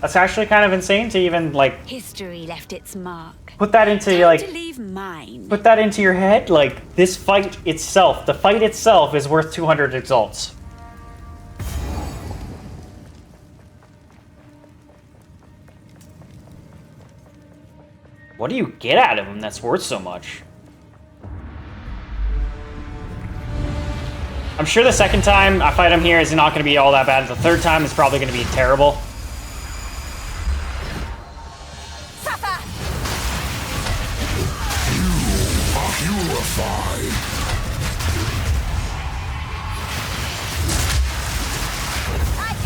That's actually kind of insane to even, like, History left its mark. put that into, Time like, to leave mine. put that into your head. Like, this fight itself, the fight itself is worth 200 exalts. What do you get out of him that's worth so much? I'm sure the second time I fight him here is not going to be all that bad. The third time is probably going to be terrible. Purified.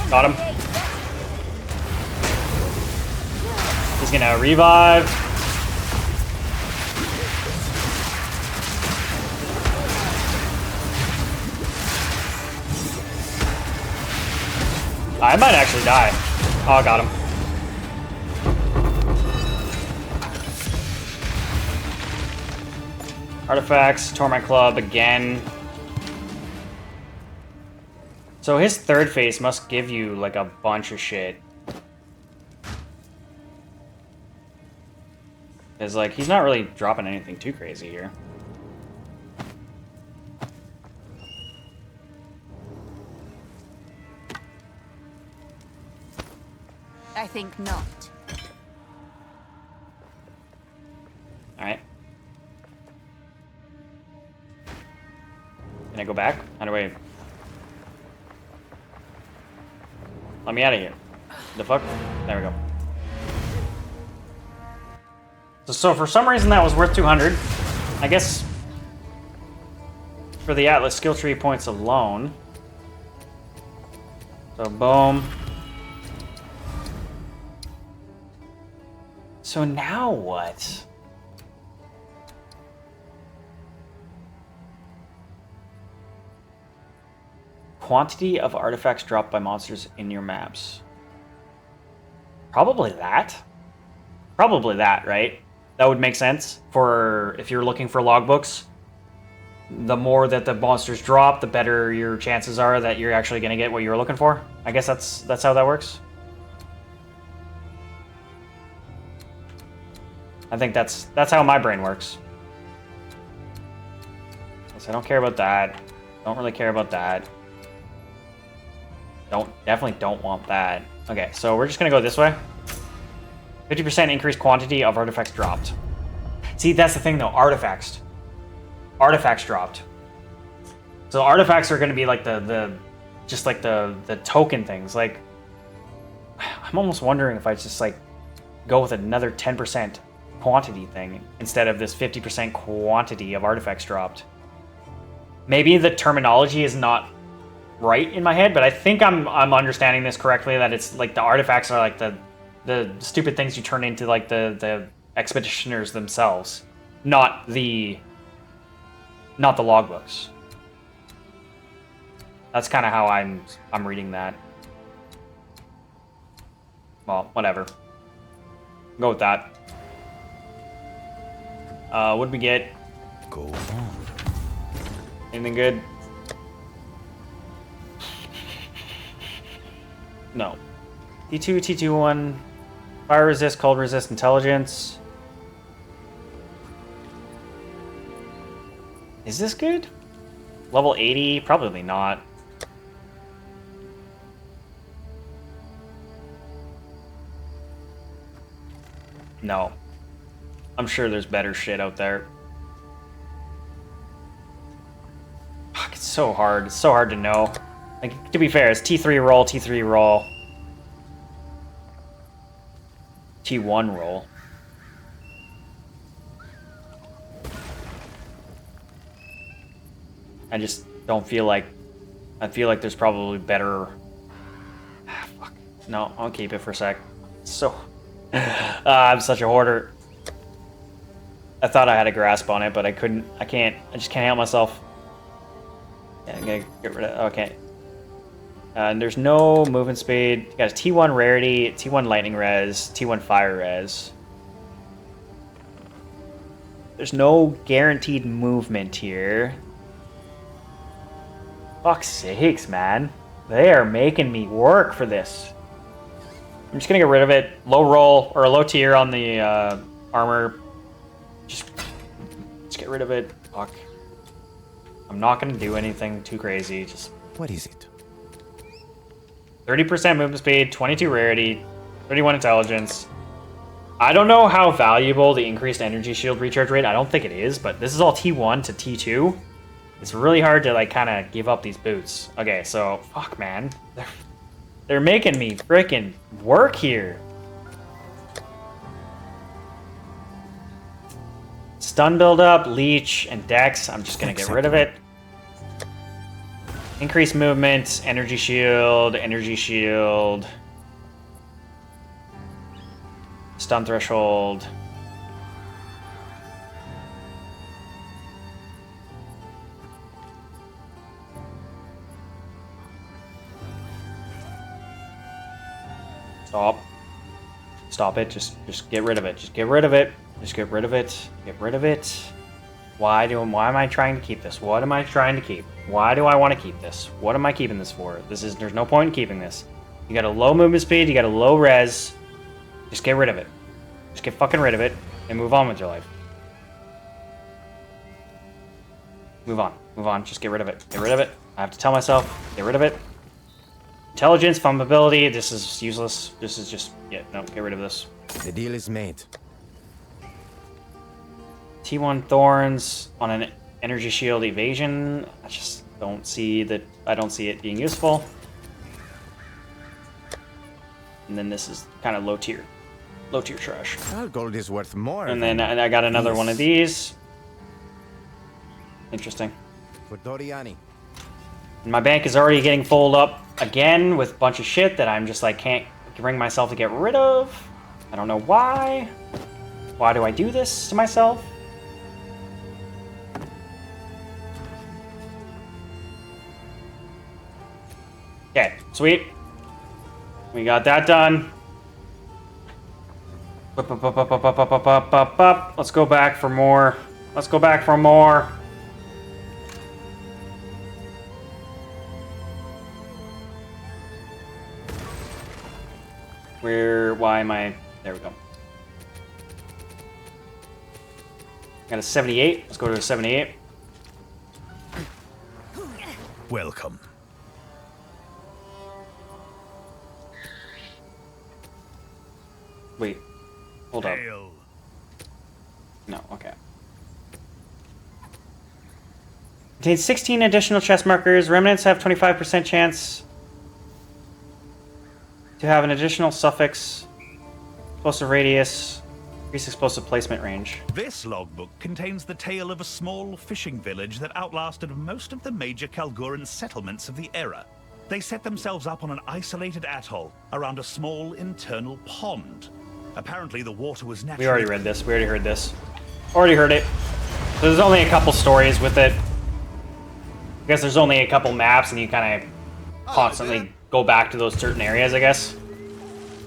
Got him. He's gonna revive. I might actually die. Oh, got him. Artifacts, Torment Club again. So his third phase must give you like a bunch of shit. Cause like he's not really dropping anything too crazy here. I think not. Alright. Can I go back? How do I... Let me out of here. The fuck? There we go. So for some reason that was worth 200. I guess... for the Atlas skill tree points alone. So boom. So now what? Quantity of artifacts dropped by monsters in your maps. Probably that. Probably that, right? That would make sense for if you're looking for logbooks. The more that the monsters drop, the better your chances are that you're actually going to get what you're looking for. I guess that's how that works. I think that's how my brain works. So I don't care about that. Don't really care about that. Definitely don't want that. Okay, so we're just gonna go this way. 50% increased quantity of artifacts dropped. See, that's the thing though, artifacts. Artifacts dropped. So artifacts are gonna be like the token things. Like, I'm almost wondering if I just like go with another 10% quantity thing instead of this 50% quantity of artifacts dropped. Maybe the terminology is not right in my head, but I think I'm understanding this correctly, that it's like the artifacts are like the stupid things you turn into like the expeditioners themselves, not the logbooks. That's kind of how I'm reading that. Well, whatever. Go with that. What'd we get? Go on. Anything good? No. T2, T2-1, fire resist, cold resist, intelligence. Is this good? Level 80? Probably not. No. I'm sure there's better shit out there. Fuck, it's so hard. It's so hard to know. Like, to be fair, it's T3 roll, T3 roll. T1 roll. I just don't feel like... I feel like there's probably better... Ah, fuck. No, I'll keep it for a sec. So... I'm such a hoarder. I thought I had a grasp on it, but I couldn't... I just can't help myself. Yeah, I'm gonna get rid of... Okay. And there's no movement speed. You got a T1 rarity, T1 lightning res, T1 fire res. There's no guaranteed movement here. Fuck's sakes, man. They are making me work for this. I'm just gonna get rid of it. Low roll, or a low tier on the armor. Just get rid of it. Fuck. I'm not gonna do anything too crazy. Just What is it? 30% movement speed, 22 rarity, 31 intelligence. I don't know how valuable the increased energy shield recharge rate. I don't think it is, but this is all T1 to T2. It's really hard to like kind of give up these boots. Okay, so fuck, man. They're making me freaking work here. Stun buildup, leech, and dex. I'm just gonna get rid of it. Increase movement, energy shield, stun threshold. Stop it. Just get rid of it. Just get rid of it. Just get rid of it. Get rid of it. Why am I trying to keep this? What am I trying to keep? Why do I want to keep this? What am I keeping this for? There's no point in keeping this. You got a low movement speed, you got a low res. Just get rid of it. Just get fucking rid of it and move on with your life. Move on. Move on. Just get rid of it. Get rid of it. I have to tell myself, get rid of it. Intelligence, fumability, this is useless. This is just, yeah, no, get rid of this. The deal is made. T1 Thorns on an energy shield evasion. I just don't see that. I don't see it being useful. And then this is kind of low tier trash. Our gold is worth more. And then I got another one of these. Interesting. For Doriani. And my bank is already getting full up again with a bunch of shit that I'm just like can't bring myself to get rid of. I don't know why. Why do I do this to myself? Okay, sweet. We got that done. Let's go back for more. Let's go back for more. Why am I, there we go. Got a 78, let's go to a 78. Welcome. Wait, hold up. Hail. No, okay. Contains 16 additional chest markers. Remnants have 25% chance to have an additional suffix, explosive radius, increased explosive placement range. This logbook contains the tale of a small fishing village that outlasted most of the major Kalguran settlements of the era. They set themselves up on an isolated atoll around a small internal pond. Apparently the water was naturally... We already read this. We already heard this. Already heard it. So there's only a couple stories with it. I guess there's only a couple maps and you kind of constantly go back to those certain areas, I guess.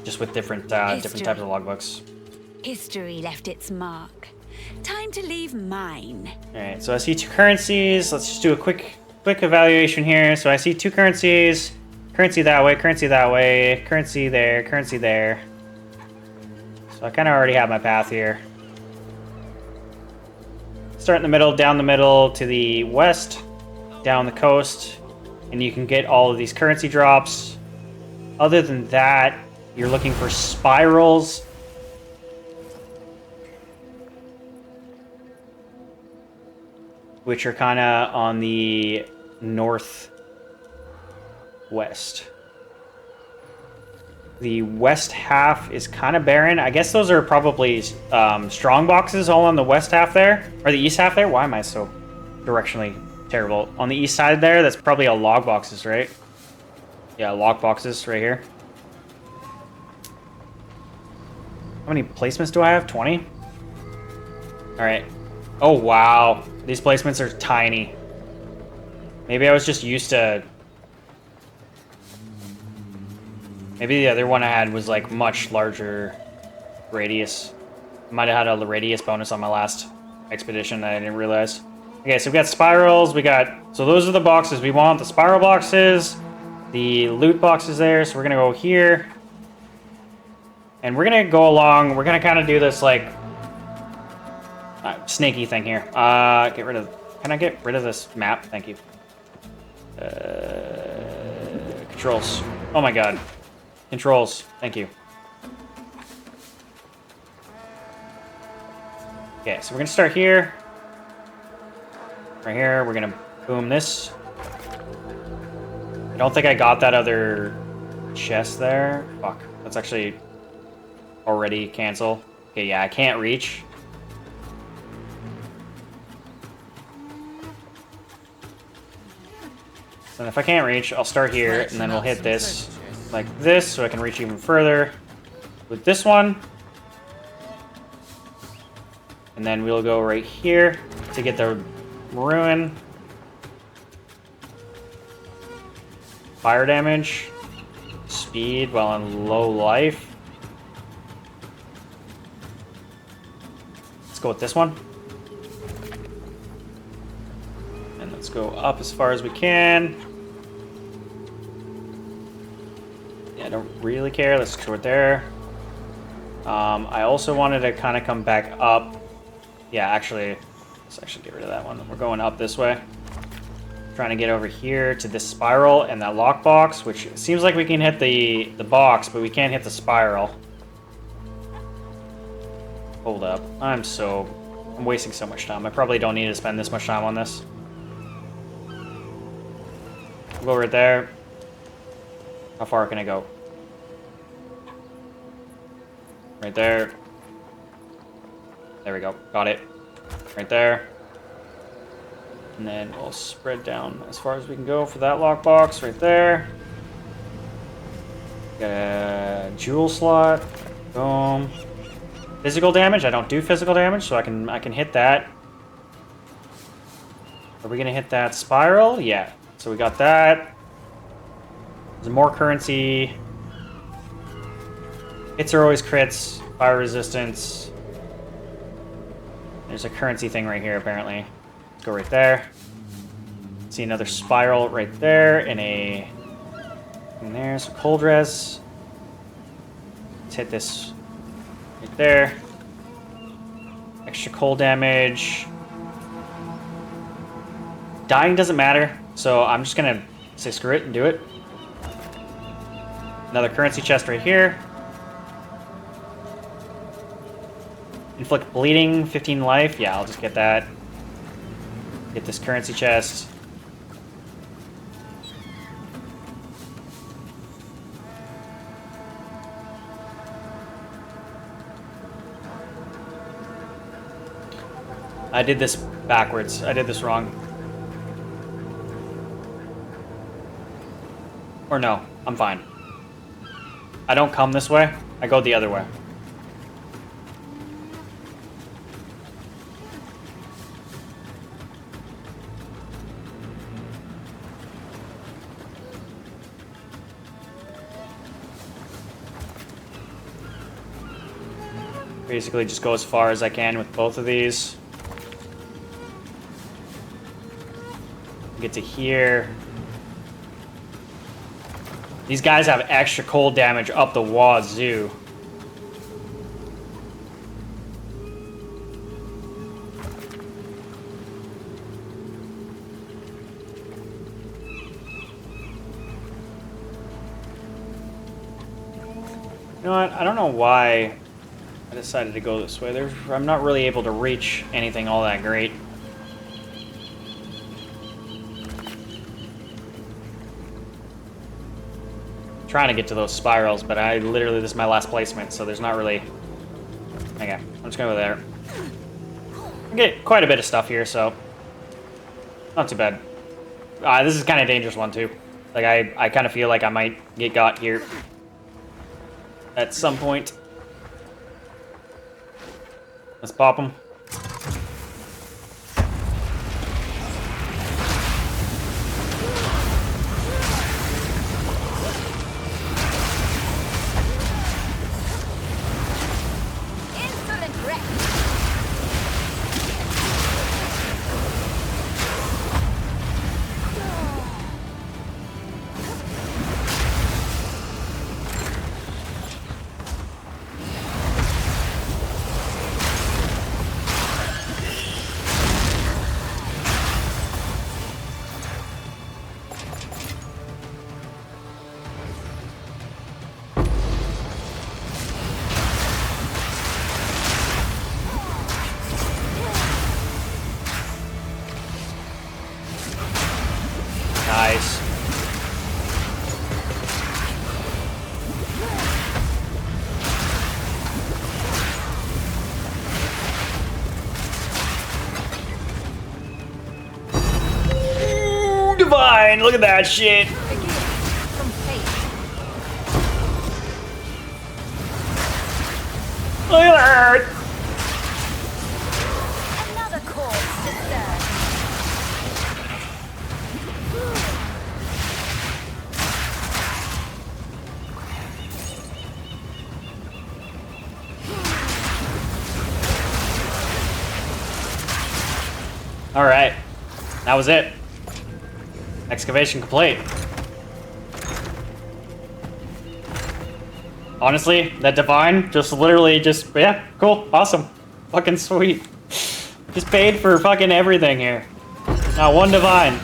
Just with different types of logbooks. History left its mark. Time to leave mine. Alright, so I see 2 currencies. Let's just do a quick evaluation here. So I see 2 currencies. Currency that way, currency there, currency there. So I kind of already have my path here. Start in the middle, down the middle to the west, down the coast, and you can get all of these currency drops. Other than that, you're looking for spirals. Which are kind of on the northwest. The west half is kind of barren. I guess those are probably strong boxes all on the west half there. Or the east half there. Why am I so directionally terrible? On the east side there, that's probably all log boxes, right? Yeah, log boxes right here. How many placements do I have? 20? Alright. Oh, wow. These placements are tiny. Maybe I was just used to... Maybe the other one I had was like much larger radius. Might have had a radius bonus on my last expedition that I didn't realize. Okay, so we got spirals, so those are the boxes we want, the spiral boxes, the loot boxes there, so we're gonna go here. And we're gonna go along. We're gonna kind of do this like snaky thing here. Get rid of. Can I get rid of this map? Thank you. Controls. Oh my god. Controls. Thank you. Okay, so we're gonna start here. Right here, we're gonna boom this. I don't think I got that other chest there. Fuck, that's actually already cancel. Okay, yeah, I can't reach. So if I can't reach, I'll start here, and then we'll hit this like this, so I can reach even further with this one. And then we'll go right here to get the ruin. Fire damage. Speed while in low life. Let's go with this one. And let's go up as far as we can. Yeah, I don't really care. Let's go right there. I also wanted to kind of come back up. Yeah, actually, let's actually get rid of that one. We're going up this way. Trying to get over here to this spiral and that lockbox, which seems like we can hit the box, but we can't hit the spiral. Hold up. I'm wasting so much time. I probably don't need to spend this much time on this. We'll go right there. How far can I go? Right there. There we go. Got it. Right there. And then we'll spread down as far as we can go for that lockbox right there. Got a jewel slot. Boom. Physical damage. I don't do physical damage, so I can hit that. Are we gonna hit that spiral? Yeah. So we got that. There's more currency. Hits are always crits. Fire resistance. There's a currency thing right here, apparently. Let's go right there. See another spiral right there, and there's a cold res. Let's hit this right there. Extra cold damage. Dying doesn't matter, so I'm just gonna say screw it and do it. Another currency chest right here. Inflict bleeding, 15 life. Yeah, I'll just get that. Get this currency chest. I did this backwards. I did this wrong. Or no, I'm fine. I don't come this way. I go the other way. Basically just go as far as I can with both of these. Get to here. These guys have extra cold damage up the wazoo. You know what? I don't know why I decided to go this way. I'm not really able to reach anything all that great. Trying to get to those spirals, but this is my last placement, so there's not really... Okay, I'm just gonna go there. I get quite a bit of stuff here, so... Not too bad. This is kind of a dangerous one, too. Like, I kind of feel like I might get got here. At some point. Let's pop them. Nice. Ooh, divine! Look at that shit! Look at that! Another corpse to serve. All right, that was it. Excavation complete. Honestly, that divine just literally just, yeah, cool, awesome. Fucking sweet. Just paid for fucking everything here. Not one divine.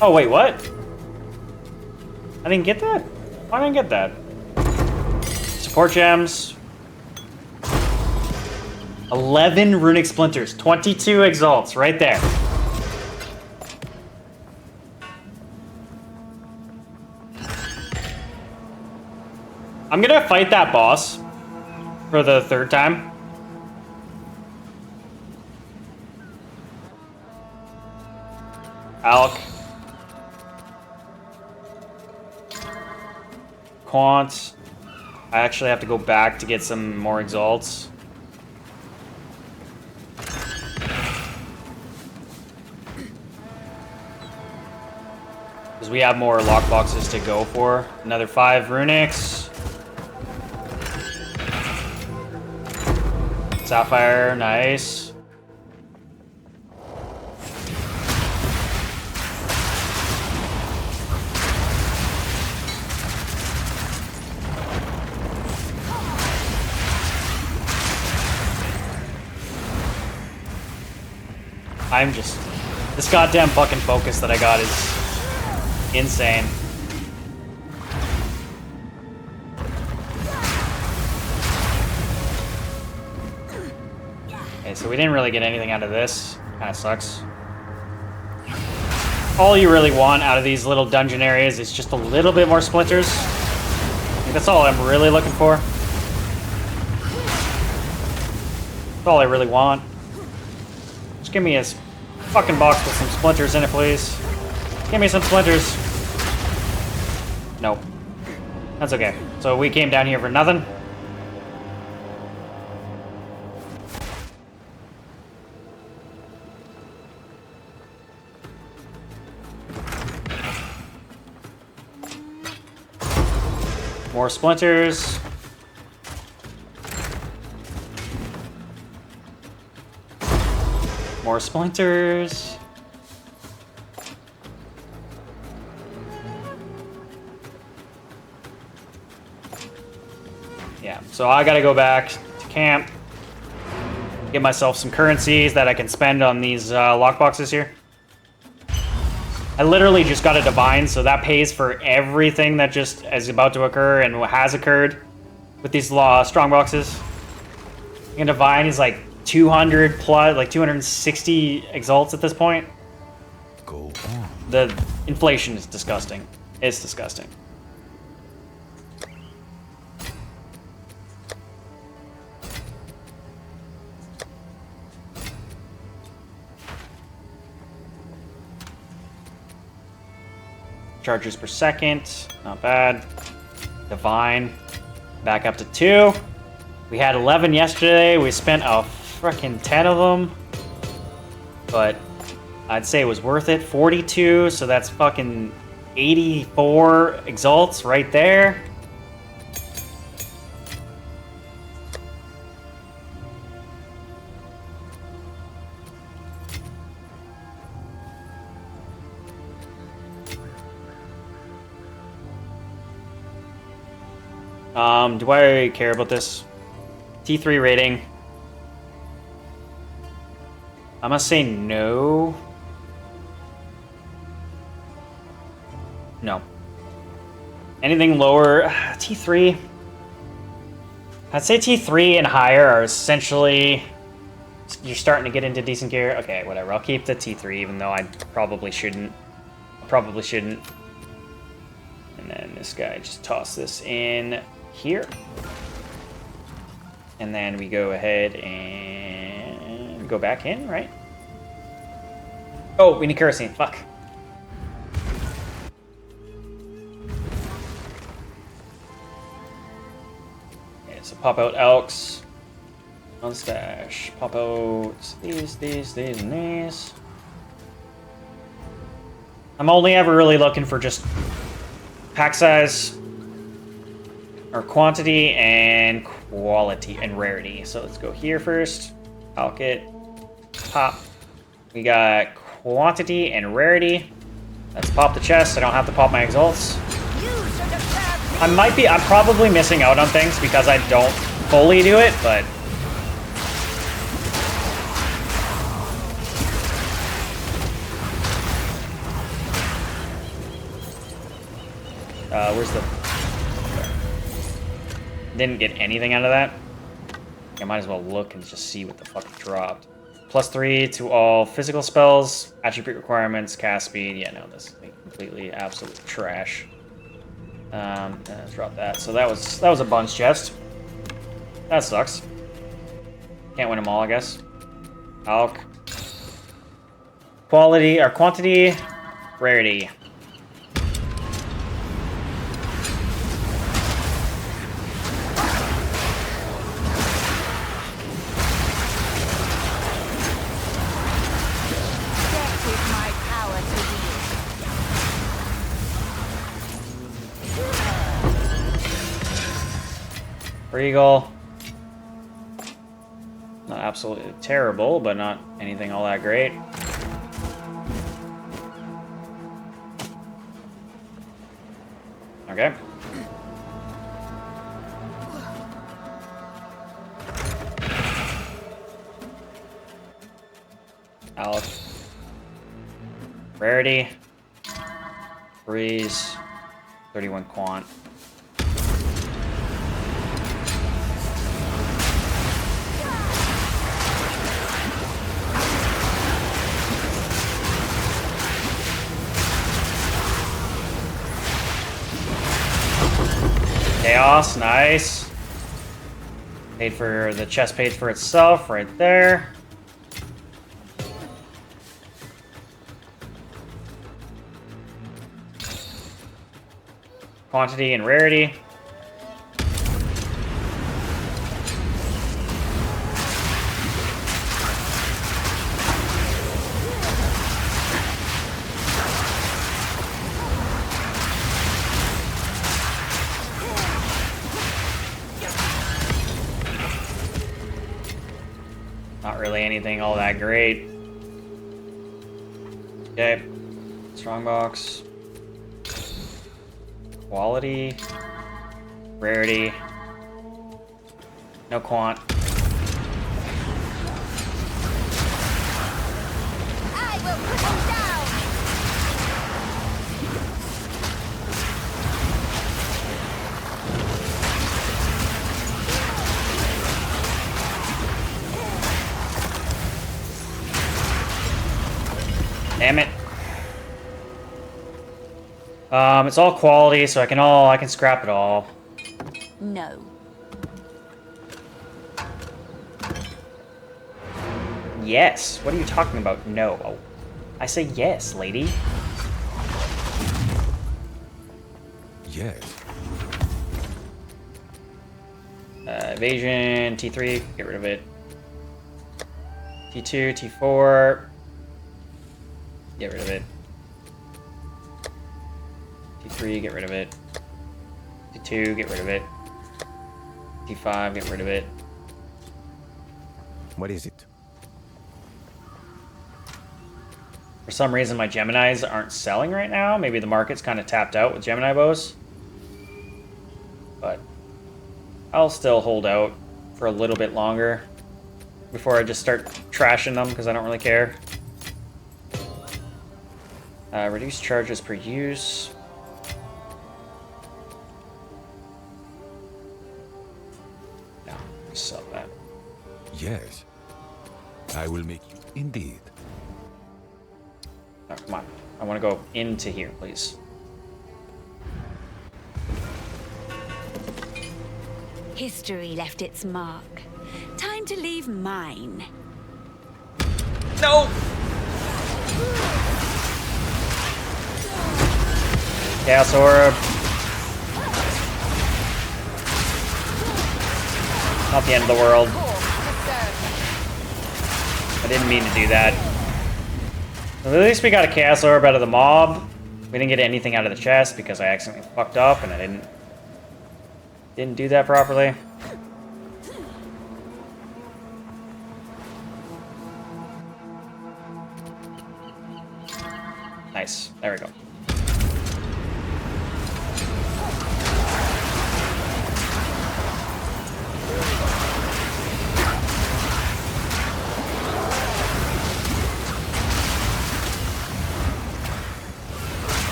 Oh, wait, what? I didn't get that? Why didn't I get that? Support gems. 11 runic splinters, 22 exalts, right there. I'm gonna fight that boss for the third time. Alk. Quant. I actually have to go back to get some more exalts. Because we have more lockboxes to go for. Another 5 runics. Sapphire, nice. I'm just... This goddamn fucking focus that I got is insane. Okay, so we didn't really get anything out of this. Kinda sucks. All you really want out of these little dungeon areas is just a little bit more splinters. I think that's all I'm really looking for. That's all I really want. Just give me a fucking box with some splinters in it, please. Give me some splinters. Nope. That's okay. So we came down here for nothing. More splinters. More splinters. Yeah, so I gotta go back to camp, get myself some currencies that I can spend on these lockboxes here. I literally just got a divine, so that pays for everything that just is about to occur and has occurred with these strong boxes. And divine is like 200 plus, like 260 exalts at this point. Go on. The inflation is disgusting. It's disgusting. Charges per second, not bad. Divine, back up to 2. We had 11 yesterday. We spent a frickin' 10 of them, but I'd say it was worth it. 42, so that's fucking 84 exalts right there. Do I care about this? T3 rating. I'm gonna say no. No. Anything lower, T3. I'd say T3 and higher are essentially You're starting to get into decent gear. Okay, whatever. I'll keep the T3, even though I probably shouldn't. Probably shouldn't. And then this guy, just toss this in here. And then we go ahead and go back in, right? Oh, we need kerosene. Fuck. Okay, so pop out elks. On stash. Pop out these, and these. I'm only ever really looking for just pack size, or quantity, and quality, and rarity. So let's go here first. Alk it. Pop. We got quantity and rarity. Let's pop the chest. I don't have to pop my exalts. I'm probably missing out on things because I don't fully do it, but... where's the... Didn't get anything out of that. I might as well look and just see what the fuck it dropped. +3 to all physical spells, attribute requirements, cast speed. Yeah, no, this is completely, absolute trash. Let's drop that. So that was a bunch chest. That sucks. Can't win them all, I guess. Alk. Quality, or quantity, rarity. Regal. Not absolutely terrible, but not anything all that great. Okay. Alec. Rarity. Breeze. 31 quant. Chaos, nice. Paid for the chest, paid for itself right there. Quantity and rarity. Not really anything all that great. Okay. Strongbox. Quality. Rarity. No quant. I will put him down. Damn it. It's all quality, so I can scrap it all. No. Yes. What are you talking about? No. Oh. I say yes, lady. Yes. Evasion, T3, get rid of it. T2, T4, get rid of it. T3, get rid of it. T2, get rid of it. T5, get rid of it. What is it? For some reason, my Geminis aren't selling right now. Maybe the market's kind of tapped out with Gemini bows. But I'll still hold out for a little bit longer before I just start trashing them because I don't really care. Reduce charges per use. No, just sell that. Yes. I will make you. Indeed. Oh, come on. I want to go into here, please. History left its mark. Time to leave mine. No! Chaos Orb. Not the end of the world. I didn't mean to do that. At least we got a Chaos Orb out of the mob. We didn't get anything out of the chest because I accidentally fucked up and I didn't do that properly. Nice. There we go.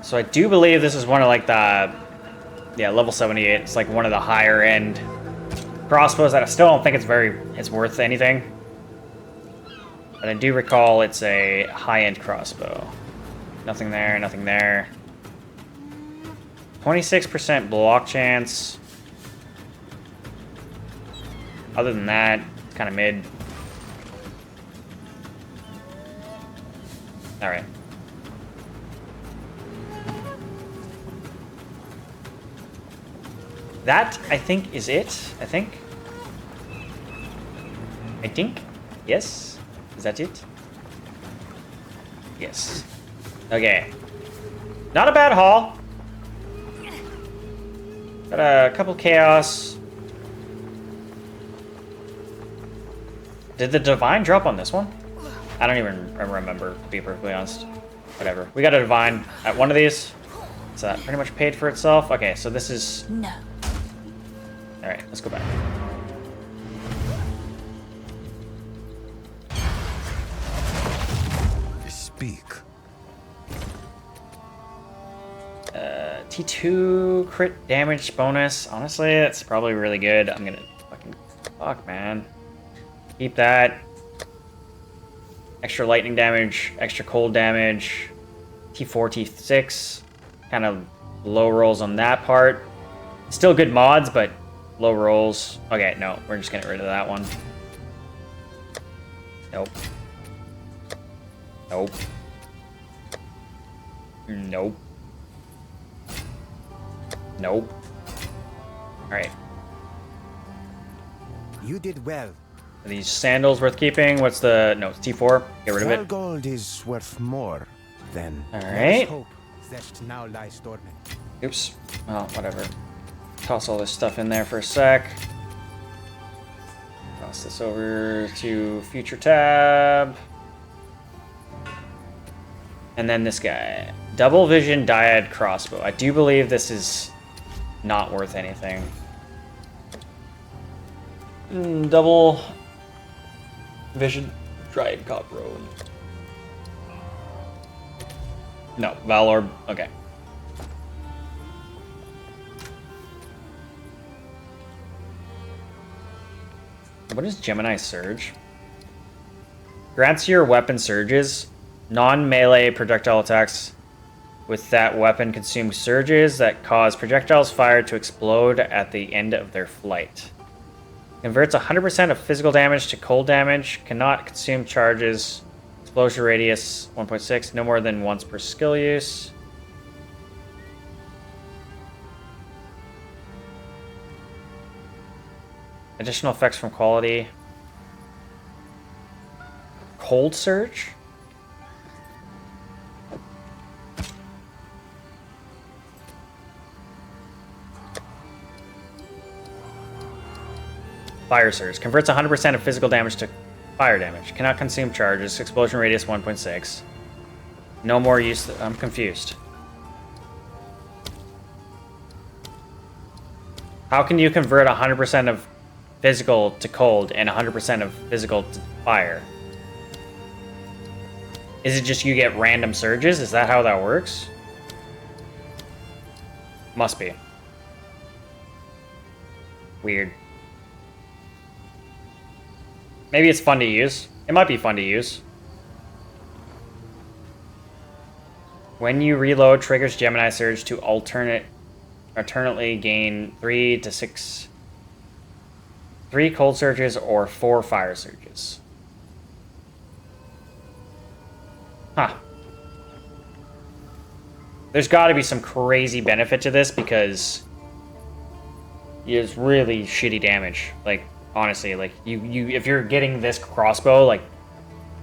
So I do believe this is one of like the, yeah, level 78. It's like one of the higher end crossbows that I still don't think it's worth anything. But I do recall it's a high-end crossbow. Nothing there, nothing there. 26% block chance. Other than that, it's kind of mid. Alright. That, I think, is it. I think. Yes? Is that it? Yes. Okay. Not a bad haul. Got a couple chaos. Did the divine drop on this one? I don't even remember, to be perfectly honest. Whatever. We got a divine at one of these. So that pretty much paid for itself. Okay, so this is... No. Alright, let's go back. Speak. T2 crit damage bonus. Honestly, that's probably really good. I'm gonna fucking... Fuck, man. Keep that. Extra lightning damage, extra cold damage. T4, T6. Kind of low rolls on that part. Still good mods, but low rolls. Okay, no, we're just getting rid of that one. Nope. Nope. Nope. Nope. Alright. You did well. Are these sandals worth keeping? What's the... No, it's T4. Get rid of Well, it. gold is worth more than. All Let us right. hope Zest now lies dormant. Oops. Well, whatever. Toss all this stuff in there for a sec. Toss this over to future tab. And then this guy. Double vision dyad crossbow. I do believe this is not worth anything. Double vision dryad copper. No, Valor. Okay. What is Gemini Surge? Grants your weapon surges. Non-melee projectile attacks with that weapon consume surges that cause projectiles fired to explode at the end of their flight. Converts 100% of physical damage to cold damage. Cannot consume charges. Explosion radius 1.6. No more than once per skill use. Additional effects from quality. Cold Surge? Fire Surge. Converts 100% of physical damage to fire damage. Cannot consume charges. Explosion radius 1.6. No more use. I'm confused. How can you convert 100% of physical to cold and 100% of physical to fire? Is it just you get random surges? Is that how that works? Must be. Weird. Maybe it's fun to use. It might be fun to use. When you reload, triggers Gemini Surge to alternately gain 3 to 6... 3 cold surges or 4 fire surges. Huh. There's got to be some crazy benefit to this because it's really shitty damage. Like, honestly, like you if you're getting this crossbow, like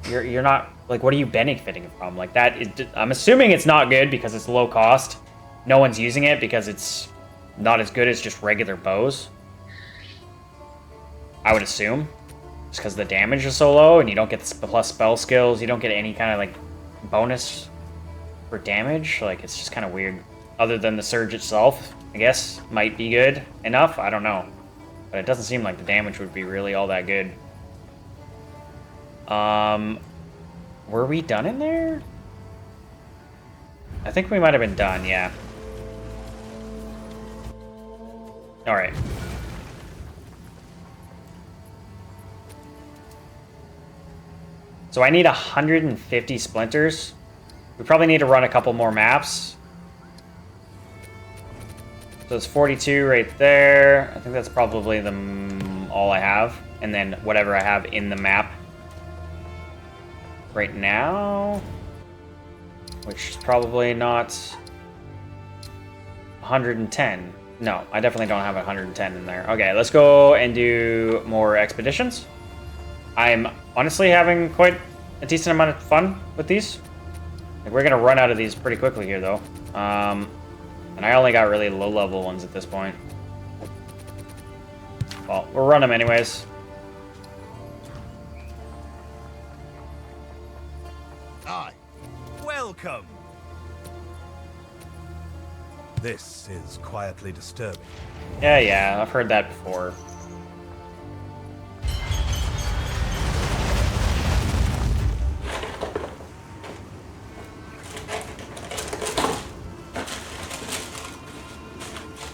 you're not like, what are you benefiting from? Like I'm assuming it's not good because it's low cost. No one's using it because it's not as good as just regular bows. I would assume, just because the damage is so low and you don't get the plus spell skills, you don't get any kind of like bonus for damage. Like, it's just kind of weird. Other than the surge itself, I guess, might be good enough. I don't know. But it doesn't seem like the damage would be really all that good. Were we done in there? I think we might have been done, yeah. Alright. So I need 150 splinters. We probably need to run a couple more maps. So it's 42 right there. I think that's probably all I have. And then whatever I have in the map right now. Which is probably not 110. No, I definitely don't have 110 in there. Okay, let's go and do more expeditions. I'm honestly having quite a decent amount of fun with these. Like, we're gonna run out of these pretty quickly here, though. And I only got really low-level ones at this point. Well, we'll run them anyways. Aye. Welcome. This is quietly disturbing. Yeah, I've heard that before.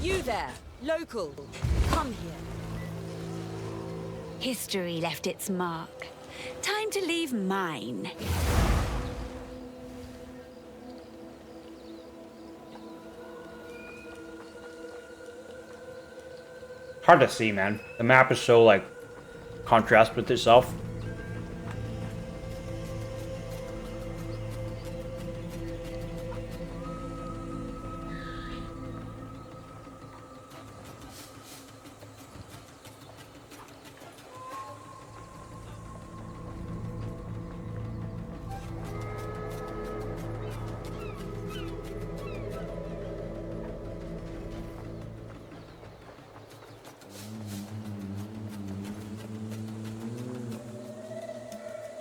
You there, local. Come here. History left its mark. Time to leave mine. Hard to see, man. The map is so, like, contrast with itself.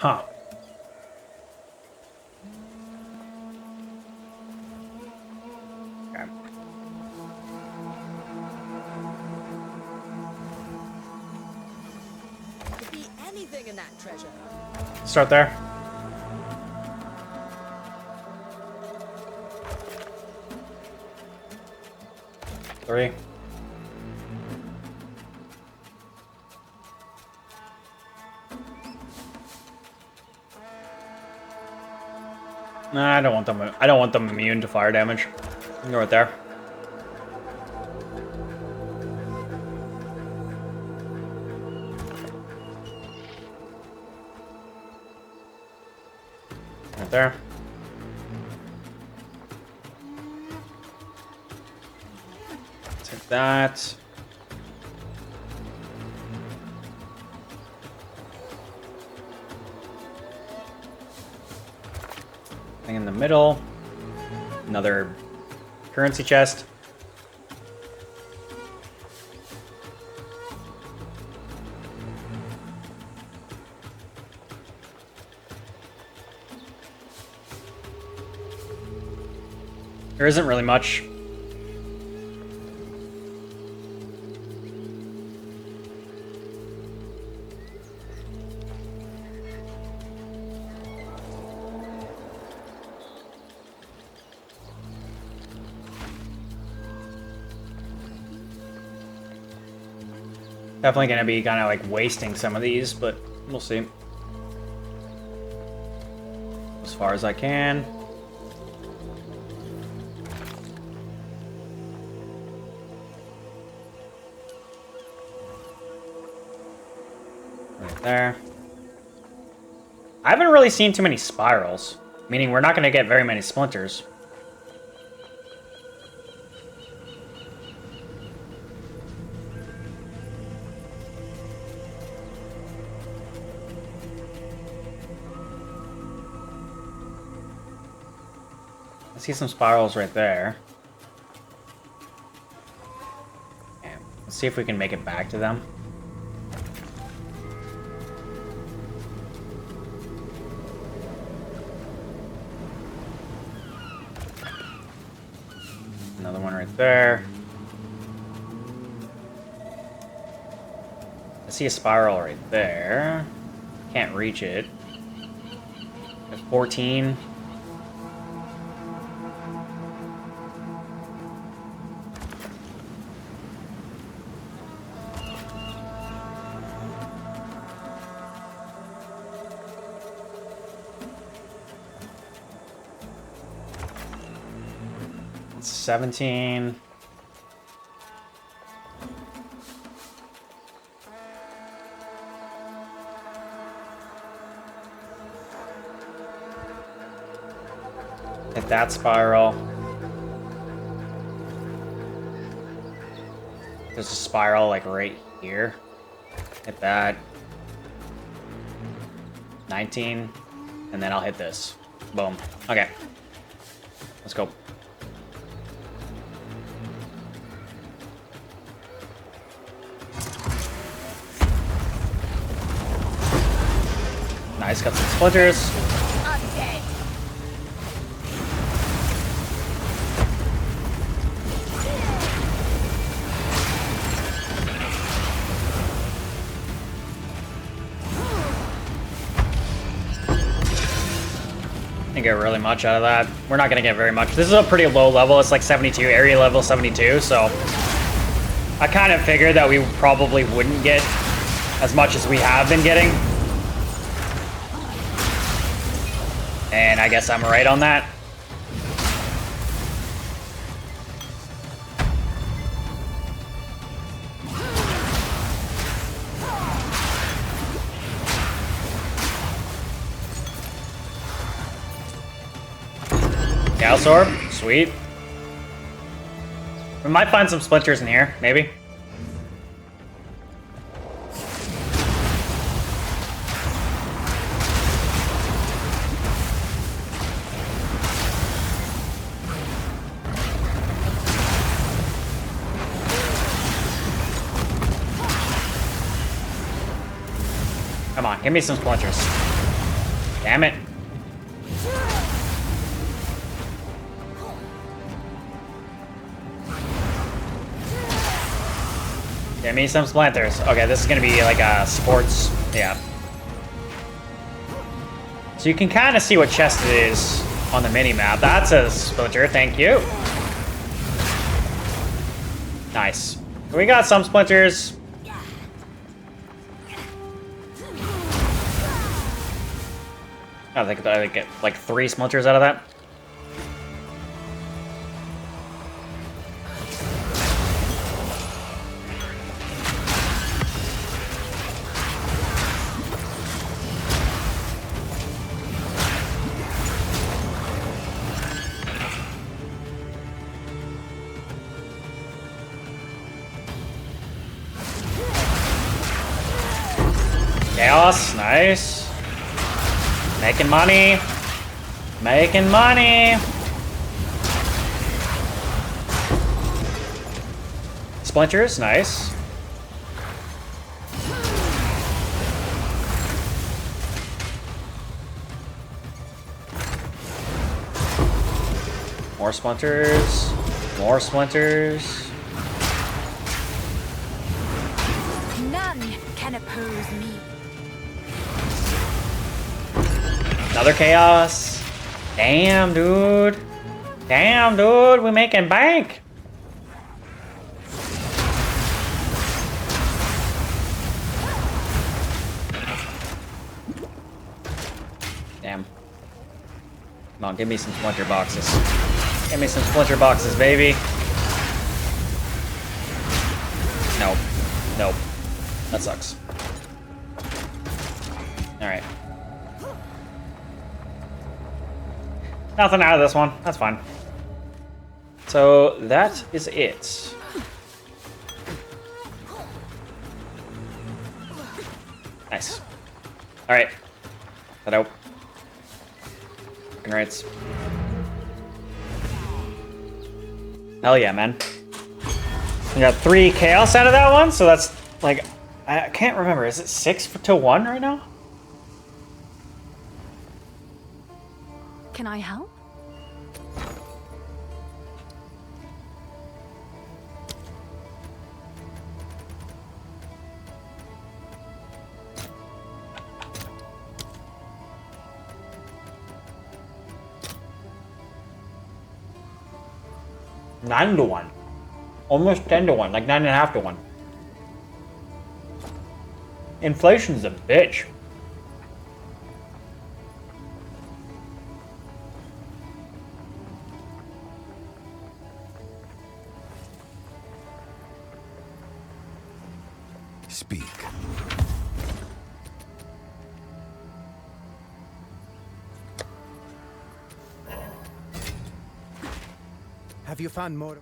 Huh. Okay. Could be anything in that treasure. Start there. Three. Nah, I don't want them. I don't want them immune to fire damage. Go right there. Right there. Take that. Thing in the middle. Another currency chest. There isn't really much. Definitely gonna be kind of like wasting some of these, but we'll see. As far as I can. Right there. I haven't really seen too many spirals, meaning we're not gonna get very many splinters. I see some spirals right there. Okay, let's see if we can make it back to them. Another one right there. I see a spiral right there. Can't reach it. At 14. It's 17. Hit that spiral. There's a spiral like right here. Hit that. 19. And then I'll hit this. Boom. Okay. Let's go. Nice, got some splinters. I'm dead. Didn't get really much out of that. We're not gonna get very much. This is a pretty low level. It's like 72, area level 72, so I kind of figured that we probably wouldn't get as much as we have been getting. And I guess I'm right on that. Chaos Orb, sweet. We might find some splinters in here, maybe. Come on, give me some splinters. Damn it. Give me some splinters. Okay, this is gonna be like a sports, yeah. So you can kind of see what chest it is on the mini-map. That's a splinter, thank you. Nice. We got some splinters. I think I get like 3 splinters out of that. Chaos, nice. Making money. Making money. Splinters, nice. More splinters. More splinters. None can oppose me. Another chaos. Damn, dude. Damn, dude. We're making bank. Come on, give me some splinter boxes. Give me some splinter boxes, baby. Nope. Nope. That sucks. Alright. Nothing out of this one. That's fine. So, that is it. Nice. Alright. Head out. Fucking rights. Hell yeah, man. We got 3 chaos out of that one, so that's like, I can't remember. Is it 6 to 1 right now? Can I help? Nine to 1. Almost 10 to 1, like 9.5 to 1. Inflation's a bitch. Speak. Have you found more?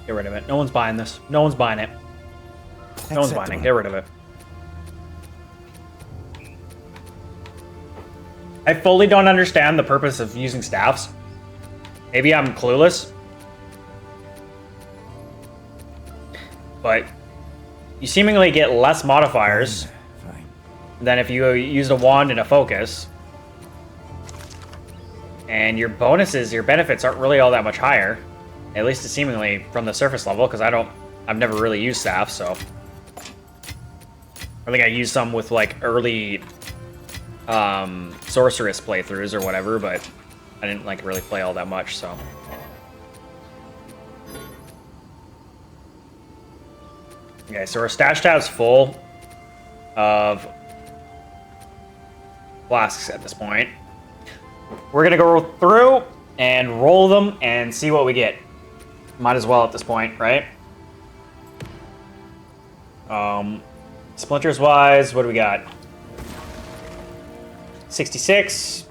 Get rid of it. No one's buying this. No one's buying it. No one's buying it. Get rid of it. I fully don't understand the purpose of using staffs. Maybe I'm clueless. But you seemingly get less modifiers Fine. than if you used a wand and a focus. And your bonuses, your benefits aren't really all that much higher. At least seemingly from the surface level, because I've never really used staff, so. I think I used some with like early sorceress playthroughs or whatever, but I didn't like really play all that much, so. Okay, so our stash tab's full of flasks at this point. We're gonna go through and roll them and see what we get. Might as well at this point, right? Splinters wise, what do we got? 66.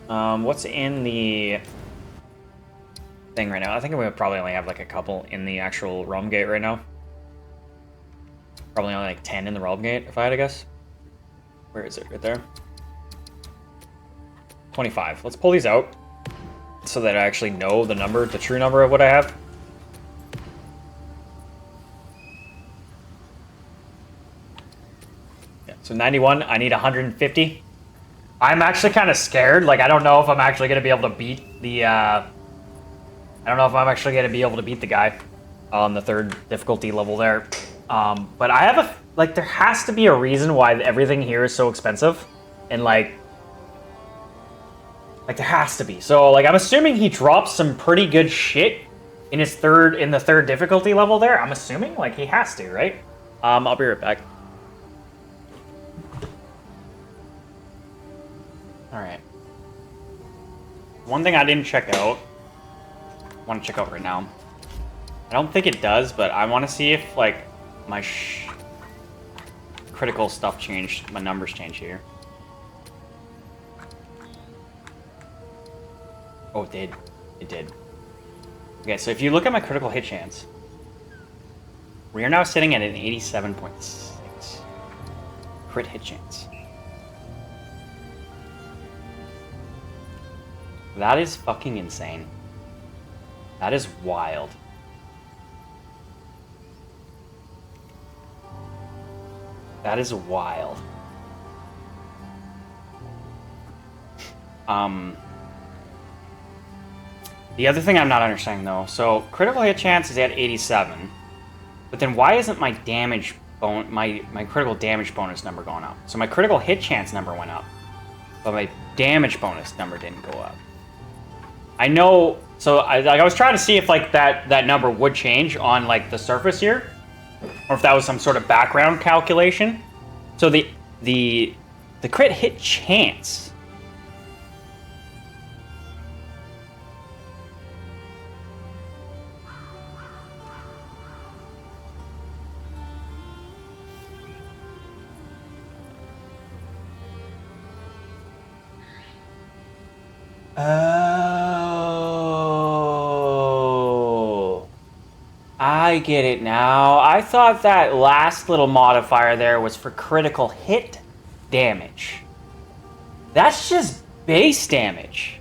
What's in the thing right now? I think we probably only have like a couple in the actual realm gate right now. Probably only like 10 in the realm gate, if I had to guess. Where is it? Right there. 25. Let's pull these out so that I actually know the number, the true number of what I have. Yeah, so 91, I need 150. I'm actually kind of scared. Like, I don't know if I'm actually going to be able to beat the, I don't know if I'm actually going to be able to beat the guy on the 3rd difficulty level there. But I have a, like, there has to be a reason why everything here is so expensive. And, like, there has to be. So, like, I'm assuming he drops some pretty good shit in his in the 3rd difficulty level there. I'm assuming, like, he has to, right? I'll be right back. Alright. One thing I didn't check out, I want to check out right now. I don't think it does, but I want to see if, like, my critical stuff changed, my numbers changed here. Oh, it did. It did. Okay, so if you look at my critical hit chance, we are now sitting at an 87.6 crit hit chance. That is fucking insane. That is wild. That is wild. The other thing I'm not understanding though, so critical hit chance is at 87. But then why isn't my damage my critical damage bonus number going up? So my critical hit chance number went up, but my damage bonus number didn't go up. I know, so I was trying to see if like that number would change on like the surface here, or if that was some sort of background calculation. So the crit hit chance. Oh, I get it now. I thought that last little modifier there was for critical hit damage. That's just base damage.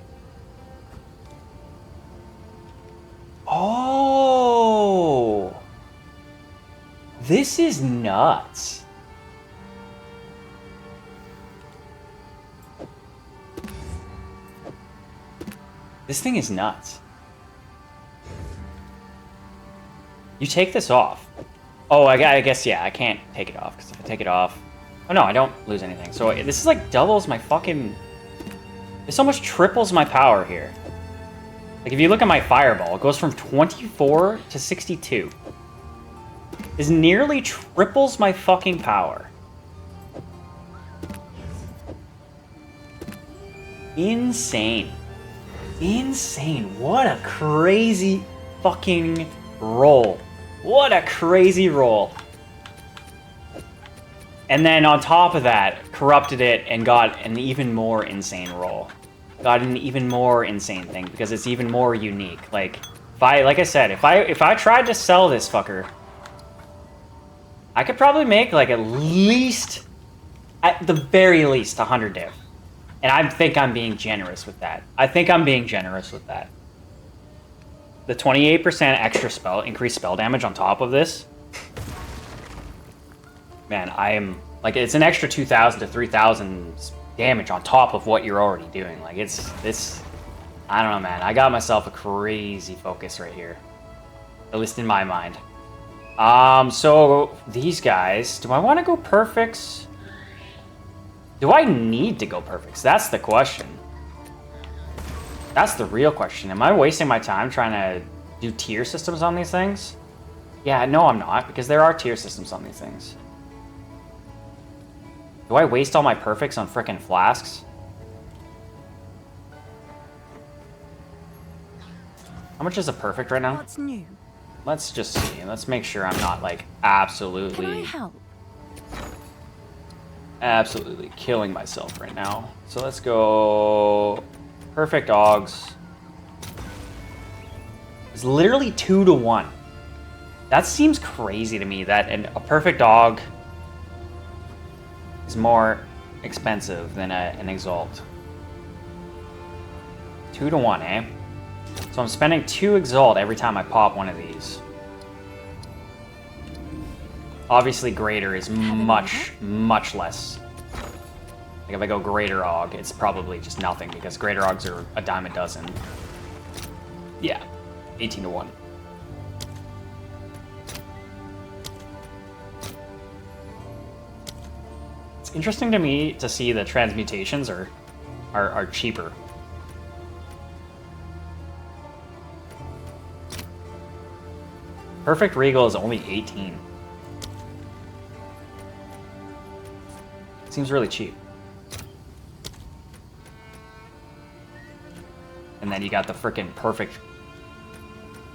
Oh, this is nuts. This thing is nuts. You take this off. Oh, I guess, yeah, I can't take it off, because if I take it off... Oh, no, I don't lose anything. So this is like doubles my fucking... This almost triples my power here. Like, if you look at my fireball, it goes from 24 to 62. This nearly triples my fucking power. Insane. Insane. What a crazy fucking roll. What a crazy roll. And then on top of that, corrupted it and got an even more insane roll. Got an even more insane thing because it's even more unique. Like I said, if I tried to sell this fucker, I could probably make like at the very least 100 div. And I think I'm being generous with that. I think I'm being generous with that. The 28% extra increased spell damage on top of this. Man, I am... Like, it's an extra 2,000 to 3,000 damage on top of what you're already doing. Like, it's... I don't know, man. I got myself a crazy focus right here. At least in my mind. So, these guys... Do I want to go perfects? Do I need to go perfects? That's the question. That's the real question. Am I wasting my time trying to do tier systems on these things? Yeah, no, I'm not, because there are tier systems on these things. Do I waste all my perfects on frickin' flasks? How much is a perfect right now? What's new? Let's just see. Let's make sure I'm not, like, absolutely... Can I help? Absolutely killing myself right now. So let's go... Perfect Augs. It's literally 2 to 1. That seems crazy to me, that a perfect Aug is more expensive than an Exalt. 2 to 1, eh? So I'm spending 2 Exalt every time I pop one of these. Obviously, Greater is much less. Like, if I go Greater Aug, it's probably just nothing, because Greater Augs are a dime a dozen. Yeah, 18 to 1. It's interesting to me to see the transmutations are cheaper. Perfect Regal is only 18. Seems really cheap. And then you got the frickin' perfect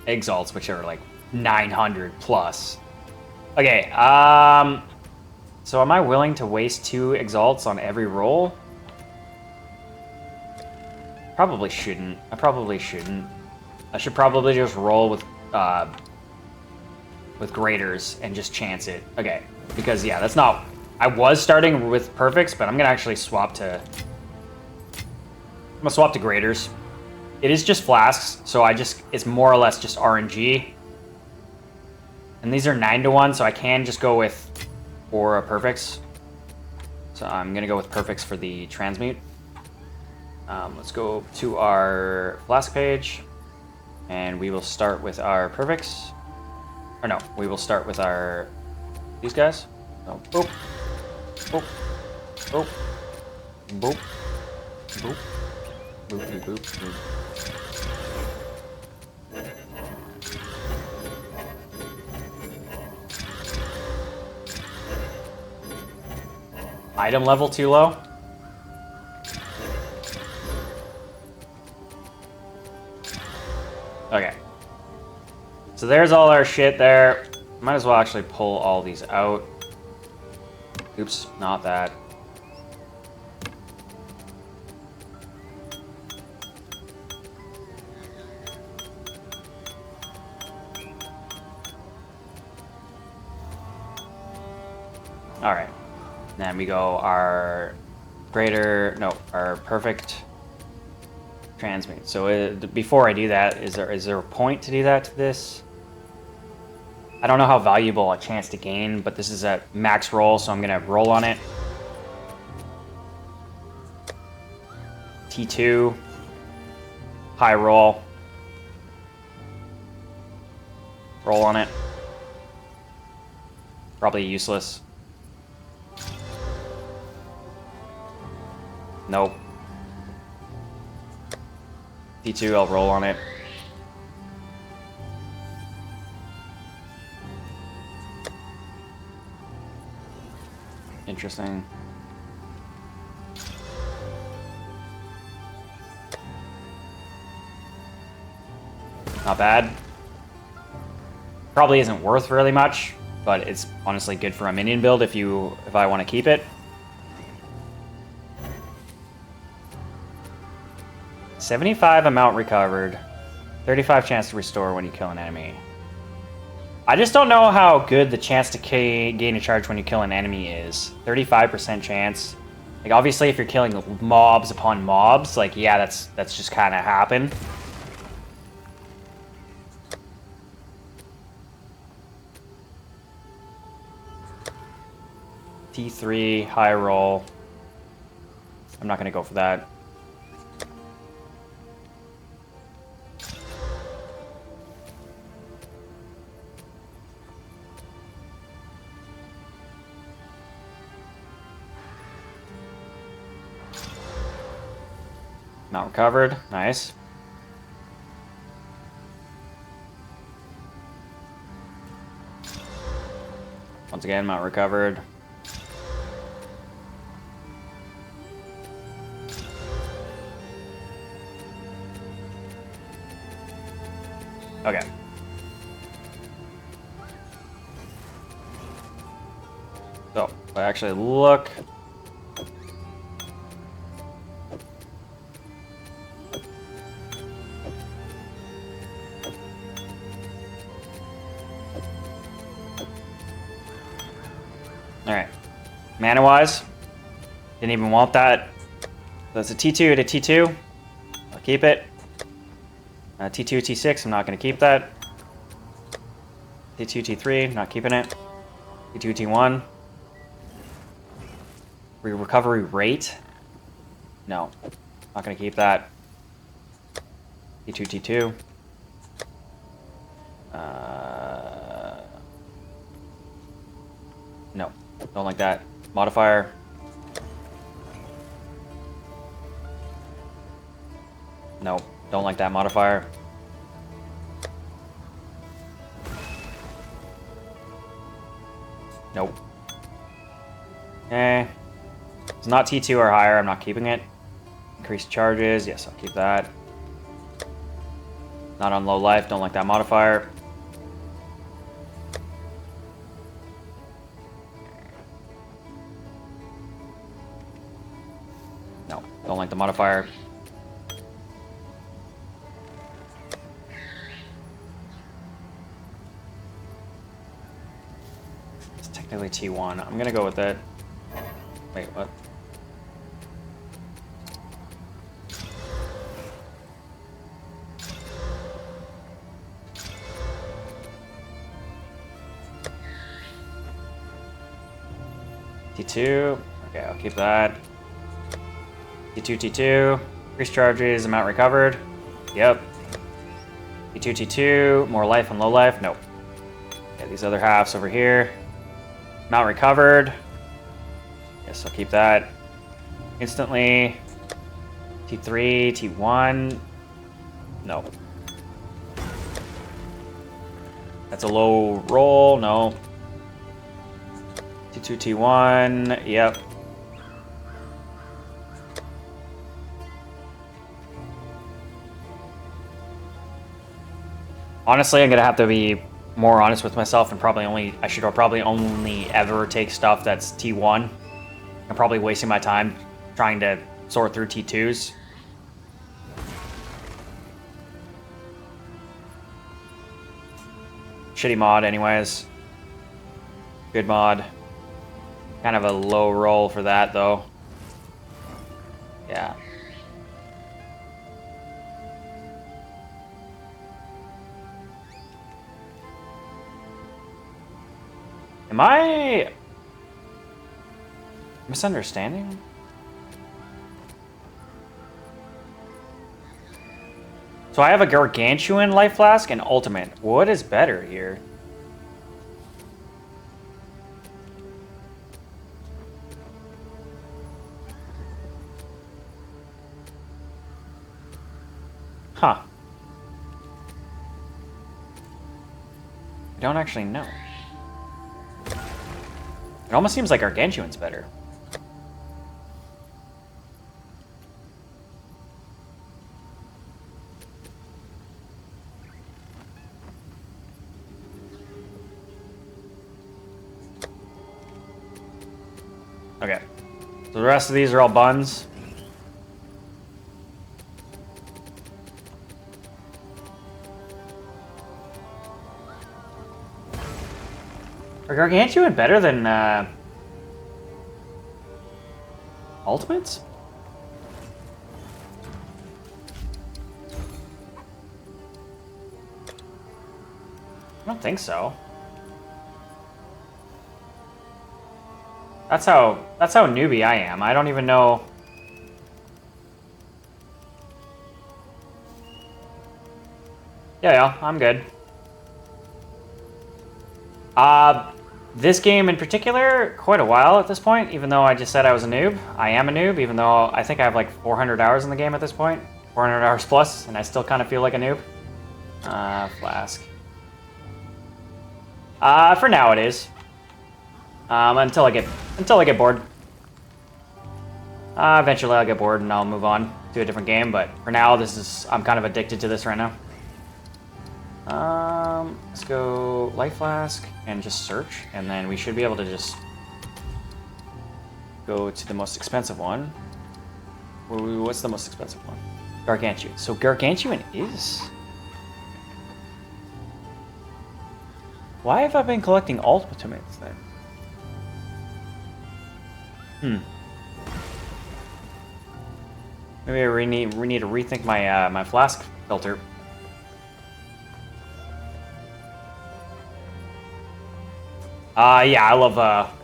Exalts, which are like 900 plus. Okay, so am I willing to waste 2 Exalts on every roll? Probably shouldn't. I probably shouldn't. I should probably just roll with Graders and just chance it. Okay, because yeah, that's not... I was starting with perfects, but I'm gonna actually swap to... I'm gonna swap to Graders. It is just flasks, so it's more or less just RNG. And these are 9 to 1, so I can just go with 4 perfects. So I'm gonna go with perfects for the transmute. Let's go to our flask page, and we will start with our perfects. Or no, we will start with our... these guys. So, boop. Boop. Boop. Boop. Boop. Boop, boop, boop, boop. Item level too low? Okay. So there's all our shit there. Might as well actually pull all these out. Oops, not that. Alright. Then we go our our perfect transmute. So before I do that, is there a point to do that to this? I don't know how valuable a chance to gain, but this is a max roll, so I'm gonna roll on it. T2, high roll. Roll on it. Probably useless. Nope. T2, I'll roll on it. Interesting. Not bad. Probably isn't worth really much, but it's honestly good for a minion build if I want to keep it. 75 amount recovered. 35 chance to restore when you kill an enemy. I just don't know how good the chance to gain a charge when you kill an enemy is. 35% chance. Like, obviously, if you're killing mobs upon mobs, like, yeah, that's just kind of happen. T3, high roll. I'm not going to go for that. Not recovered. Nice. Once again, not recovered. Okay. So, if I actually look... Alright. Mana-wise, didn't even want that. So it's a T2 to T2. I'll keep it. T2, T6, I'm not going to keep that. T2, T3, not keeping it. T2, T1. Recovery rate? No. Not going to keep that. T2, T2. No. Don't like that. Modifier. No. Don't like that modifier. Nope. Eh. It's not T2 or higher. I'm not keeping it. Increased charges. Yes, I'll keep that. Not on low life. Don't like that modifier. No. Don't like the modifier. Technically T1. I'm gonna go with it. Wait, what? T2. Okay, I'll keep that. T2, T2. Increased charges, amount recovered. Yep. T2, T2. More life and low life. Nope. Yeah, these other halves over here. Mount recovered. Yes, I'll keep that. Instantly. T3, T1. No. That's a low roll. No. T2, T1. Yep. Honestly, I'm gonna have to be more honest with myself and I should probably only ever take stuff that's T1. I'm probably wasting my time trying to sort through T2s. Shitty mod anyways. Good mod. Kind of a low roll for that though. Yeah. Am I misunderstanding? So I have a Gargantuan Life Flask and Ultimate. What is better here? Huh. I don't actually know. It almost seems like Gargantuan's better. Okay. So the rest of these are all buns. Are Gargantuan better than Ultimates? I don't think so. That's how newbie I am. I don't even know. Yeah, I'm good. This game in particular, quite a while at this point, even though I just said I was a noob. I am a noob, even though I think I have like 400 hours in the game at this point. 400 hours plus, and I still kind of feel like a noob. Flask. For now it is. Until I get bored. Eventually I'll get bored and I'll move on to a different game, but for now I'm kind of addicted to this right now. Let's go Life Flask and just search, and then we should be able to just go to the most expensive one. What's the most expensive one? Gargantuan. So Gargantuan is... Why have I been collecting Ultimates then? Maybe I need to rethink my my flask filter. Yeah, I love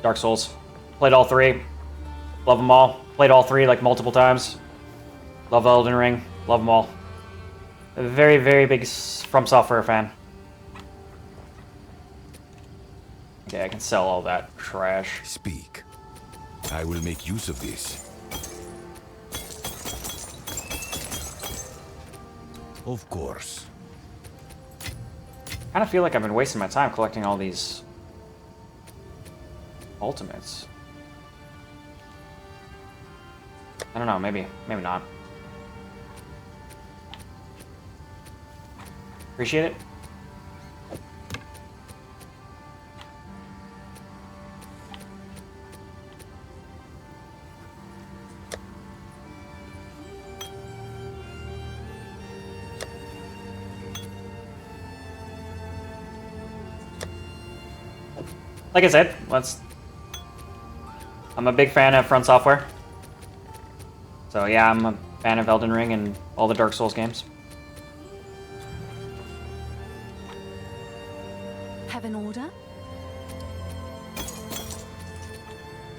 Dark Souls. Played all three. Love them all. Played all three like multiple times. Love Elden Ring. Love them all. A very, very big From Software fan. Okay, I can sell all that trash. Speak. I will make use of this. Of course. I kind of feel like I've been wasting my time collecting all these Ultimates. I don't know, maybe not. Appreciate it. Like I said, I'm a big fan of Front Software. So yeah, I'm a fan of Elden Ring and all the Dark Souls games. Have an order?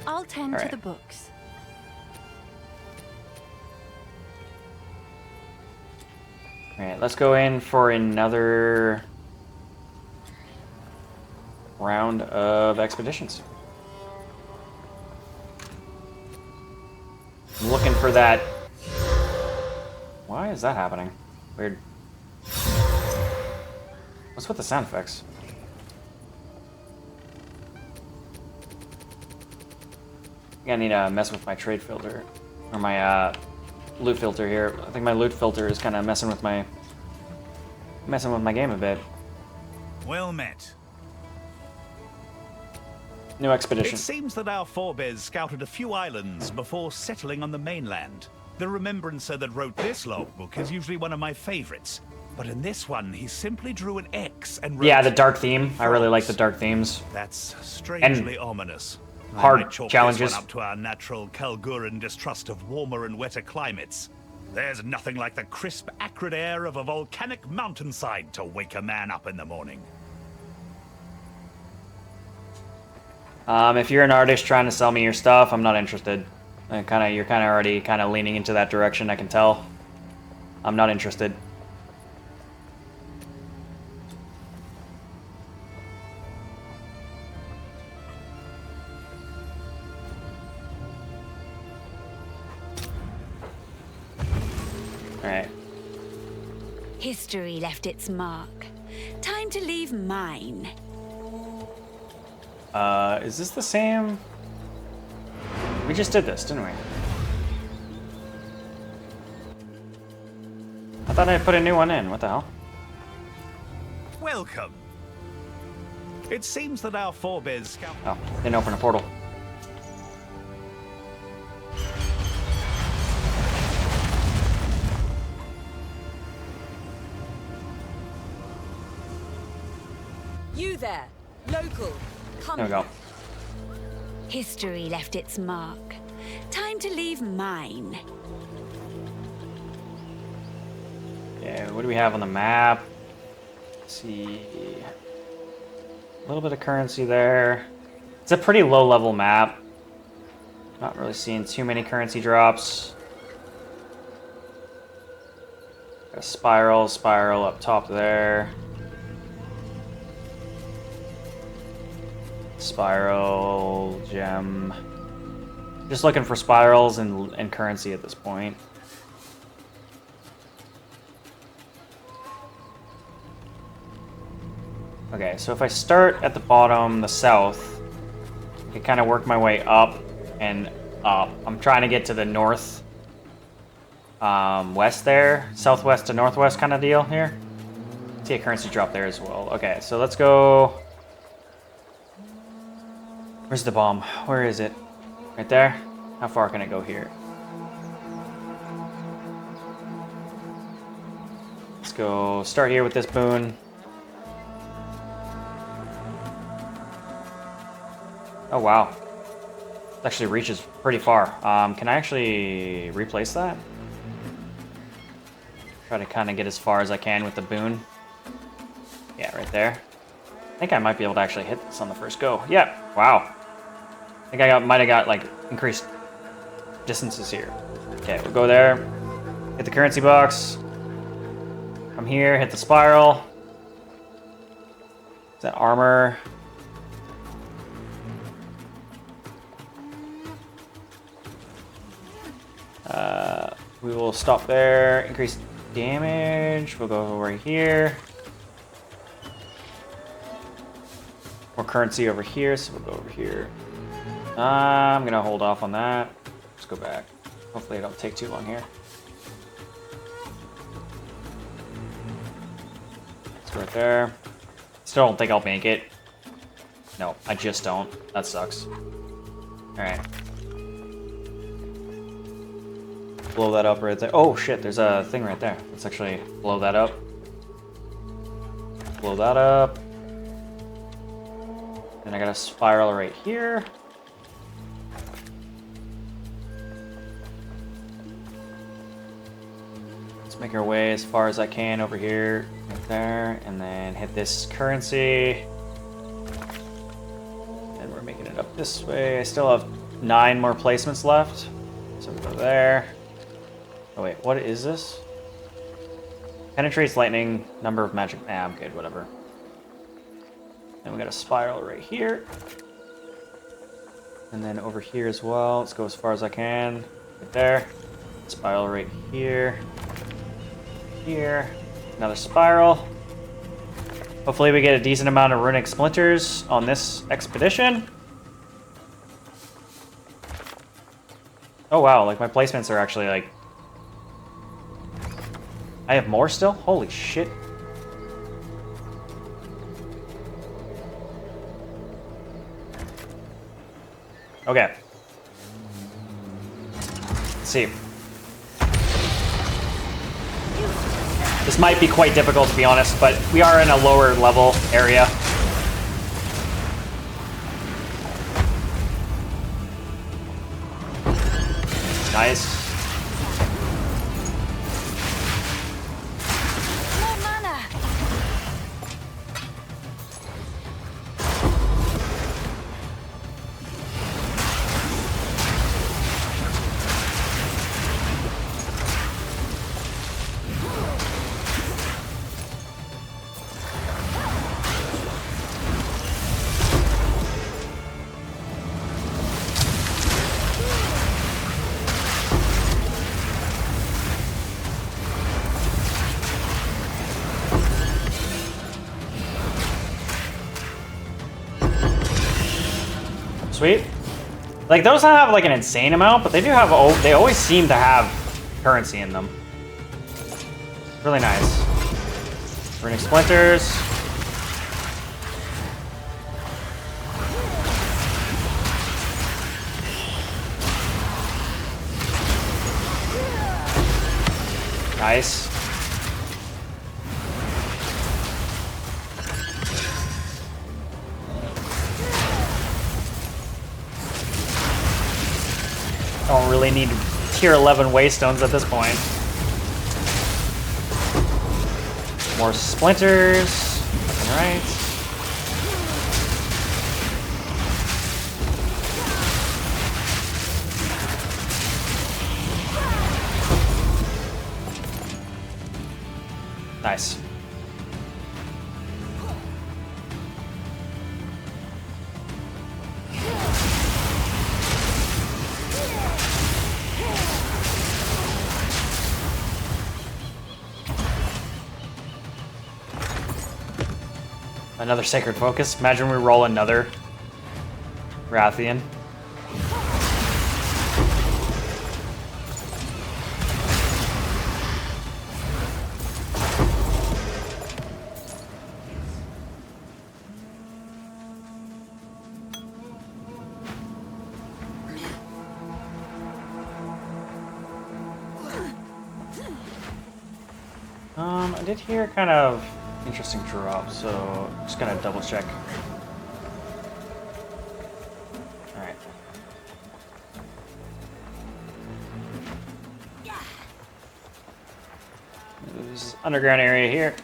I'll tend to the books. Alright, let's go in for another round of expeditions. I'm looking for that. Why is that happening? Weird. What's with the sound effects? I think I need to mess with my trade filter. Or my loot filter here. I think my loot filter is kind of messing with my game a bit. Well met. New expedition. It seems that our forebears scouted a few islands before settling on the mainland. The remembrancer that wrote this logbook is usually one of my favorites. But in this one, he simply drew an X and wrote... Yeah, the dark theme. I really like the dark themes. That's strangely ominous. Hard I might chalk challenges. this one up to our natural Kalguran distrust of warmer and wetter climates. There's nothing like the crisp, acrid air of a volcanic mountainside to wake a man up in the morning. If you're an artist trying to sell me your stuff, I'm not interested. You're kind of already leaning into that direction. I can tell. I'm not interested. All right. History left its mark. Time to leave mine. Is this the same? We just did this, didn't we? I thought I put a new one in. What the hell? Welcome. It seems that our forebears scout... Oh, didn't open a portal. You there, local. Come There we go. History left its mark. Time to leave mine. Yeah, what do we have on the map? Let's see. A little bit of currency there. It's a pretty low level map. Not really seeing too many currency drops. Got a spiral up top there. Spiral, gem. Just looking for spirals and currency at this point. Okay, so if I start at the bottom, the south, I can kind of work my way up and up. I'm trying to get to the north, west there, southwest to northwest kind of deal here. See a currency drop there as well. Okay, so let's go. Where's the bomb? Where is it? Right there? How far can I go here? Let's go start here with this boon. Oh wow. It actually reaches pretty far. Can I actually replace that? Try to kind of get as far as I can with the boon. Yeah, right there. I think I might be able to actually hit this on the first go. Yeah, wow. I think I might have got like increased distances here. Okay, we'll go there. Hit the currency box. Come here, hit the spiral. Is that armor? We will stop there. Increase damage. We'll go over here. More currency over here, so we'll go over here. I'm gonna hold off on that. Let's go back. Hopefully it don't take too long here. Let's go right there. Still don't think I'll make it. No, I just don't. That sucks. Alright. Blow that up right there. Oh shit, there's a thing right there. Let's actually blow that up. Blow that up. Then I got a spiral right here. Let's make our way as far as I can over here, right there, and then hit this currency. And we're making it up this way. I still have 9 more placements left. So we'll go there. Oh wait, what is this? Penetrates lightning, number of magic. Ah, I'm good, whatever. Then we got a spiral right here. And then over here as well. Let's go as far as I can. Right there. Spiral right here. Here. Another spiral. Hopefully we get a decent amount of runic splinters on this expedition. Oh wow, like my placements are actually like... I have more still? Holy shit. Okay. Let's see. This might be quite difficult to be honest, but we are in a lower level area. Nice. More mana. Sweet. Like those don't have like an insane amount, but they do have. They always seem to have currency in them. Really nice. Runic splinters. Nice. Don't really need tier 11 waystones at this point. More splinters. All right. Nice. Another Sacred Focus. Imagine we roll another Rathian. I did hear kind of interesting drop, so I'm just gonna double check. Alright. There's underground area here.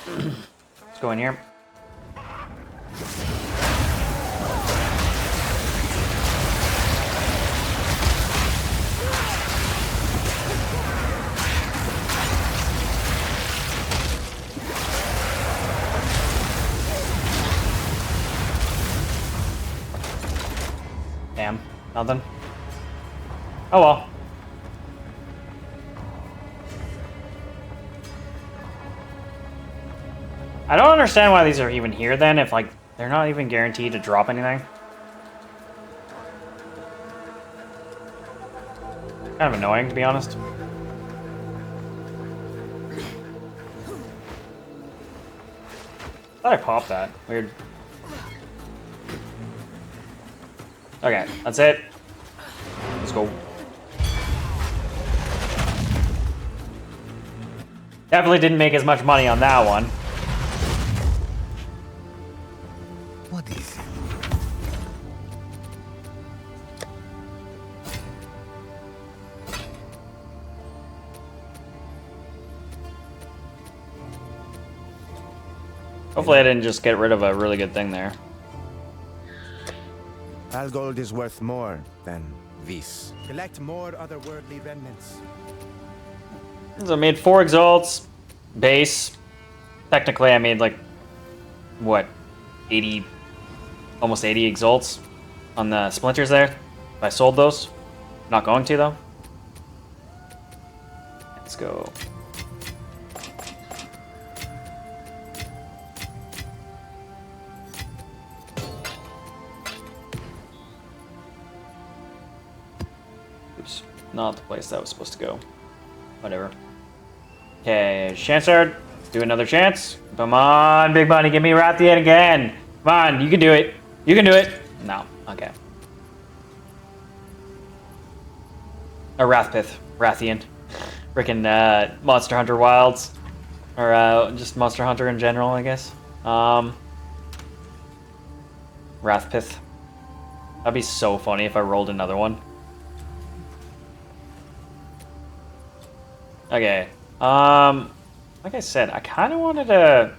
Let's go in here. Damn, nothing. Oh well. I don't understand why these are even here then, if like they're not even guaranteed to drop anything. Kind of annoying, to be honest. Thought I popped that. Weird. Okay, that's it. Let's go. Definitely didn't make as much money on that one. What is it? Hopefully I didn't just get rid of a really good thing there. All gold is worth more than this. Collect more otherworldly remnants. So I made 4 exalts, base. Technically I made like, what, 80 almost 80 exalts on the splinters there. If I sold those. Not going to, though. Let's go. Oops. Not the place that was supposed to go. Whatever. Okay, Chancellor. Do another chance. Come on, big money. Give me Rathian again. Come on, you can do it. You can do it. No. Okay. A Rathian. Frickin' Monster Hunter Wilds. Or just Monster Hunter in general, I guess. Rathpith. That'd be so funny if I rolled another one. Okay. Like I said, I kind of wanted to...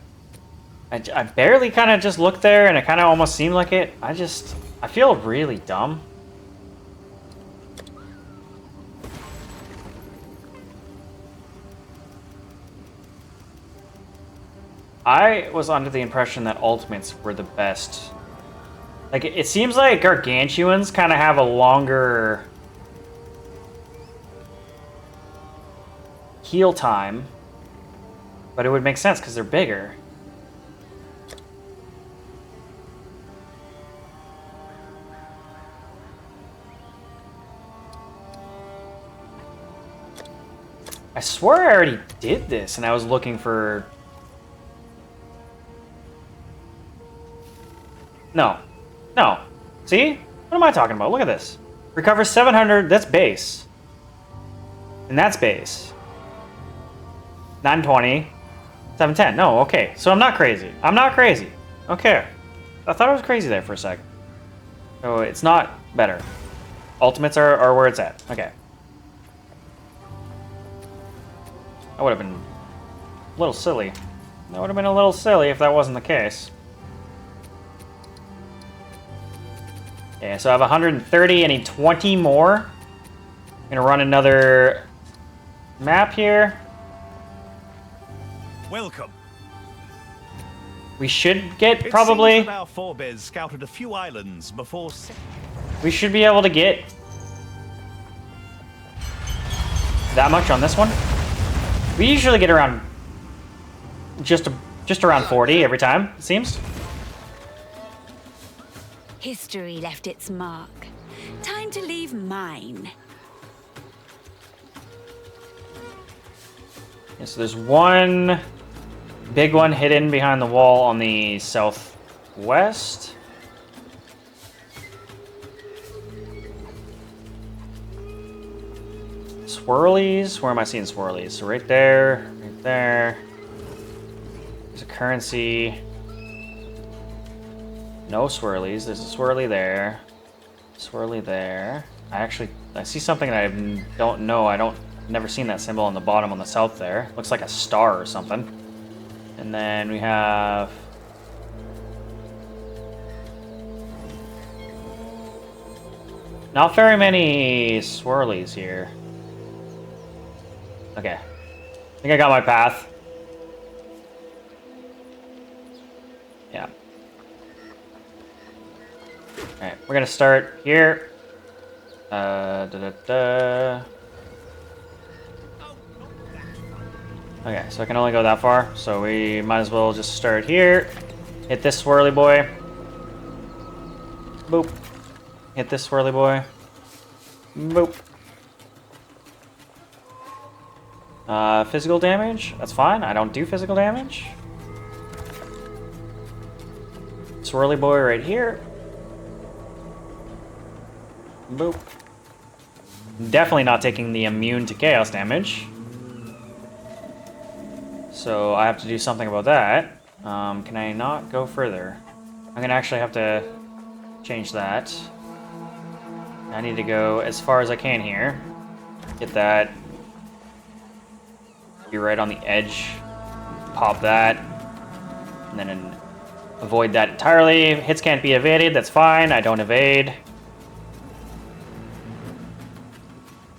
I barely kind of just looked there, and it kind of almost seemed like it. I feel really dumb. I was under the impression that ultimates were the best. Like, it seems like Gargantuans kind of have a longer heal time, but it would make sense because they're bigger. I swear I already did this, and I was looking for... No. No. See? What am I talking about? Look at this. Recover 700. That's base. And that's base. 920. 710. No, okay. So I'm not crazy. I'm not crazy. Okay. I thought I was crazy there for a sec. So it's not better. Ultimates are where it's at. Okay. That would have been a little silly. That would have been a little silly if that wasn't the case. Okay, so I have 130, I need 20 more. I'm gonna run another map here. Welcome. We should get It probably... seems that our forebears scouted a few islands before... We should be able to get that much on this one. We usually get around just around 40 every time, it seems. History left its mark. Time to leave mine. Yeah, so there's one big one hidden behind the wall on the southwest. Swirlies? Where am I seeing swirlies? So right there, right there. There's a currency. No swirlies. There's a swirly there. Swirly there. I see something that I don't know. Never seen that symbol on the bottom on the south there. Looks like a star or something. And then we have... Not very many swirlies here. Okay. I think I got my path. Yeah. Alright, we're gonna start here. Okay, so I can only go that far, so we might as well just start here. Hit this swirly boy. Boop. Hit this swirly boy. Boop. Physical damage? That's fine. I don't do physical damage. Swirly boy right here. Boop. Definitely not taking the immune to chaos damage. So I have to do something about that. Can I not go further? I'm gonna actually have to change that. I need to go as far as I can here. Get that. Be right on the edge. Pop that. And then avoid that entirely. Hits can't be evaded. That's fine. I don't evade.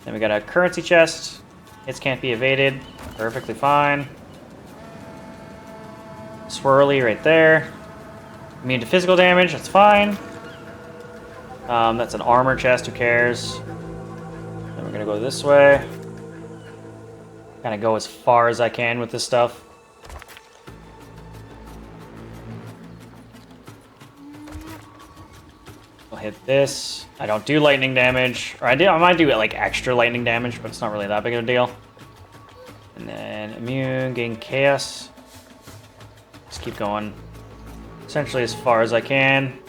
Then we got a currency chest. Hits can't be evaded. Perfectly fine. Swirly right there. Immune to physical damage, that's fine. That's an armor chest, who cares? Then we're gonna go this way. Kind of go as far as I can with this stuff. I'll hit this. I don't do lightning damage. Or I might do like extra lightning damage, but it's not really that big of a deal. And then immune, gain chaos. Just keep going. Essentially as far as I can.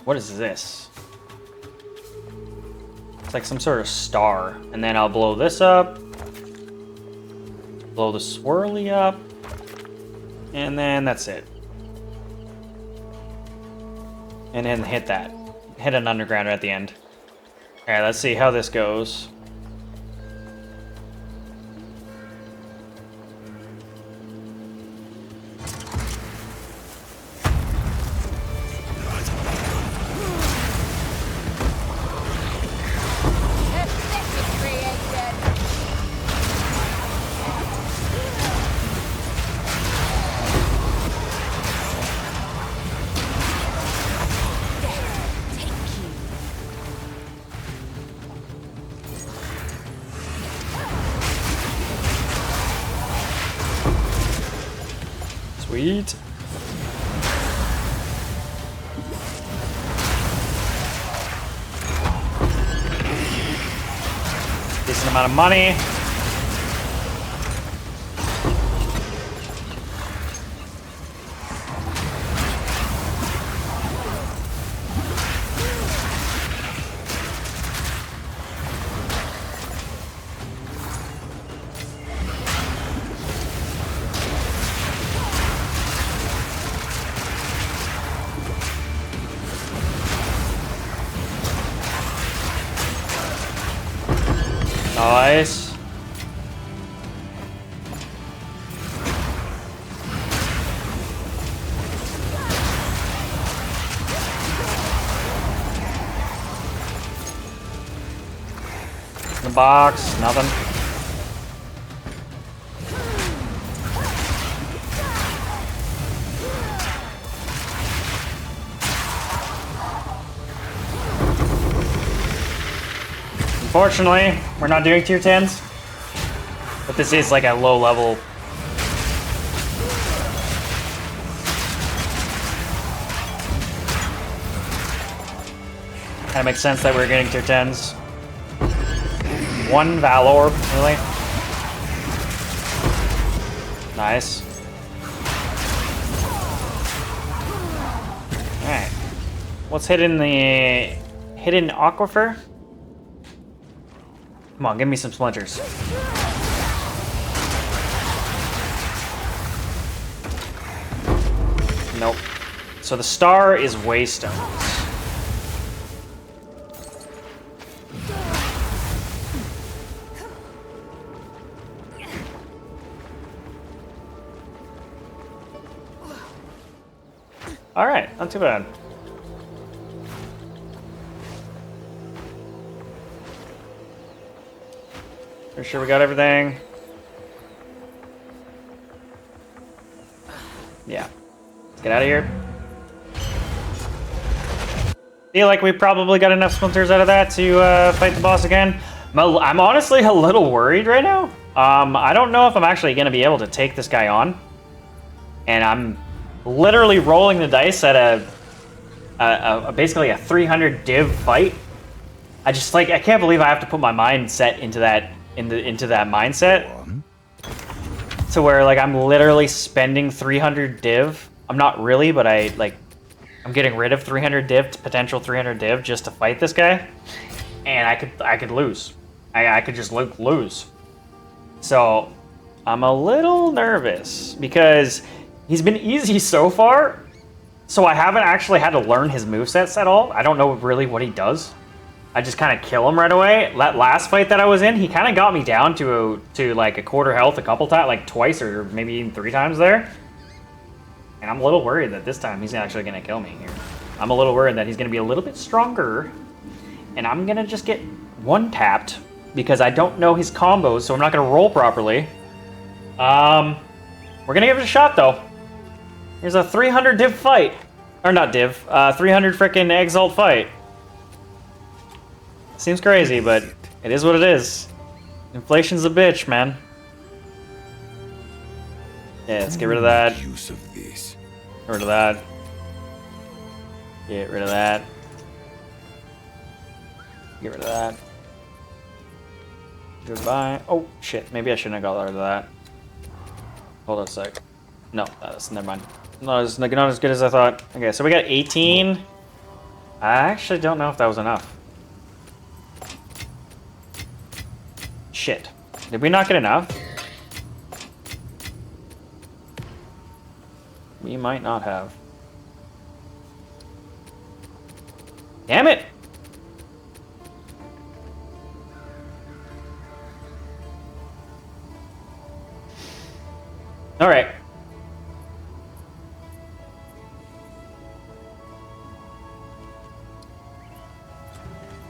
What is this? It's like some sort of star. And then I'll blow this up. Blow the swirly up. And then that's it. And then hit that. Hit an undergrounder at the end. Alright, let's see how this goes. Sweet. Decent amount of money. Nice. The box, nothing. Unfortunately, we're not doing tier 10s, but this is like a low level. Kind of makes sense that we're getting tier 10s. One Val Orb, really? Nice. Alright. What's hidden the hidden aquifer? Come on, give me some splinters. Nope. So the star is waystones. Alright, not too bad. Pretty sure we got everything. Yeah. Let's get out of here. Feel like we probably got enough splinters out of that to fight the boss again. I'm honestly a little worried right now. I don't know if I'm actually going to be able to take this guy on. And I'm literally rolling the dice at basically a 300 div fight. I can't believe I have to put my mindset into that mindset. So where like I'm literally spending 300 div. I'm not really, but I'm getting rid of 300 div, potential 300 div just to fight this guy. And I could lose. I could just lose. So I'm a little nervous because he's been easy so far. So I haven't actually had to learn his movesets at all. I don't know really what he does. I just kind of kill him right away. That last fight that I was in, he kind of got me down to like a quarter health a couple times, like twice or maybe even 3 times there. And I'm a little worried that this time he's actually going to kill me here. I'm a little worried that he's going to be a little bit stronger And I'm gonna just get one tapped because I don't know his combos, so I'm not gonna roll properly. We're gonna give it a shot though. Here's a 300 div fight. Or not div, 300 frickin' exalt fight. Seems crazy, but it is what it is. Inflation's a bitch, man. Yeah, let's get rid of that. Use of this. Get rid of that. Get rid of that. Get rid of that. Goodbye. Oh, shit. Maybe I shouldn't have got rid of that. Hold on a sec. No, that's never mind. No, it's not as good as I thought. Okay, so we got 18. I actually don't know if that was enough. Shit. Did we not get enough? We might not have. Damn it! Alright.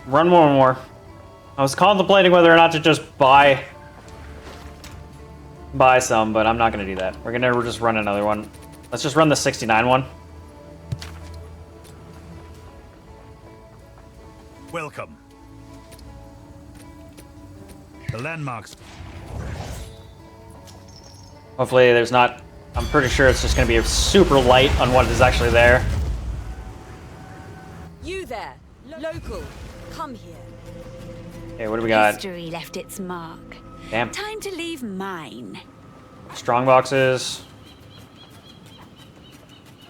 Run one more. I was contemplating whether or not to just buy some, but I'm not gonna do that. We're gonna just run another one. Let's just run the 69 one. Welcome. The landmarks. Hopefully there's not... I'm pretty sure it's just gonna be super light on what is actually there. You there, local, come here. Okay, what do we got? History left its mark. Damn. Time to leave mine. Strong boxes.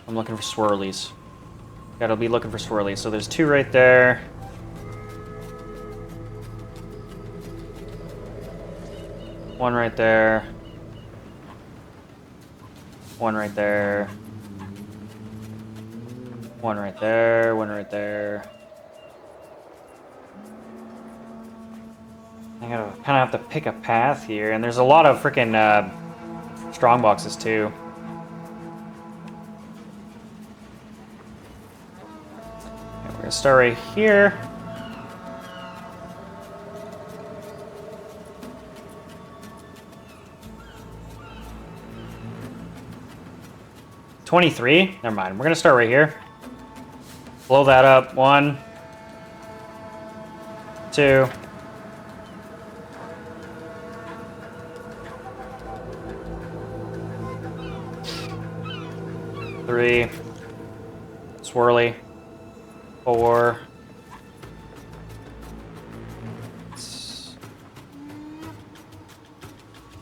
I'm looking for swirlies. Gotta be looking for swirlies. So there's 2 right there. One right there. One right there. One right there. One right there. I gotta kind of have to pick a path here, and there's a lot of freaking strong boxes too. Okay, we're gonna start right here. $23? Never mind. We're gonna start right here. Blow that up. 1, 2. Three. Swirly. 4. There's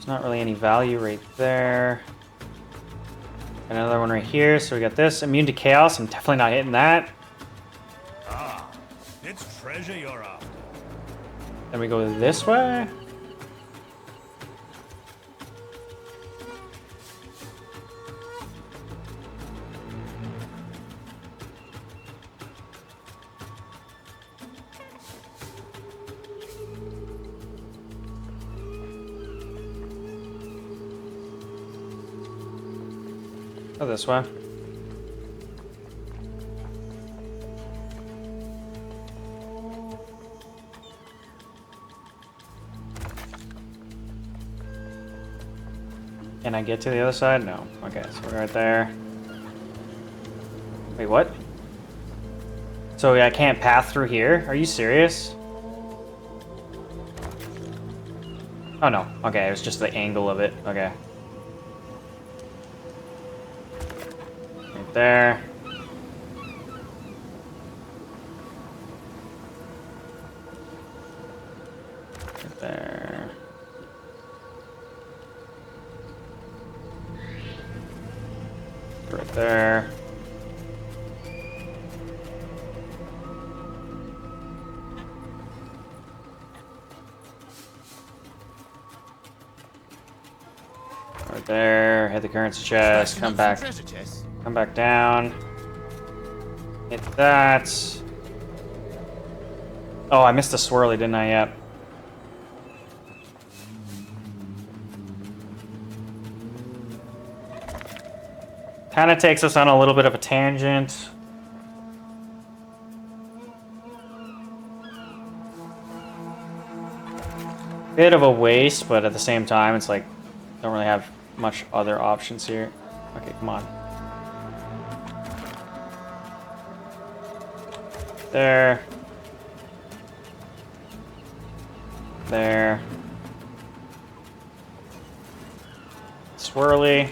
not really any value right there. Another one right here, so we got this. Immune to chaos, I'm definitely not hitting that. Ah, it's treasure you're after. Then we go this way. Go this way. Can I get to the other side? No. Okay, so we're right there. Wait, what? So I can't path through here? Are you serious? Oh no. Okay, it was just the angle of it. Okay. Right there. Right there. Right there. Right there. Hit the currency chest. Come back. Come back down. Hit that. Oh, I missed a swirly, didn't I? Yep. Kind of takes us on a little bit of a tangent. Bit of a waste, but at the same time, it's like, don't really have much other options here. Okay, come on. There. There. Swirly.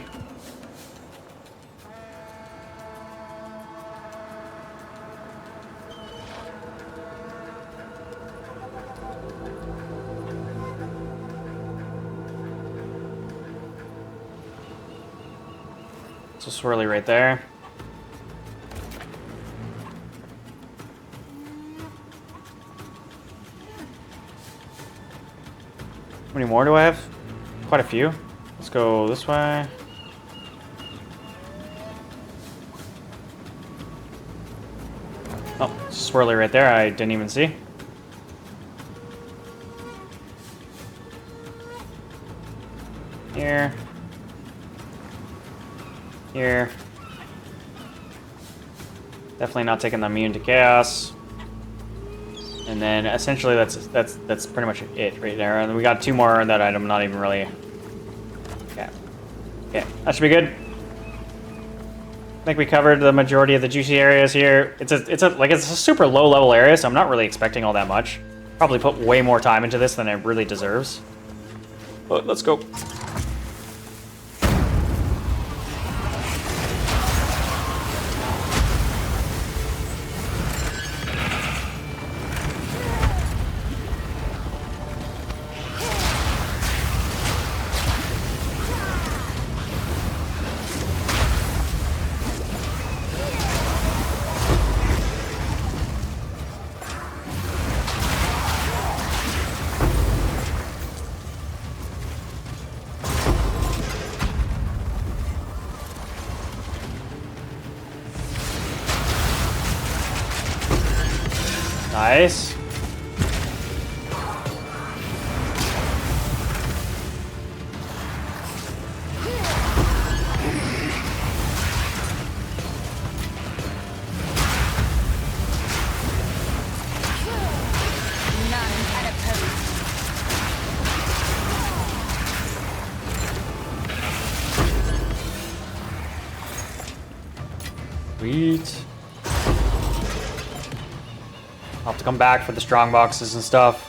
So swirly right there. How many more do I have? Quite a few. Let's go this way. Oh, swirly right there. I didn't even see. Here. Here. Definitely not taking the immune to chaos. And then essentially that's pretty much it right there. And we got two more that I'm not even really. Okay. Okay, that should be good. I think we covered the majority of the juicy areas here. It's a super low level area, so I'm not really expecting all that much. Probably put way more time into this than it really deserves. But let's go. Nice. Sweet. I'll have to come back for the strong boxes and stuff.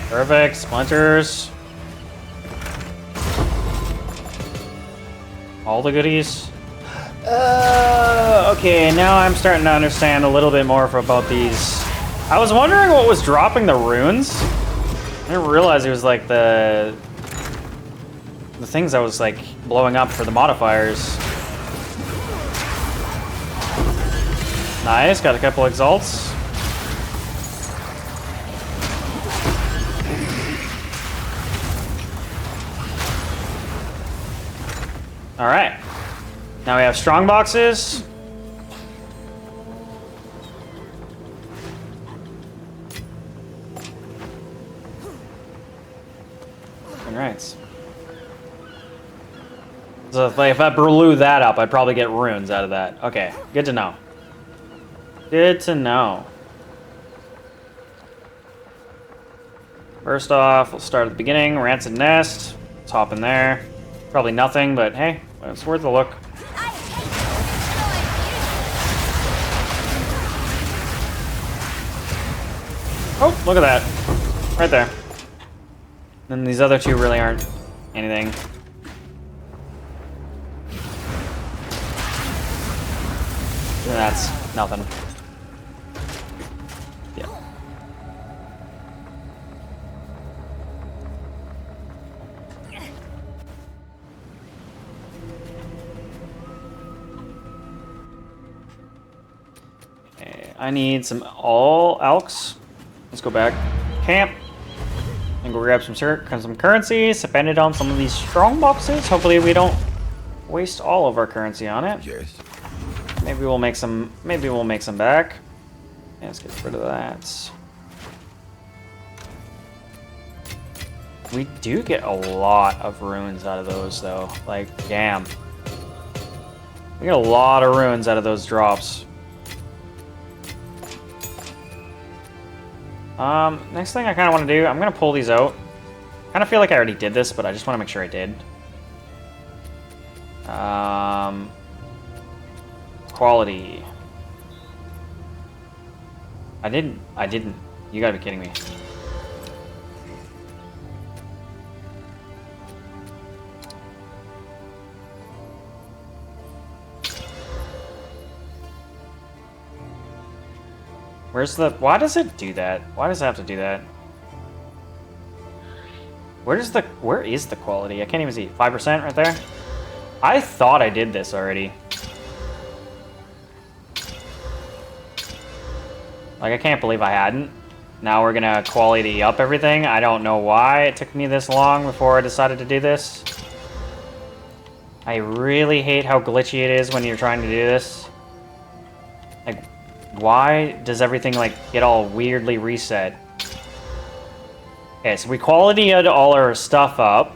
Perfect. Splinters. All the goodies. Okay, now I'm starting to understand a little bit more about these. I was wondering what was dropping the runes. I didn't realize it was like the things that was like blowing up for the modifiers. Nice, got a couple exalts. All right. Now we have strong boxes. Alright. So if I blew that up, I'd probably get runes out of that. Okay, good to know. Good to know. First off, we'll start at the beginning. Rancid Nest. Let's hop in there. Probably nothing, but hey, it's worth a look. Oh, look at that. Right there. And these other two really aren't anything. And that's nothing. Yeah. Okay, I need some all alks. Let's go back. Camp. And go grab some currency, spend it on some of these strong boxes. Hopefully we don't waste all of our currency on it. Yes. Maybe we'll make some back. Yeah, let's get rid of that. We do get a lot of runes out of those, though. Like, damn. We get a lot of runes out of those drops. Next thing I kind of want to do, I'm going to pull these out. I kind of feel like I already did this, but I just want to make sure I did. Quality. I didn't. You gotta be kidding me. Where's the... Why does it do that? Why does it have to do that? Where is the quality? I can't even see. 5% right there? I thought I did this already. Like, I can't believe I hadn't. Now we're gonna quality up everything. I don't know why it took me this long before I decided to do this. I really hate how glitchy it is when you're trying to do this. Like, why does everything, like, get all weirdly reset? Okay, so we qualityed all our stuff up.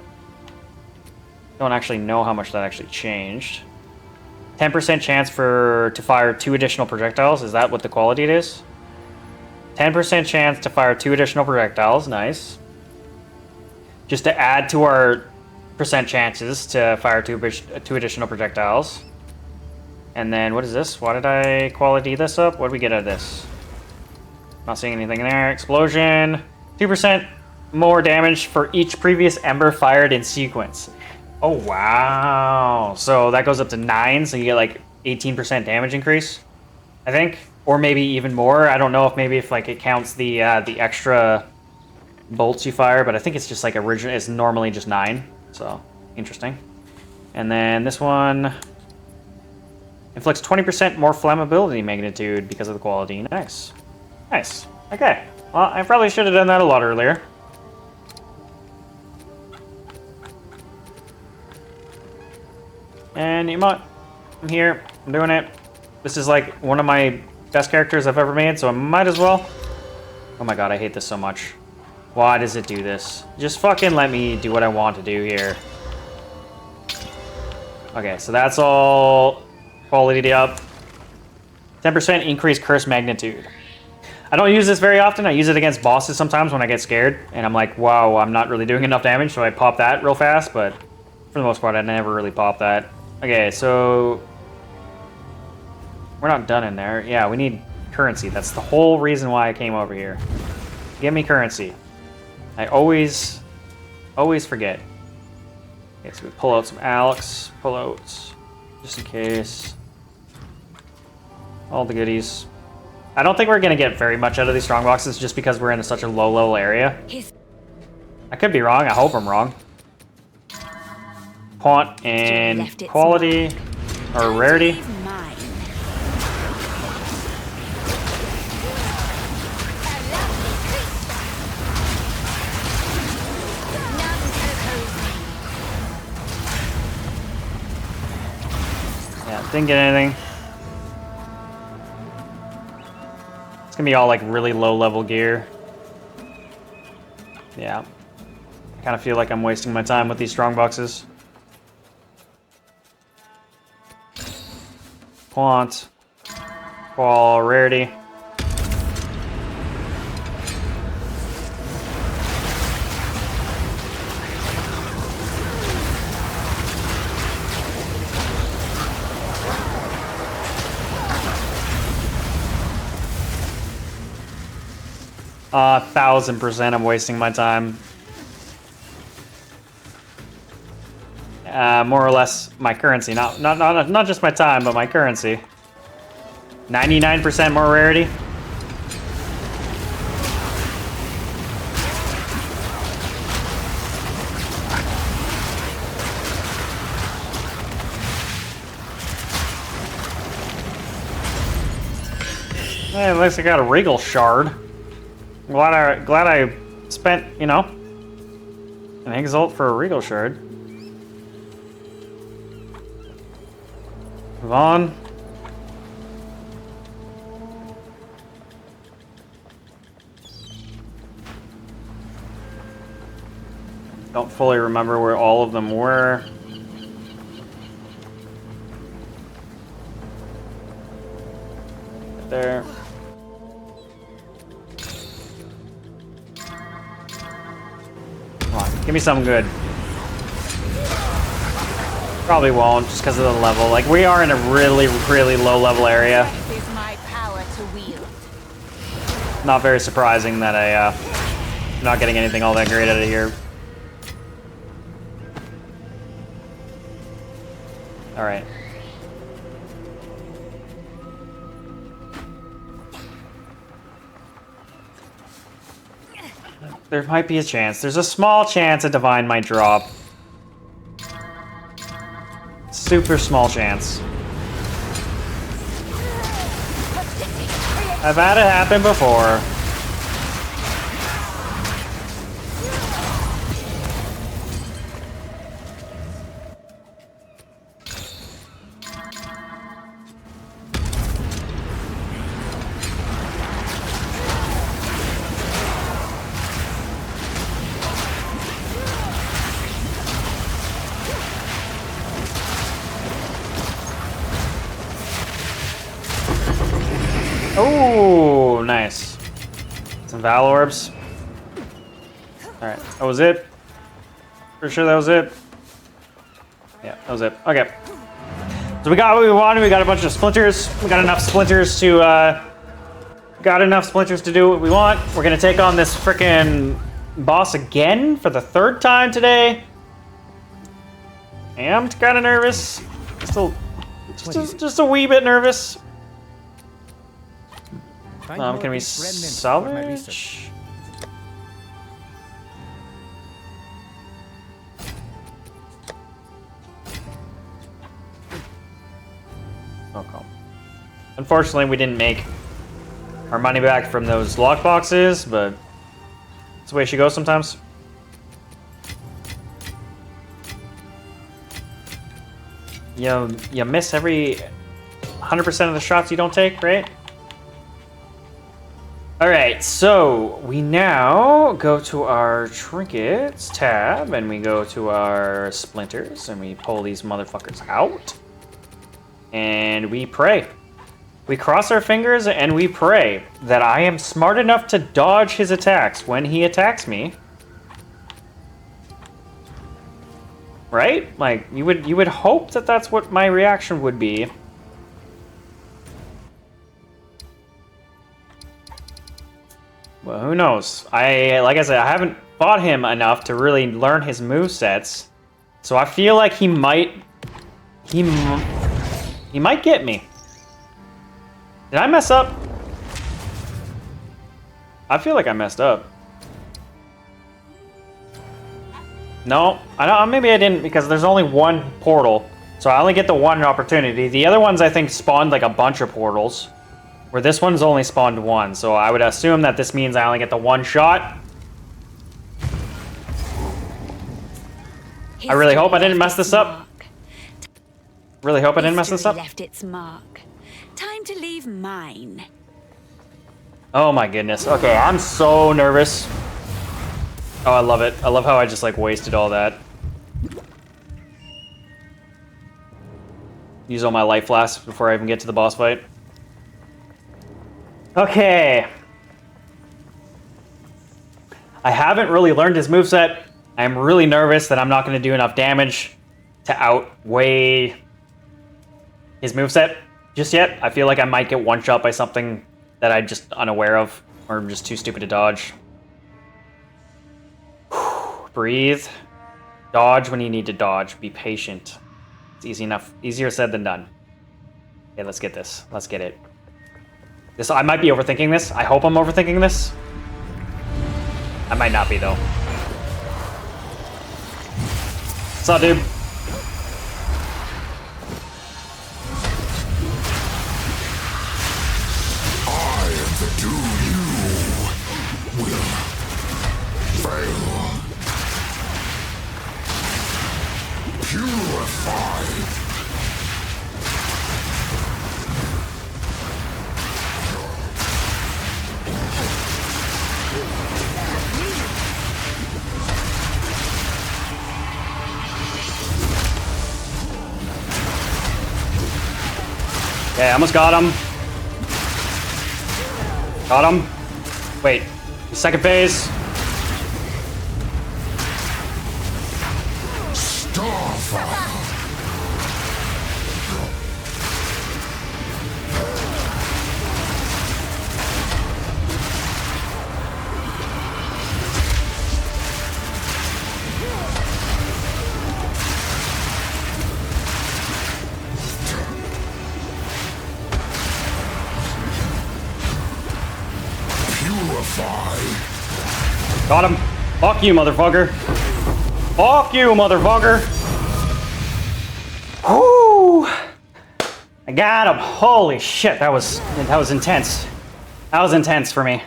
Don't actually know how much that actually changed. 10% chance to fire 2 additional projectiles. Is that what the quality it is? 10% chance to fire 2 additional projectiles. Nice. Just to add to our percent chances to fire 2 additional projectiles. And then, what is this? Why did I quality this up? What did we get out of this? Not seeing anything in there. Explosion. 2% more damage for each previous ember fired in sequence. Oh, wow. So that goes up to 9, so you get like 18% damage increase, I think. Or maybe even more. I don't know if maybe if like it counts the extra bolts you fire, but I think it's just like it's normally just 9. So, interesting. And then this one inflicts 20% more flammability magnitude because of the quality. Nice. Nice. Okay. Well, I probably should have done that a lot earlier. And you know what? I'm here. I'm doing it. This is like one of my best characters I've ever made, so I might as well. Oh my god, I hate this so much. Why does it do this? Just fucking let me do what I want to do here. Okay, so that's all quality up. 10% increased curse magnitude. I don't use this very often. I use it against bosses sometimes when I get scared, and I'm like, wow, I'm not really doing enough damage, so I pop that real fast, but for the most part, I never really pop that. Okay, so we're not done in there. Yeah, we need currency. That's the whole reason why I came over here. Give me currency. I always forget. Okay, so we pull out some Alex, pull out, just in case. All the goodies. I don't think we're gonna get very much out of these strong boxes just because we're in such a low level area. I could be wrong. I hope I'm wrong. Font and quality or rarity. Yeah, didn't get anything. It's gonna be all like really low level gear. Yeah. I kind of feel like I'm wasting my time with these strong boxes. Quant. Qual rarity. Uh, 1000% I'm wasting my time. More or less my currency, not just my time, but my currency. 99% more rarity. Hey, at least I got a regal shard. Glad I spent, you know, an exalt for a regal shard. Move on. Don't fully remember where all of them were. There. Come on, give me something good. Probably won't, just because of the level. Like, we are in a really, really low level area. Is my power to wield. Not very surprising that I'm not getting anything all that great out of here. Alright. There might be a chance. There's a small chance a divine might drop. Super small chance. I've had it happen before. Oh, nice. Some Val Orbs. Alright, that was it. Pretty sure that was it. Yeah, that was it. Okay. So we got what we wanted. We got a bunch of splinters. We got enough splinters to do what we want. We're gonna take on this frickin' boss again for the 3rd time today. I am kind of nervous. Just a wee bit nervous. Can we salvage? Okay. Unfortunately, we didn't make our money back from those lockboxes, but it's the way she goes sometimes. You miss every 100% of the shots you don't take, right? Alright, so we now go to our trinkets tab and we go to our splinters and we pull these motherfuckers out. And we pray. We cross our fingers and we pray that I am smart enough to dodge his attacks when he attacks me. Right? Like, you would hope that that's what my reaction would be. Well, who knows? Like I said, I haven't fought him enough to really learn his movesets. So I feel like he might get me. Did I mess up? I feel like I messed up. No, maybe I didn't, because there's only one portal. So I only get the one opportunity. The other ones, I think, spawned like a bunch of portals. Where this one's only spawned one, so I would assume that this means I only get the one shot. I really hope I didn't mess this up. Really hope I didn't mess this up. Left its mark. Time to leave mine. Oh my goodness. Okay, I'm so nervous. Oh, I love it. I love how I just like wasted all that. Use all my life flasks before I even get to the boss fight. Okay. I haven't really learned his moveset. I'm really nervous that I'm not going to do enough damage to outweigh his moveset just yet. I feel like I might get one-shot by something that I'm just unaware of, or I'm just too stupid to dodge. Breathe. Dodge when you need to dodge. Be patient. It's easy enough. Easier said than done. Okay, let's get this. Let's get it. I might be overthinking this. I hope I'm overthinking this. I might not be, though. What's up, dude? I am the doom you will fail. Purified. Okay, almost got him. Got him. Wait. Second phase. Starfire. Purify. Got him. Fuck you, motherfucker. Fuck you, motherfucker. Whoo! I got him. Holy shit, that was intense. That was intense for me.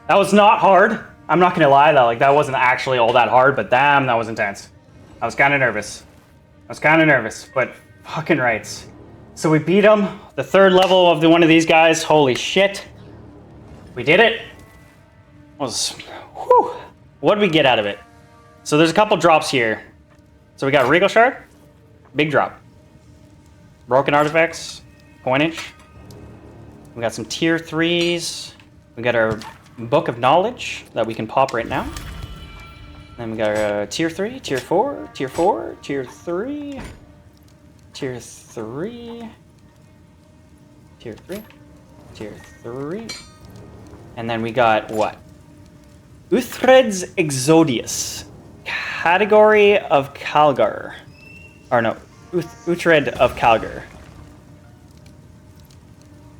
That was not hard. I'm not gonna lie, that wasn't actually all that hard, but damn, that was intense. I was kind of nervous. But fucking rights. So we beat him. The third level of one of these guys. Holy shit. We did it. Whew. What did we get out of it? So there's a couple drops here. So we got Regal Shard, big drop. Broken Artifacts, coinage. We got some tier 3s. We got our Book of Knowledge that we can pop right now. Then we got our tier 3, tier 4, tier 4, tier 3, tier 3, tier 3, tier 3. And then we got what? Uthred's Exodius. Category of Calgar. Or no, Uthred of Calgar.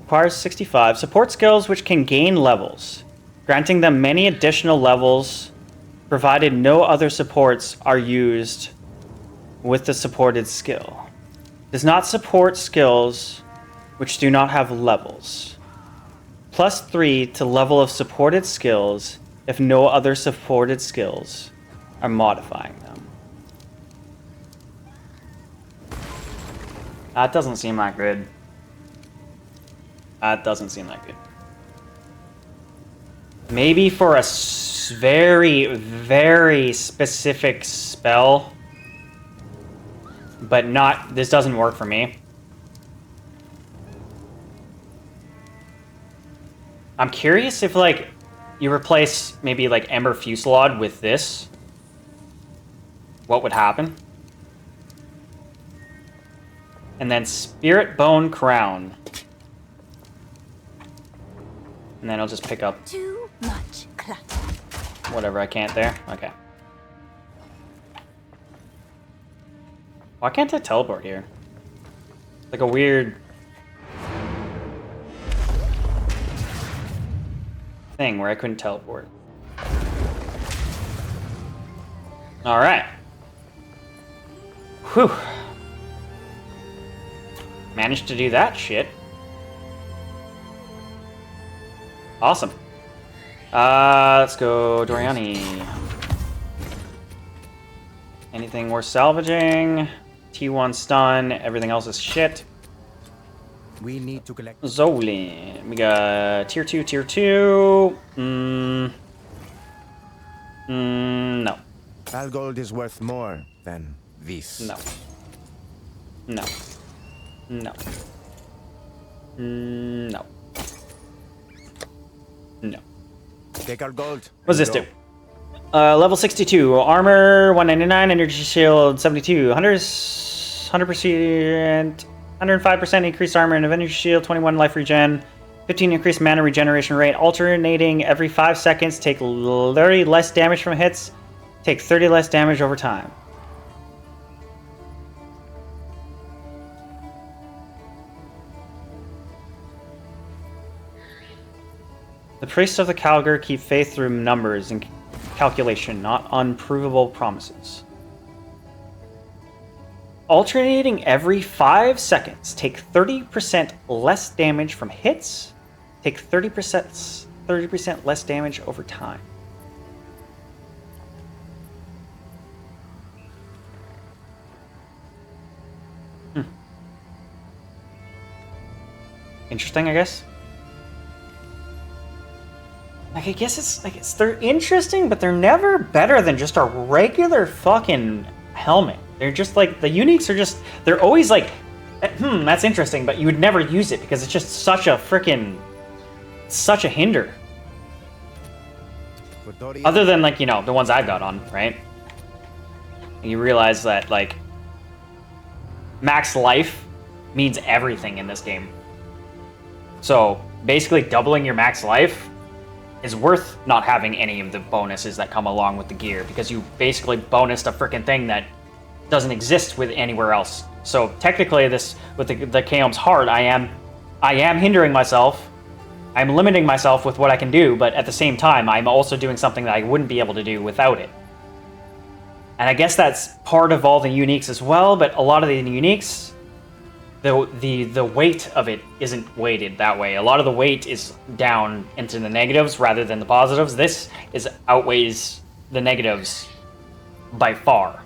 Requires 65. Support skills which can gain levels, granting them many additional levels, provided no other supports are used with the supported skill. Does not support skills which do not have levels. +3 to level of supported skills if no other supported skills are modifying them. That doesn't seem that good. That doesn't seem that good. Maybe for a very, very specific spell, but not, this doesn't work for me. I'm curious if, like, you replace maybe, like, Ember Fusillade with this, what would happen? And then Spirit Bone Crown. And then I'll just pick up Too much clutter. whatever I can't there. Okay. Why can't I teleport here? Like a weird thing where I couldn't teleport. Alright. Whew. Managed to do that shit. Awesome. Let's go Doriani. Anything worth salvaging? T1 stun, everything else is shit. We need to collect. Zolin. We got tier 2, tier 2. No. Algold is worth more than this. No. No. No. No. No. Take our gold. What's this do? Level 62. Armor 199. Energy shield 72. 100%. 105% increased armor and energy shield. 21 life regen. 15 increased mana regeneration rate. Alternating every 5 seconds. Take 30 less damage from hits. Take 30 less damage over time. The priests of the Calgar keep faith through numbers and calculation, not unprovable promises. Alternating every 5 seconds. Take 30% less damage from hits. Take 30% less damage over time. Interesting, I guess. Like, I guess they're interesting, but they're never better than just a regular fucking helmet. They're just like, the uniques are just, they're always like That's interesting, but you would never use it because it's just such a hinder. Other than, like, you know, the ones I've got on, right? And you realize that, like, max life means everything in this game. So, basically doubling your max life is worth not having any of the bonuses that come along with the gear, because you basically bonused a freaking thing that doesn't exist with anywhere else. So technically, this with the Chaosm's Heart, I am hindering myself. I'm limiting myself with what I can do, but at the same time, I'm also doing something that I wouldn't be able to do without it. And I guess that's part of all the uniques as well, but a lot of the uniques, the weight of it isn't weighted that way. A lot of the weight is down into the negatives rather than the positives. This outweighs the negatives by far.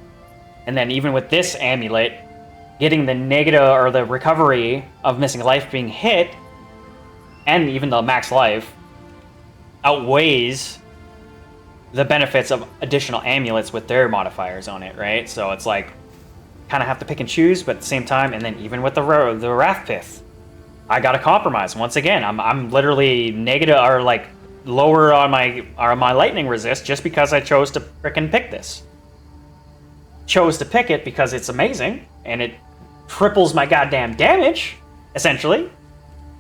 And then even with this amulet, getting the negative or the recovery of missing life being hit, and even the max life, outweighs the benefits of additional amulets with their modifiers on it, right? So it's like, kind of have to pick and choose, but at the same time, and then even with the Wrath Pith, I got to compromise. Once again, I'm literally negative or like lower on my lightning resist just because I chose to frickin' pick this. Chose to pick it because it's amazing and it triples my goddamn damage, essentially.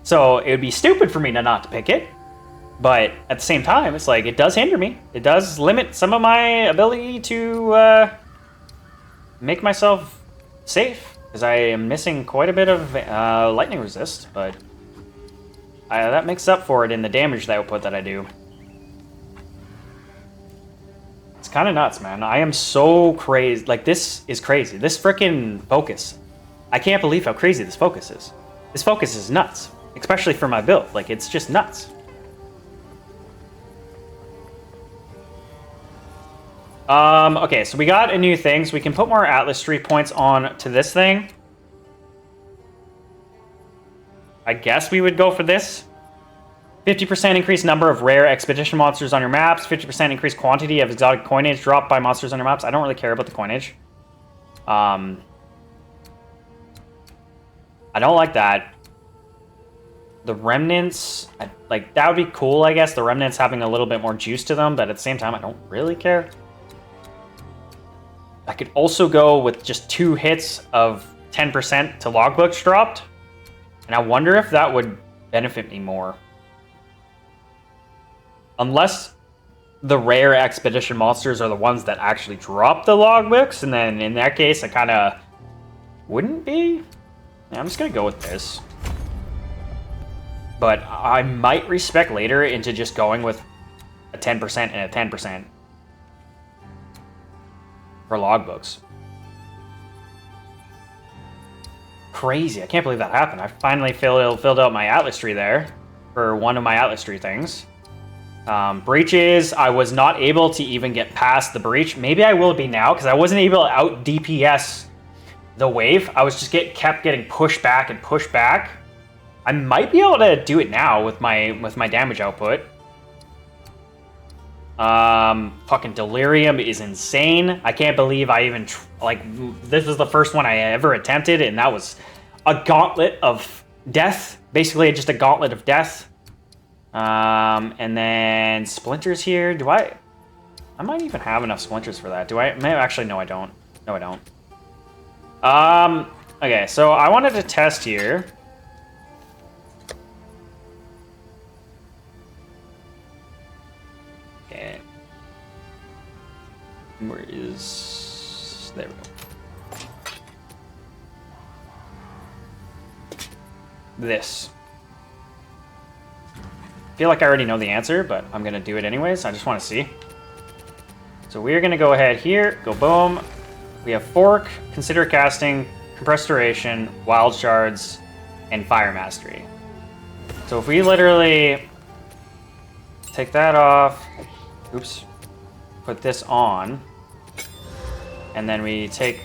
So it would be stupid for me not to pick it. But at the same time, it's like, it does hinder me. It does limit some of my ability to make myself safe, because I am missing quite a bit of lightning resist, but that makes up for it in the damage output that I do. It's kind of nuts, man. I am so crazy. Like, this is crazy. This frickin' focus. I can't believe how crazy this focus is. This focus is nuts, especially for my build. Like, it's just nuts. Okay, so we got a new thing, so we can put more Atlas Tree points on to this thing. I guess we would go for this. 50% increased number of rare expedition monsters on your maps. 50% increased quantity of exotic coinage dropped by monsters on your maps. I don't really care about the coinage. I don't like that. The remnants, like, that would be cool, I guess. The remnants having a little bit more juice to them, but at the same time, I don't really care. I could also go with just 2 hits of 10% to logbooks dropped. And I wonder if that would benefit me more. Unless the rare expedition monsters are the ones that actually drop the logbooks. And then in that case, I kind of wouldn't be. Yeah, I'm just going to go with this. But I might respec later into just going with a 10% and a 10%. For logbooks. Crazy. I can't believe that happened. I finally filled out my Atlas Tree there for one of my Atlas Tree things. Breaches, I was not able to even get past the breach. Maybe I will be now, because I wasn't able to out DPS the wave. I was just kept getting pushed back and pushed back. I might be able to do it now with my damage output. Fucking Delirium is insane. I can't believe I even, this was the first one I ever attempted, and that was a gauntlet of death. Basically, just a gauntlet of death. And then Splinters here. I might even have enough Splinters for that. Maybe, actually, no, I don't. No, I don't. Okay, so I wanted to test here. Okay. Where is... There we go. This. I feel like I already know the answer, but I'm going to do it anyways. I just want to see. So we're going to go ahead here, go boom. We have Fork, Consider Casting, Compressed Duration, Wild Shards, and Fire Mastery. So if we literally take that off, oops, put this on, and then we take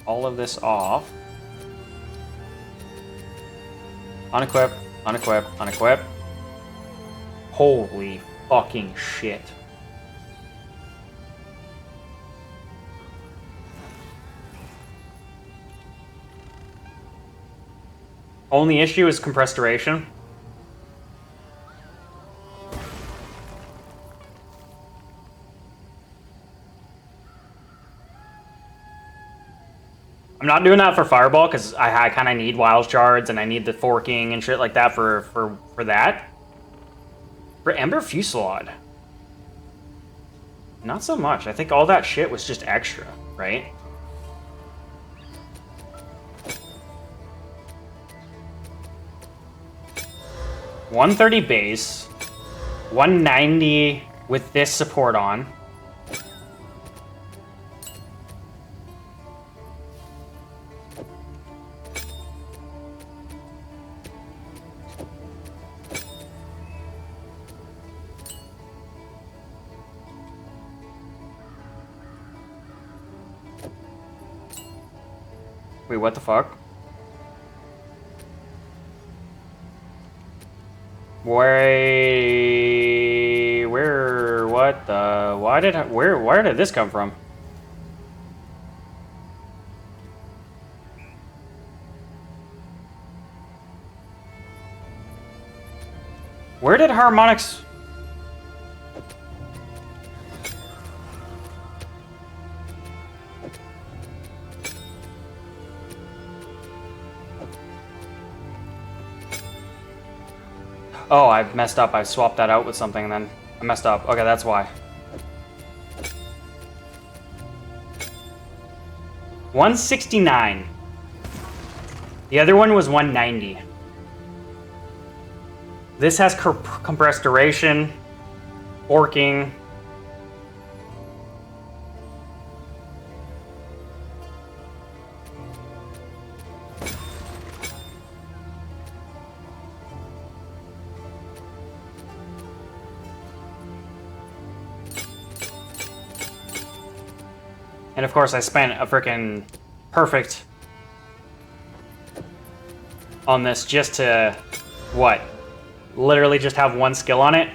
all of this off, unequip, unequip, unequip. Holy fucking shit. Only issue is compressed duration. I'm not doing that for Fireball because I kind of need Wild Shards and I need the forking and shit like that for that. For Ember Fusillade, not so much. I think all that shit was just extra, right? $130 base, 190 with this support on. Wait, what the fuck? Where, what the, where did this come from? Where did harmonics? Oh, I messed up. I swapped that out with something then. I messed up. Okay, that's why. 169. The other one was 190. This has compressed duration, forking. And of course I spent a freaking perfect on this just to, what? Literally just have one skill on it?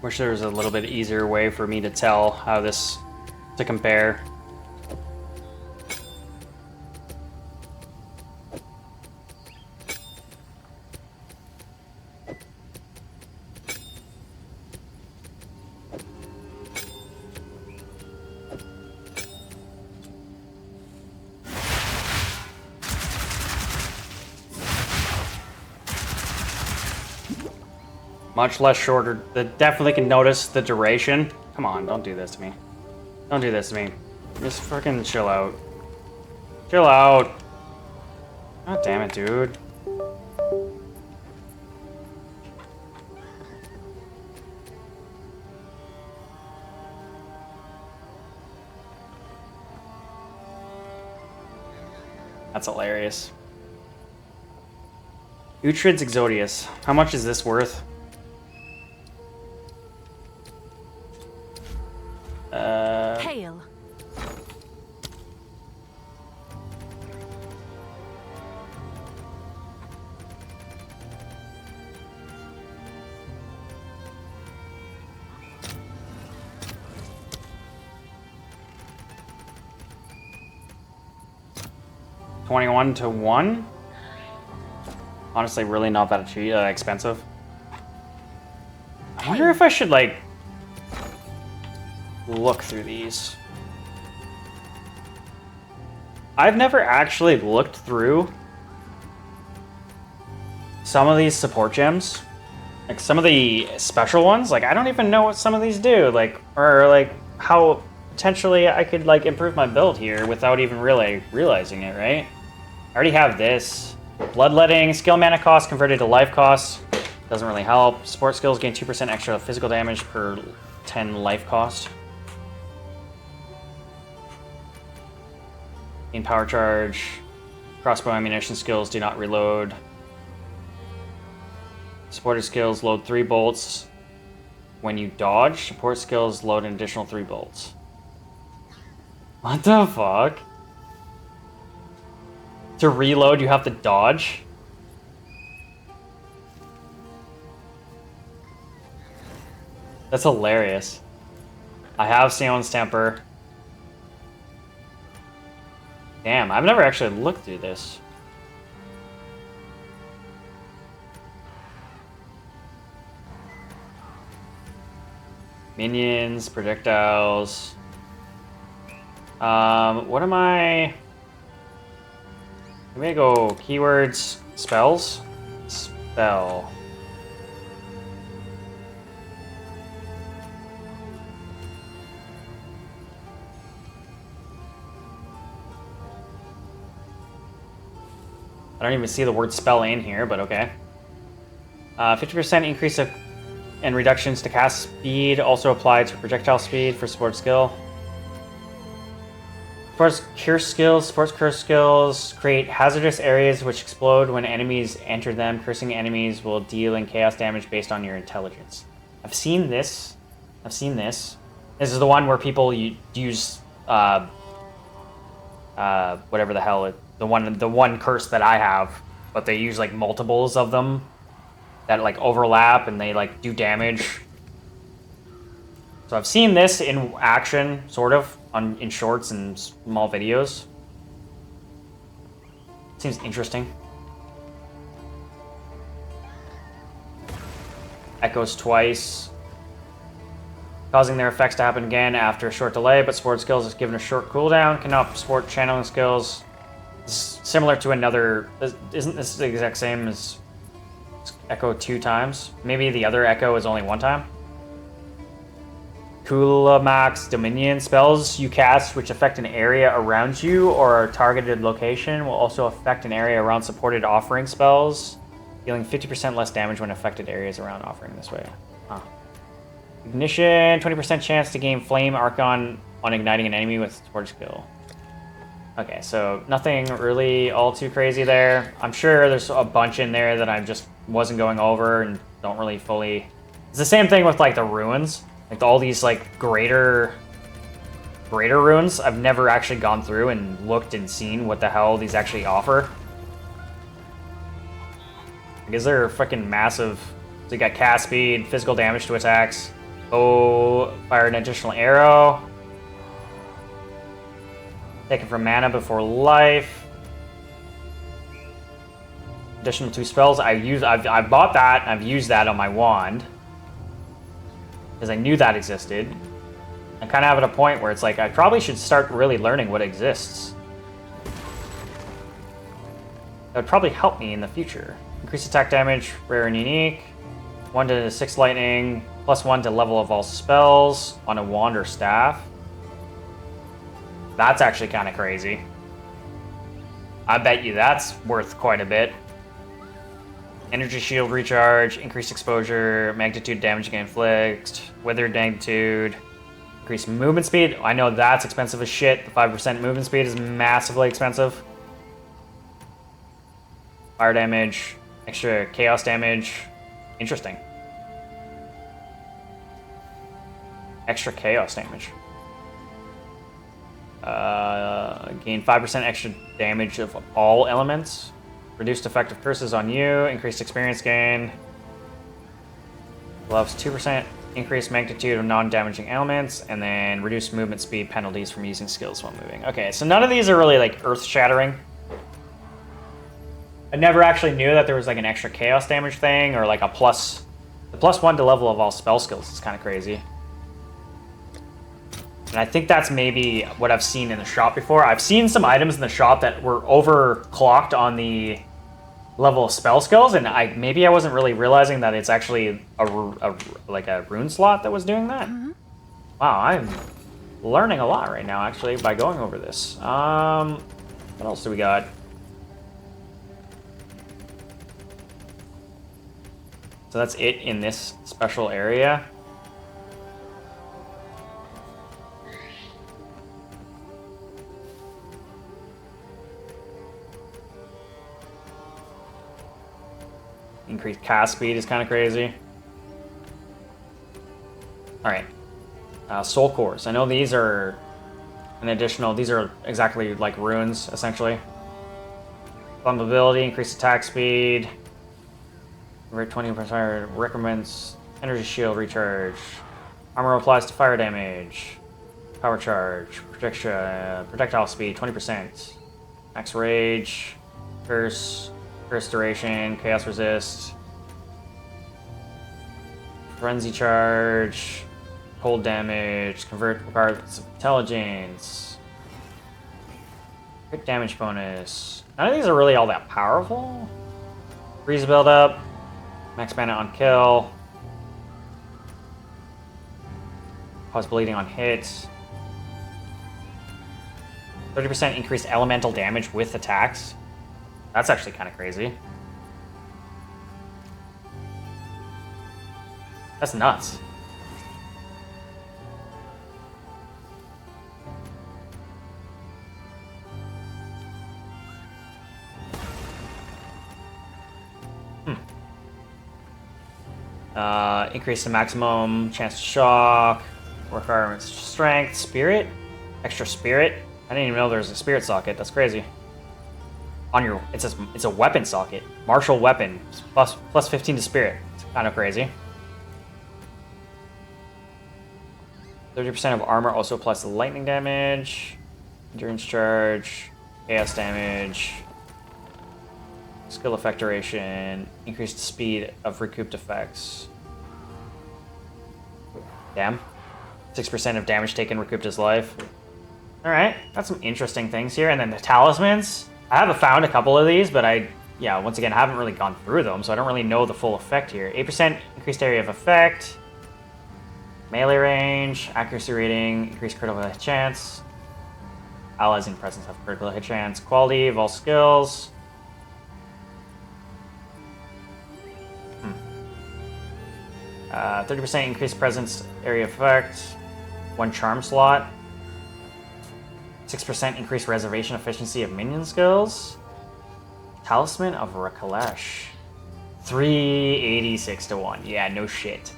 Wish there was a little bit easier way for me to tell how this to compare. Much less shorter. Definitely can notice the duration. Come on, don't do this to me. Don't do this to me. Just fucking chill out. Chill out. God damn it, dude. That's hilarious. Uhtred's Exodius. How much is this worth? Hail. $21 to 1? Honestly, really not that cheap, expensive. I wonder if I should, like, look through these. I've never actually looked through some of these support gems. Like, some of the special ones. Like, I don't even know what some of these do. Like, or, like, how potentially I could, like, improve my build here without even really realizing it, right? I already have this. Bloodletting, skill mana cost converted to life cost. Doesn't really help. Support skills gain 2% extra physical damage per 10 life cost. Gain power charge. Crossbow ammunition skills do not reload. Supported skills load 3 bolts. When you dodge, support skills load an additional 3 bolts. What the fuck? To reload, you have to dodge? That's hilarious. I have Sion's Temper. Damn, I've never actually looked through this. Minions, projectiles. What am I? Maybe I go keywords, spells? Spell. I don't even see the word spell in here, but okay. 50% increase of and reductions to cast speed also applied to projectile speed for support skill. Sports curse skills create hazardous areas which explode when enemies enter them. Cursing enemies will deal in chaos damage based on your intelligence. I've seen this. This is the one where people use whatever the hell the one curse that I have, but they use like multiples of them that like overlap and they like do damage. So I've seen this in action, sort of, in shorts and small videos. Seems interesting. Echoes twice, causing their effects to happen again after a short delay, but support skills is given a short cooldown. Cannot support channeling skills. It's similar to another... Isn't this the exact same as Echo 2 times? Maybe the other Echo is only 1 time? Kula Max Dominion. Spells you cast which affect an area around you or a targeted location will also affect an area around supported offering spells, dealing 50% less damage when affected areas around offering this way. Huh. Ignition, 20% chance to gain Flame Archon on igniting an enemy with support skill. Okay, so nothing really all too crazy there. I'm sure there's a bunch in there that I just wasn't going over and don't really fully... It's the same thing with like the ruins. Like all these like greater runes, I've never actually gone through and looked and seen what the hell these actually offer. Like, is there freaking massive... So you got cast speed, physical damage to attacks. Oh, fire an additional arrow. Taken from mana before life. Additional 2 spells. I bought that. I've used that on my wand because I knew that existed. I kind of have at a point where it's like I probably should start really learning what exists. That would probably help me in the future. Increase attack damage, rare and unique. 1 to 6 lightning, +1 to level of all spells on a wand or staff. That's actually kind of crazy. I bet you that's worth quite a bit. Energy shield recharge, increased exposure, magnitude damage again inflict, withered magnitude, increased movement speed. I know that's expensive as shit. The 5% movement speed is massively expensive. Fire damage, extra chaos damage. Interesting. Extra chaos damage. Gain 5% extra damage of all elements. Reduced effective curses on you. Increased experience gain. Allows 2% increased magnitude of non-damaging elements. And then reduced movement speed penalties from using skills while moving. Okay, so none of these are really like earth-shattering. I never actually knew that there was like an extra chaos damage thing or like a plus... The +1 to level of all spell skills is kind of crazy. And I think that's maybe what I've seen in the shop before. I've seen some items in the shop that were overclocked on the level of spell skills, and maybe I wasn't really realizing that it's actually like a rune slot that was doing that. Mm-hmm. Wow, I'm learning a lot right now, actually, by going over this. What else do we got? So that's it in this special area. Increased cast speed is kind of crazy. Alright. Soul cores. I know these are an additional... These are exactly like runes, essentially. Flammability, increased attack speed. Rate 20% recommends energy shield recharge. Armor applies to fire damage. Power charge. Projectile speed 20%. Max rage. Curse. Curse duration. Chaos resist. Frenzy charge. Cold damage. Convert requires intelligence. Crit damage bonus. None of these are really all that powerful. Freeze build up. Max mana on kill. Cause bleeding on hit. 30% increased elemental damage with attacks. That's actually kind of crazy. That's nuts. Increase the maximum chance to shock. Requirements: strength, spirit, extra spirit. I didn't even know there was a spirit socket. That's crazy. On your, it says it's a weapon socket. Martial weapon plus 15 to spirit. It's kind of crazy. 30% of armor also applies to lightning damage, endurance charge, chaos damage, skill effect duration, increased speed of recouped effects. Damn. 6% of damage taken recouped his life. Alright, got some interesting things here. And then the talismans. I haven't found a couple of these, but once again, I haven't really gone through them, so I don't really know the full effect here. 8% increased area of effect. Melee range, accuracy rating, increased critical hit chance. Allies in presence have critical hit chance. Quality of all skills. 30% increased presence area effect. 1 charm slot. 6% increased reservation efficiency of minion skills. Talisman of Rakalesh. 386 to 1. Yeah, no shit.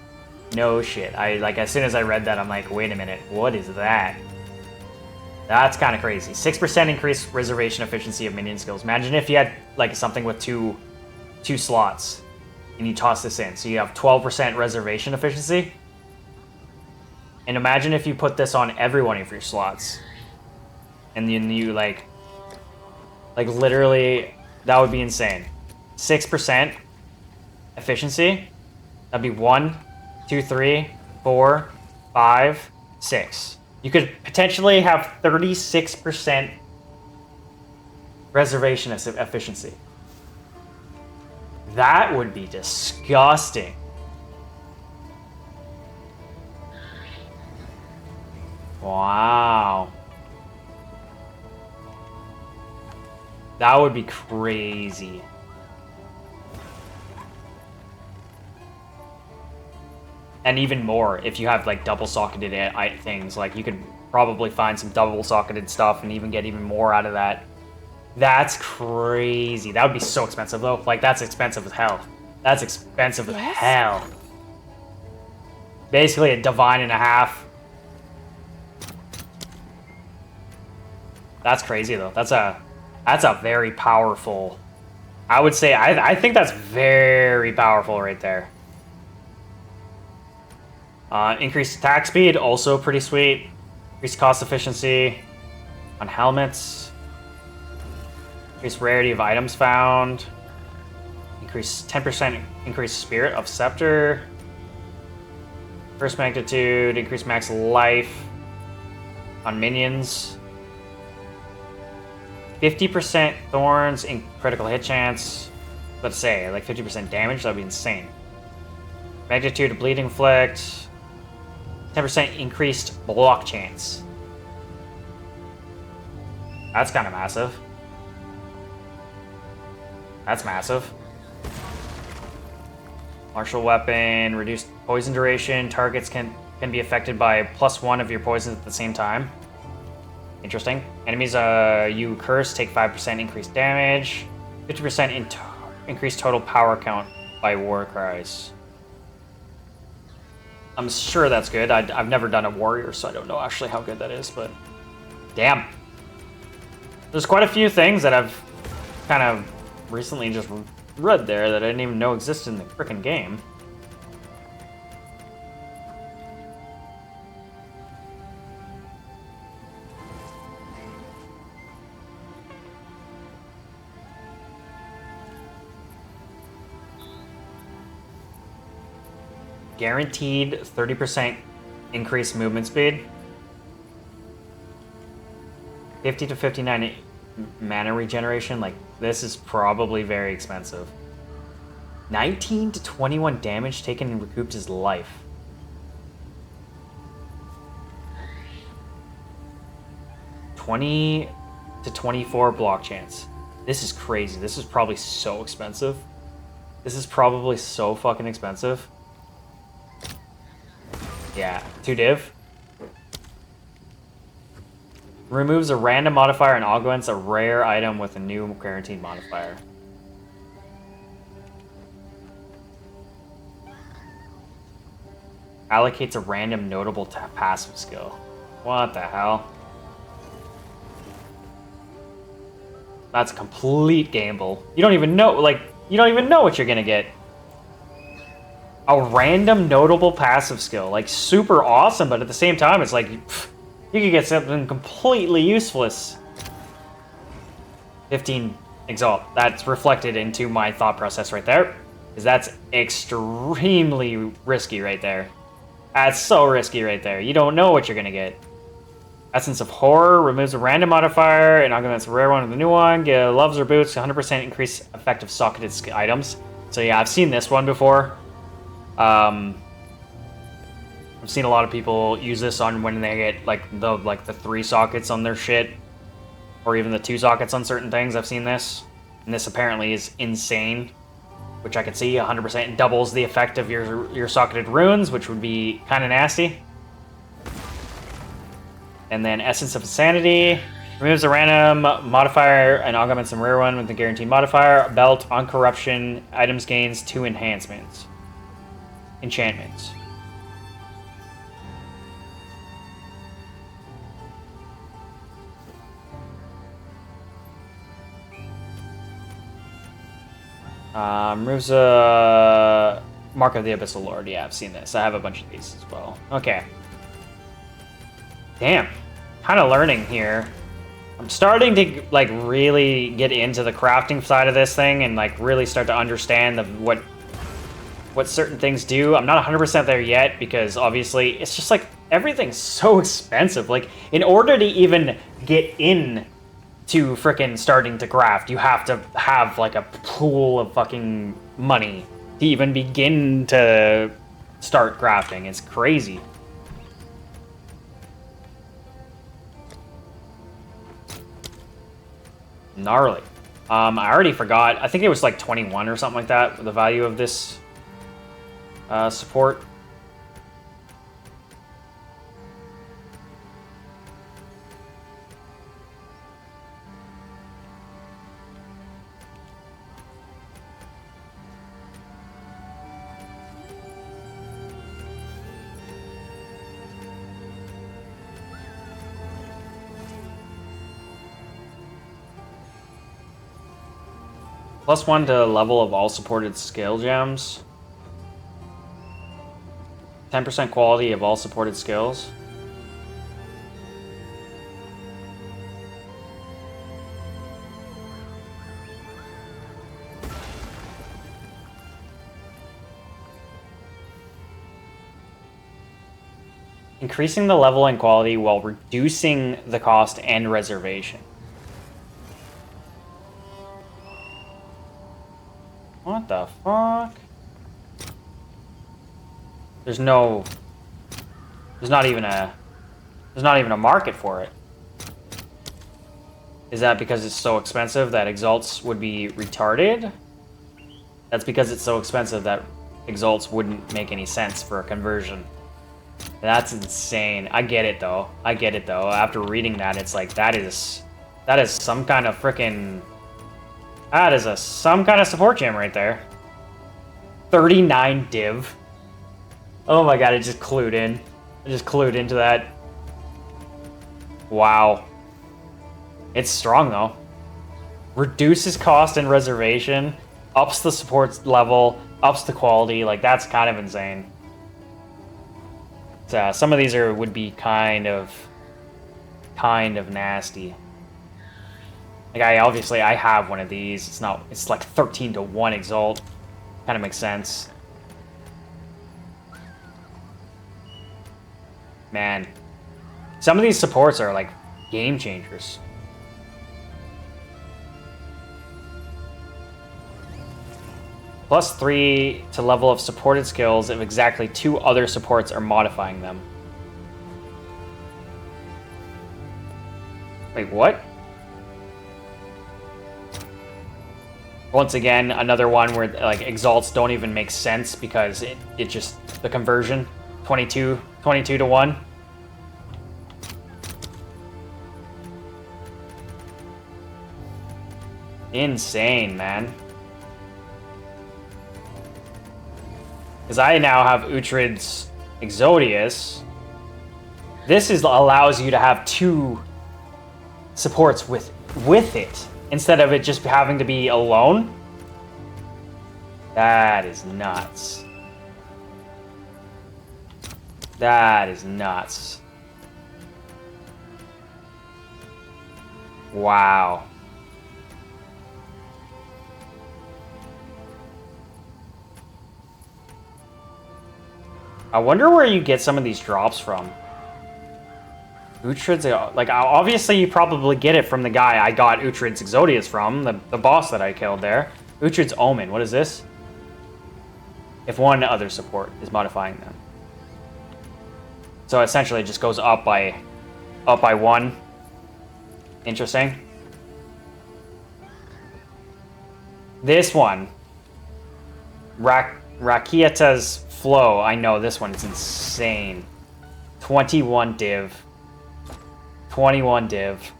No shit. As soon as I read that, I'm like, wait a minute, what is that? That's kind of crazy. 6% increased reservation efficiency of minion skills. Imagine if you had like something with two slots and you toss this in. So you have 12% reservation efficiency. And imagine if you put this on every one of your slots. And then you like literally, that would be insane. 6% efficiency. That'd be 1, 2, 3, 4, 5, 6. You could potentially have 36% reservation efficiency. That would be disgusting. Wow. That would be crazy. And even more if you have like double socketed things. Like you could probably find some double socketed stuff and even get even more out of that. That's crazy. That would be so expensive though. Like that's expensive as hell. That's expensive as hell. Basically a divine and a half. That's crazy though. That's a very powerful. I would say I think that's very powerful right there. Increased attack speed, also pretty sweet. Increased cost efficiency on helmets. Increased rarity of items found. Increased 10% increased spirit of scepter. First magnitude, increased max life on minions. 50% thorns in critical hit chance. Let's say like 50% damage, that'd be insane. Magnitude of bleeding inflict. 10% increased block chance. That's kind of massive. That's massive. Martial weapon, reduced poison duration. Targets can be affected by +1 of your poisons at the same time. Interesting. Enemies you curse take 5% increased damage. 50% increased total power count by war cries. I'm sure that's good. I've never done a warrior, so I don't know actually how good that is, but damn. There's quite a few things that I've kind of recently just read there that I didn't even know existed in the frickin' game. Guaranteed 30% increased movement speed. 50 to 59 mana regeneration. Like, this is probably very expensive. 19 to 21 damage taken and recouped his life. $20 to 24 block chance. This is crazy. This is probably so expensive. This is probably so fucking expensive. Yeah, 2 div. Removes a random modifier and augments a rare item with a new guaranteed modifier. Allocates a random notable passive skill. What the hell? That's a complete gamble. You don't even know, like, you don't even know what you're gonna get. A random notable passive skill. Like, super awesome, but at the same time, it's like, pff, you could get something completely useless. 15 Exalt. That's reflected into my thought process right there. Because that's extremely risky right there. That's so risky right there. You don't know what you're going to get. Essence of Horror removes a random modifier and augments a rare one with a new one. Get gloves or boots, 100% increase effective socketed items. So yeah, I've seen this one before. I've seen a lot of people use this on when they get like the 3 sockets on their shit, or even the 2 sockets on certain things. I've seen this, and this apparently is insane, which I can see 100% doubles the effect of your socketed runes, which would be kind of nasty. And then Essence of Insanity removes a random modifier and augments some rare one with the guaranteed modifier. Belt on corruption items gains 2 enhancements. Enchantments. Removes a Mark of the Abyssal Lord. Yeah, I've seen this. I have a bunch of these as well. Okay. Damn. Kind of learning here. I'm starting to like really get into the crafting side of this thing and like really start to understand what certain things do. I'm not 100% there yet because obviously it's just like everything's so expensive. Like, in order to even get in to frickin' starting to craft, you have to have like a pool of fucking money to even begin to start crafting. It's crazy. Gnarly. I already forgot. I think it was like 21 or something like that, the value of this support. +1 to level of all supported skill gems. 10% quality of all supported skills. Increasing the level and quality while reducing the cost and reservation. What the fuck? There's not even a market for it. Is that because it's so expensive that exalts would be retarded? That's because it's so expensive that exalts wouldn't make any sense for a conversion. That's insane. I get it though. I get it though. After reading that, it's like that is some kind of freaking some kind of support gem right there. 39 div. Oh my god, it just clued in. I just clued into that. Wow. It's strong though. Reduces cost and reservation, ups the support level, ups the quality. Like that's kind of insane. Some of these would be kind of nasty. Like I have one of these. It's like 13 to 1 exalt. Kind of makes sense. Man, some of these supports are like game changers. +3 to level of supported skills if exactly 2 other supports are modifying them. Wait, what? Once again, another one where like exalts don't even make sense because it just the conversion 22 to 1. Insane, man. Because I now have Uhtred's Exodius. This allows you to have 2 supports with it instead of it just having to be alone. That is nuts. That is nuts. Wow. I wonder where you get some of these drops from. Uhtred's, like, obviously you probably get it from the guy I got Uhtred's Exodius from, the boss that I killed there. Uhtred's Omen, what is this? If 1 other support is modifying them. So essentially it just goes up by 1. Interesting. This one. Rakieta's Flow. I know this one is insane. 21 div. 21 div.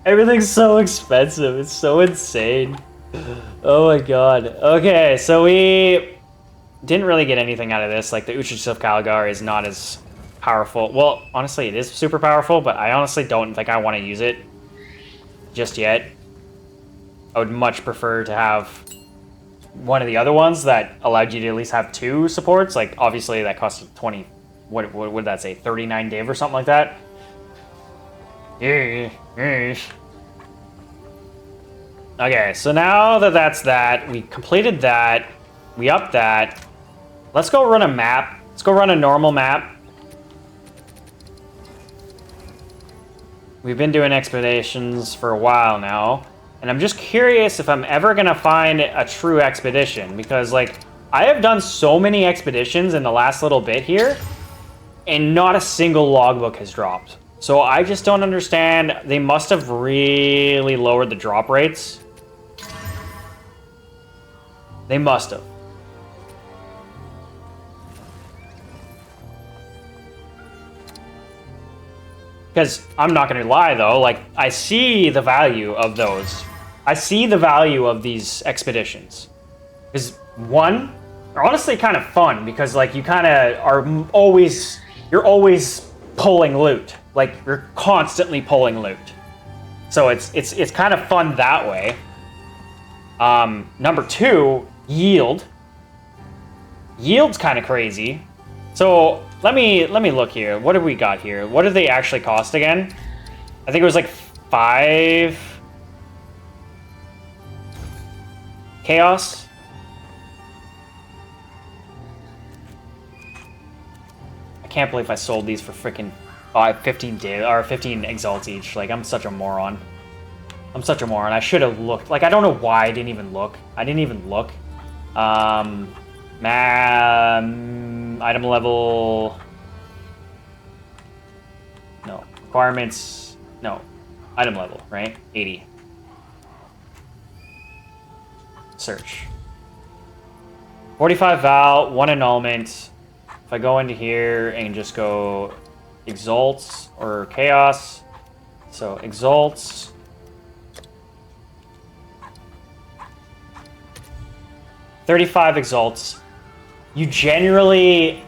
Everything's so expensive. It's so insane. Oh my god. Okay, so we didn't really get anything out of this. Like, the Uhtred of Calgar is not as powerful. Well, honestly, it is super powerful, but I honestly don't think I want to use it just yet. I would much prefer to have one of the other ones that allowed you to at least have 2 supports. Like, obviously, that costs 20... What would that say? 39 div or something like that? Okay, so now that that's that, we completed that, we upped that. Let's go run a map. Let's go run a normal map. We've been doing expeditions for a while now, and I'm just curious if I'm ever gonna find a true expedition, because, like, I have done so many expeditions in the last little bit here, and not a single logbook has dropped. So I just don't understand. They must have really lowered the drop rates. They must have. Because I'm not going to lie, though. Like, I see the value of those. I see the value of these expeditions. Because, one, they're honestly kind of fun. Because, like, you kind of are always... You're always pulling loot. Like, you're constantly pulling loot. So it's kind of fun that way. Number 2, yield. Yield's kind of crazy. So let me look here. What have we got here? What do they actually cost again? I think it was like 5 chaos. I can't believe I sold these for freaking 15 exalts each. Like, I'm such a moron. I'm such a moron. I should have looked. Like, I don't know why I didn't even look. I didn't even look. Item level. No. Requirements. No. Item level, right? 80. Search. 45 Val, 1 annulment. If I go into here and just go Exalts or Chaos. So Exalts. $35 Exalts. You generally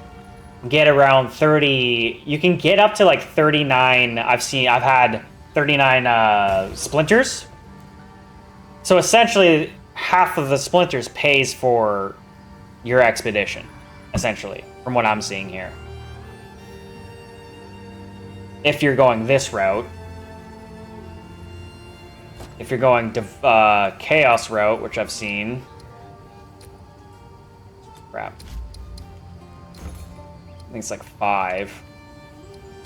get around 30. You can get up to like 39. I've had 39 splinters. So essentially, half of the splinters pays for your expedition, essentially, from what I'm seeing here. If you're going this route. If you're going Chaos route, which I've seen. Crap. I think it's like 5.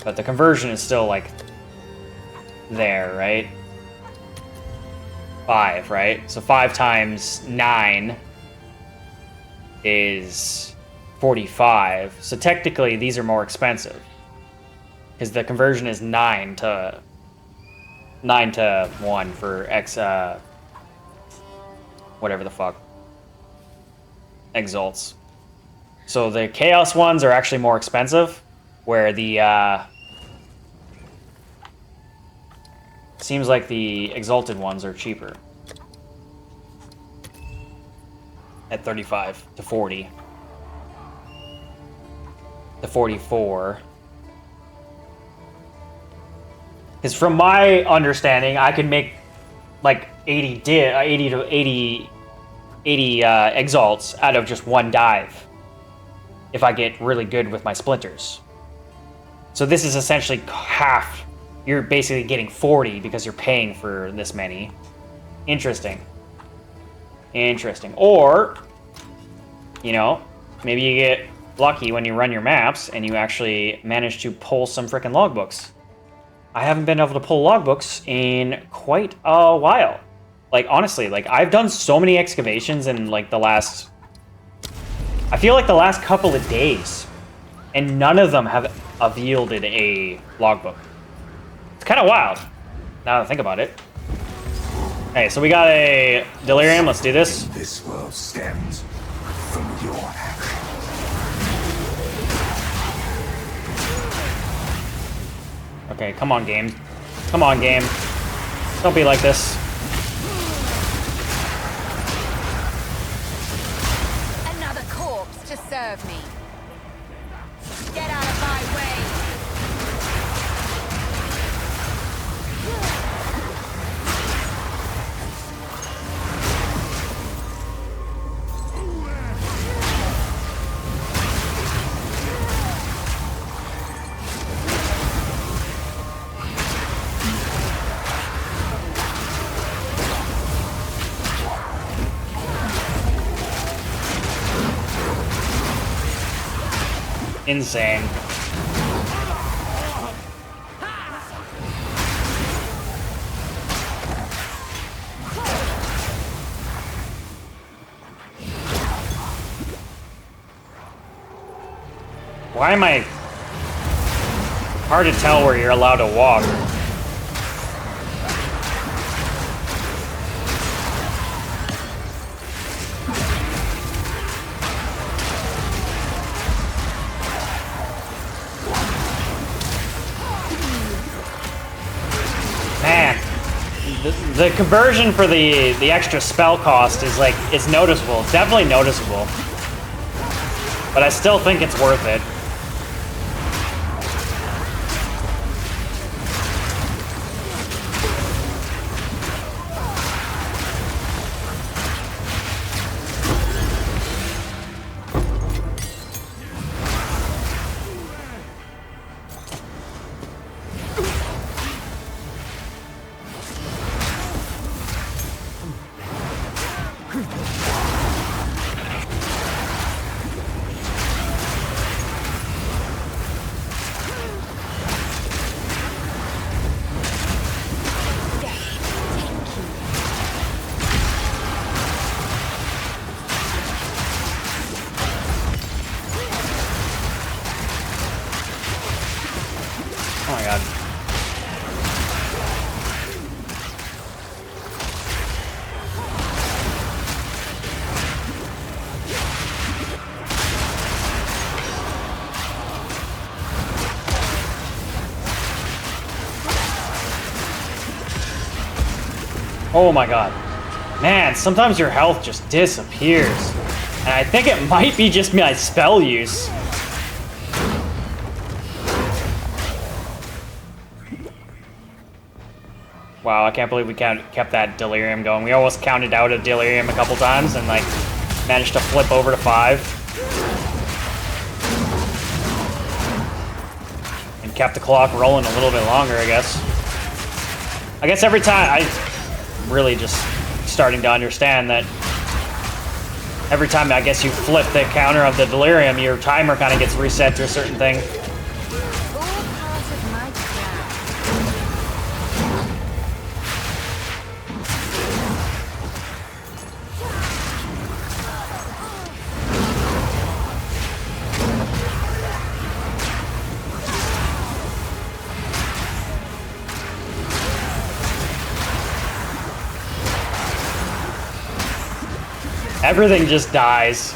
But the conversion is still like there, right? 5, right? So 5 times 9 is 45. So technically these are more expensive. Because the conversion is 9 to 1 for whatever the fuck. Exalts. So the Chaos ones are actually more expensive, where the seems like the Exalted ones are cheaper. At 35 to 40. To 44. Because from my understanding, I could make like 80 exalts out of just 1 dive if I get really good with my splinters. So this is essentially half. You're basically getting 40 because you're paying for this many. Interesting. Interesting. Or, you know, maybe you get lucky when you run your maps and you actually manage to pull some freaking logbooks. I haven't been able to pull logbooks in quite a while. Like, honestly, like, I've done so many excavations in, like, the last... I feel like the last couple of days. And none of them have yielded a logbook. It's kind of wild, now that I think about it. Hey, so we got a Delirium. Let's do this. This world stems from your action. Okay, come on, game. Come on, game. Don't be like this. Another corpse to serve me. Get out of my way. Insane. Why am I... Hard to tell where you're allowed to walk. Man, the conversion for the extra spell cost is like, it's noticeable. It's definitely noticeable. But I still think it's worth it. Oh my god. Man, sometimes your health just disappears. And I think it might be just my spell use. Wow, I can't believe we kept that delirium going. We almost counted out a delirium a couple times and like managed to flip over to 5. And kept the clock rolling a little bit longer, I guess. I guess every time, I'm really just starting to understand that every time I guess you flip the counter of the delirium, your timer kind of gets reset to a certain thing. All part of my plan. Everything just dies.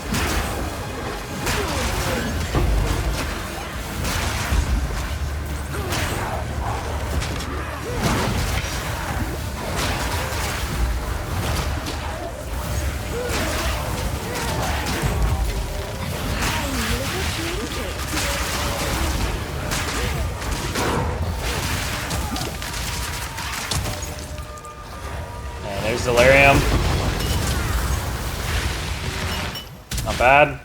Yeah, there's delirium. Not bad.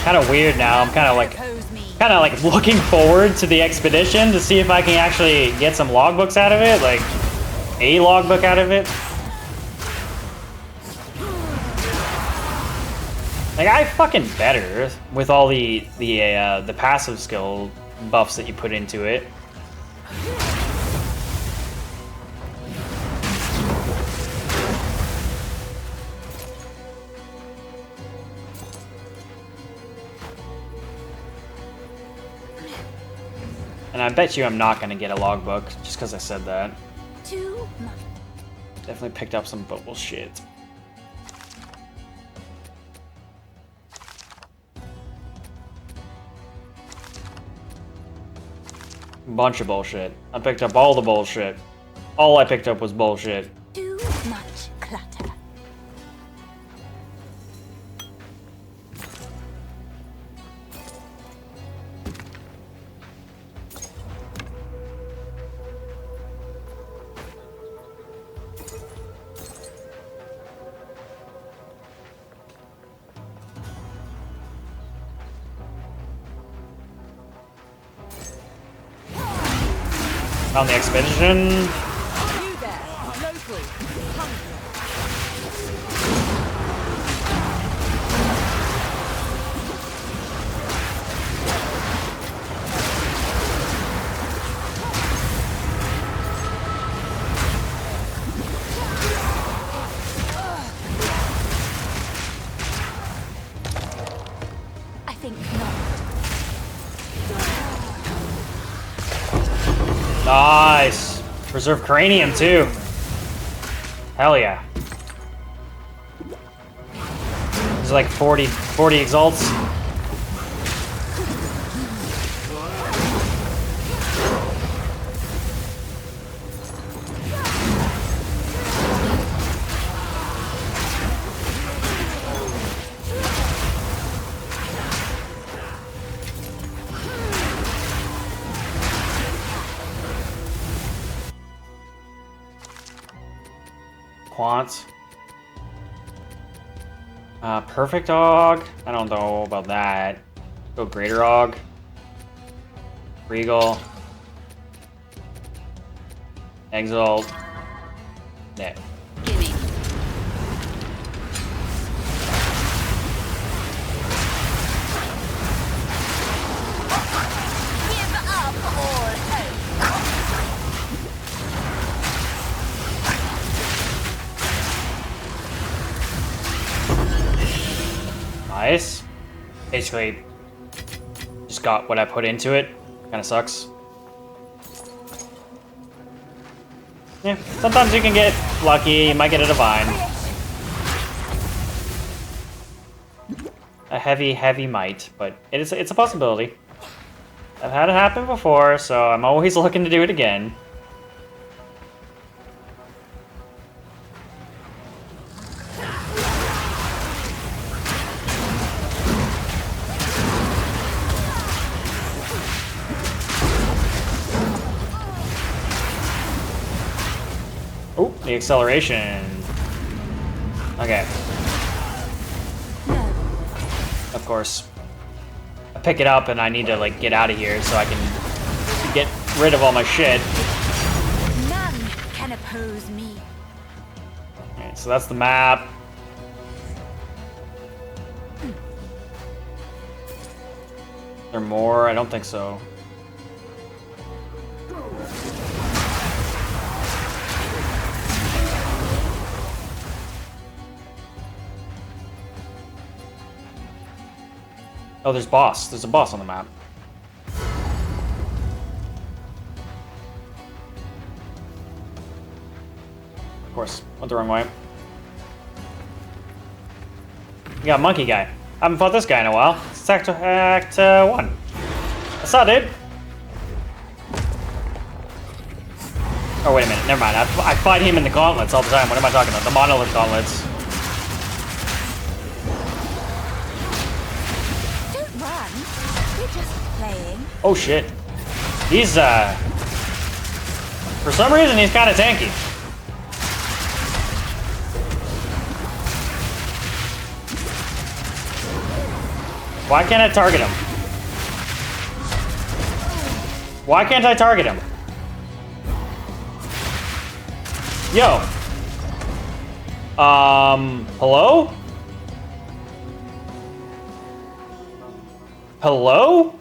Kind of weird now. I'm kind of like looking forward to the expedition to see if I can actually get some logbooks out of it, like a logbook out of it. Like, I fucking better with all the passive skill buffs that you put into it. And I bet you I'm not gonna get a logbook just because I said that. Too much. Definitely picked up some bullshit. Bunch of bullshit. I picked up all the bullshit. All I picked up was bullshit. Too much clutter. On the expedition. You there, local, hungry. I think not. Nice. Preserve cranium too. Hell yeah. There's like 40 exalts. Quants. Perfect Dog. I don't know about that. Go Greater Dog. Regal. Exalt. Yeah. Gimme. Give up all hope. Nice. Basically, just got what I put into it. Kind of sucks. Yeah, sometimes you can get lucky, you might get a divine. A heavy might, but it's a possibility. I've had it happen before, so I'm always looking to do it again. Oh, the acceleration. Okay. Of course. I pick it up and I need to like get out of here so I can get rid of all my shit. None can oppose me. Alright, so that's the map. Is there more? I don't think so. Oh, there's boss. There's a boss on the map. Of course, went the wrong way. You got monkey guy. I haven't fought this guy in a while. It's act 1. What's up, dude? Oh, wait a minute. Never mind. I fight him in the gauntlets all the time. What am I talking about? The monolith gauntlets. Don't run. We're just playing. Oh, shit. He's, for some reason, he's kind of tanky. Why can't I target him? Why can't I target him? Yo. Hello? Hello?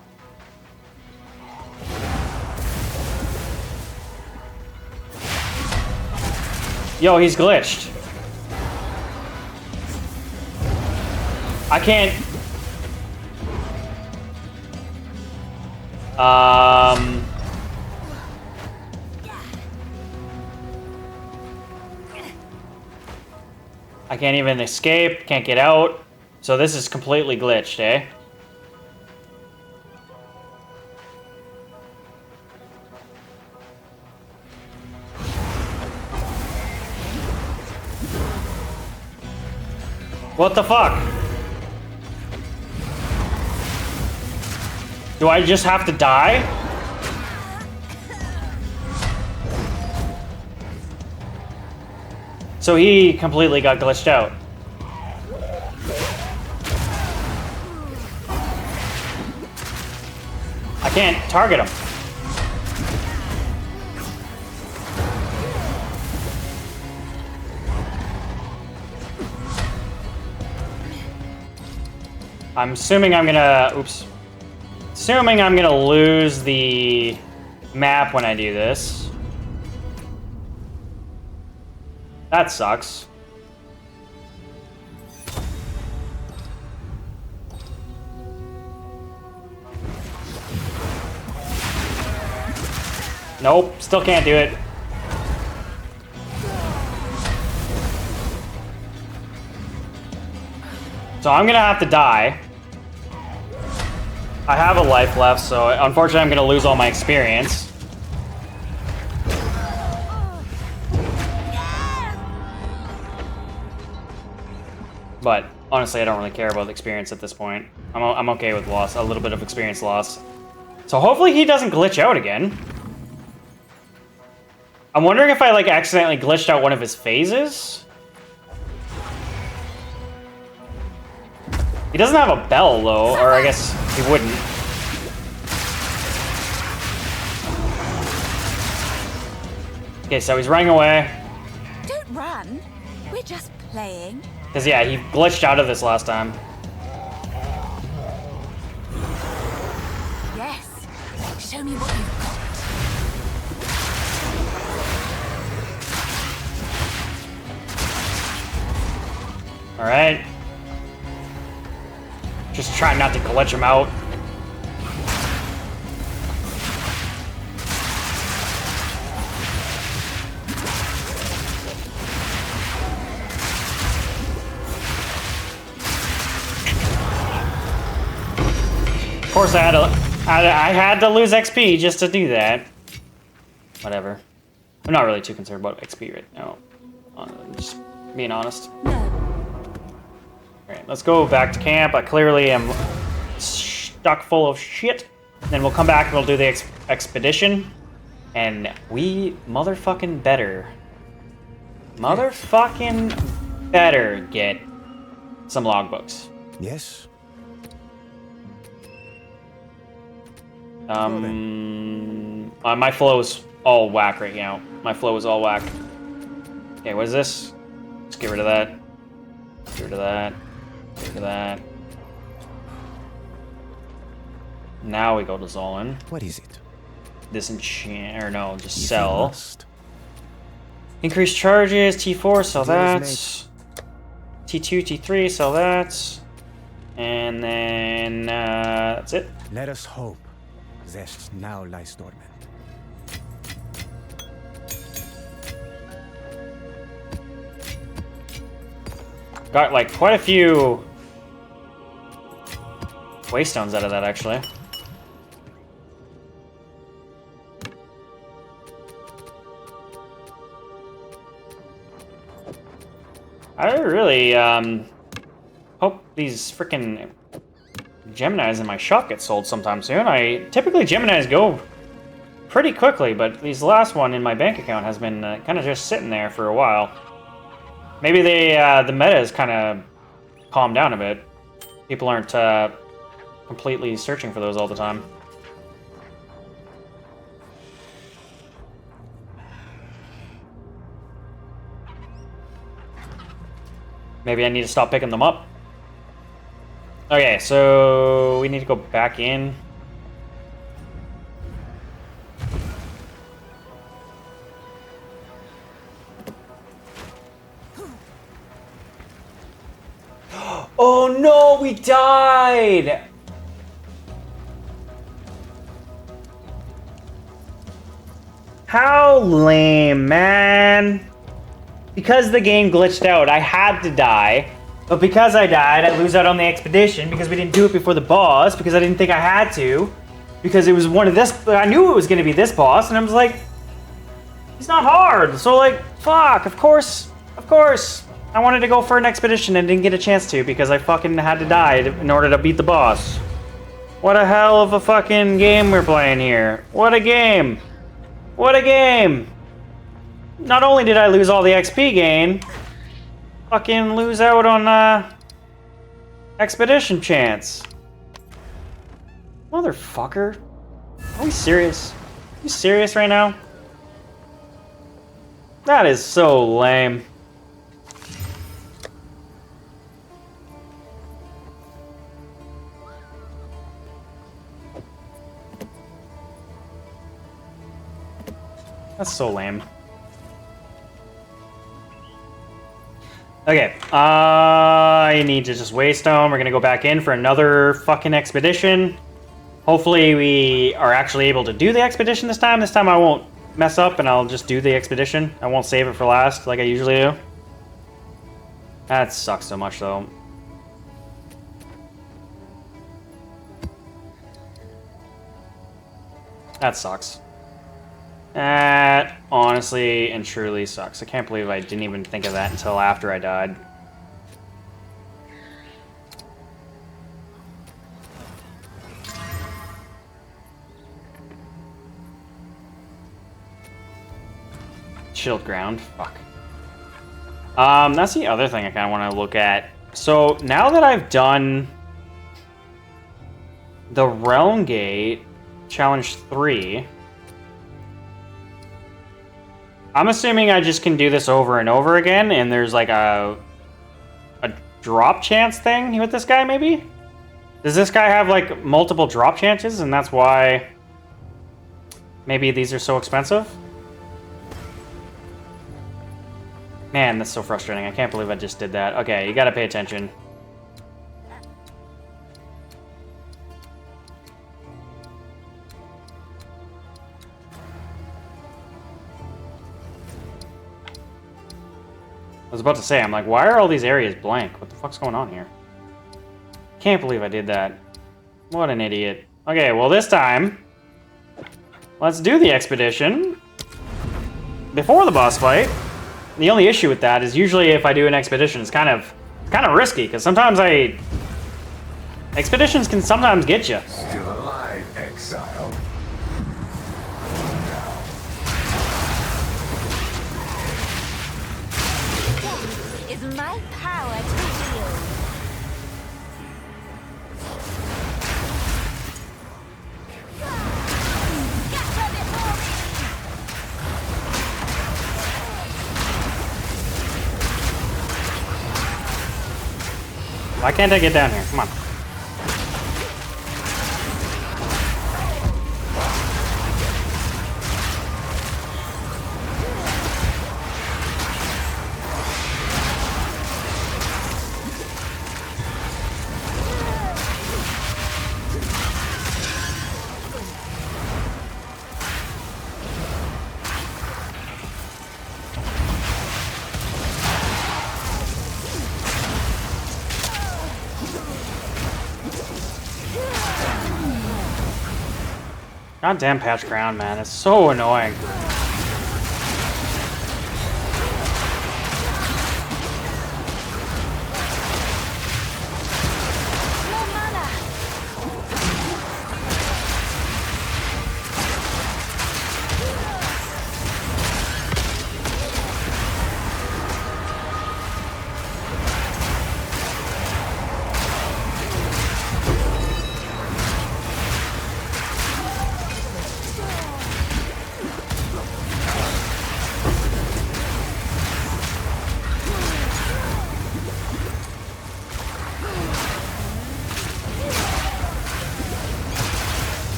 Yo, he's glitched. I can't... I can't even escape, can't get out. So this is completely glitched, eh? What the fuck? Do I just have to die? So he completely got glitched out. I can't target him. I'm assuming I'm gonna... Oops. Assuming I'm gonna lose the map when I do this. That sucks. Nope, still can't do it. So I'm gonna have to die. I have a life left, so unfortunately I'm gonna lose all my experience. But honestly, I don't really care about the experience at this point. I'm okay with loss, a little bit of experience loss. So hopefully he doesn't glitch out again. I'm wondering if I like accidentally glitched out one of his phases. He doesn't have a bell though, or I guess he wouldn't. Okay, so he's running away. Don't run. We're just playing. Because, yeah, he glitched out of this last time. Yes. Show me what you've got. Alright. Just try not to glitch him out. course I had to lose XP just to do that. Whatever. I'm not really too concerned about XP right now. Just being honest. Alright, let's go back to camp. I clearly am stuck full of shit. Then we'll come back and we'll do the expedition. And we motherfucking better get some logbooks. Yes. My flow's all whack right now. My flow is all whack. Okay, what is this? Let's get rid of that. Get rid of that. Get rid of that. Now we go to Zolan. What is it? Disenchant, or no, just If you sell. must. Increase charges, T4, sell Deal that. is T2, T3, sell that. And then, that's it. Let us hope. Zest now lies dormant. Got like quite a few waystones out of that, actually. I really hope these freaking Geminis in my shop get sold sometime soon. Typically Geminis go pretty quickly, but this last one in my bank account has been kind of just sitting there for a while. Maybe the meta has kind of calmed down a bit. People aren't completely searching for those all the time. Maybe I need to stop picking them up. Okay, so we need to go back in. Oh no, we died! How lame, man. Because the game glitched out, I had to die. But because I died, I lose out on the expedition because we didn't do it before the boss, because I didn't think I had to. Because it was one of this, I knew it was gonna be this boss, and I was like, it's not hard. So like, fuck, of course. I wanted to go for an expedition and didn't get a chance to because I fucking had to die in order to beat the boss. What a hell of a fucking game we're playing here. What a game. What a game. Not only did I lose all the XP gain, fucking lose out on expedition chance. Motherfucker. Are we serious? Are you serious right now? That is so lame. That's so lame. Okay, I need to just waystone. We're gonna go back in for another fucking expedition. Hopefully we are actually able to do the expedition this time. This time I won't mess up and I'll just do the expedition. I won't save it for last like I usually do. That sucks so much though. That sucks. That honestly and truly sucks. I can't believe I didn't even think of that until after I died. Chilled ground. Fuck. That's the other thing I kind of want to look at. So now that I've done the Realm Gate Challenge 3, I'm assuming I just can do this over and over again, and there's like a drop chance thing with this guy, maybe? Does this guy have like multiple drop chances, and that's why maybe these are so expensive? Man, that's so frustrating. I can't believe I just did that. Okay, you gotta pay attention. I was about to say, I'm like, why are all these areas blank? What the fuck's going on here? Can't believe I did that. What an idiot. Okay, well this time, let's do the expedition before the boss fight. The only issue with that is usually if I do an expedition, it's kind of risky because sometimes expeditions can sometimes get you. Still alive, exile. Is my power to wield. Get a bit more me. Why can't I get down here? Come on. Goddamn patch ground, man. It's so annoying. More mana.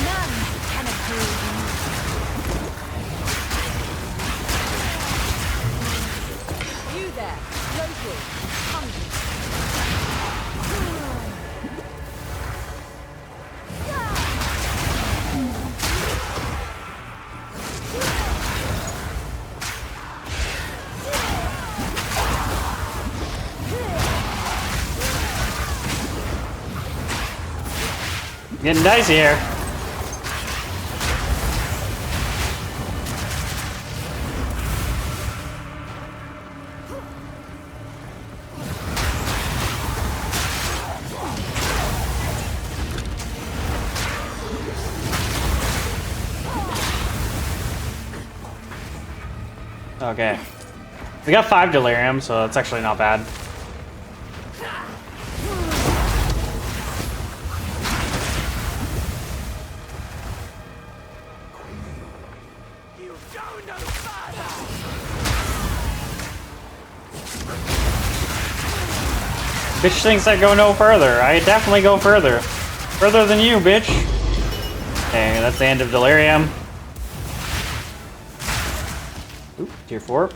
None can approve me. You there, local, hungry. Getting dicey here. Okay. We got 5 delirium, so that's actually not bad. Bitch thinks I go no further. I definitely go further. Further than you, bitch. Okay, that's the end of delirium. Oop, tier 4.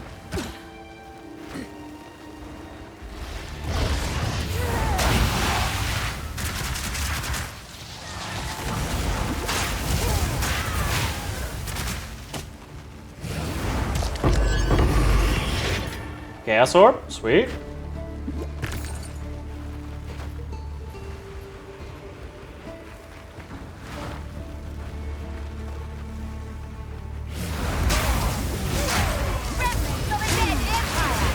Chaos Orb, sweet. Remnants of a dead empire.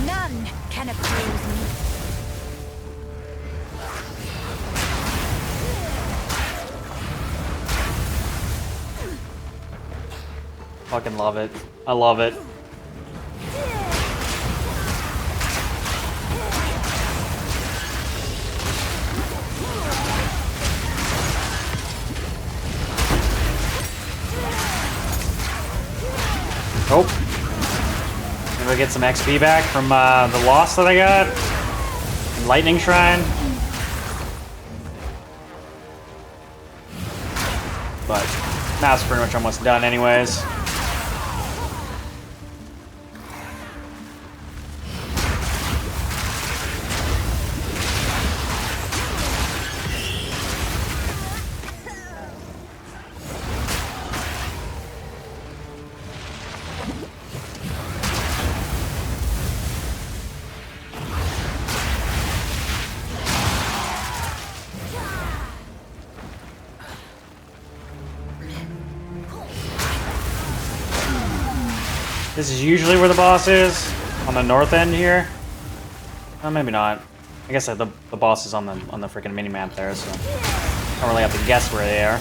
None can oppose me. Fucking love it. I love it. Oh. Maybe I get some XP back from the loss that I got. Lightning Shrine. But that's pretty much almost done anyways. This is usually where the boss is, on the north end here. Oh, maybe not. I guess the boss is on the freaking mini map there, so I don't really have to guess where they are.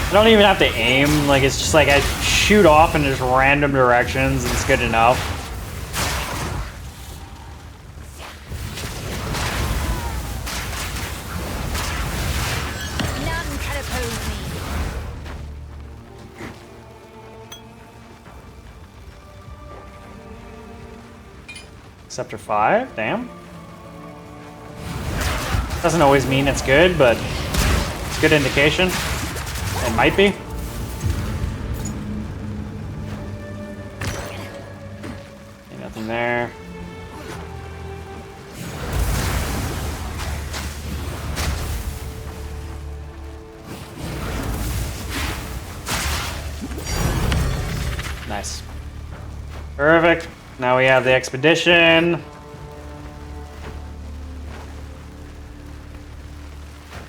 I don't even have to aim, like it's just like I shoot off in just random directions and it's good enough. None can oppose me. Scepter 5, damn. Doesn't always mean it's good, but it's a good indication. It might be. Okay, nothing there. Nice. Perfect. Now we have the expedition.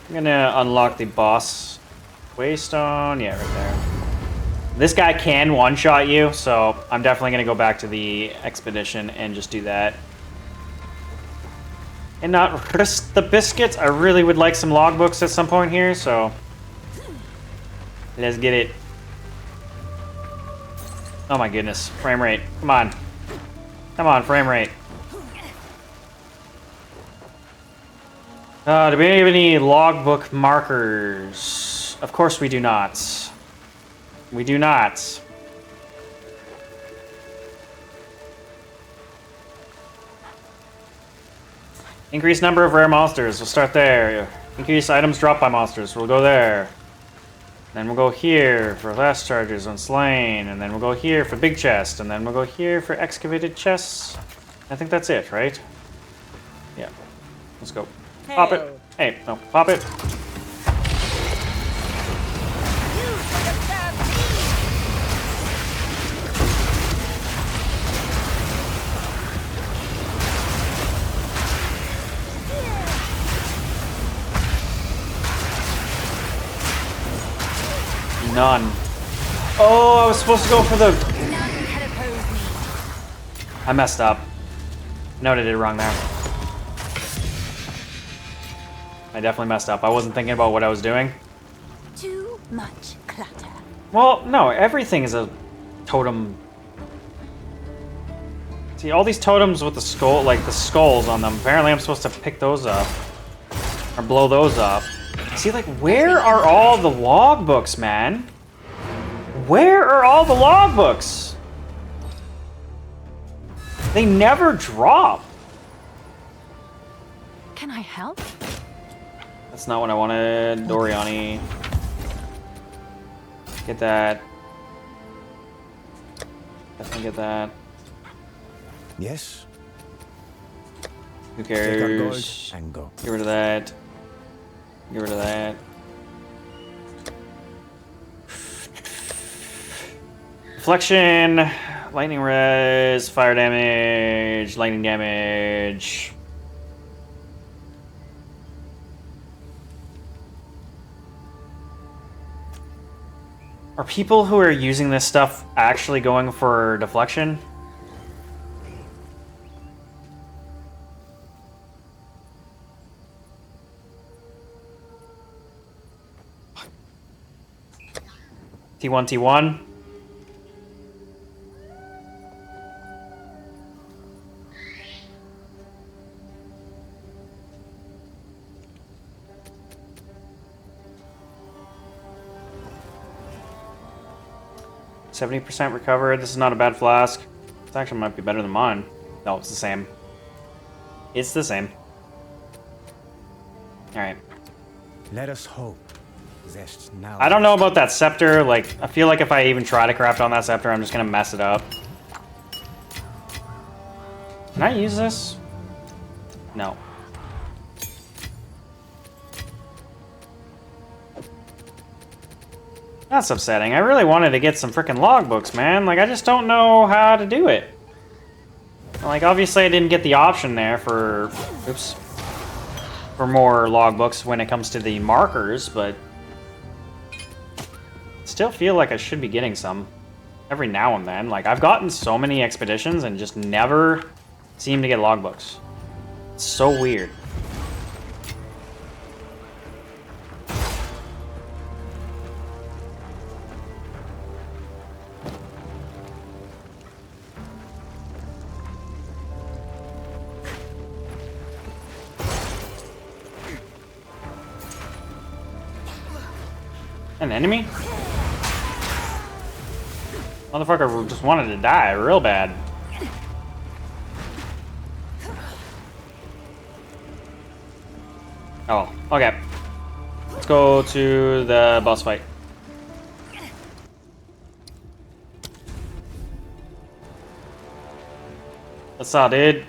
I'm gonna unlock the boss. Waystone, yeah, right there. This guy can one-shot you, so I'm definitely gonna go back to the expedition and just do that. And not risk the biscuits. I really would like some logbooks at some point here, so let's get it. Oh my goodness, frame rate. Come on. Come on, frame rate. Do we have any logbook markers? Of course we do not. We do not. Increase number of rare monsters. We'll start there. Increase items dropped by monsters. We'll go there. Then we'll go here for last charges on slain. And then we'll go here for big chest. And then we'll go here for excavated chests. I think that's it, right? Yeah. Let's go. Pop it. Hey, no, pop it. None. Oh, I was supposed to go for the... None can oppose me. I messed up. No, I did it wrong there. I definitely messed up. I wasn't thinking about what I was doing. Too much clutter. Well, no, everything is a totem. See, all these totems with the skull, like the skulls on them, apparently I'm supposed to pick those up. Or blow those up. See, like, where are all the logbooks, man? Where are all the logbooks? They never drop. Can I help? That's not what I wanted. Doriani. Get that. Definitely get that. Yes. Who Take our gold cares? and go. Get rid of that. Get rid of that. Deflection, lightning res, fire damage, lightning damage. Are people who are using this stuff actually going for deflection? T1, T1. %70% recovered. This is not a bad flask. This actually might be better than mine. No, it's the same. It's the same. Alright. Let us hope. Zest now. I don't know about that scepter. Like, I feel like if I even try to craft on that scepter, I'm just gonna mess it up. Can I use this? No. That's upsetting. I really wanted to get some freaking logbooks, man. Like, I just don't know how to do it. Like, obviously I didn't get the option there for... Oops. For more logbooks when it comes to the markers, but... Still feel like I should be getting some. Every now and then. Like, I've gotten so many expeditions and just never seem to get logbooks. It's so weird. An enemy? Motherfucker just wanted to die real bad. Oh, okay. Let's go to the boss fight. What's up, dude?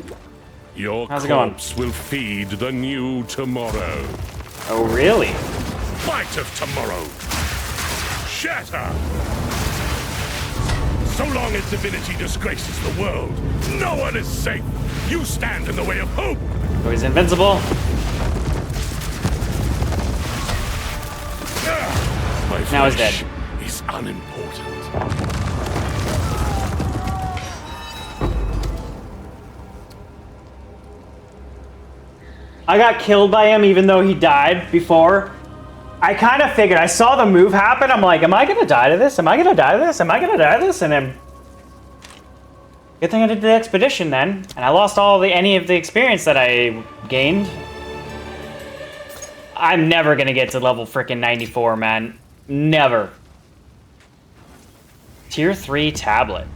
Your How's it going? corpse will feed the new tomorrow. Oh, really? Fight of tomorrow. Shatter! So long as divinity disgraces the world, no one is safe. You stand in the way of hope. Oh, he's invincible. My Now he's flesh dead. is unimportant. I got killed by him even though he died before. I kind of figured, I saw the move happen, I'm like, am I gonna die to this? Am I gonna die to this? Am I gonna die to this? And then, good thing I did the expedition then, and I lost any of the experience that I gained. I'm never gonna get to level frickin' 94, man. Never. Tier 3 tablet.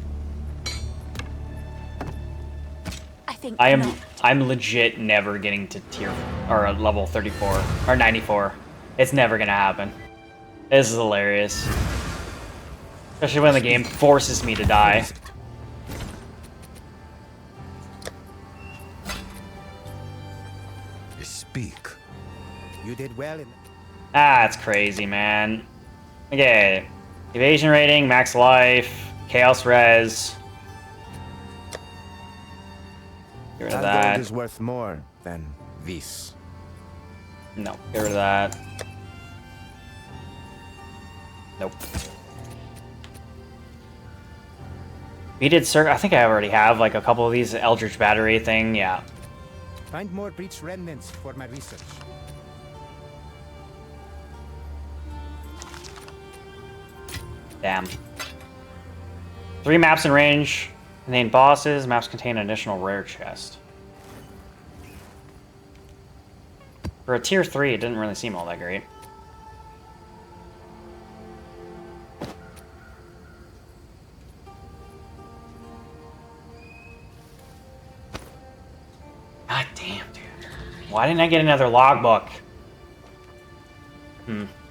I think I'm legit never getting to tier, or level 34, or 94. It's never gonna happen. This is hilarious. Especially when the game forces me to die. Speak. You did well in... That's crazy, man. Okay. Evasion rating, max life, chaos res. Get rid of That gold that. is worth more than this. No, get rid of that. Nope. Beaded circle. I think I already have like a couple of these Eldritch Battery thing. Yeah. Find more breach remnants for my research. Damn. 3 maps in range. Contain bosses. Maps contain an additional rare chest. For a tier 3, it didn't really seem all that great. God damn, dude. Why didn't I get another logbook?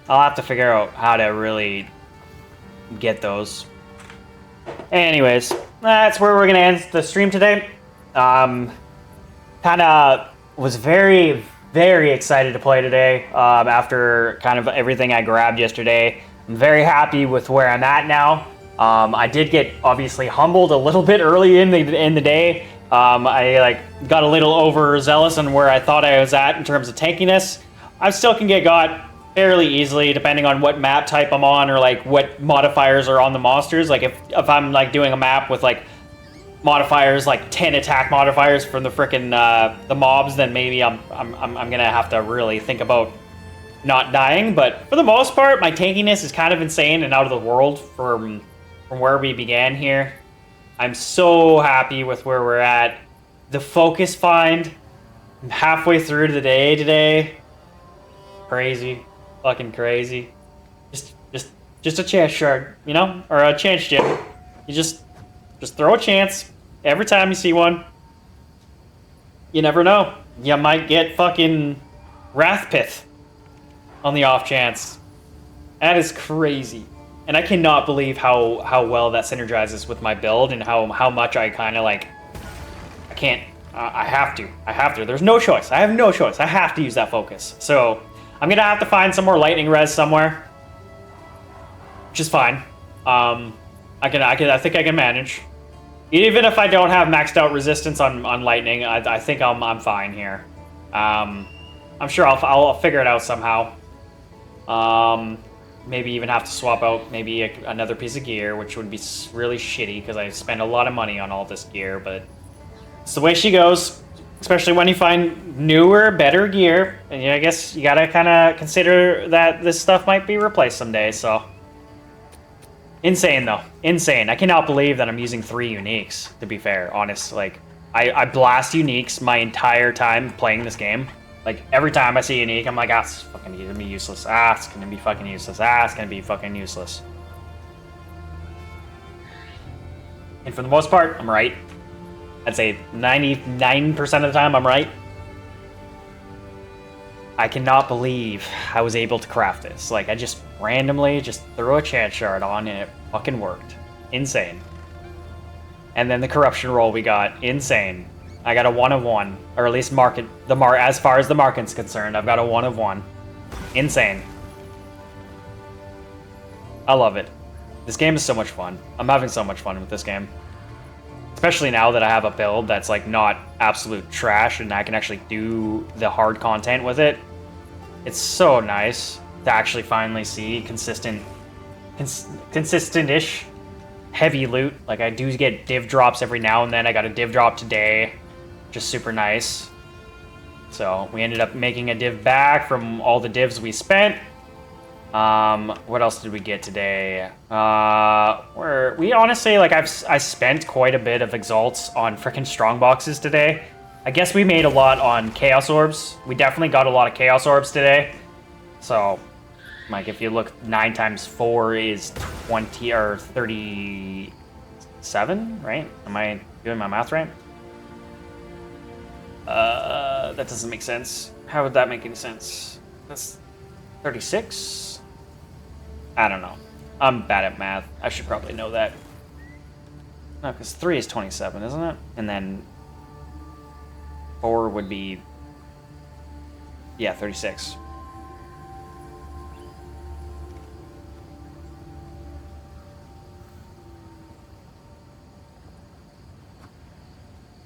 I'll have to figure out how to really get those. Anyways, that's where we're gonna end the stream today. Kind of was very, very excited to play today after kind of everything I grabbed yesterday. I'm very happy with where I'm at now. I did get obviously humbled a little bit early in the day. I like got a little overzealous on where I thought I was at in terms of tankiness. I still can get got fairly easily depending on what map type I'm on or like what modifiers are on the monsters. Like if I'm like doing a map with like modifiers like 10 attack modifiers from the frickin' the mobs, then maybe I'm gonna have to really think about not dying. But for the most part, my tankiness is kind of insane and out of the world from where we began here. I'm so happy with where we're at. The focus find, I'm halfway through the day today. Crazy, fucking crazy. Just a chance shard, you know, or a chance gem. You just throw a chance every time you see one. You never know. You might get fucking Wrathpith on the off chance. That is crazy. And I cannot believe how well that synergizes with my build and how much I kind of like, I have to. There's no choice. I have no choice. I have to use that focus. So I'm going to have to find some more lightning res somewhere. which is fine. I think I can manage. Even if I don't have maxed out resistance on lightning, I think I'm fine here. I'm sure I'll figure it out somehow. Maybe even have to swap out maybe another piece of gear, which would be really shitty because I spend a lot of money on all this gear, but it's the way she goes. Especially when you find newer, better gear, and I guess you gotta kind of consider that this stuff might be replaced someday. So insane though, insane. I cannot believe that I'm using 3 uniques. To be fair, honest, like I blast uniques my entire time playing this game. Like every time I see a unique, I'm like, ah, it's fucking gonna be useless. Ah, it's gonna be fucking useless. Ah, it's gonna be fucking useless. And for the most part, I'm right. I'd say 99% of the time I'm right. I cannot believe I was able to craft this. Like, I just randomly just threw a chance shard on and it fucking worked. Insane. And then the corruption roll we got, insane. I got a 1 of 1, or at least as far as the market's concerned, I've got a 1 of 1. Insane. I love it. This game is so much fun. I'm having so much fun with this game. Especially now that I have a build that's like not absolute trash and I can actually do the hard content with it. It's so nice to actually finally see consistent-ish heavy loot. Like I do get div drops every now and then. I got a div drop today, just super nice. So we ended up making a div back from all the divs we spent. What else did we get today? We honestly, like, I spent quite a bit of exalts on frickin' strong boxes today. I guess we made a lot on chaos orbs. We definitely got a lot of chaos orbs today. So, like, if you look, 9 times 4 is 20 or 37, right? Am I doing my math right? That doesn't make sense. How would that make any sense? That's 36? I don't know. I'm bad at math. I should probably know that. No, because 3 is 27, isn't it? And then 4 would be... yeah, 36.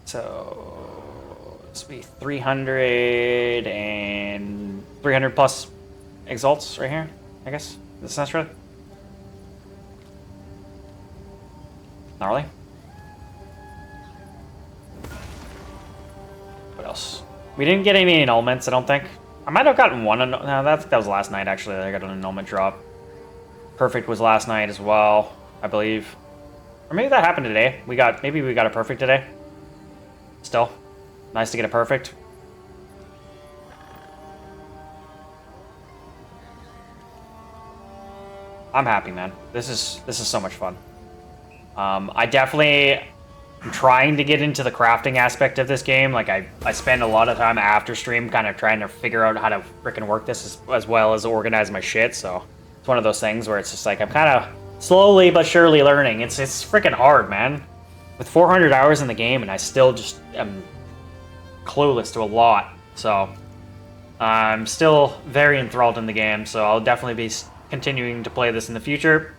So... this would be 300 and... 300 plus exalts right here, I guess. This sounds right. Gnarly. What else? We didn't get any annulments, I don't think. I might have gotten one. No, that was last night, actually. I got an annulment drop. Perfect was last night as well, I believe. Or maybe that happened today. Maybe we got a perfect today. Still. Nice to get a perfect. I'm happy, man. This is so much fun. I definitely am trying to get into the crafting aspect of this game. Like I spend a lot of time after stream kind of trying to figure out how to freaking work this as well as organize my shit. So it's one of those things where it's just like I'm kind of slowly but surely learning. It's freaking hard, man. With 400 hours in the game, and I still just am clueless to a lot. So I'm still very enthralled in the game. So I'll definitely be continuing to play this in the future.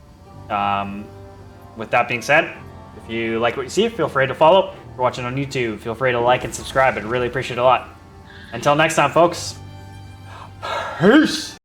With that being said, if you like what you see, feel free to follow. If you're watching on YouTube, feel free to like and subscribe. I'd really appreciate it a lot. Until next time, folks. Peace!